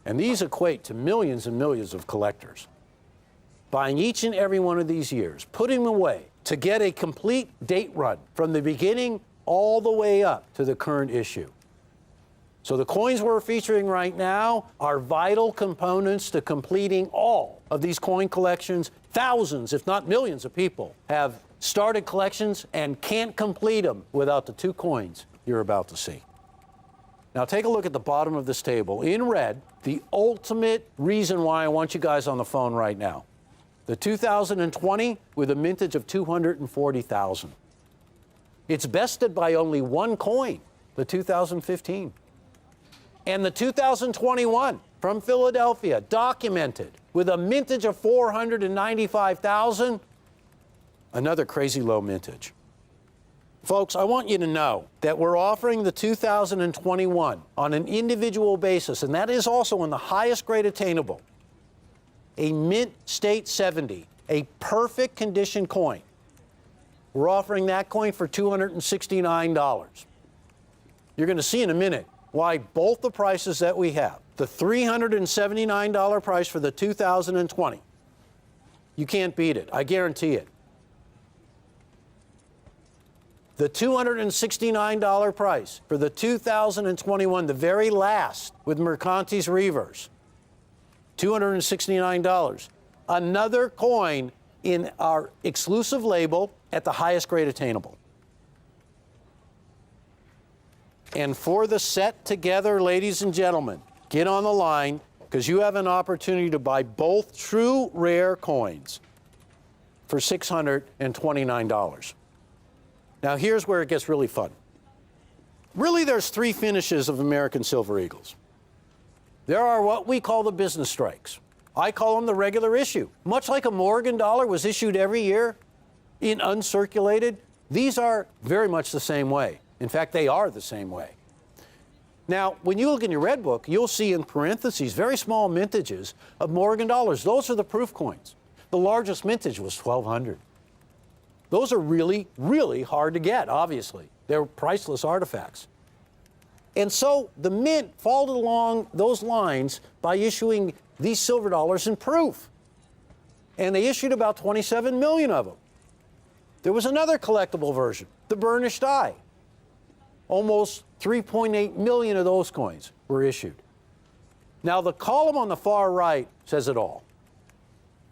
And these equate to millions and millions of collectors buying each and every one of these years, putting them away to get a complete date run from the beginning all the way up to the current issue. So the coins we're featuring right now are vital components to completing all of these coin collections. Thousands, if not millions of people have started collections and can't complete them without the two coins you're about to see. Now take a look at the bottom of this table. In red, the ultimate reason why I want you guys on the phone right now. The 2020 with a mintage of 240,000. It's bested by only one coin, the 2015. And the 2021 from Philadelphia, documented with a mintage of 495,000, another crazy low mintage. Folks, I want you to know that we're offering the 2021 on an individual basis, and that is also in the highest grade attainable, a Mint State 70, a perfect condition coin. We're offering that coin for $269. You're going to see in a minute why both the prices that we have, the $379 price for the 2020, you can't beat it. I guarantee it. The $269 price for the 2021, the very last with Mercanti's reverse, $269. Another coin in our exclusive label at the highest grade attainable. And for the set together, ladies and gentlemen, get on the line because you have an opportunity to buy both true rare coins for $629. Now here's where it gets really fun. Really, there's three finishes of American Silver Eagles. There are what we call the business strikes. I call them the regular issue. Much like a Morgan dollar was issued every year in uncirculated, these are very much the same way. In fact, they are the same way. Now, when you look in your red book, you'll see in parentheses very small mintages of Morgan dollars. Those are the proof coins. The largest mintage was 1,200. Those are really, really hard to get, obviously. They're priceless artifacts. And so the Mint followed along those lines by issuing these silver dollars in proof. And they issued about 27 million of them. There was another collectible version, the burnished die. Almost 3.8 million of those coins were issued. Now, the column on the far right says it all.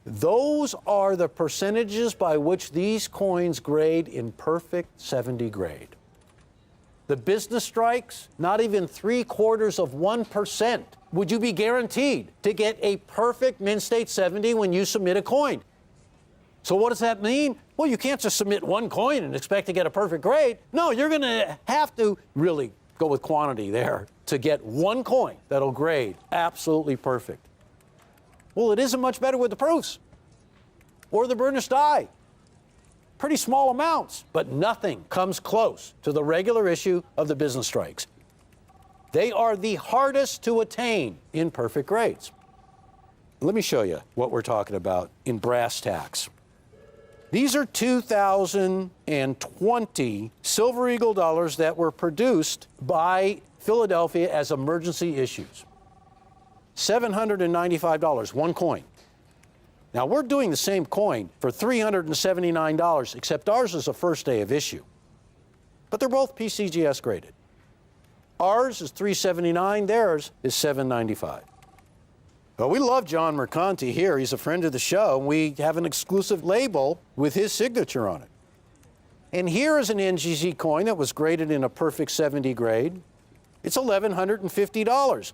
Those are the percentages by which these coins grade in perfect 70 grade. The business strikes, not even 0.75% would you be guaranteed to get a perfect Mint State 70 when you submit a coin. So what does that mean? Well, you can't just submit one coin and expect to get a perfect grade. No, you're going to have to really go with quantity there to get one coin that'll grade absolutely perfect. Well, it isn't much better with the proofs or the burnished die. Pretty small amounts, but nothing comes close to the regular issue of the business strikes. They are the hardest to attain in perfect grades. Let me show you what we're talking about in brass tacks. These are 2020 Silver Eagle dollars that were produced by Philadelphia as emergency issues. $795, one coin. Now, we're doing the same coin for $379, except ours is a first day of issue. But they're both PCGS graded. Ours is $379, theirs is $795. Well, we love John Mercanti here. He's a friend of the show, and we have an exclusive label with his signature on it. And here is an NGZ coin that was graded in a perfect 70 grade. It's $1,150.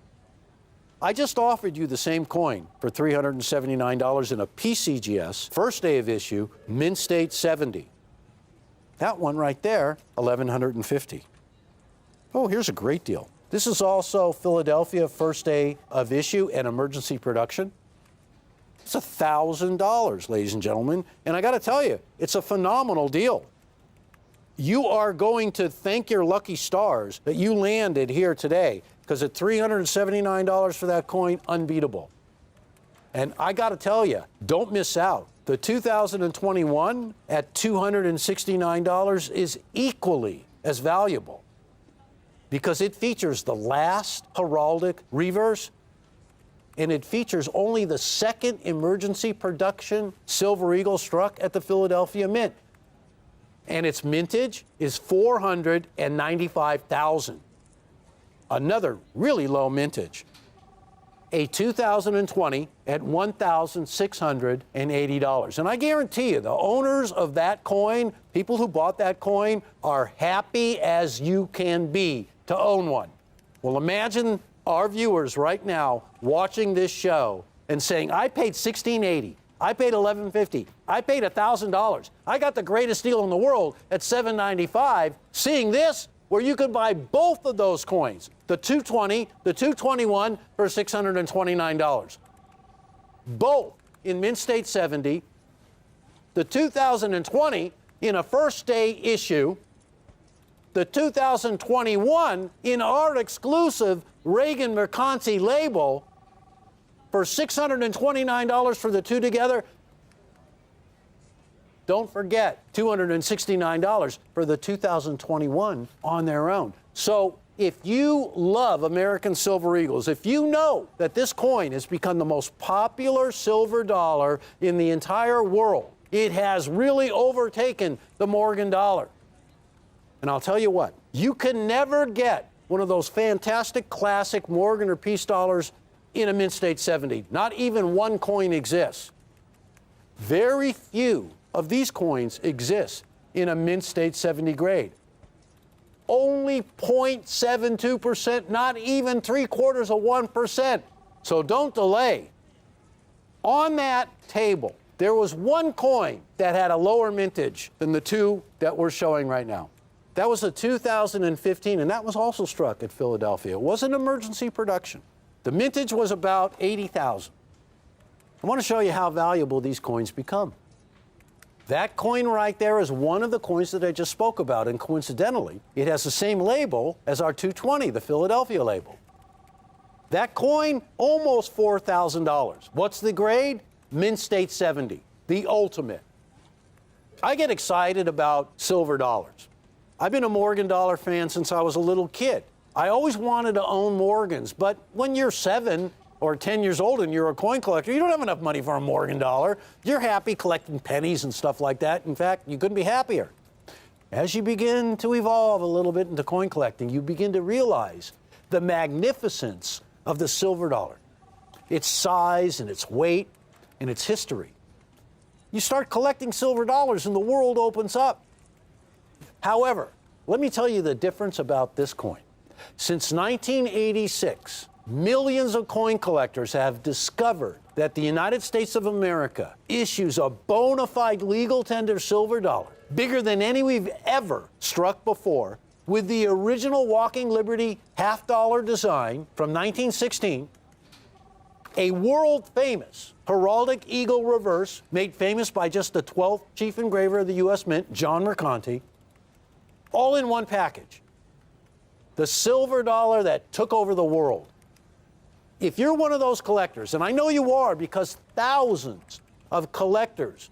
I just offered you the same coin for $379 in a PCGS, first day of issue, Mint State 70. That one right there, $1,150. Oh, here's a great deal. This is also Philadelphia, first day of issue and emergency production. It's $1,000, ladies and gentlemen. And I got to tell you, it's a phenomenal deal. You are going to thank your lucky stars that you landed here today, because at $379 for that coin, unbeatable. And I got to tell you, don't miss out. The 2021 at $269 is equally as valuable because it features the last heraldic reverse, and it features only the second emergency production Silver Eagle struck at the Philadelphia Mint. And its mintage is 495,000. Another really low mintage. A 2020 at $1,680. And I guarantee you, the owners of that coin, people who bought that coin, are happy as you can be to own one. Well, imagine our viewers right now watching this show and saying, I paid $1,680. I paid $1,150. I paid $1,000. I got the greatest deal in the world at $795. Seeing this, where you could buy both of those coins, the 220, the 221 for $629. Both in Mint State 70, the 2020 in a first day issue, the 2021 in our exclusive Reagan Mercanti label for $629 for the two together. Don't forget, $269 for the 2021 on their own. So if you love American Silver Eagles, if you know that this coin has become the most popular silver dollar in the entire world, it has really overtaken the Morgan dollar. And I'll tell you what, you can never get one of those fantastic classic Morgan or Peace dollars in a Mint State 70. Not even one coin exists. Very few of these coins exist in a Mint State 70 grade. Only 0.72%, not even 0.75%. So don't delay. On that table, there was one coin that had a lower mintage than the two that we're showing right now. That was a 2015, and that was also struck at Philadelphia. It was an emergency production. The mintage was about 80,000. I want to show you how valuable these coins become. That coin right there is one of the coins that I just spoke about, and coincidentally, it has the same label as our 220, the Philadelphia label. That coin, almost $4,000. What's the grade? Mint State 70, the ultimate. I get excited about silver dollars. I've been a Morgan dollar fan since I was a little kid. I always wanted to own Morgans, but when you're 7 or 10 years old and you're a coin collector, you don't have enough money for a Morgan dollar. You're happy collecting pennies and stuff like that. In fact, you couldn't be happier. As you begin to evolve a little bit into coin collecting, you begin to realize the magnificence of the silver dollar, its size and its weight and its history. You start collecting silver dollars and the world opens up. However, let me tell you the difference about this coin. Since 1986, millions of coin collectors have discovered that the United States of America issues a bona fide legal tender silver dollar, bigger than any we've ever struck before, with the original Walking Liberty half-dollar design from 1916, a world-famous heraldic eagle reverse made famous by just the 12th chief engraver of the U.S. Mint, John Mercanti, all in one package. The silver dollar that took over the world. If you're one of those collectors, and I know you are because thousands of collectors,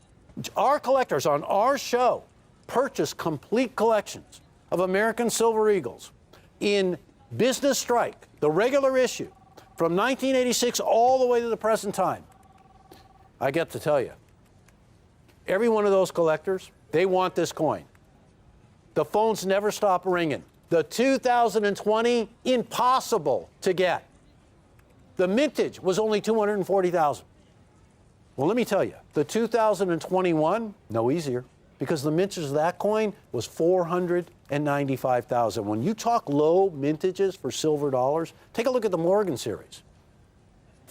our collectors on our show, purchase complete collections of American Silver Eagles in Business Strike, the regular issue, from 1986 all the way to the present time. I get to tell you, every one of those collectors, they want this coin. The phones never stop ringing. The 2020, impossible to get. The mintage was only 240,000. Well, let me tell you, the 2021, no easier, because the mintage of that coin was 495,000. When you talk low mintages for silver dollars, take a look at the Morgan series.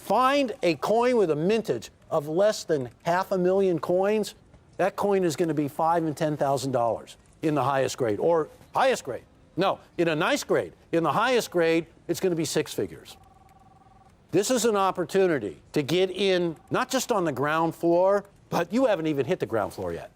Find a coin with a mintage of less than 500,000 coins. That coin is going to be $5,000 and $10,000 in the highest grade, or highest grade. No, in a nice grade. In the highest grade, it's going to be six figures. This is an opportunity to get in, not just on the ground floor, but you haven't even hit the ground floor yet.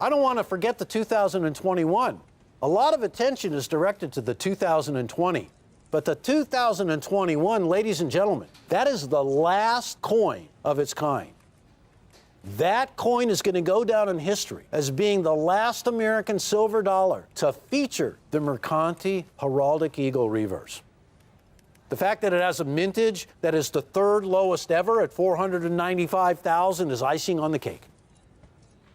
I don't want to forget the 2021. A lot of attention is directed to the 2020. But the 2021, ladies and gentlemen, that is the last coin of its kind. That coin is going to go down in history as being the last American silver dollar to feature the Mercanti Heraldic Eagle Reverse. The fact that it has a mintage that is the third lowest ever at 495,000 is icing on the cake.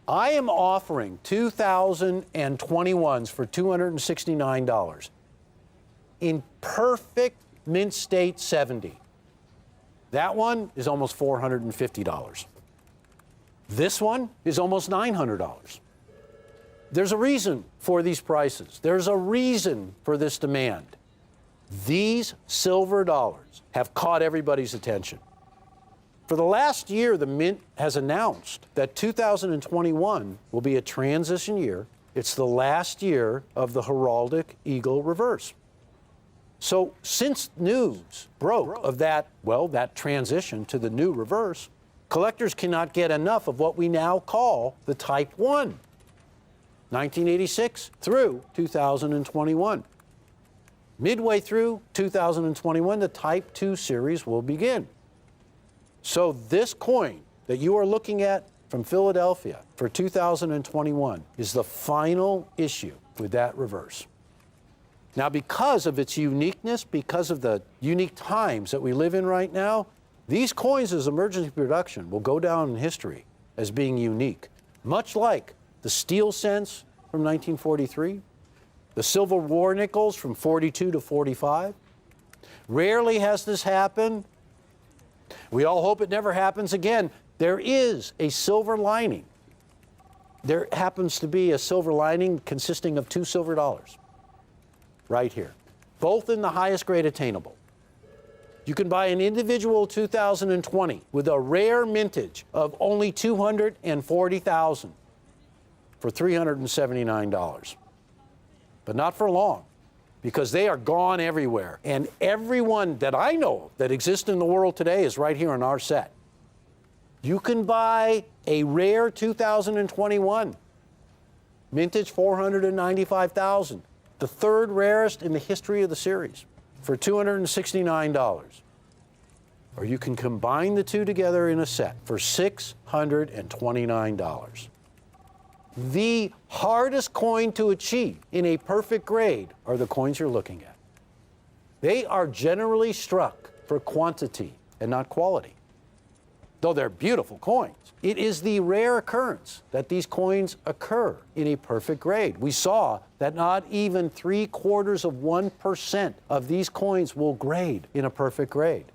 I am offering 2021s for $269 in perfect mint state 70. That one is almost $450. This one is almost $900. There's a reason for these prices. There's a reason for this demand. These silver dollars have caught everybody's attention. For the last year, the Mint has announced that 2021 will be a transition year. It's the last year of the Heraldic Eagle Reverse. So since news broke of that, well, that transition to the new reverse, collectors cannot get enough of what we now call the Type 1, 1986 through 2021. Midway through 2021, the Type 2 series will begin. So this coin that you are looking at from Philadelphia for 2021 is the final issue with that reverse. Now, because of its uniqueness, because of the unique times that we live in right now, these coins as emergency production will go down in history as being unique, much like the steel cents from 1943, the Civil War nickels from 42 to 45. Rarely has this happened. We all hope it never happens again. There is a silver lining. There happens to be a silver lining consisting of two silver dollars right here, both in the highest grade attainable. You can buy an individual 2020 with a rare mintage of only 240,000 for $379. But not for long, because they are gone everywhere. And everyone that I know that exists in the world today is right here on our set. You can buy a rare 2021, mintage 495,000, the third rarest in the history of the series, for $269. Or you can combine the two together in a set for $629. The hardest coin to achieve in a perfect grade are the coins you're looking at. They are generally struck for quantity and not quality. Though they're beautiful coins, it is the rare occurrence that these coins occur in a perfect grade. We saw that not even 0.75% of these coins will grade in a perfect grade.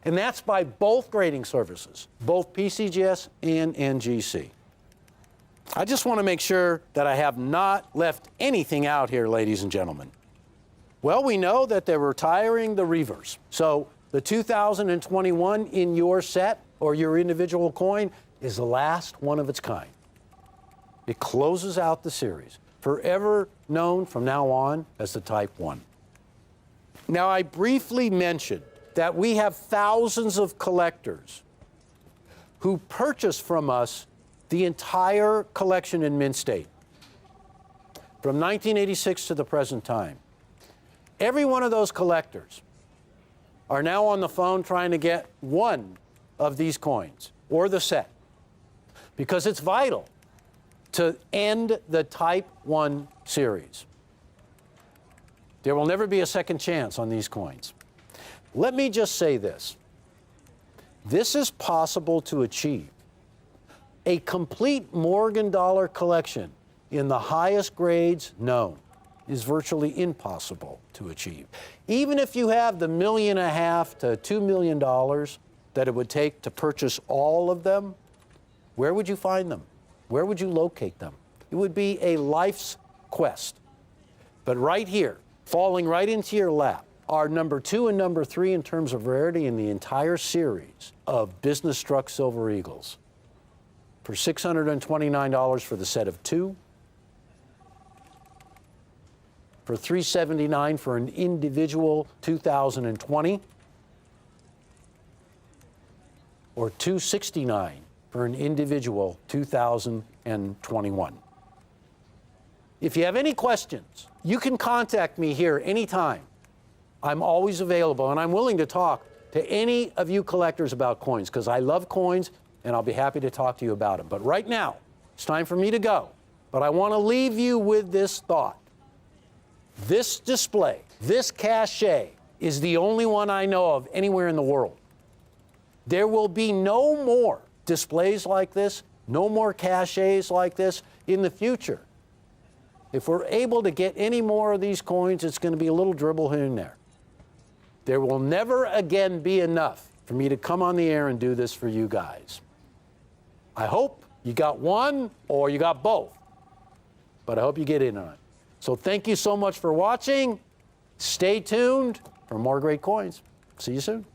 And that's by both grading services, both PCGS and NGC. I just want to make sure that I have not left anything out here, ladies and gentlemen. Well, we know that they're retiring the reverse. So the 2021 in your set or your individual coin is the last one of its kind. It closes out the series, forever known from now on as the Type 1. Now, I briefly mentioned that we have thousands of collectors who purchase from us the entire collection in mint state, from 1986 to the present time. Every one of those collectors are now on the phone trying to get one of these coins or the set, because it's vital to end the Type 1 series. There will never be a second chance on these coins. Let me just say this. This is possible to achieve. A complete Morgan dollar collection in the highest grades known is virtually impossible to achieve. Even if you have the $1.5 million to $2 million that it would take to purchase all of them, where would you find them? Where would you locate them? It would be a life's quest. But right here, falling right into your lap, are number 2 and number 3 in terms of rarity in the entire series of business struck Silver Eagles. For $629 for the set of 2, for $379 for an individual 2020, or $269 for an individual 2021. If you have any questions, you can contact me here anytime. I'm always available, and I'm willing to talk to any of you collectors about coins, because I love coins, and I'll be happy to talk to you about them. But right now, it's time for me to go. But I want to leave you with this thought. This display, this cachet, is the only one I know of anywhere in the world. There will be no more displays like this, no more cachets like this in the future. If we're able to get any more of these coins, it's going to be a little dribble here and there. There will never again be enough for me to come on the air and do this for you guys. I hope you got one or you got both, but I hope you get in on it. So thank you so much for watching. Stay tuned for more great coins. See you soon.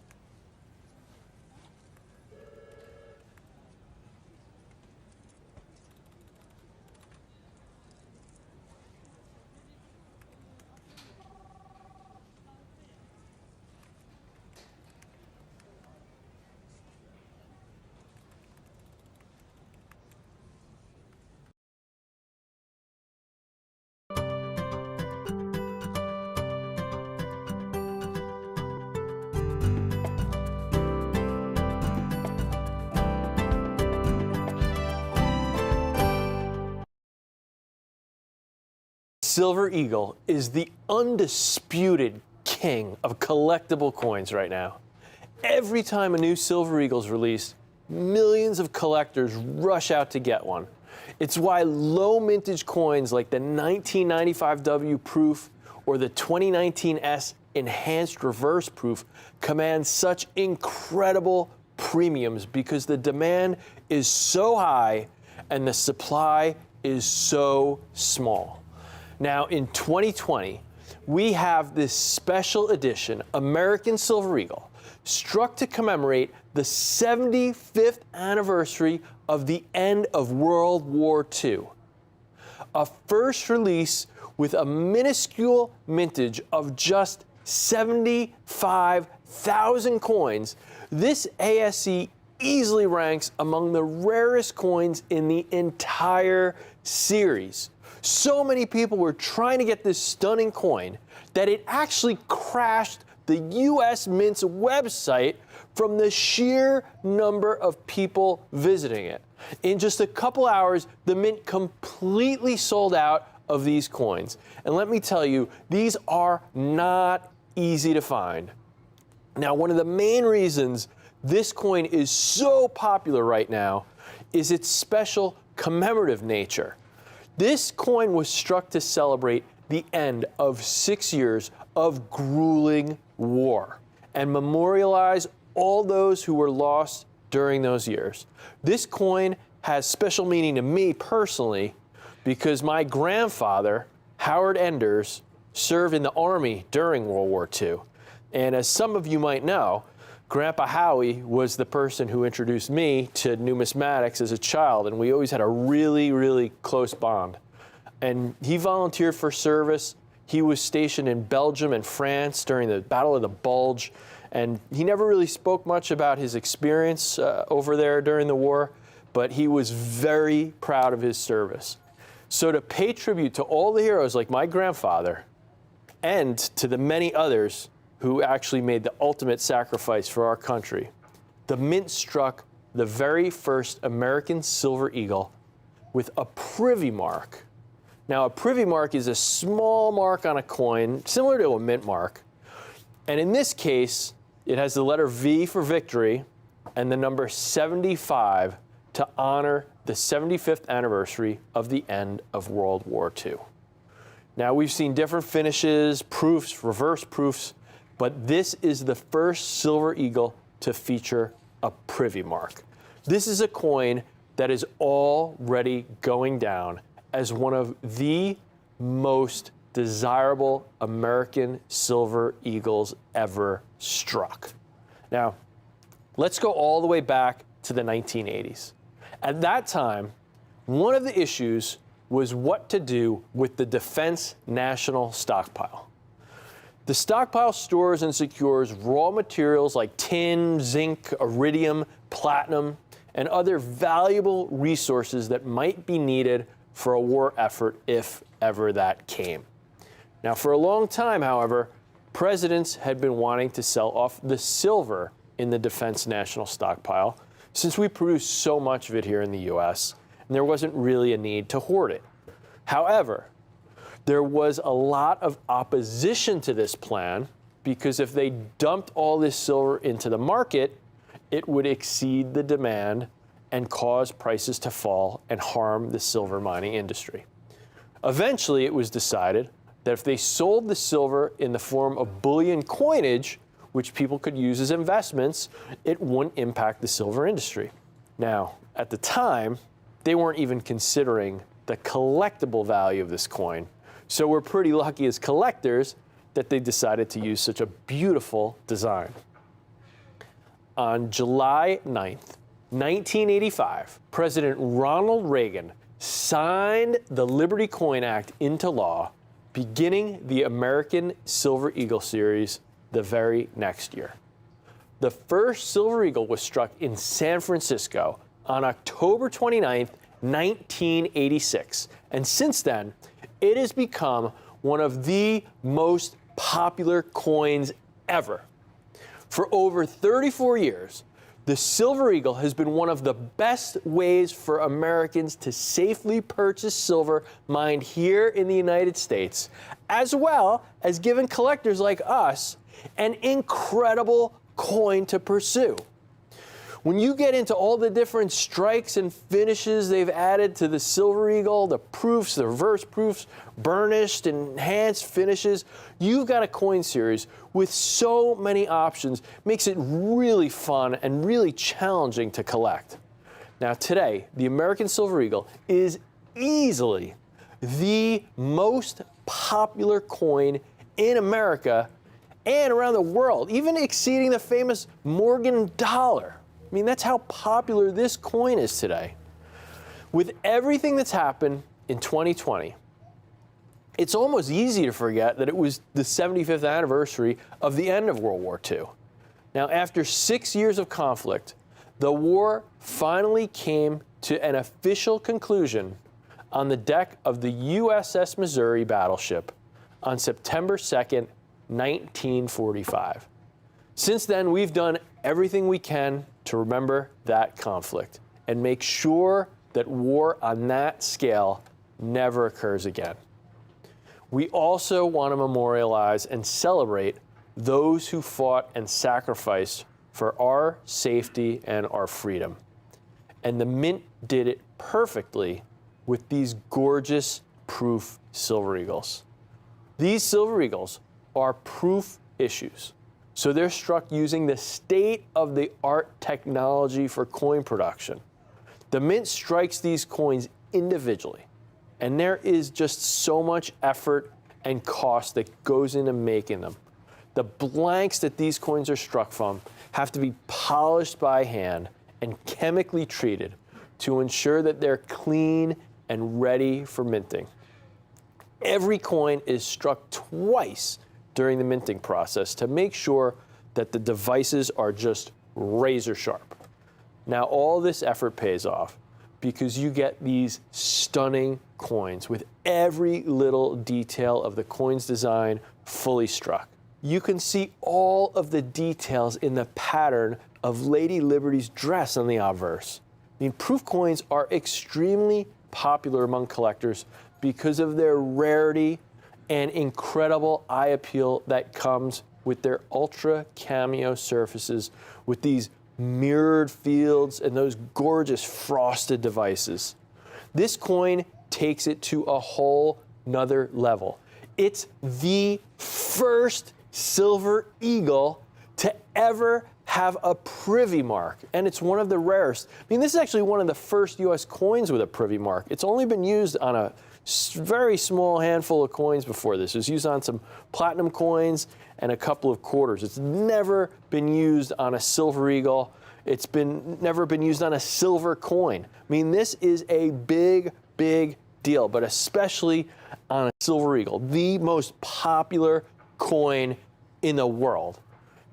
Silver Eagle is the undisputed king of collectible coins right now. Every time a new Silver Eagle is released, millions of collectors rush out to get one. It's why low mintage coins like the 1995W Proof or the 2019 S Enhanced Reverse Proof command such incredible premiums, because the demand is so high and the supply is so small. Now, in 2020, we have this special edition American Silver Eagle, struck to commemorate the 75th anniversary of the end of World War II. A first release with a minuscule mintage of just 75,000 coins, this ASE easily ranks among the rarest coins in the entire series. So many people were trying to get this stunning coin that it actually crashed the US Mint's website from the sheer number of people visiting it. In just a couple hours, the Mint completely sold out of these coins. And let me tell you, these are not easy to find. Now, one of the main reasons this coin is so popular right now is its special commemorative nature. This coin was struck to celebrate the end of 6 years of grueling war and memorialize all those who were lost during those years. This coin has special meaning to me personally because my grandfather, Howard Enders, served in the Army during World War II. And as some of you might know, Grandpa Howie was the person who introduced me to numismatics as a child, and we always had a really, really close bond. And he volunteered for service. He was stationed in Belgium and France during the Battle of the Bulge, and he never really spoke much about his experience over there during the war, but he was very proud of his service. So to pay tribute to all the heroes like my grandfather, and to the many others who actually made the ultimate sacrifice for our country, the Mint struck the very first American Silver Eagle with a privy mark. Now, a privy mark is a small mark on a coin, similar to a mint mark. And in this case, it has the letter V for victory and the number 75 to honor the 75th anniversary of the end of World War II. Now, we've seen different finishes, proofs, reverse proofs, but this is the first Silver Eagle to feature a privy mark. This is a coin that is already going down as one of the most desirable American silver eagles ever struck. Now, let's go all the way back to the 1980s. At that time, one of the issues was what to do with the Defense National Stockpile. The stockpile stores and secures raw materials like tin, zinc, iridium, platinum, and other valuable resources that might be needed for a war effort if ever that came. Now, for a long time, however, presidents had been wanting to sell off the silver in the Defense National Stockpile since we produce so much of it here in the U.S., and there wasn't really a need to hoard it. However, there was a lot of opposition to this plan because if they dumped all this silver into the market, it would exceed the demand and cause prices to fall and harm the silver mining industry. Eventually, it was decided that if they sold the silver in the form of bullion coinage, which people could use as investments, it wouldn't impact the silver industry. Now, at the time, they weren't even considering the collectible value of this coin. So we're pretty lucky as collectors that they decided to use such a beautiful design. On July 9th, 1985, President Ronald Reagan signed the Liberty Coin Act into law, beginning the American Silver Eagle series the very next year. The first Silver Eagle was struck in San Francisco on October 29th, 1986, and since then, it has become one of the most popular coins ever. For over 34 years, the Silver Eagle has been one of the best ways for Americans to safely purchase silver mined here in the United States, as well as giving collectors like us an incredible coin to pursue. When you get into all the different strikes and finishes they've added to the Silver Eagle, the proofs, the reverse proofs, burnished, enhanced finishes, you've got a coin series with so many options, makes it really fun and really challenging to collect. Now today, the American Silver Eagle is easily the most popular coin in America and around the world, even exceeding the famous Morgan dollar. I mean, that's how popular this coin is today. With everything that's happened in 2020, it's almost easy to forget that it was the 75th anniversary of the end of World War II. Now, after 6 years of conflict, the war finally came to an official conclusion on the deck of the USS Missouri battleship on September 2nd, 1945. Since then, we've done everything we can to remember that conflict and make sure that war on that scale never occurs again. We also want to memorialize and celebrate those who fought and sacrificed for our safety and our freedom. And the Mint did it perfectly with these gorgeous proof Silver Eagles. These Silver Eagles are proof issues. So they're struck using the state-of-the-art technology for coin production. The Mint strikes these coins individually, and there is just so much effort and cost that goes into making them. The blanks that these coins are struck from have to be polished by hand and chemically treated to ensure that they're clean and ready for minting. Every coin is struck twice during the minting process to make sure that the devices are just razor sharp. Now, all this effort pays off because you get these stunning coins with every little detail of the coin's design fully struck. You can see all of the details in the pattern of Lady Liberty's dress on the obverse. I mean, proof coins are extremely popular among collectors because of their rarity and incredible eye appeal that comes with their ultra cameo surfaces with these mirrored fields and those gorgeous frosted devices. This coin takes it to a whole nother level. It's the first Silver Eagle to ever have a privy mark, and it's one of the rarest. I mean, this is actually one of the first U.S. coins with a privy mark. It's only been used on a very small handful of coins before this. It was used on some platinum coins and a couple of quarters. It's never been used on a silver eagle. It's never been used on a silver coin. I mean, this is a big, big deal, but especially on a silver eagle, the most popular coin in the world.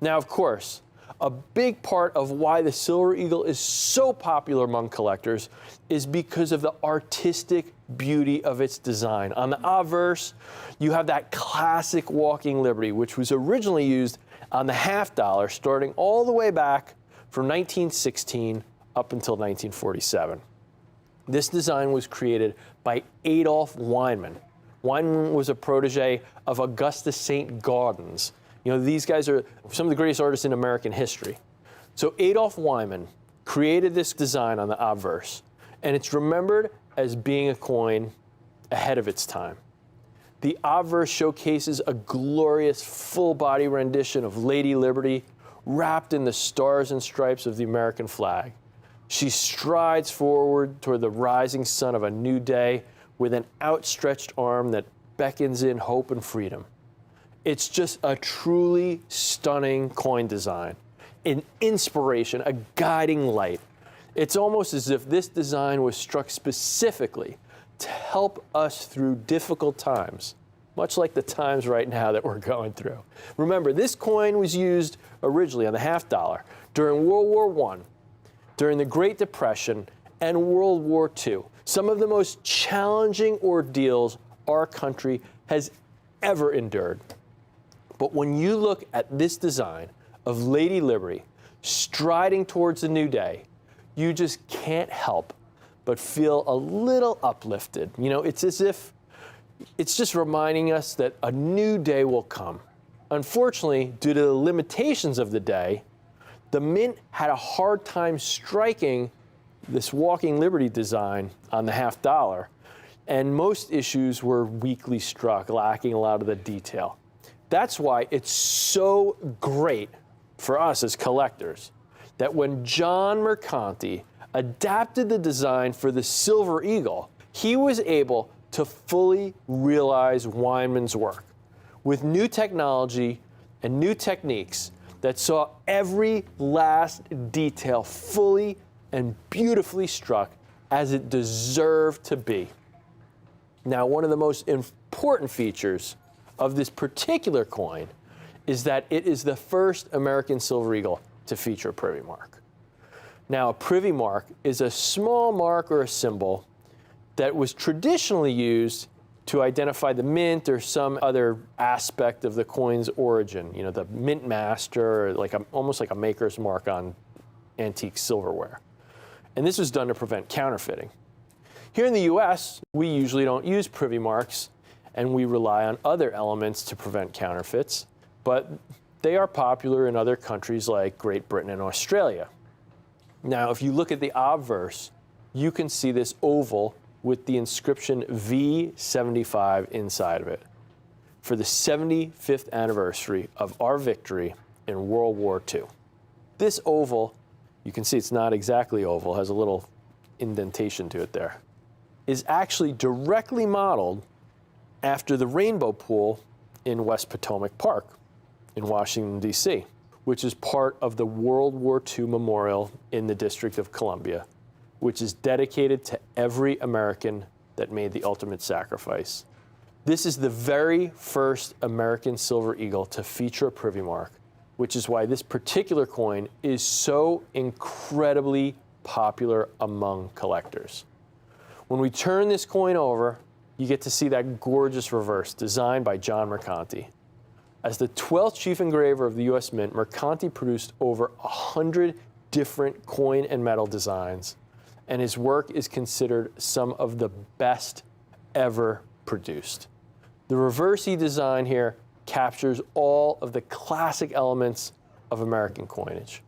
Now, of course, a big part of why the silver eagle is so popular among collectors is because of the artistic beauty of its design. On the obverse, you have that classic walking liberty, which was originally used on the $50, starting all the way back from 1916 up until 1947. This design was created by Adolph Weinman. Weinman was a protege of Augustus St. Gaudens. You know, these guys are some of the greatest artists in American history. So Adolph Weinman created this design on the obverse, and it's remembered as being a coin ahead of its time. The obverse showcases a glorious full-body rendition of Lady Liberty wrapped in the stars and stripes of the American flag. She strides forward toward the rising sun of a new day with an outstretched arm that beckons in hope and freedom. It's just a truly stunning coin design, an inspiration, a guiding light. It's almost as if this design was struck specifically to help us through difficult times, much like the times right now that we're going through. Remember, this coin was used originally on the $50 during World War I, during the Great Depression, and World War II. Some of the most challenging ordeals our country has ever endured. But when you look at this design of Lady Liberty striding towards the new day, you just can't help but feel a little uplifted. You know, it's as if it's just reminding us that a new day will come. Unfortunately, due to the limitations of the day, the Mint had a hard time striking this Walking Liberty design on the $50, and most issues were weakly struck, lacking a lot of the detail. That's why it's so great for us as collectors that when John Mercanti adapted the design for the Silver Eagle, he was able to fully realize Weinman's work with new technology and new techniques that saw every last detail fully and beautifully struck as it deserved to be. Now, one of the most important features of this particular coin is that it is the first American Silver Eagle to feature a privy mark. Now, a privy mark is a small mark or a symbol that was traditionally used to identify the mint or some other aspect of the coin's origin. You know, the mint master, or like almost like a maker's mark on antique silverware. And this was done to prevent counterfeiting. Here in the US, we usually don't use privy marks, and we rely on other elements to prevent counterfeits, but they are popular in other countries like Great Britain and Australia. Now, if you look at the obverse, you can see this oval with the inscription V75 inside of it for the 75th anniversary of our victory in World War II. This oval, you can see it's not exactly oval, has a little indentation to it there, is actually directly modeled after the Rainbow Pool in West Potomac Park in Washington, D.C., which is part of the World War II Memorial in the District of Columbia, which is dedicated to every American that made the ultimate sacrifice. This is the very first American Silver Eagle to feature a privy mark, which is why this particular coin is so incredibly popular among collectors. When we turn this coin over, you get to see that gorgeous reverse designed by John Mercanti. As the 12th chief engraver of the U.S. Mint, Mercanti produced over 100 different coin and metal designs, and his work is considered some of the best ever produced. The reverse he designed here captures all of the classic elements of American coinage.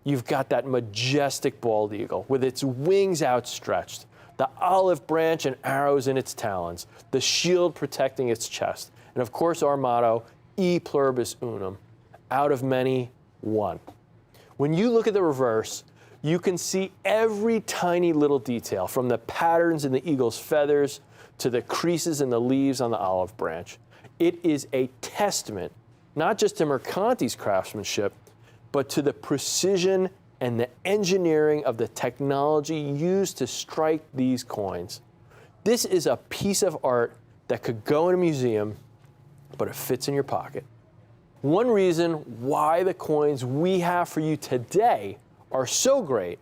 You've got that majestic bald eagle with its wings outstretched, the olive branch and arrows in its talons, the shield protecting its chest, and of course our motto, E pluribus unum, out of many, one. When you look at the reverse, you can see every tiny little detail, from the patterns in the eagle's feathers to the creases and the leaves on the olive branch. It is a testament, not just to Mercanti's craftsmanship, but to the precision and the engineering of the technology used to strike these coins. This is a piece of art that could go in a museum, but it fits in your pocket. One reason why the coins we have for you today are so great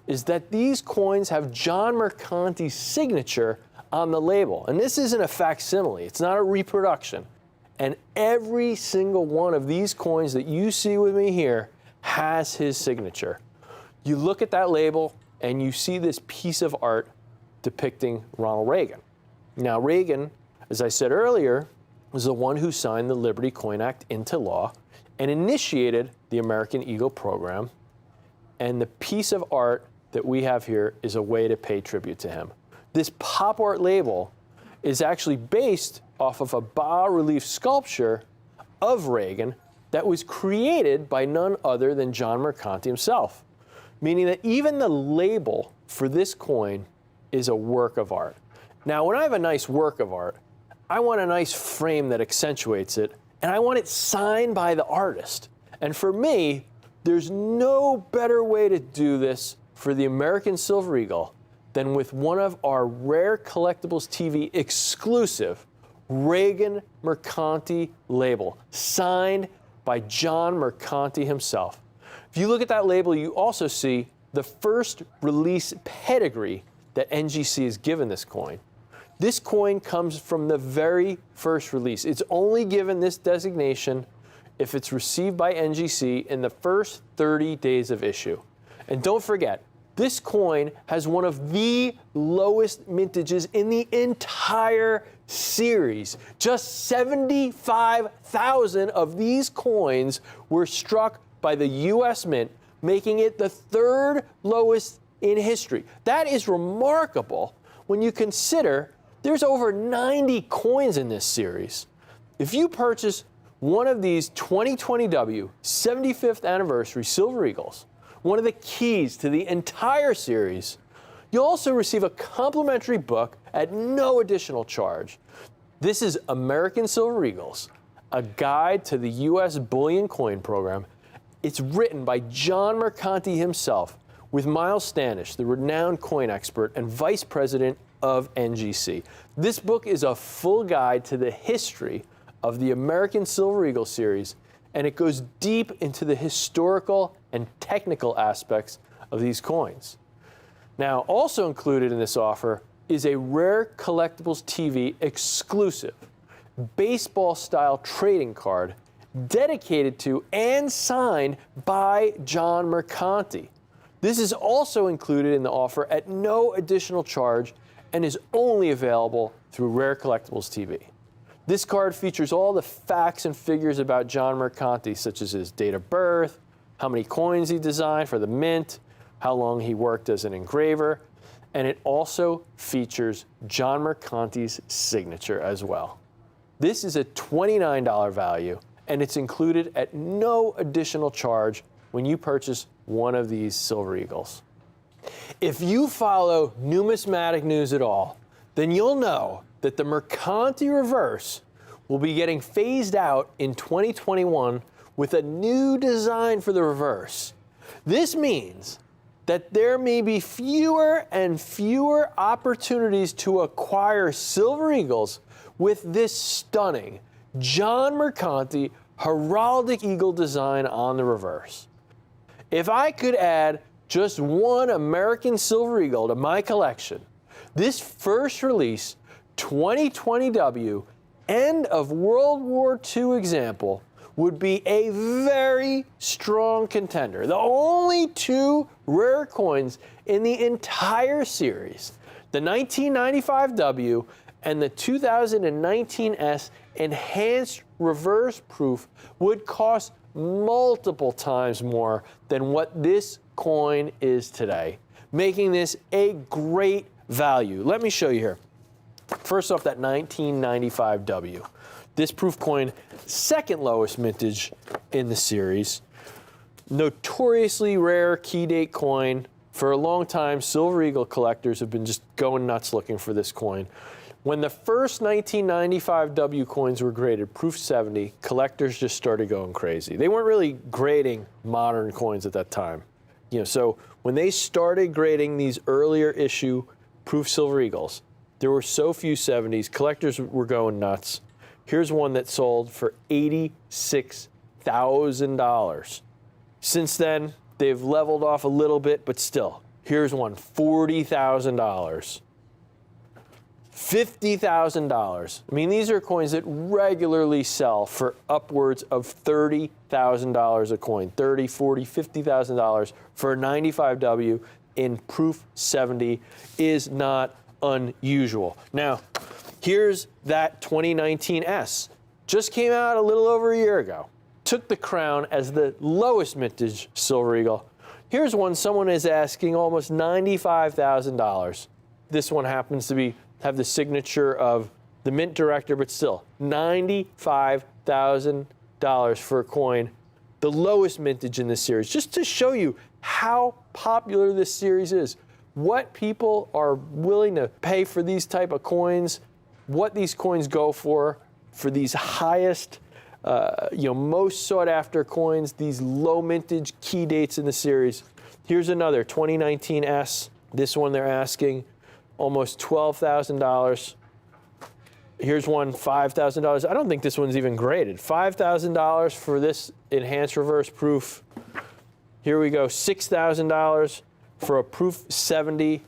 is that these coins have John Mercanti's signature on the label. And this isn't a facsimile, it's not a reproduction. And every single one of these coins that you see with me here has his signature. You look at that label and you see this piece of art depicting Ronald Reagan. Now, Reagan, as I said earlier, was the one who signed the Liberty Coin Act into law and initiated the American Eagle program. And the piece of art that we have here is a way to pay tribute to him. This pop art label is actually based off of a bas-relief sculpture of Reagan that was created by none other than John Mercanti himself, meaning that even the label for this coin is a work of art. Now, when I have a nice work of art, I want a nice frame that accentuates it, and I want it signed by the artist. And for me, there's no better way to do this for the American Silver Eagle than with one of our Rare Collectibles TV exclusive Reagan Mercanti label, signed by John Mercanti himself. If you look at that label, you also see the first release pedigree that NGC has given this coin. This coin comes from the very first release. It's only given this designation if it's received by NGC in the first 30 days of issue. And don't forget, this coin has one of the lowest mintages in the entire series. Just 75,000 of these coins were struck by the US Mint, making it the third lowest in history. That is remarkable when you consider there's over 90 coins in this series. If you purchase one of these 2020W 75th anniversary Silver Eagles, one of the keys to the entire series, you'll also receive a complimentary book at no additional charge. This is American Silver Eagles, a guide to the U.S. Bullion Coin Program. It's written by John Mercanti himself with Miles Standish, the renowned coin expert and vice president of NGC. This book is a full guide to the history of the American Silver Eagle series, and it goes deep into the historical and technical aspects of these coins. Now, also included in this offer is a Rare Collectibles TV exclusive baseball-style trading card dedicated to and signed by John Mercanti. This is also included in the offer at no additional charge and is only available through Rare Collectibles TV. This card features all the facts and figures about John Mercanti, such as his date of birth, how many coins he designed for the mint, how long he worked as an engraver, and it also features John Mercanti's signature as well. This is a $29 value, and it's included at no additional charge when you purchase one of these Silver Eagles. If you follow numismatic news at all, then you'll know that the Mercanti reverse will be getting phased out in 2021 with a new design for the reverse. This means that there may be fewer and fewer opportunities to acquire Silver Eagles with this stunning John Mercanti heraldic eagle design on the reverse. If I could add just one American Silver Eagle to my collection, this first release 2020W end of World War II example would be a very strong contender. The only two rare coins in the entire series, the 1995W and the 2019S enhanced reverse proof, would cost multiple times more than what this coin is today, making this a great value. Let me show you here. First off, that 1995W. This proof coin, second lowest mintage in the series. Notoriously rare key date coin. For a long time, Silver Eagle collectors have been just going nuts looking for this coin. When the first 1995 W coins were graded, proof 70, collectors just started going crazy. They weren't really grading modern coins at that time. So when they started grading these earlier issue proof Silver Eagles, there were so few 70s, collectors were going nuts. Here's one that sold for $86,000. Since then, they've leveled off a little bit, but still, here's one, $40,000. $50,000. I mean, these are coins that regularly sell for upwards of $30,000 a coin. $30,000, $40,000, $50,000 for a 95W in proof 70 is not unusual. Now, here's that 2019 S. Just came out a little over a year ago. Took the crown as the lowest vintage Silver Eagle. Here's one someone is asking almost $95,000. This one happens to have the signature of the mint director, but still, $95,000 for a coin, the lowest mintage in this series, just to show you how popular this series is, what people are willing to pay for these type of coins, what these coins go for these highest, most sought after coins, these low mintage key dates in the series. Here's another 2019 S. This one they're asking almost $12,000. Here's one, $5,000. I don't think this one's even graded. $5,000 for this enhanced reverse proof. Here we go, $6,000 for a proof 70. I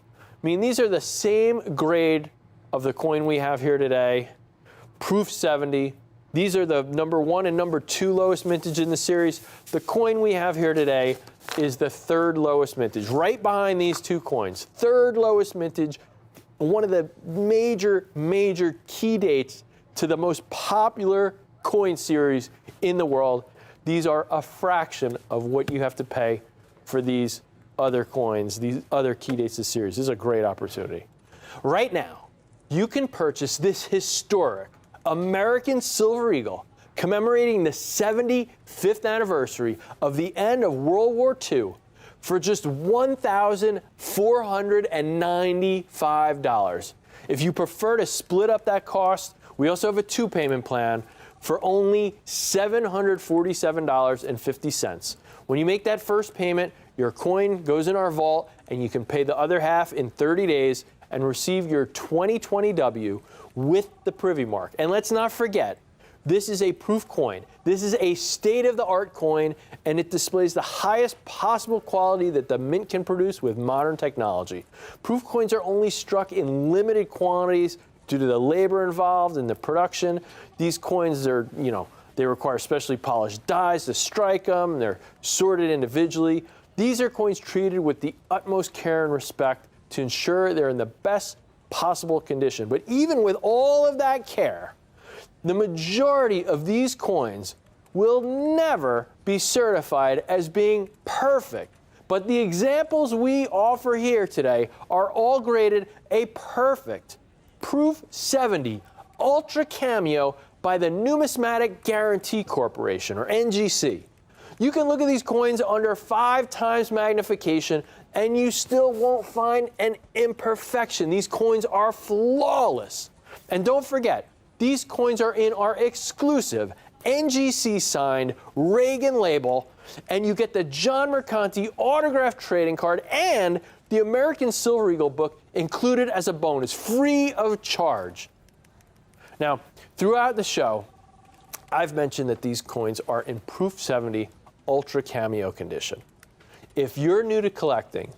mean, these are the same grade of the coin we have here today, proof 70. These are the number 1 and number 2 lowest mintage in the series. The coin we have here today is the 3rd lowest mintage, right behind these two coins. 3rd lowest mintage. One of the major key dates to the most popular coin series in the world. These are a fraction of what you have to pay for these other coins, these other key dates of the series. This is a great opportunity. Right now, you can purchase this historic American Silver Eagle commemorating the 75th anniversary of the end of World War II for just $1,495. If you prefer to split up that cost, we also have a 2-payment plan for only $747.50. When you make that first payment, your coin goes in our vault and you can pay the other half in 30 days and receive your 2020 W with the Privy Mark. And let's not forget, this is a proof coin. This is a state-of-the-art coin, and it displays the highest possible quality that the mint can produce with modern technology. Proof coins are only struck in limited quantities due to the labor involved in the production. These coins are, they require specially polished dies to strike them. They're sorted individually. These are coins treated with the utmost care and respect to ensure they're in the best possible condition. But even with all of that care, the majority of these coins will never be certified as being perfect. But the examples we offer here today are all graded a perfect Proof 70 Ultra Cameo by the Numismatic Guarantee Corporation, or NGC. You can look at these coins under 5 times magnification and you still won't find an imperfection. These coins are flawless. And don't forget, these coins are in our exclusive NGC-signed Reagan label, and you get the John Mercanti autographed trading card and the American Silver Eagle book included as a bonus, free of charge. Now, throughout the show, I've mentioned that these coins are in Proof 70 Ultra Cameo condition. If you're new to collecting,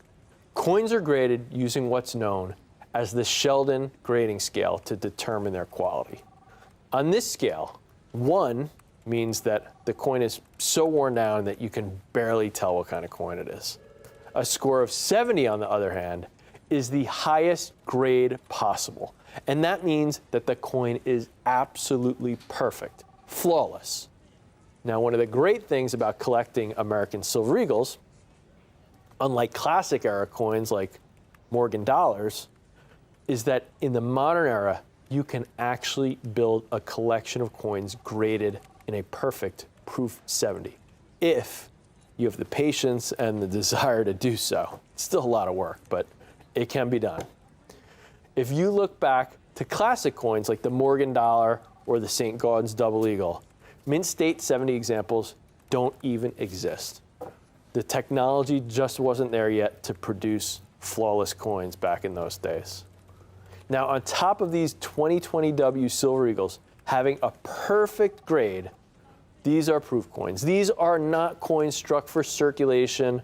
coins are graded using what's known as the Sheldon grading scale to determine their quality. On this scale, 1 means that the coin is so worn down that you can barely tell what kind of coin it is. A score of 70, on the other hand, is the highest grade possible. And that means that the coin is absolutely perfect, flawless. Now, one of the great things about collecting American Silver Eagles, unlike classic era coins like Morgan dollars, is that in the modern era, you can actually build a collection of coins graded in a perfect Proof 70, if you have the patience and the desire to do so. It's still a lot of work, but it can be done. If you look back to classic coins like the Morgan dollar or the St. Gaudens double eagle. Mint State 70 examples don't even exist. The technology just wasn't there yet to produce flawless coins back in those days. Now, on top of these 2020W Silver Eagles having a perfect grade, these are proof coins. These are not coins struck for circulation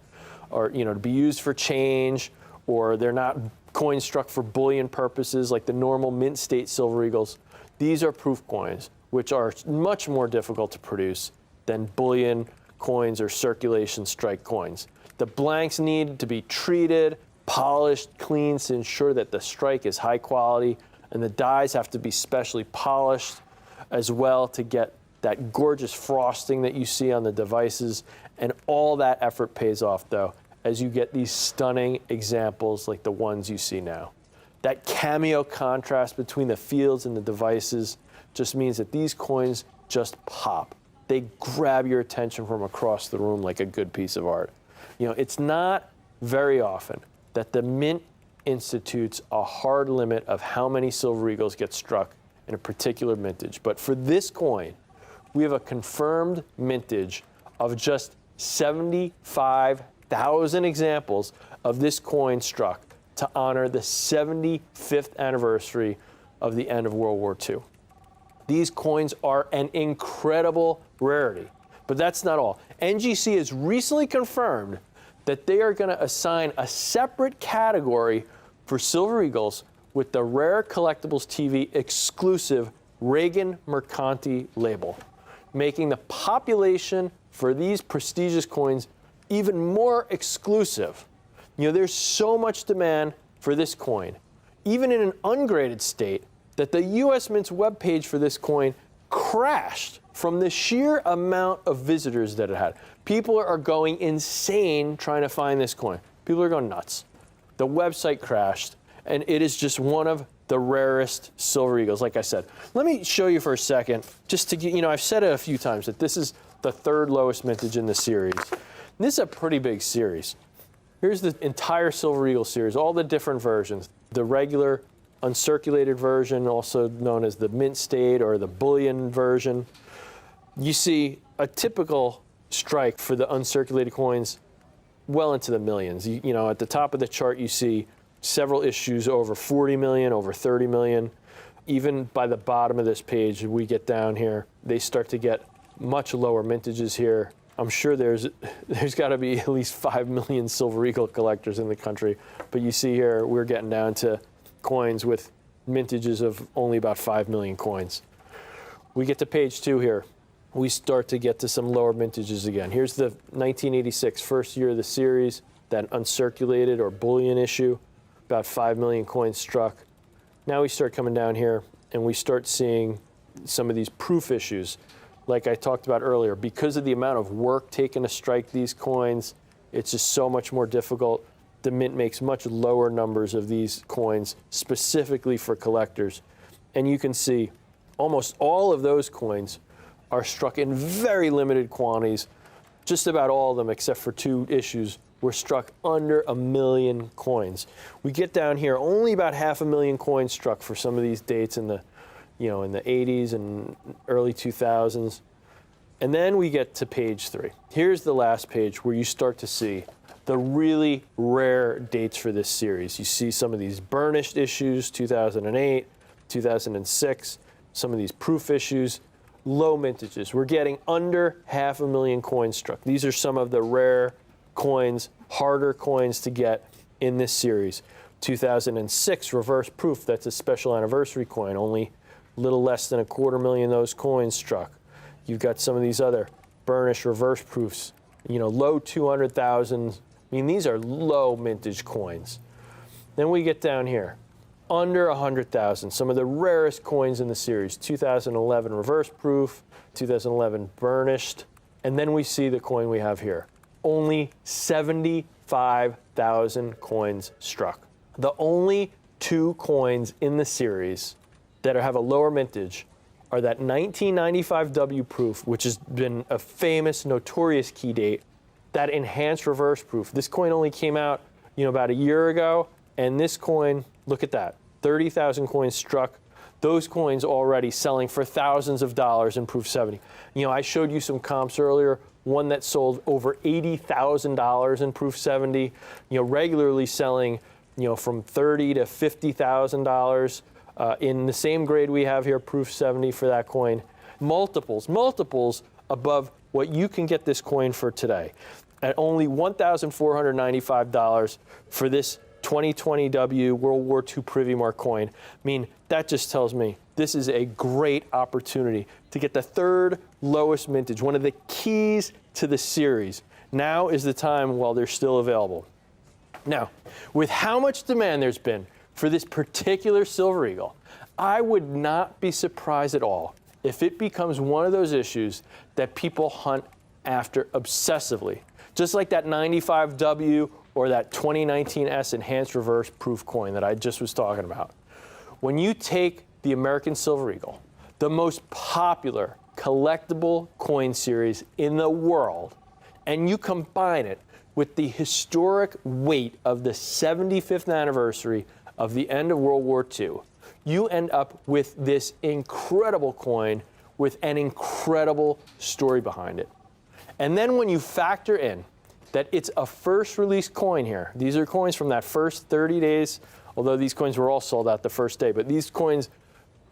or, to be used for change, or they're not coins struck for bullion purposes like the normal Mint State Silver Eagles. These are proof coins, which are much more difficult to produce than bullion coins or circulation strike coins. The blanks need to be treated, polished, cleaned to ensure that the strike is high quality, and the dies have to be specially polished as well to get that gorgeous frosting that you see on the devices. And all that effort pays off, though, as you get these stunning examples like the ones you see now. That cameo contrast between the fields and the devices just means that these coins just pop. They grab your attention from across the room like a good piece of art. It's not very often that the Mint institutes a hard limit of how many Silver Eagles get struck in a particular mintage. But for this coin, we have a confirmed mintage of just 75,000 examples of this coin struck to honor the 75th anniversary of the end of World War II. These coins are an incredible rarity, but that's not all. NGC has recently confirmed that they are going to assign a separate category for Silver Eagles with the Rare Collectibles TV exclusive Reagan Mercanti label, making the population for these prestigious coins even more exclusive. There's so much demand for this coin, even in an ungraded state, that the US Mint's webpage for this coin crashed from the sheer amount of visitors that it had. People are going insane trying to find this coin. People are going nuts. The website crashed, and it is just one of the rarest Silver Eagles, like I said. Let me show you for a second, just to get, I've said it a few times that this is the third lowest mintage in the series. And this is a pretty big series. Here's the entire Silver Eagle series, all the different versions. The regular uncirculated version, also known as the Mint State or the bullion version. You see a typical strike for the uncirculated coins well into the millions. At the top of the chart, you see several issues over 40 million, over 30 million. Even by the bottom of this page, we get down here, they start to get much lower mintages here. I'm sure there's got to be at least 5 million Silver Eagle collectors in the country. But you see here, we're getting down to coins with mintages of only about 5 million coins. We get to page 2 here. We start to get to some lower mintages again. Here's the 1986 first year of the series, that uncirculated or bullion issue, about 5 million coins struck. Now we start coming down here and we start seeing some of these proof issues. Like I talked about earlier, because of the amount of work taken to strike these coins, it's just so much more difficult. The Mint makes much lower numbers of these coins specifically for collectors. And you can see almost all of those coins are struck in very limited quantities. Just about all of them, except for 2 issues, were struck under 1 million coins. We get down here, only about 500,000 coins struck for some of these dates in the, in the 80s and early 2000s. And then we get to page 3. Here's the last page where you start to see the really rare dates for this series. You see some of these burnished issues, 2008, 2006, some of these proof issues, low mintages. We're getting under 500,000 coins struck. These are some of the rare coins, harder coins to get in this series. 2006 reverse proof, that's a special anniversary coin, only a little less than 250,000 of those coins struck. You've got some of these other burnished reverse proofs, low 200,000. These are low mintage coins. Then we get down here, under 100,000, some of the rarest coins in the series. 2011 reverse proof, 2011 burnished, and then we see the coin we have here. Only 75,000 coins struck. The only 2 coins in the series that have a lower mintage are that 1995 W proof, which has been a famous, notorious key date, that enhanced reverse proof. This coin only came out, about a year ago, and this coin, look at that. 30,000 coins struck. Those coins already selling for thousands of dollars in Proof 70. You know, I showed you some comps earlier. One that sold over $80,000 in Proof 70. You know, regularly selling, you know, from $30,000 to $50,000 in the same grade we have here, Proof 70 for that coin. Multiples above what you can get this coin for today, at only $1,495 for this 2020W World War II Privy Mark coin. I mean, that just tells me this is a great opportunity to get the third lowest mintage, one of the keys to the series. Now is the time while they're still available. Now, with how much demand there's been for this particular Silver Eagle, I would not be surprised at all if it becomes one of those issues that people hunt after obsessively, just like that 95W or that 2019S Enhanced Reverse Proof coin that I just was talking about. When you take the American Silver Eagle, the most popular collectible coin series in the world, and you combine it with the historic weight of the 75th anniversary of the end of World War II, you end up with this incredible coin with an incredible story behind it. And then when you factor in that it's a first release coin here, these are coins from that first 30 days, although these coins were all sold out the first day, but these coins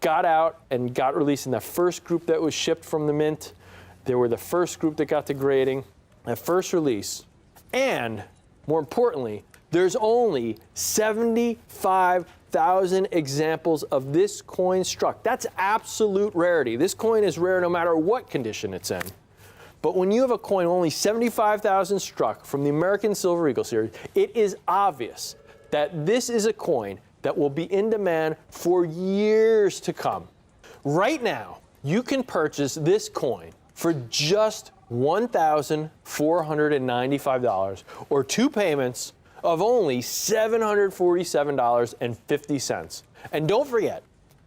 got out and got released in the first group that was shipped from the mint. They were the first group that got to grading, that first release. And more importantly, there's only 75,000 examples of this coin struck. That's absolute rarity. This coin is rare no matter what condition it's in. But when you have a coin only 75,000 struck from the American Silver Eagle series, it is obvious that this is a coin that will be in demand for years to come. Right now, you can purchase this coin for just $1,495 or two payments of only $747.50. And don't forget,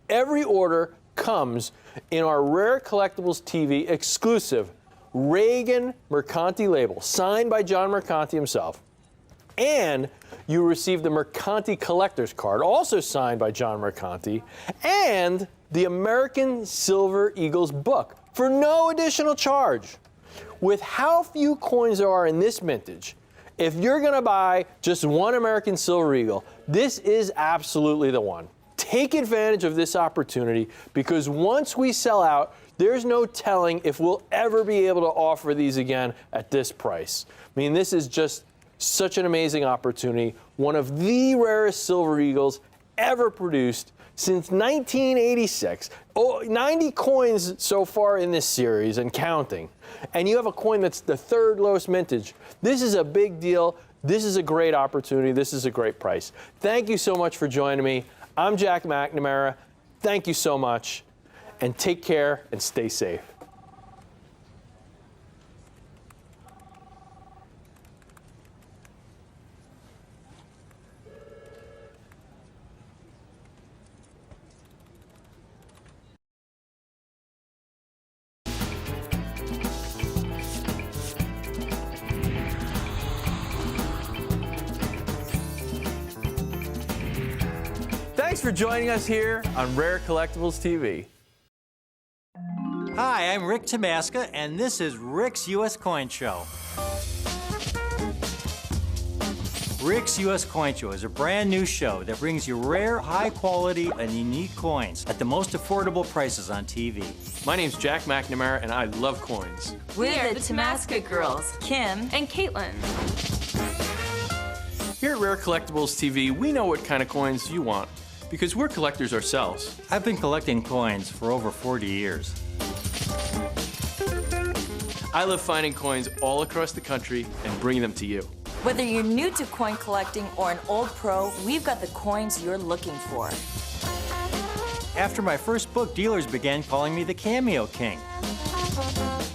every order comes in our Rare Collectibles TV exclusive Reagan Mercanti label, signed by John Mercanti himself. And you receive the Mercanti Collector's Card, also signed by John Mercanti, and the American Silver Eagles book for no additional charge. With how few coins there are in this mintage, if you're going to buy just one American Silver Eagle, this is absolutely the one. Take advantage of this opportunity, because once we sell out, there's no telling if we'll ever be able to offer these again at this price. I mean, this is just such an amazing opportunity, one of the rarest Silver Eagles ever produced since 1986. 90 coins so far in this series and counting. And you have a coin that's the third lowest mintage. This is a big deal. This is a great opportunity. This is a great price. Thank you so much for joining me. I'm Jack McNamara. Thank you so much. And take care and stay safe. Thanks for joining us here on Rare Collectibles TV. Hi, I'm Rick Tamaska, and this is Rick's U.S. Coin Show. Rick's U.S. Coin Show is a brand new show that brings you rare, high quality, and unique coins at the most affordable prices on TV. My name's Jack McNamara, and I love coins. We're the Tamaska girls, Kim And Caitlin. Here at Rare Collectibles TV, we know what kind of coins you want, because we're collectors ourselves. I've been collecting coins for over 40 years. I love finding coins all across the country and bringing them to you. Whether you're new to coin collecting or an old pro, we've got the coins you're looking for. After my first book, dealers began calling me the Cameo King.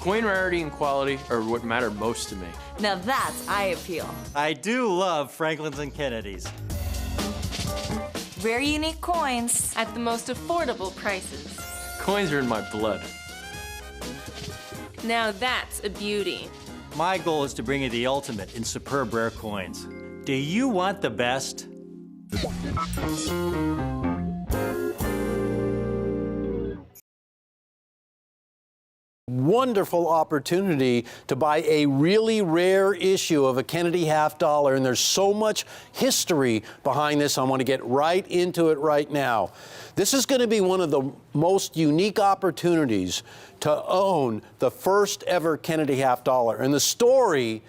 Coin rarity and quality are what matter most to me. Now that's eye appeal. I do love Franklin's and Kennedy's. Rare unique coins. At the most affordable prices. Coins are in my blood. Now that's a beauty. My goal is to bring you the ultimate in superb rare coins. Do you want the best? wonderful opportunity to buy a really rare issue of a Kennedy half dollar, and there's so much history behind this. I want to get right into it right now. This is going to be one of the most unique opportunities to own the first ever Kennedy half dollar, and the story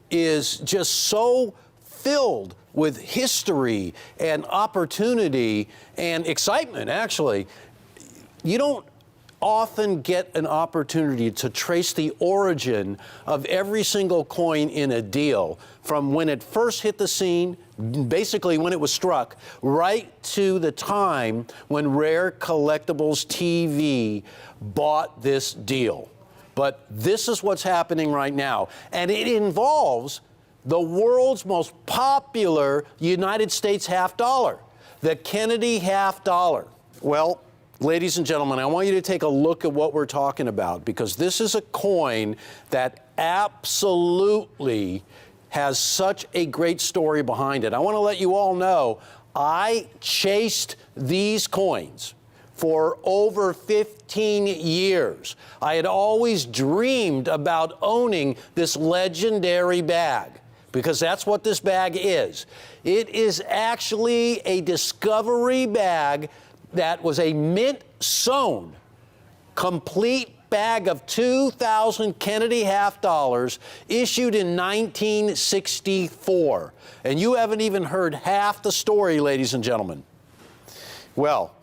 is just so filled with history and opportunity and excitement, actually. You don't often get an opportunity to trace the origin of every single coin in a deal from when it first hit the scene, basically when it was struck, right to the time when Rare Collectibles TV bought this deal. But this is what's happening right now, and it involves the world's most popular United States half dollar, the Kennedy half dollar. Well, ladies and gentlemen, I want you to take a look at what we're talking about, because this is a coin that absolutely has such a great story behind it. I want to let you all know I chased these coins for over 15 years. I had always dreamed about owning this legendary bag, because that's what this bag is. It is actually a discovery bag that was a mint-sewn, complete bag of 2,000 Kennedy half dollars issued in 1964. And you haven't even heard half the story, ladies and gentlemen. Well,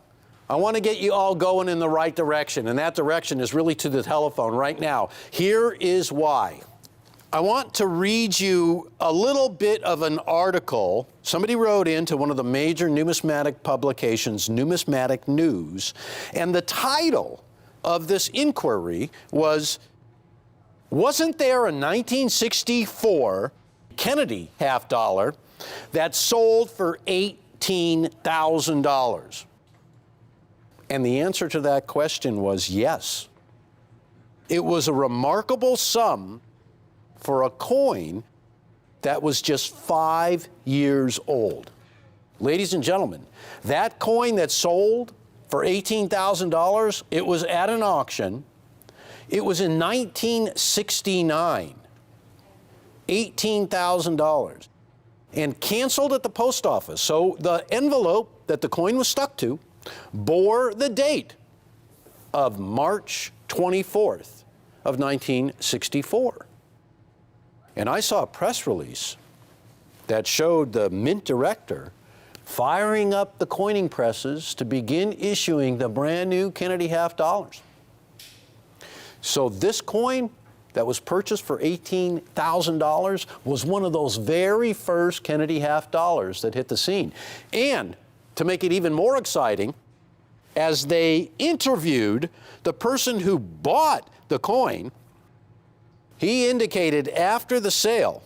I want to get you all going in the right direction, and that direction is really to the telephone right now. Here is why. I want to read you a little bit of an article somebody wrote into one of the major numismatic publications, Numismatic News, and the title of this inquiry was, "Wasn't there a 1964 Kennedy half dollar that sold for $18,000? And the answer to that question was yes. It was a remarkable sum for a coin that was just 5 years old. Ladies and gentlemen, that coin that sold for $18,000, it was at an auction. It was in 1969, $18,000, and canceled at the post office. So the envelope that the coin was stuck to bore the date of March 24th of 1964. And I saw a press release that showed the mint director firing up the coining presses to begin issuing the brand new Kennedy half dollars. So this coin that was purchased for $18,000 was one of those very first Kennedy half dollars that hit the scene. And to make it even more exciting, as they interviewed the person who bought the coin, he indicated after the sale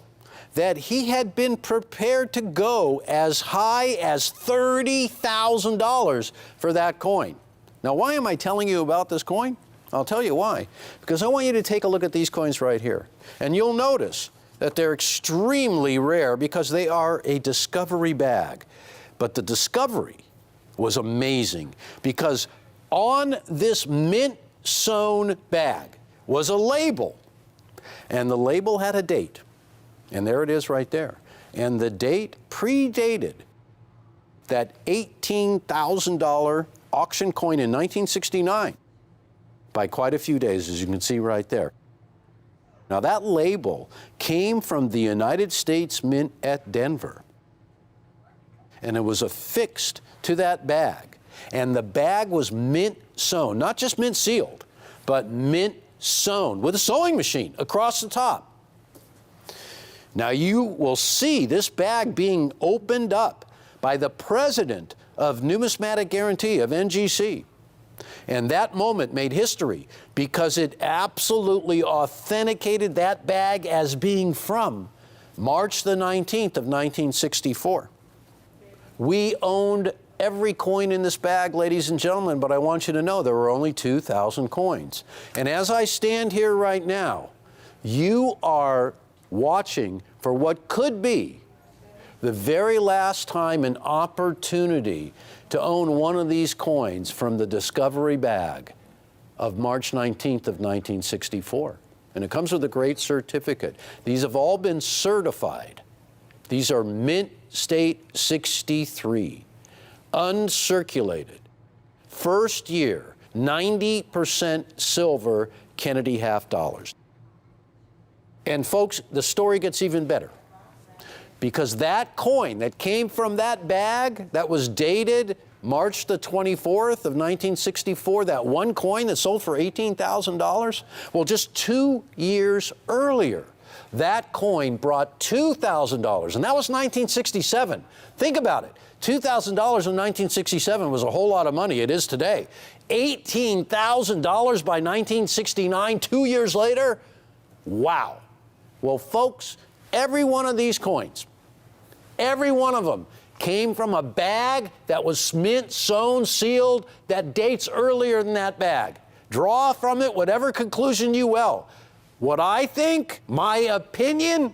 that he had been prepared to go as high as $30,000 for that coin. Now, why am I telling you about this coin? I'll tell you why. Because I want you to take a look at these coins right here. And you'll notice that they're extremely rare because they are a discovery bag. But the discovery was amazing, because on this mint-sewn bag was a label. And the label had a date, and there it is right there. And the date predated that $18,000 auction coin in 1969 by quite a few days, as you can see right there. Now, that label came from the United States Mint at Denver, and it was affixed to that bag. And the bag was mint sewn, not just mint sealed, but mint sewn with a sewing machine across the top. Now, you will see this bag being opened up by the president of Numismatic Guarantee of NGC. And that moment made history because it absolutely authenticated that bag as being from March the 19th of 1964. We owned every coin in this bag, ladies and gentlemen, but I want you to know there were only 2,000 coins. And as I stand here right now, you are watching for what could be the very last time an opportunity to own one of these coins from the discovery bag of March 19th of 1964. And it comes with a great certificate. These have all been certified. These are Mint State 63, uncirculated, first year, 90% silver Kennedy half dollars. And folks, the story gets even better, because that coin that came from that bag that was dated March the 24th of 1964, that one coin that sold for $18,000, well, just 2 years earlier, that coin brought $2,000, and that was 1967. Think about it. $2,000 in 1967 was a whole lot of money. It is today. $18,000 by 1969, 2 years later? Wow. Well, folks, every one of these coins, every one of them came from a bag that was mint, sewn, sealed, that dates earlier than that bag. Draw from it whatever conclusion you will. What I think, my opinion,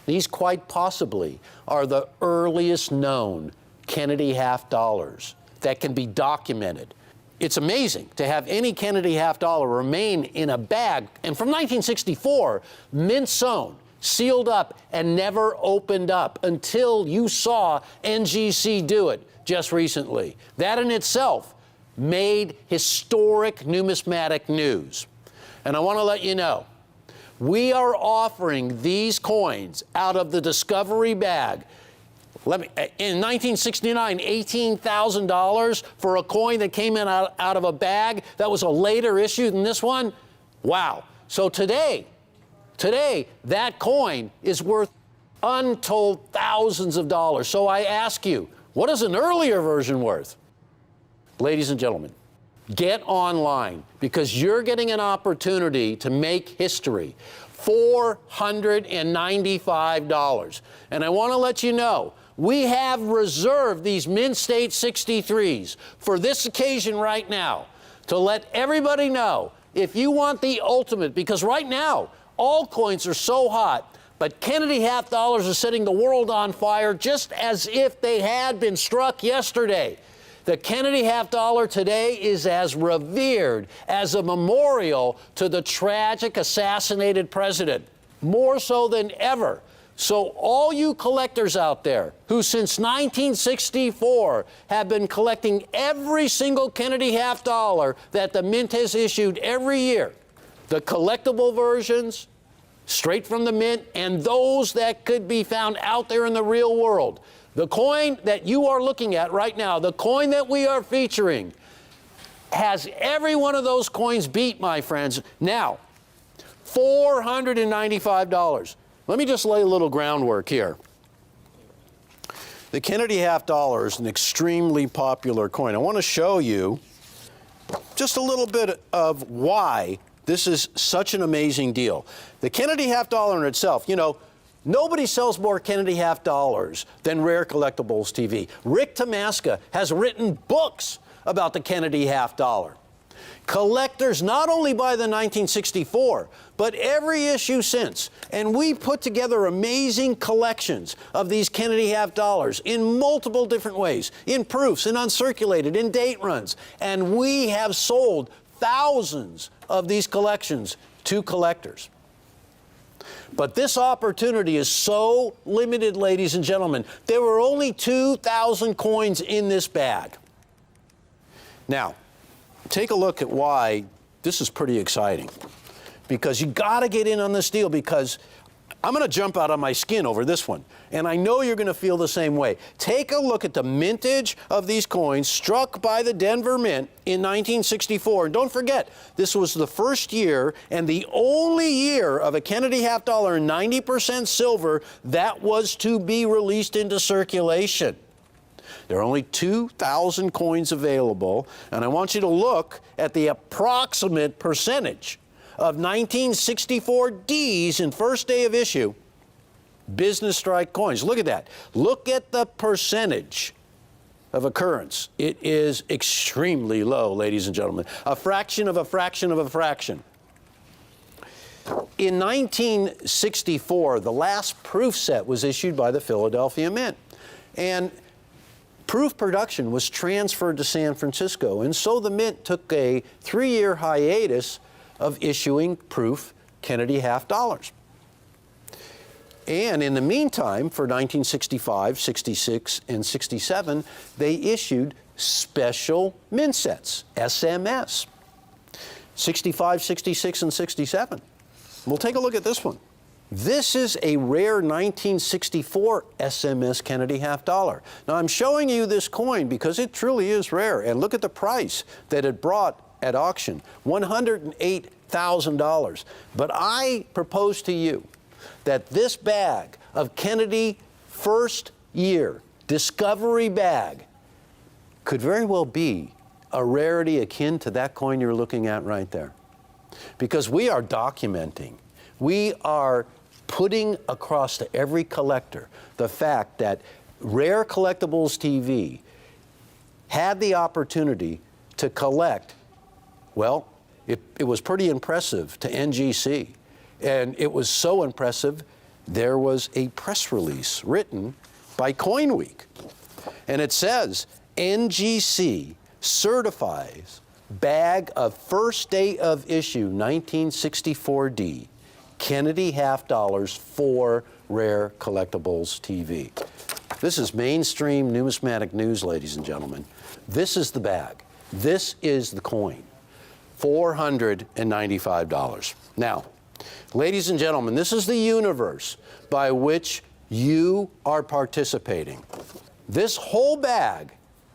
these quite possibly are the earliest known Kennedy half dollars that can be documented. It's amazing to have any Kennedy half dollar remain in a bag, and from 1964, mint sewn, sealed up, and never opened up until you saw NGC do it just recently. That in itself made historic numismatic news. And I want to let you know, we are offering these coins out of the Discovery bag. In 1969, $18,000 for a coin that came in out of a bag that was a later issue than this one? Wow. So today, that coin is worth untold thousands of dollars. So I ask you, what is an earlier version worth? Ladies and gentlemen, get online, because you're getting an opportunity to make history. $495. And I want to let you know, we have reserved these Mint State 63s for this occasion right now to let everybody know, if you want the ultimate, because right now, all coins are so hot, but Kennedy half dollars are setting the world on fire just as if they had been struck yesterday. The Kennedy half dollar today is as revered as a memorial to the tragic assassinated president, more so than ever. So all you collectors out there who since 1964 have been collecting every single Kennedy half dollar that the Mint has issued every year, the collectible versions, straight from the Mint, and those that could be found out there in the real world, the coin that you are looking at right now, the coin that we are featuring, has every one of those coins beat, my friends. Now, $495. Let me just lay a little groundwork here. The Kennedy half dollar is an extremely popular coin. I want to show you just a little bit of why this is such an amazing deal. The Kennedy half dollar in itself, you know, nobody sells more Kennedy half dollars than Rare Collectibles TV. Rick Tamaska has written books about the Kennedy half dollar. Collectors not only buy the 1964, but every issue since. And we put together amazing collections of these Kennedy half dollars in multiple different ways, in proofs, in uncirculated, in date runs. And we have sold thousands of these collections to collectors. But this opportunity is so limited, ladies and gentlemen. There were only 2,000 coins in this bag. Now, take a look at why this is pretty exciting. Because you got to get in on this deal, because I'm going to jump out of my skin over this one. And I know you're going to feel the same way. Take a look at the mintage of these coins struck by the Denver Mint in 1964. And don't forget, this was the first year and the only year of a Kennedy half dollar in 90% silver that was to be released into circulation. There are only 2,000 coins available, and I want you to look at the approximate percentage of 1964 Ds in first day of issue business strike coins. Look at that. Look at the percentage of occurrence. It is extremely low, ladies and gentlemen. A fraction of a fraction of a fraction. In 1964, the last proof set was issued by the Philadelphia Mint. And Proof production was transferred to San Francisco, and so the Mint took a 3-year hiatus of issuing proof Kennedy half dollars. And in the meantime, for 1965, 66, and 67, they issued special mint sets, SMS. 65, 66, and 67. We'll take a look at this one. This is a rare 1964 SMS Kennedy half dollar. Now I'm showing you this coin because it truly is rare, and look at the price that it brought at auction, $108,000. But I propose to you that this bag of Kennedy first year discovery bag could very well be a rarity akin to that coin you're looking at right there. Because we are documenting, we are putting across to every collector the fact that Rare Collectibles TV had the opportunity to collect, well, it was pretty impressive to NGC. And it was so impressive, there was a press release written by Coin Week. And it says, NGC certifies bag of first day of issue 1964D, Kennedy half dollars for Rare Collectibles TV. This is mainstream numismatic news, ladies and gentlemen. This is the bag. This is the coin. $495. Now, ladies and gentlemen, this is the universe by which you are participating. This whole bag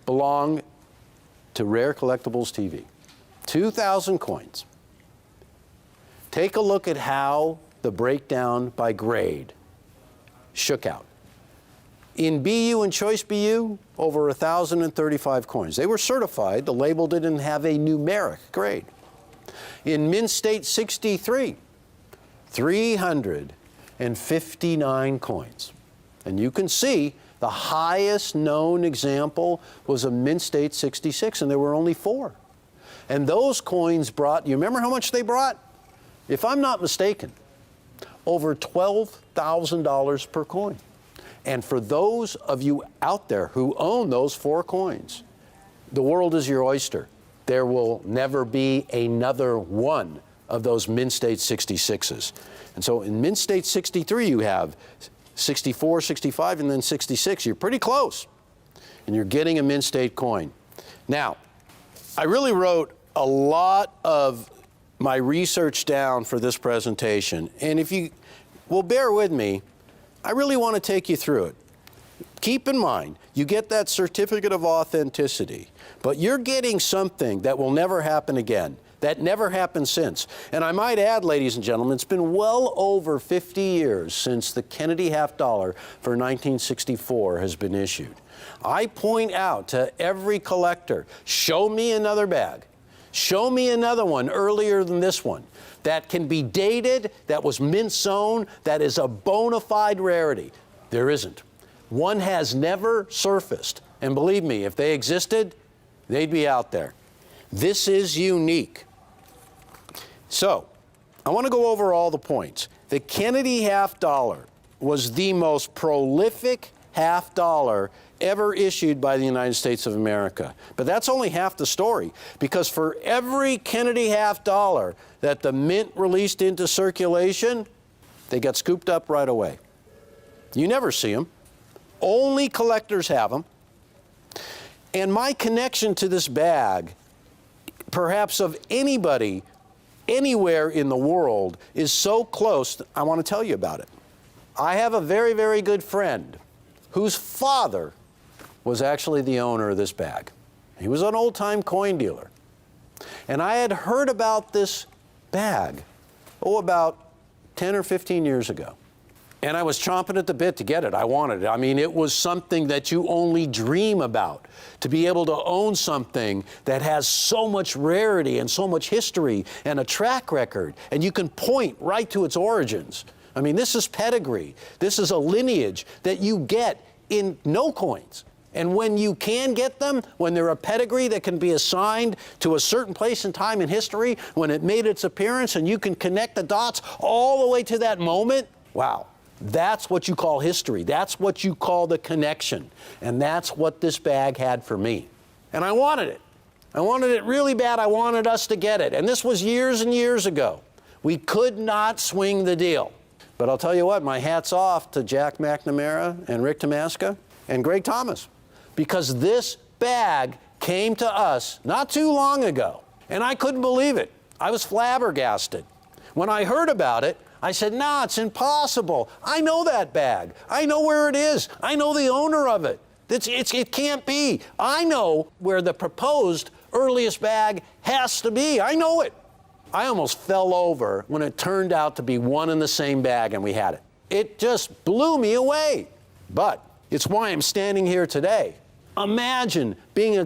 belonged to Rare Collectibles TV. 2,000 coins. Take a look at how the breakdown by grade shook out. In BU and Choice BU, over 1,035 coins. They were certified. The label didn't have a numeric grade. In Mint State 63, 359 coins. And you can see the highest known example was a Mint State 66, and there were only 4. And those coins brought, you remember how much they brought? If I'm not mistaken, over $12,000 per coin. And for those of you out there who own those 4 coins, the world is your oyster. There will never be another one of those Mint State 66s. And so in Mint State 63, you have 64, 65, and then 66. You're pretty close. And you're getting a Mint State coin. Now, I really wrote a lot of my research down for this presentation. And if you will bear with me, I really want to take you through it. Keep in mind, you get that certificate of authenticity, but you're getting something that will never happen again. That never happened since. And I might add, ladies and gentlemen, it's been well over 50 years since the Kennedy half dollar for 1964 has been issued. I point out to every collector, show me another bag. Show me another one earlier than this one that can be dated, that was mint sewn, that is a bona fide rarity. There isn't. One has never surfaced. And believe me, if they existed, they'd be out there. This is unique. So, I want to go over all the points. The Kennedy half dollar was the most prolific half dollar ever issued by the United States of America. But that's only half the story, because for every Kennedy half dollar that the Mint released into circulation, they got scooped up right away. You never see them. Only collectors have them. And my connection to this bag, perhaps of anybody, anywhere in the world, is so close, I want to tell you about it. I have a very, very good friend whose father was actually the owner of this bag. He was an old-time coin dealer. And I had heard about this bag, about 10 or 15 years ago. And I was chomping at the bit to get it. I wanted it. I mean, it was something that you only dream about, to be able to own something that has so much rarity and so much history and a track record, and you can point right to its origins. I mean, this is pedigree. This is a lineage that you get in no coins. And when you can get them, when they're a pedigree that can be assigned to a certain place and time in history, when it made its appearance and you can connect the dots all the way to that moment, wow. That's what you call history. That's what you call the connection. And that's what this bag had for me. And I wanted it. I wanted it really bad. I wanted us to get it. And this was years and years ago. We could not swing the deal. But I'll tell you what, my hat's off to Jack McNamara and Rick Tamaska and Greg Thomas, because this bag came to us not too long ago, and I couldn't believe it. I was flabbergasted. When I heard about it, I said, nah, it's impossible. I know that bag. I know where it is. I know the owner of it. It can't be. I know where the proposed earliest bag has to be. I know it. I almost fell over when it turned out to be one and the same bag and we had it. It just blew me away. But it's why I'm standing here today. Imagine being a